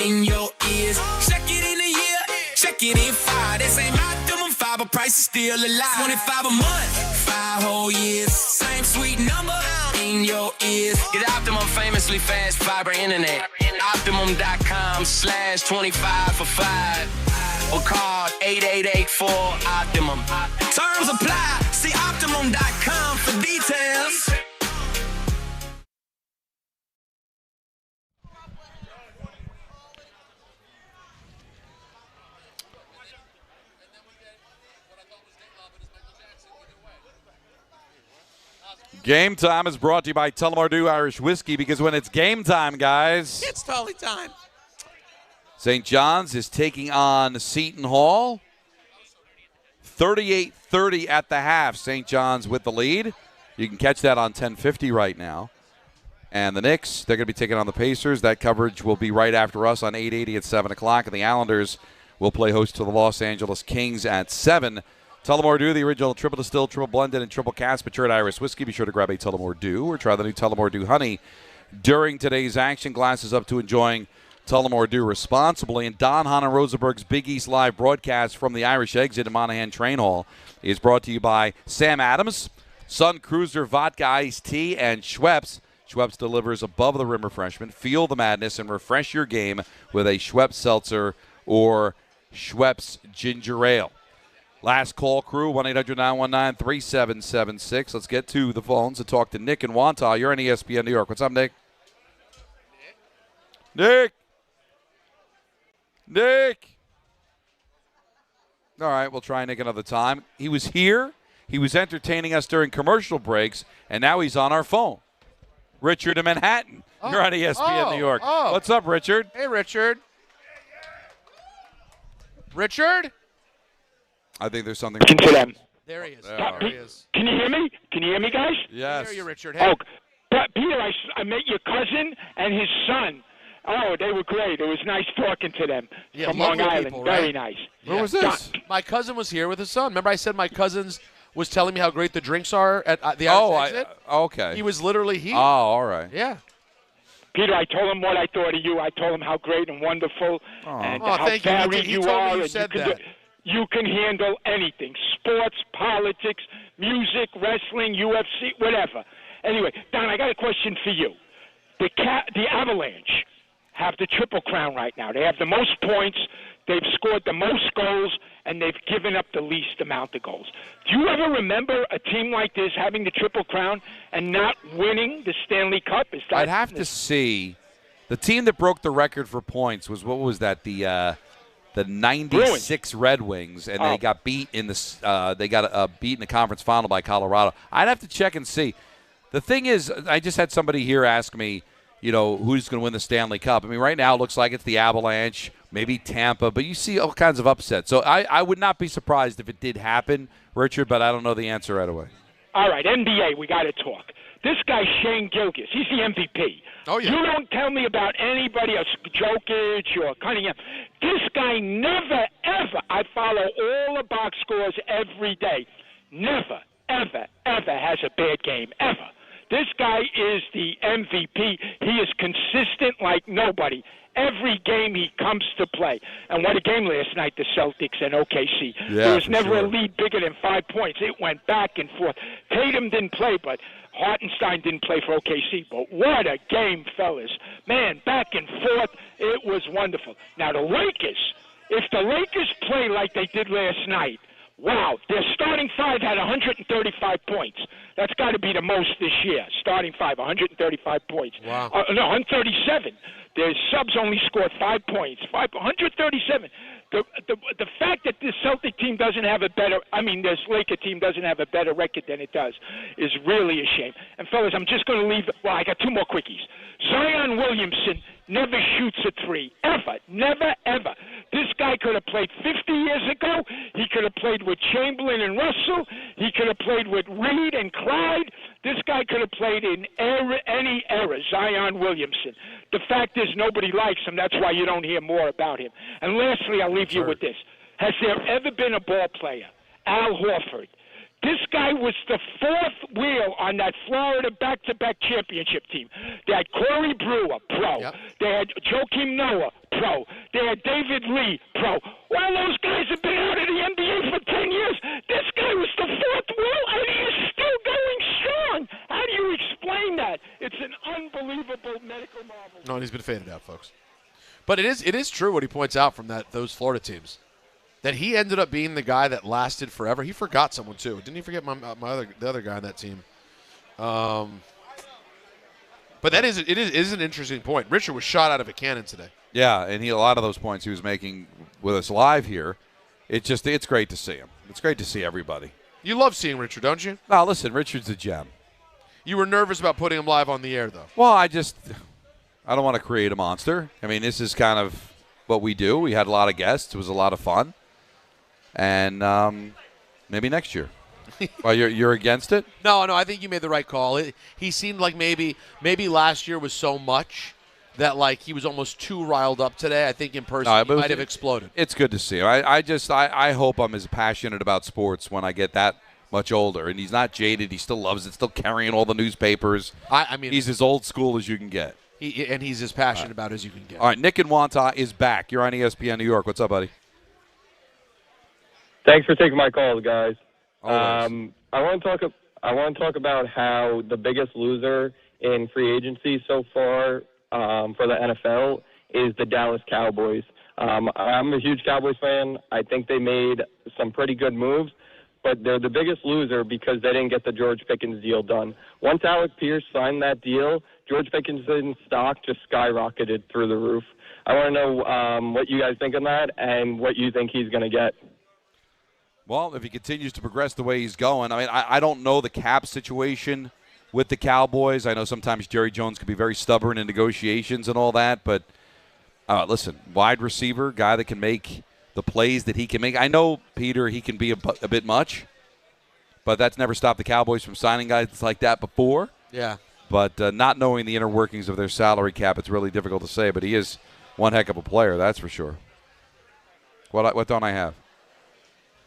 in your ears. Check it in a year, check it in 5. This ain't optimum, 5, but price is still alive. 25 a month. 5 whole years, same sweet number in your ears. Get Optimum famously fast fiber internet. Optimum.com/25 for 5. Or call 8884-OPTIMUM. Terms apply. See Optimum.com for details. Game time is brought to you by Tullamore Dew Irish Whiskey, because when it's game time, guys, It's totally time. St. John's is taking on Seton Hall. 38-30 at the half. St. John's with the lead. You can catch that on 1050 right now. And the Knicks, they're going to be taking on the Pacers. That coverage will be right after us on 880 at 7 o'clock. And the Islanders will play host to the Los Angeles Kings at 7. Tullamore Dew, the original triple distilled, triple blended, and triple cast matured Irish whiskey. Be sure to grab a Tullamore Dew or try the new Tullamore Dew Honey during today's action. Glasses up to enjoying Tullamore Dew responsibly. And Don Hahn Rosenberg's Big East Live broadcast from the Irish Exit in Moynihan Train Hall is brought to you by Sam Adams, Sun Cruiser Vodka Iced Tea, and Schweppes. Schweppes delivers above-the-rim refreshment. Feel the madness and refresh your game with a Schweppes Seltzer or Schweppes Ginger Ale. Last call, crew, 1-800-919-3776. Let's get to the phones to talk to Nick and Wantagh. You're on ESPN New York. What's up, Nick? Nick! All right, we'll try Nick another time. He was here. He was entertaining us during commercial breaks, and now he's on our phone. Richard in Manhattan. You're on ESPN New York. What's up, Richard? Hey, Richard. Richard? I think there's something. To them. There he is. There he is. Can you hear me? Can you hear me, guys? Yes. I hear you, Richard. Hey. Peter, I met your cousin and his son. Oh, they were great. It was nice talking to them from Long Island. People, Very right? nice. Where was this? My cousin was here with his son. Remember I said my cousins was telling me how great the drinks are at the Irish Exit? Okay. He was literally here. Oh, all right. Yeah. Peter, I told him what I thought of you. I told him how great and wonderful and how thank you. varied He you told me are. you and said can that. you can handle anything. Sports, politics, music, wrestling, UFC, whatever. Anyway, Don, I got a question for you. The Avalanche have the Triple Crown right now. They have the most points, they've scored the most goals, and they've given up the least amount of goals. Do you ever remember a team like this having the Triple Crown and not winning the Stanley Cup? I'd have to see. The team that broke the record for points was, what was that? The 96 Red Wings, and they got beat in the beat in the conference final by Colorado. I'd have to check and see. The thing is, I just had somebody here ask me, who's going to win the Stanley Cup. I mean, right now it looks like it's the Avalanche, maybe Tampa, but you see all kinds of upsets. So I would not be surprised if it did happen, Richard, but I don't know the answer right away. All right, NBA, we got to talk. This guy, Shane Gilgeous, he's the MVP. Oh, yeah. You don't tell me about anybody else, Jokic or Cunningham. This guy never, ever, I follow all the box scores every day, never, ever, ever has a bad game, ever. This guy is the MVP. He is consistent like nobody. Every game he comes to play. And what a game last night, the Celtics and OKC. There was never a lead bigger than 5 points. It went back and forth. Tatum didn't play, but Hartenstein didn't play for OKC. But what a game, fellas. Man, back and forth, it was wonderful. Now, the Lakers, if the Lakers play like they did last night, wow, their starting five had 135 points. That's got to be the most this year. Starting five, 135 points. Wow. No, 137. Their subs only scored 5 points. 137. The fact that this Celtic team doesn't have a better, this Laker team doesn't have a better record than it does is really a shame. And fellas, I'm just going to leave. Well, I got two more quickies. Zion Williamson never shoots a three, ever, never, ever. This guy could have played 50 years ago. He could have played with Chamberlain and Russell. He could have played with Reed and Clyde. This guy could have played in any era, Zion Williamson. The fact is nobody likes him. That's why you don't hear more about him. And lastly, I'll leave you with this. Has there ever been a ball player, Al Horford? This guy was the fourth wheel on that Florida back-to-back championship team. They had Corey Brewer, pro. Yep. They had Joakim Noah, pro. They had David Lee, pro. All those guys have been out of the NBA for 10 years. This guy was the fourth wheel, and he is still going strong. How do you explain that? It's an unbelievable medical marvel. No, he's been faded out, folks. But it is true what he points out from those Florida teams. That he ended up being the guy that lasted forever. He forgot someone too. Didn't he forget the other guy on that team? But it is an interesting point. Richard was shot out of a cannon today. Yeah, and a lot of those points he was making with us live here. It's great to see him. It's great to see everybody. You love seeing Richard, don't you? No, listen, Richard's a gem. You were nervous about putting him live on the air, though. Well, I don't want to create a monster. This is kind of what we do. We had a lot of guests. It was a lot of fun. And maybe next year. Well, you're against it? No, I think you made the right call. He seemed like maybe last year was so much that he was almost too riled up today. I think in person he might have exploded. It's good to see him. I hope I'm as passionate about sports when I get that much older. And he's not jaded. He still loves it. Still carrying all the newspapers. He's as old school as you can get. He's as passionate about it as you can get. All right, Nick in Wantagh is back. You're on ESPN New York. What's up, buddy? Thanks for taking my calls, guys. I want to talk about how the biggest loser in free agency so far for the NFL is the Dallas Cowboys. I'm a huge Cowboys fan. I think they made some pretty good moves, but they're the biggest loser because they didn't get the George Pickens deal done. Once Alec Pierce signed that deal, George Pickens' stock just skyrocketed through the roof. I want to know what you guys think on that and what you think he's going to get. Well, if he continues to progress the way he's going, I don't know the cap situation with the Cowboys. I know sometimes Jerry Jones can be very stubborn in negotiations and all that, but listen, wide receiver, guy that can make the plays that he can make. I know, Peter, he can be a bit much, but that's never stopped the Cowboys from signing guys like that before. Yeah. But not knowing the inner workings of their salary cap, it's really difficult to say, but he is one heck of a player, that's for sure. What don't I have?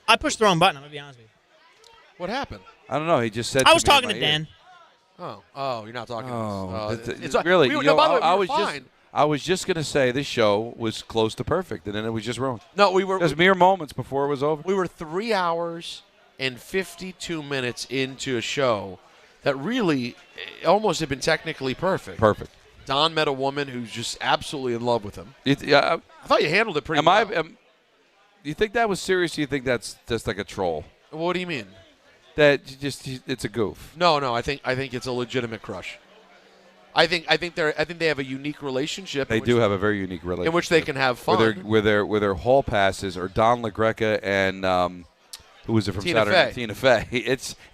I pushed the wrong button, I'm going to be honest with you. What happened? I don't know. He just said I was talking to Dan. Oh, you're not talking to us. Really? I was just going to say this show was close to perfect, and then it was just ruined. No, we were. Just mere moments before it was over. We were 3 hours and 52 minutes into a show that really almost had been technically perfect. Perfect. Don met a woman who's just absolutely in love with him. I thought you handled it pretty well. Do you think that was serious? Or do you think that's just like a troll? What do you mean? That it's a goof. No. I think it's a legitimate crush. I think they have a unique relationship. They do have a very unique relationship in which they can have fun. Where their hall passes are Don LaGreca and who was it from Tina Saturday? Fey. Tina Fey.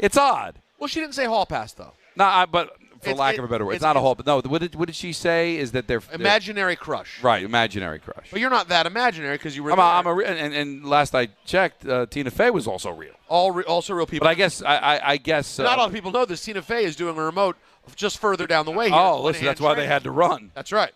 It's odd. Well, she didn't say hall pass though. No, but for lack of a better word, it's not a hall. But no, what did she say? Is that they're imaginary crush? Right, imaginary crush. But you're not that imaginary because you were. And last I checked, Tina Fey was also real. Also real people. But I guess not a lot of people know this. Tina Fey is doing a remote just further down the way here. Oh, listen, that's why they had to run. That's right.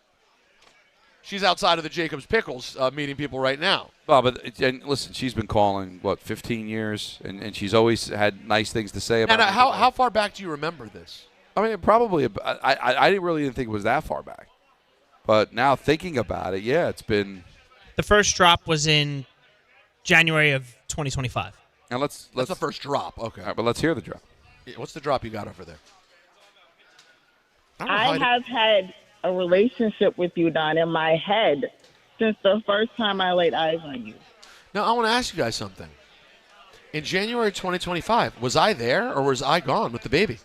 She's outside of the Jacobs Pickles meeting people right now. Well, and listen, she's been calling, 15 years, and she's always had nice things to say about it. And how far back do you remember this? I mean, probably, I didn't think it was that far back. But now thinking about it, yeah, it's been. The first drop was in January of 2025. And That's the first drop. Okay. All right, but let's hear the drop. What's the drop you got over there? I have had a relationship with you, Don, in my head since the first time I laid eyes on you. Now, I want to ask you guys something. In January 2025, was I there or was I gone with the baby?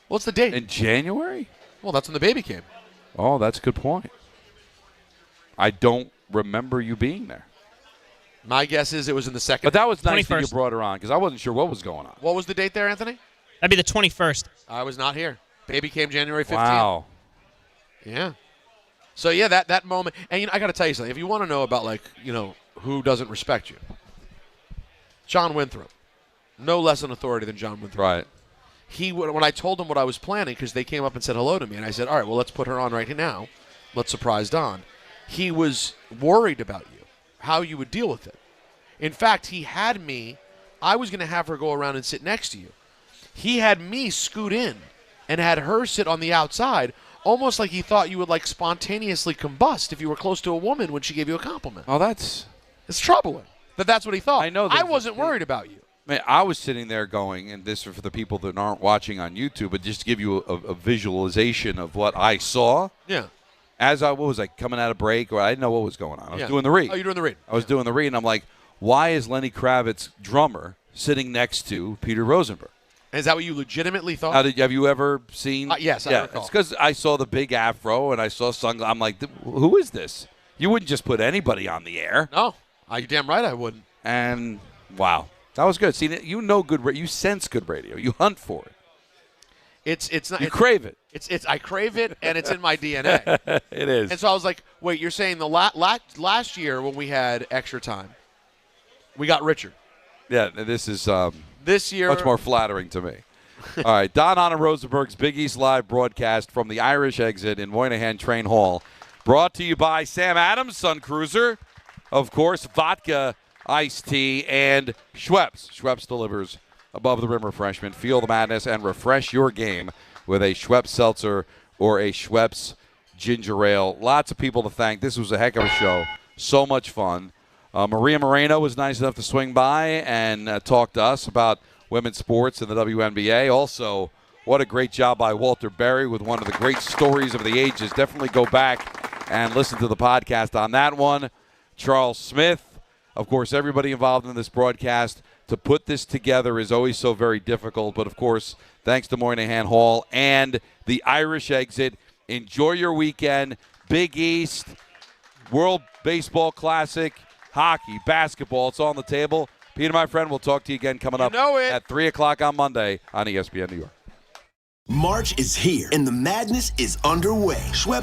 What's the date? In January? Well, that's when the baby came. Oh, that's a good point. I don't remember you being there. My guess is it was in the second. But that was nice 21st. that you brought her on because I wasn't sure what was going on. What was the date there, Anthony? That'd be the 21st. I was not here. Baby came January 15th. Wow. Yeah. So, yeah, that moment. And, I got to tell you something. If you want to know about, who doesn't respect you, John Winthrop. No less an authority than John Winthrop. Right. When I told him what I was planning, because they came up and said hello to me, and I said, all right, well, let's put her on right now. Let's surprise Don. He was worried about you, how you would deal with it. In fact, he had me, I was going to have her go around and sit next to you. He had me scoot in and had her sit on the outside, almost like he thought you would, spontaneously combust if you were close to a woman when she gave you a compliment. Oh, it's troubling. That's what he thought. I know. I wasn't worried about you. Man, I was sitting there going, and this is for the people that aren't watching on YouTube, but just to give you a visualization of what I saw. Yeah. As what was I coming out of break, or I didn't know what was going on. I was doing the read. Oh, you're doing the read. I was doing the read, and I'm like, why is Lenny Kravitz's drummer sitting next to Peter Rosenberg? Is that what you legitimately thought? Have you ever seen? Yes, I recall. It's because I saw the big afro and I saw sunglasses. I'm like, who is this? You wouldn't just put anybody on the air. No, you're damn right I wouldn't. And wow, that was good. See, you know good. You sense good radio. You hunt for it. It's not. You crave it. I crave it, and it's in my DNA. It is. And so I was like, wait, you're saying the last year when we had extra time, we got Richard. Yeah, this is. This year, much more flattering to me. All right, Don Hahn Rosenberg's Big East Live broadcast from the Irish Exit in Moynihan Train Hall, brought to you by Sam Adams, Sun Cruiser, of course, vodka, iced tea, and Schweppes. Schweppes delivers above-the-rim refreshment. Feel the madness and refresh your game with a Schweppes seltzer or a Schweppes ginger ale. Lots of people to thank. This was a heck of a show. So much fun. Maria Marino was nice enough to swing by and talk to us about women's sports and the WNBA. Also, what a great job by Walter Berry with one of the great stories of the ages. Definitely go back and listen to the podcast on that one. Charles Smith, of course, everybody involved in this broadcast. To put this together is always so very difficult. But, of course, thanks to Moynihan Hall and the Irish Exit. Enjoy your weekend. Big East, World Baseball Classic, hockey, basketball, it's all on the table. Peter, my friend, we'll talk to you again coming up at 3 o'clock on Monday on ESPN New York. March is here, and the madness is underway. Schweppes